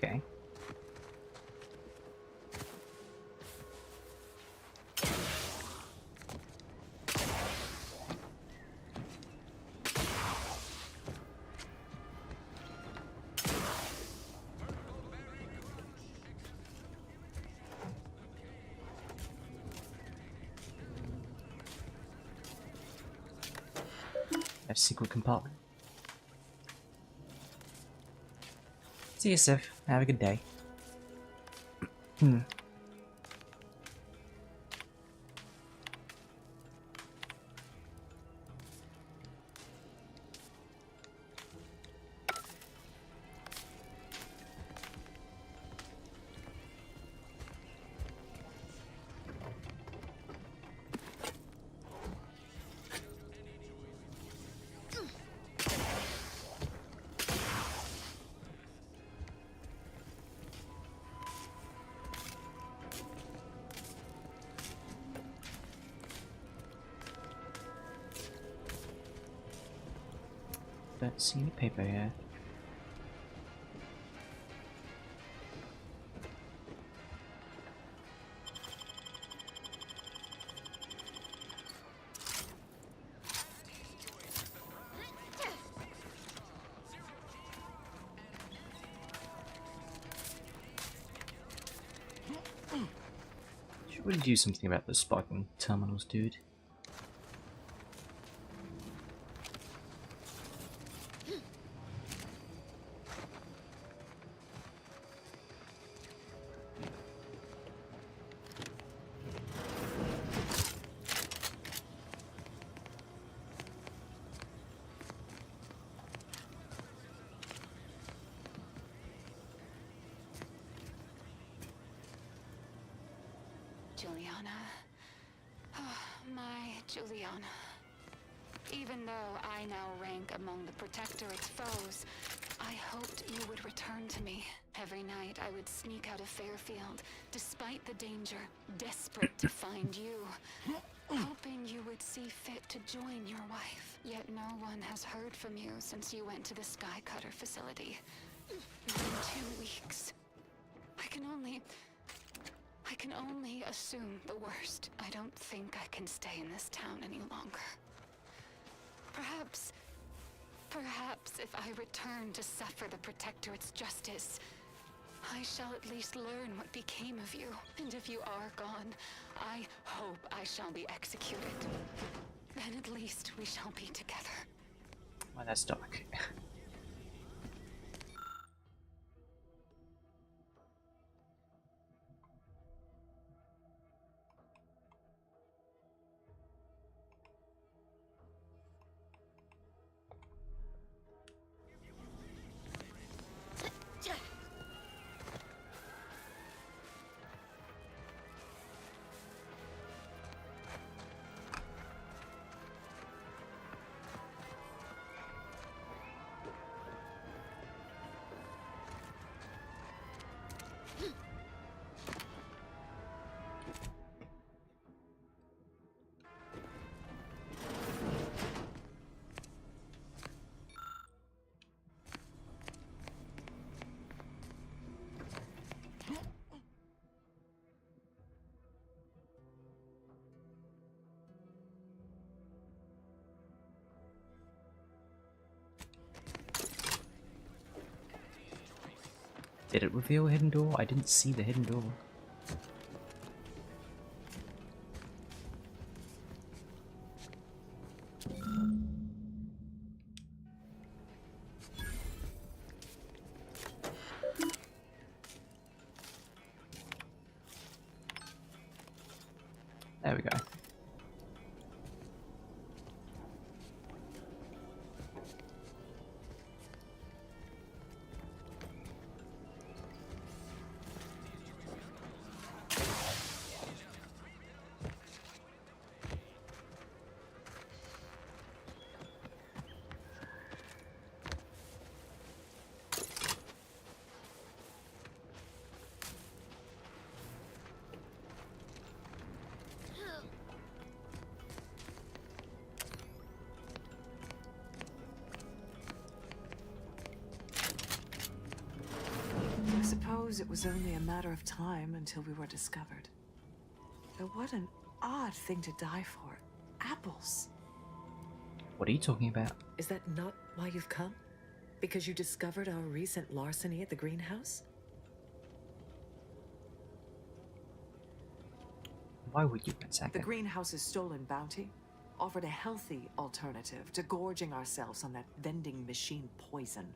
Okay. A secret compartment. See you, Sif. Have a good day. Don't see any paper here. Should we do something about the sparking terminals, dude? Juliana. Oh, my Juliana. Even though I now rank among the Protectorate's foes, I hoped you would return to me. Every night I would sneak out of Fairfield, despite the danger, desperate to find you. Hoping you would see fit to join your wife. Yet no one has heard from you since you went to the Skycutter facility. Not in 2 weeks. I can only assume the worst. I don't think I can stay in this town any longer. Perhaps if I return to suffer the Protectorate's justice, I shall at least learn what became of you. And if you are gone, I hope I shall be executed. Then at least we shall be together. Well, that's dark. Did it reveal a hidden door? I didn't see the hidden door. There we go. suppose it was only a matter of time until we were discovered. Though what an odd thing to die for. Apples. What are you talking about? Is that not why you've come? Because you discovered our recent larceny at the greenhouse? Why would you, Ransacker? The greenhouse's stolen bounty offered a healthy alternative to gorging ourselves on that vending machine poison.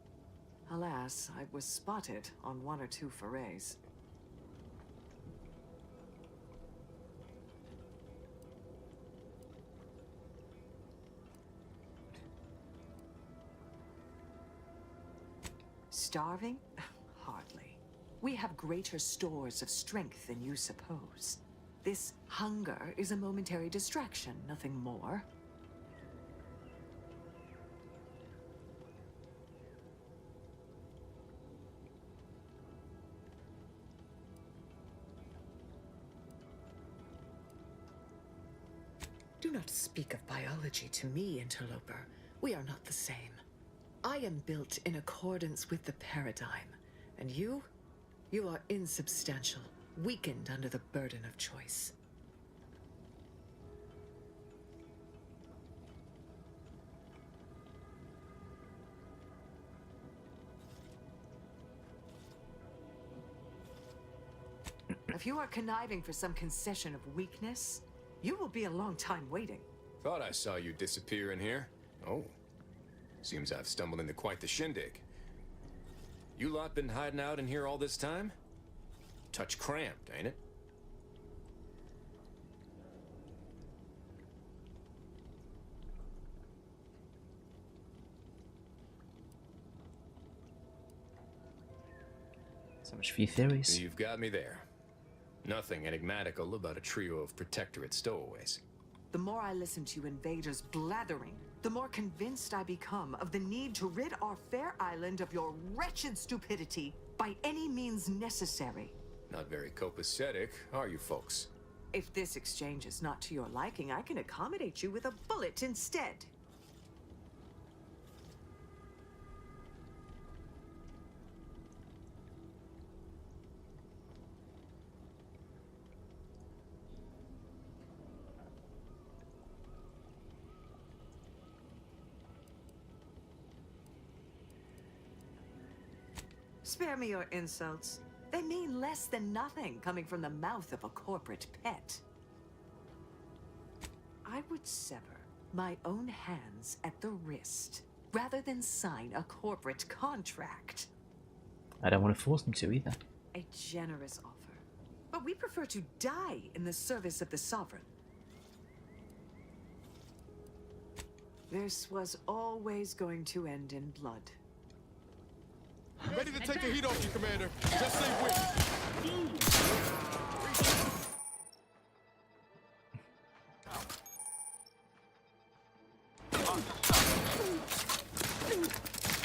Alas, I was spotted on 1 or 2 forays. Starving? Hardly. We have greater stores of strength than you suppose. This hunger is a momentary distraction, nothing more. Do not speak of biology to me, interloper. We are not the same. I am built in accordance with the paradigm, and you are insubstantial, weakened under the burden of choice. If you are conniving for some concession of weakness, you will be a long time waiting. Thought I saw you disappear in here. Oh. Seems I've stumbled into quite the shindig. You lot been hiding out in here all this time? Touch cramped, ain't it? So much for your theories. You've got me there. Nothing enigmatical about a trio of Protectorate stowaways. The more I listen to invaders blathering, the more convinced I become of the need to rid our fair island of your wretched stupidity by any means necessary. Not very copacetic, are you folks? If this exchange is not to your liking, I can accommodate you with a bullet instead. Spare me your insults. They mean less than nothing coming from the mouth of a corporate pet. I would sever my own hands at the wrist rather than sign a corporate contract. I don't want to force them to either. A generous offer. But we prefer to die in the service of the Sovereign. This was always going to end in blood. Ready to take the heat off you, Commander. Just say which.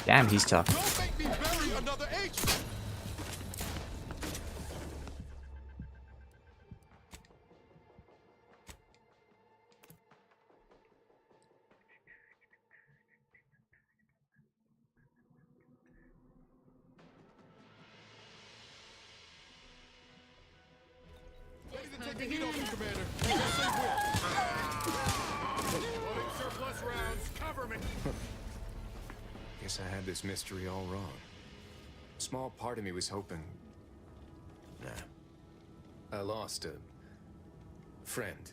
Damn, he's tough. Don't make me bury another agent. Guess I had this mystery all wrong. Small part of me was hoping... Nah. I lost a friend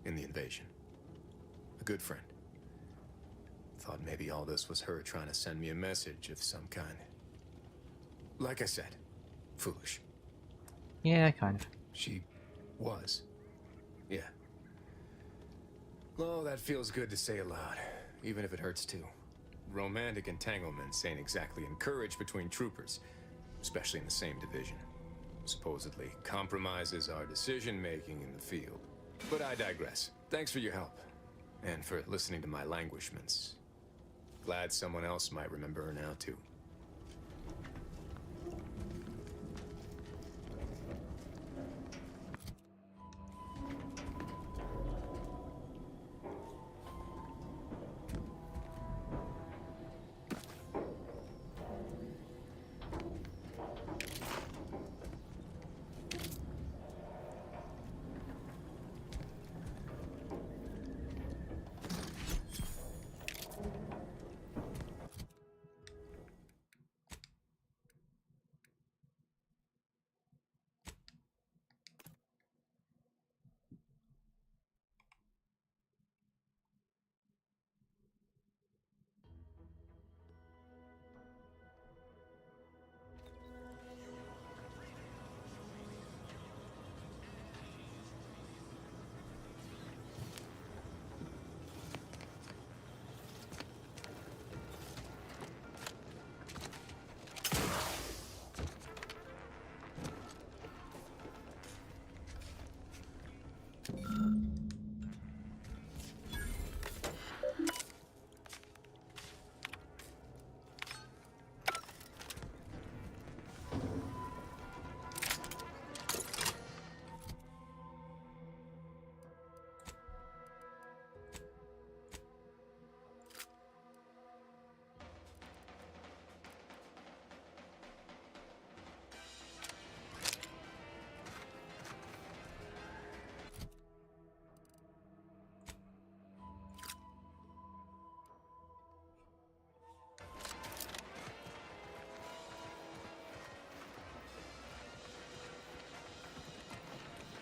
in the invasion. A good friend. Thought maybe all this was her trying to send me a message of some kind. Like I said, foolish. Yeah, kind of. She was. Yeah. Oh, that feels good to say aloud, even if it hurts too. Romantic entanglements ain't exactly encouraged between troopers, especially in the same division. Supposedly compromises our decision-making in the field. But I digress. Thanks for your help, and for listening to my languishments. Glad someone else might remember her now, too.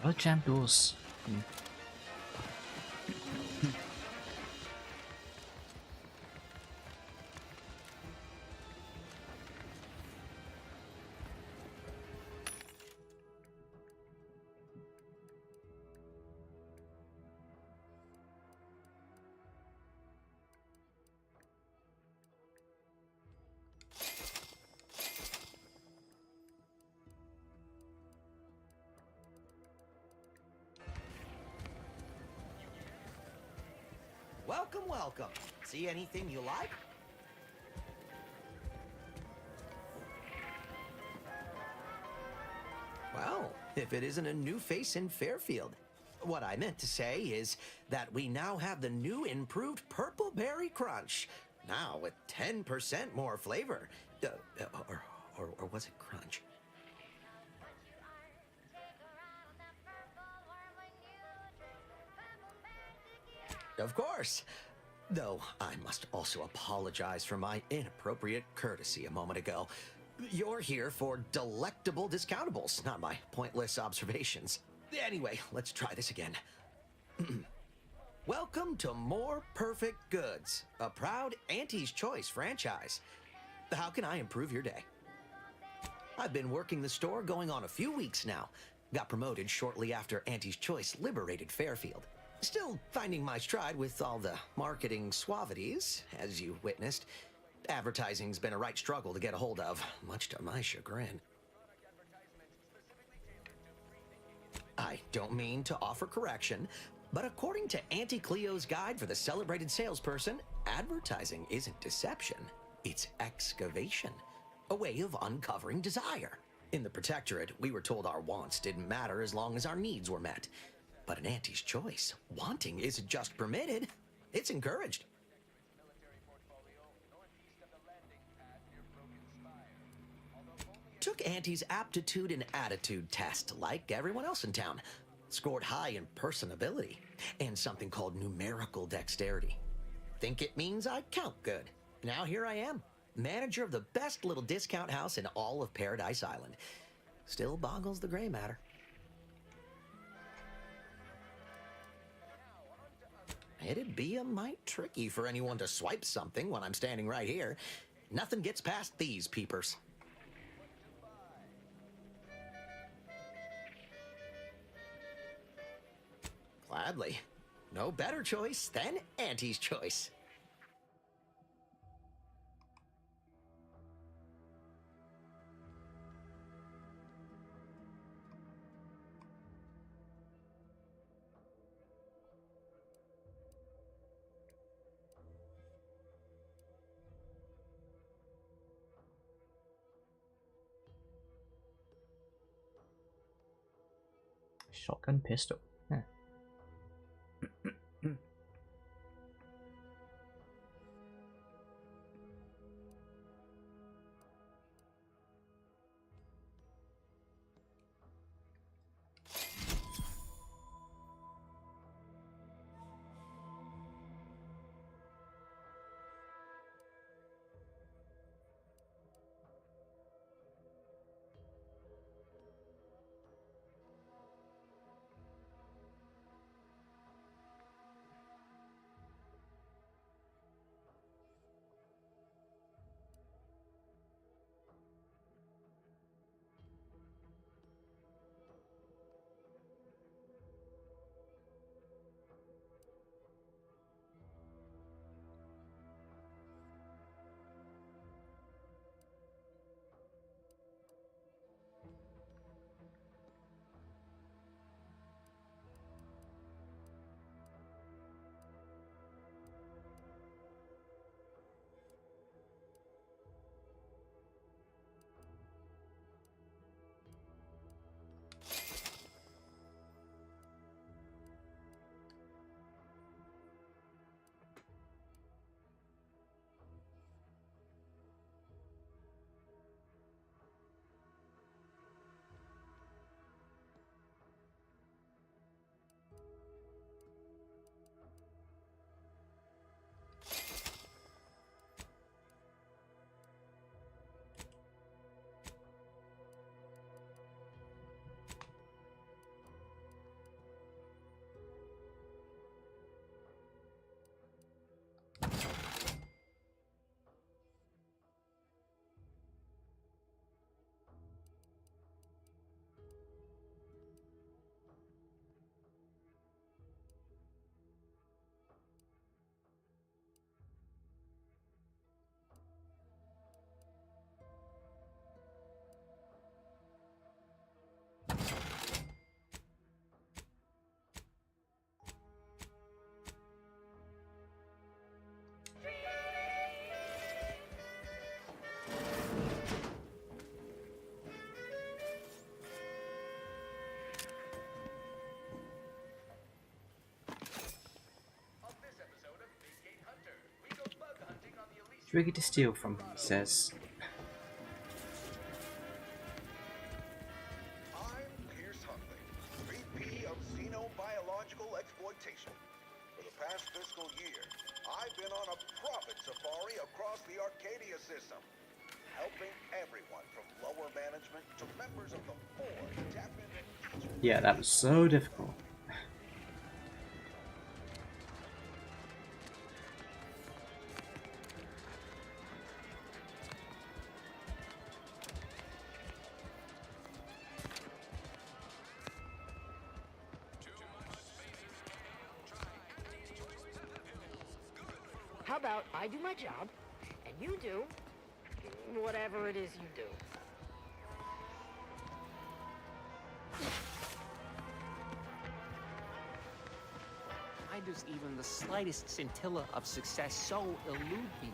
What jam doors? Welcome, welcome. See anything you like? Well, if it isn't a new face in Fairfield. What I meant to say is that we now have the new improved Purple Berry Crunch. Now with 10% more flavor. Or was it crunch? Of course. Though I must also apologize for my inappropriate courtesy a moment ago. You're here for delectable discountables, not my pointless observations. Anyway, let's try this again. Welcome to More Perfect Goods, a proud Auntie's Choice franchise. How can I improve your day? I've been working the store going on a few weeks now. Got promoted shortly after Auntie's Choice liberated Fairfield. Still finding my stride with all the marketing suavities, as you witnessed. Advertising's been a right struggle to get a hold of, much to my chagrin. I don't mean to offer correction, but according to Auntie Cleo's guide for the celebrated salesperson, advertising isn't deception, it's excavation, a way of uncovering desire. In the Protectorate, we were told our wants didn't matter as long as our needs were met. But in Auntie's Choice, wanting isn't just permitted, it's encouraged. Took Auntie's aptitude and attitude test like everyone else in town. Scored high in personability and something called numerical dexterity. Think it means I count good. Now here I am, manager of the best little discount house in all of Paradise Island. Still boggles the gray matter. It'd be a mite tricky for anyone to swipe something when I'm standing right here. Nothing gets past these peepers. Gladly. No better choice than Auntie's Choice. Shotgun pistol. Yeah. do we get to steal from? He says. I'm Pierce Huntley, VP of Xenobiological Exploitation. For the past fiscal year, I've been on a profit safari across the Arcadia system, helping everyone from lower management to members of the board tap into each. Yeah, that was so difficult. How about I do my job, and you do whatever it is you do? Why does even the slightest scintilla of success so elude me?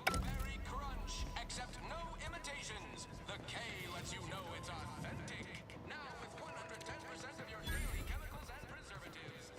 Berry crunch, accept no imitations. The K lets you know it's authentic. Now with 110% of your daily chemicals and preservatives.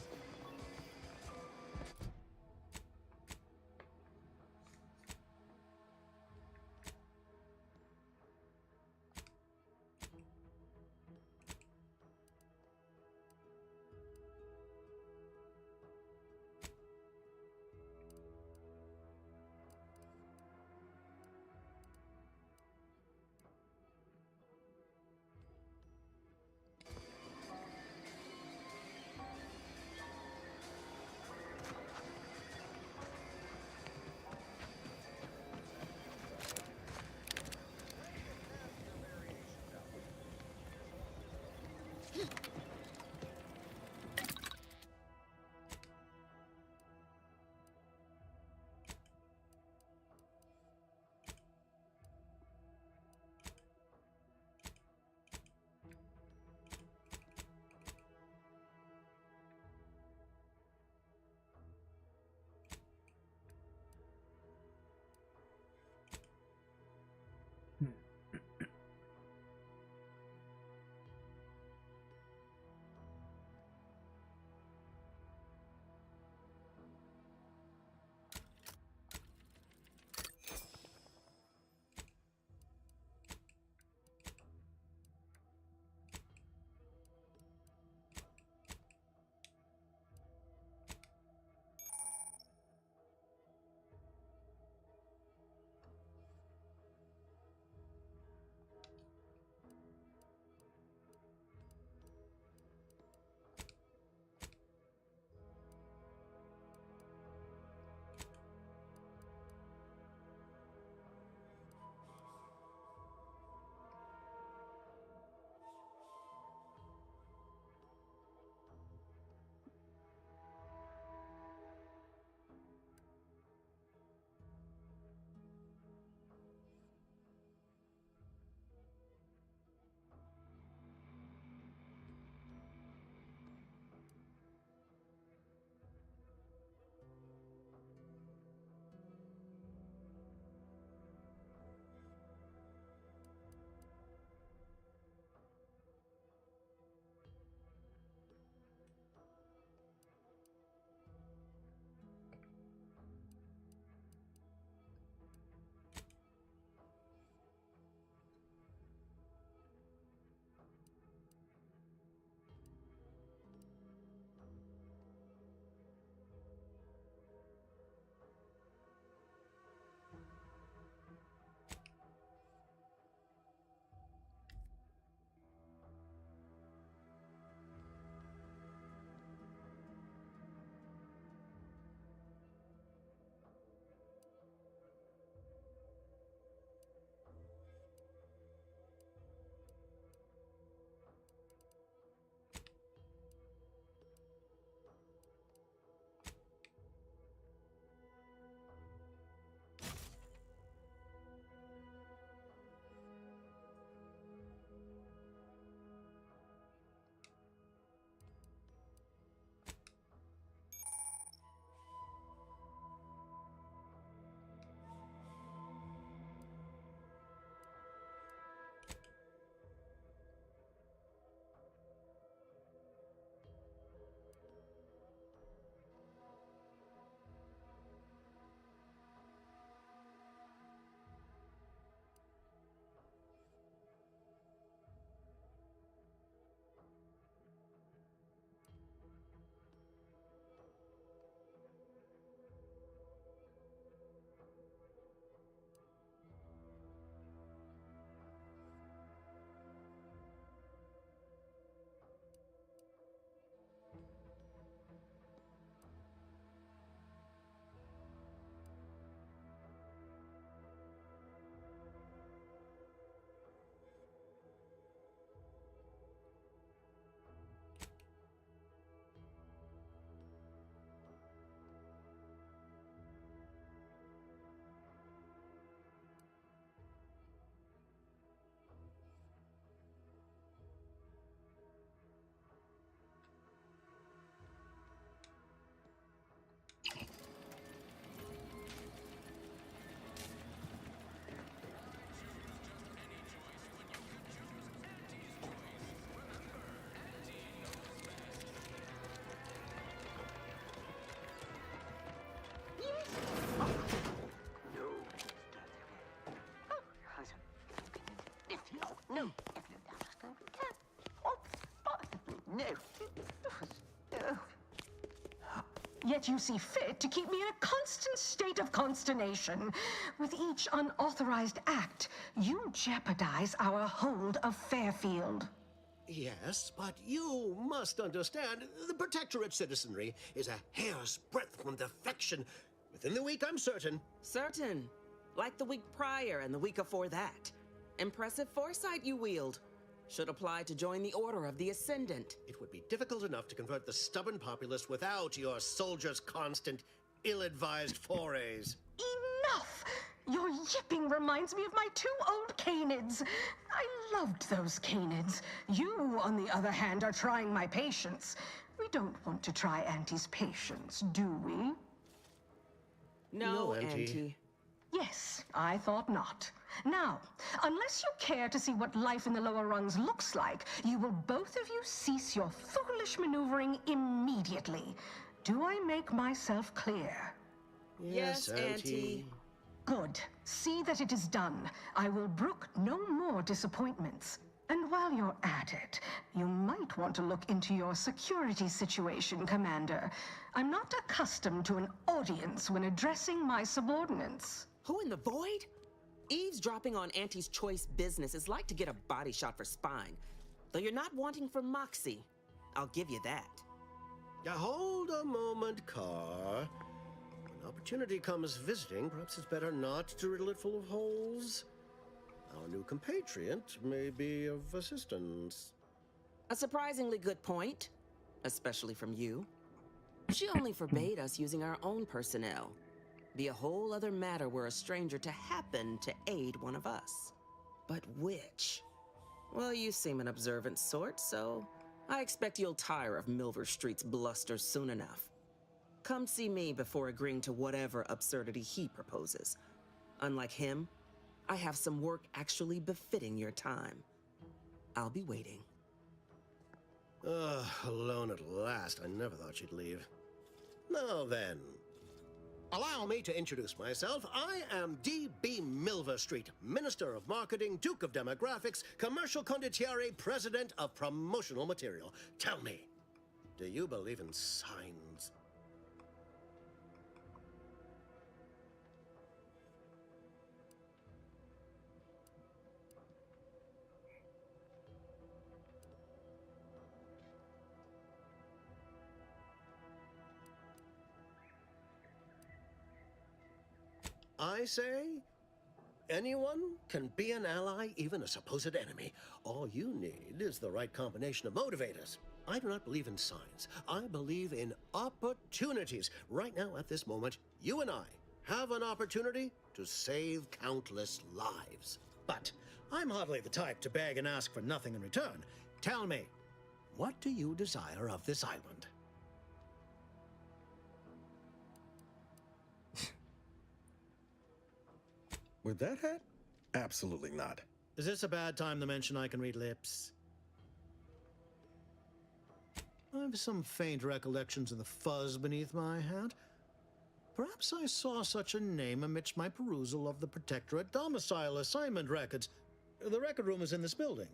Yet you see fit to keep me in a constant state of consternation. With each unauthorized act, you jeopardize our hold of Fairfield. Yes, but you must understand, the Protectorate citizenry is a hair's breadth from defection. Within the week, I'm certain. Certain. Like the week prior and the week before that. Impressive foresight you wield. Should apply to join the Order of the Ascendant. It would be difficult enough to convert the stubborn populace without your soldiers' constant, ill-advised forays. Enough! Your yipping reminds me of my 2 old canids. I loved those canids. You, on the other hand, are trying my patience. We don't want to try Auntie's patience, do we? No, Auntie. Yes, I thought not. Now, unless you care to see what life in the lower rungs looks like, you will both of you cease your foolish maneuvering immediately. Do I make myself clear? Yes, Auntie. Good. See that it is done. I will brook no more disappointments. And while you're at it, you might want to look into your security situation, Commander. I'm not accustomed to an audience when addressing my subordinates. Who in the void? Eavesdropping on Auntie's choice business is like to get a body shot for spine. Though you're not wanting for moxie. I'll give you that. Hold a moment, Carr. When opportunity comes visiting, perhaps it's better not to riddle it full of holes. Our new compatriot may be of assistance. A surprisingly good point, especially from you. She only forbade us using our own personnel. Be a whole other matter were a stranger to happen to aid one of us. But which? Well, you seem an observant sort, so I expect you'll tire of Milver Street's bluster soon enough. Come see me before agreeing to whatever absurdity he proposes. Unlike him, I have some work actually befitting your time. I'll be waiting. Alone at last. I never thought she'd leave. Now then, allow me to introduce myself. I am D.B. Milver Street, Minister of Marketing, Duke of Demographics, Commercial Condottiere, President of Promotional Material. Tell me, do you believe in signs? I say, anyone can be an ally, even a supposed enemy. All you need is the right combination of motivators. I do not believe in signs. I believe in opportunities. Right now, at this moment, you and I have an opportunity to save countless lives. But I'm hardly the type to beg and ask for nothing in return. Tell me, what do you desire of this island? With that hat? Absolutely not. Is this a bad time to mention I can read lips? I have some faint recollections of the fuzz beneath my hat. Perhaps I saw such a name amidst my perusal of the Protectorate domicile assignment records. The record room is in this building.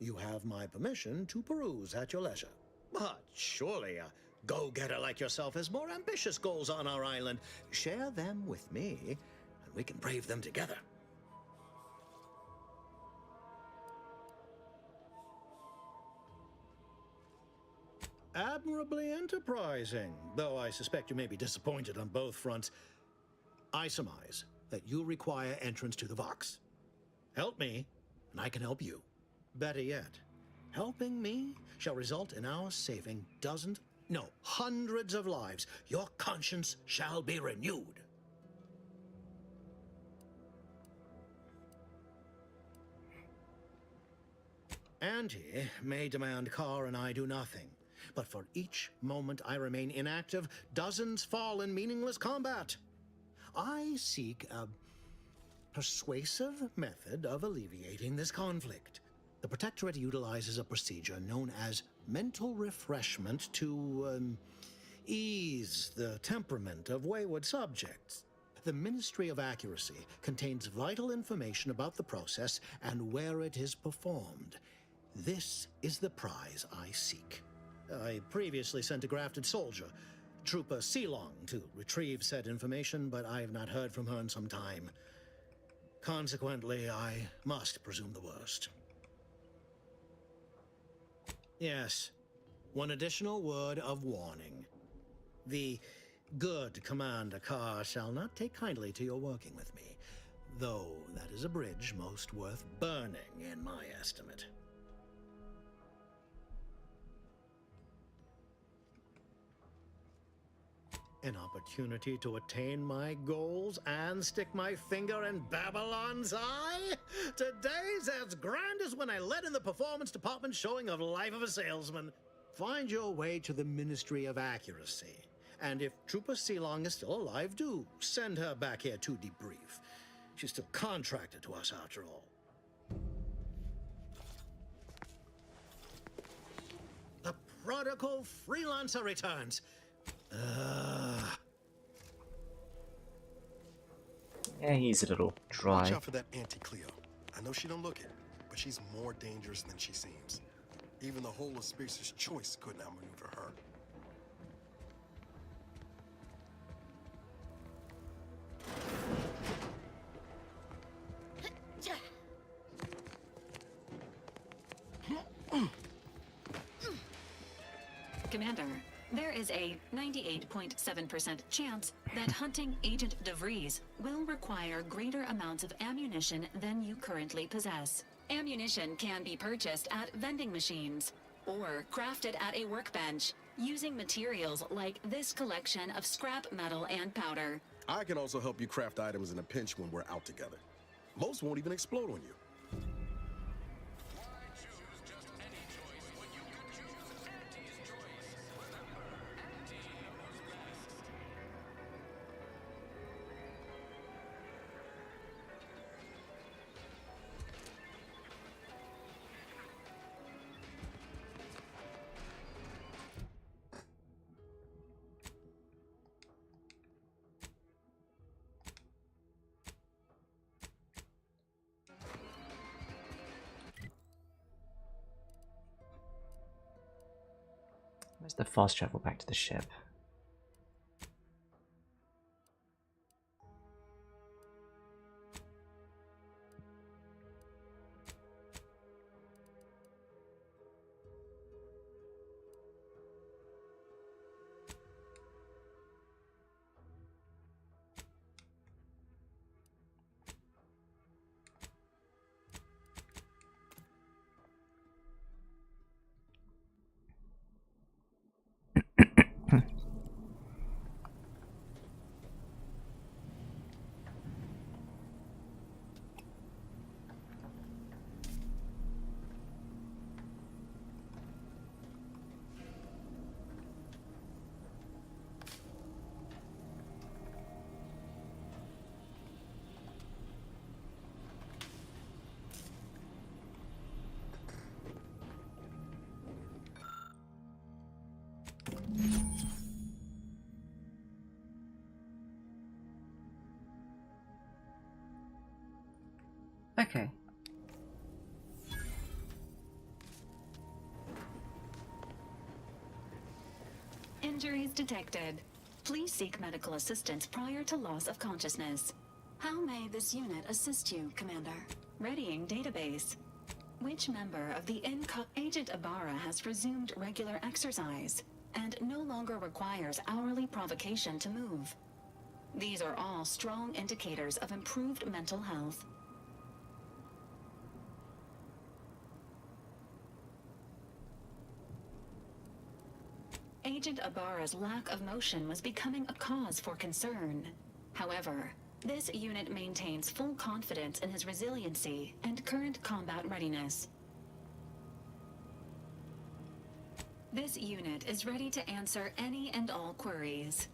You have my permission to peruse at your leisure. But surely a go-getter like yourself has more ambitious goals on our island. Share them with me, and we can brave them together. Admirably enterprising, though I suspect you may be disappointed on both fronts. I surmise that you require entrance to the Vox. Help me, and I can help you. Better yet, helping me shall result in our saving dozens, no, hundreds of lives. Your conscience shall be renewed. Auntie may demand Carr and I do nothing. But for each moment I remain inactive, dozens fall in meaningless combat. I seek a persuasive method of alleviating this conflict. The Protectorate utilizes a procedure known as mental refreshment to ease the temperament of wayward subjects. The Ministry of Accuracy contains vital information about the process and where it is performed. This is the prize I seek. I previously sent a grafted soldier. Trooper Sealong to retrieve said information, but I have not heard from her in some time. Consequently, I must presume the worst. Yes, one additional word of warning. The good Commander Carr shall not take kindly to your working with me, though that is a bridge most worth burning in my estimate. An opportunity to attain my goals and stick my finger in Babylon's eye? Today's as grand as when I led in the performance department showing of Life of a Salesman. Find your way to the Ministry of Accuracy. And if Trooper Sealong is still alive, do send her back here to debrief. She's still contracted to us after all. The prodigal freelancer returns. Yeah, he's a little dry. Watch out for that Auntie Cleo. I know she don't look it, but she's more dangerous than she seems. Even the whole of Spacer's Choice couldn't outmaneuver her. Commander, there is a 98.7% chance that hunting Agent DeVries will require greater amounts of ammunition than you currently possess. Ammunition can be purchased at vending machines or crafted at a workbench using materials like this collection of scrap metal and powder. I can also help you craft items in a pinch when we're out together. Most won't even explode on you. Where's the fast travel back to the ship? Okay. Injuries detected. Please seek medical assistance prior to loss of consciousness. How may this unit assist you, Commander? Readying database. Which member of the Agent Ibarra has resumed regular exercise and no longer requires hourly provocation to move? These are all strong indicators of improved mental health. Agent Ibarra's lack of motion was becoming a cause for concern. However, this unit maintains full confidence in his resiliency and current combat readiness. This unit is ready to answer any and all queries.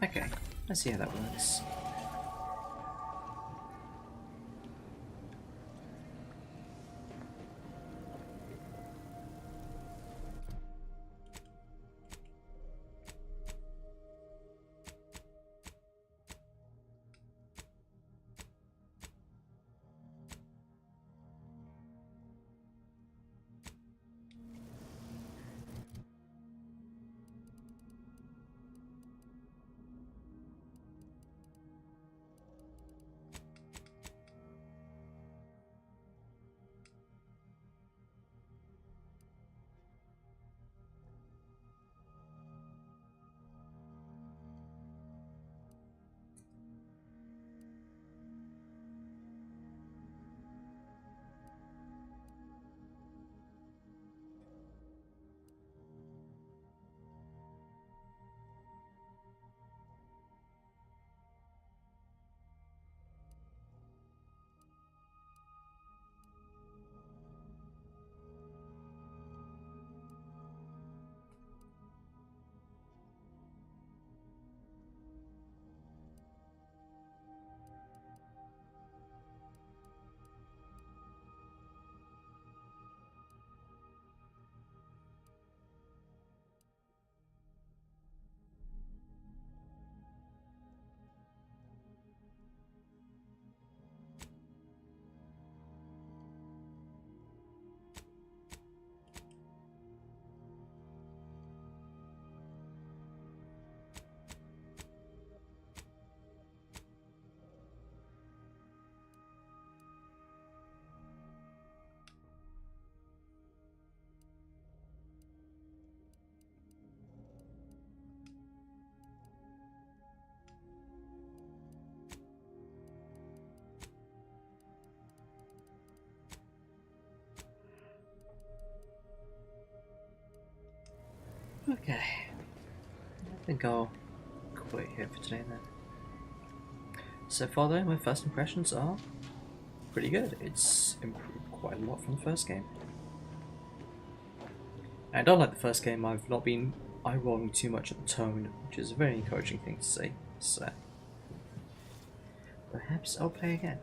Okay, let's see how that works. Okay, I think I'll call it here for today then. So far though, my first impressions are pretty good. It's improved quite a lot from the first game. And unlike the first game, I've not been eye-rolling too much at the tone, which is a very encouraging thing to say. So perhaps I'll play again.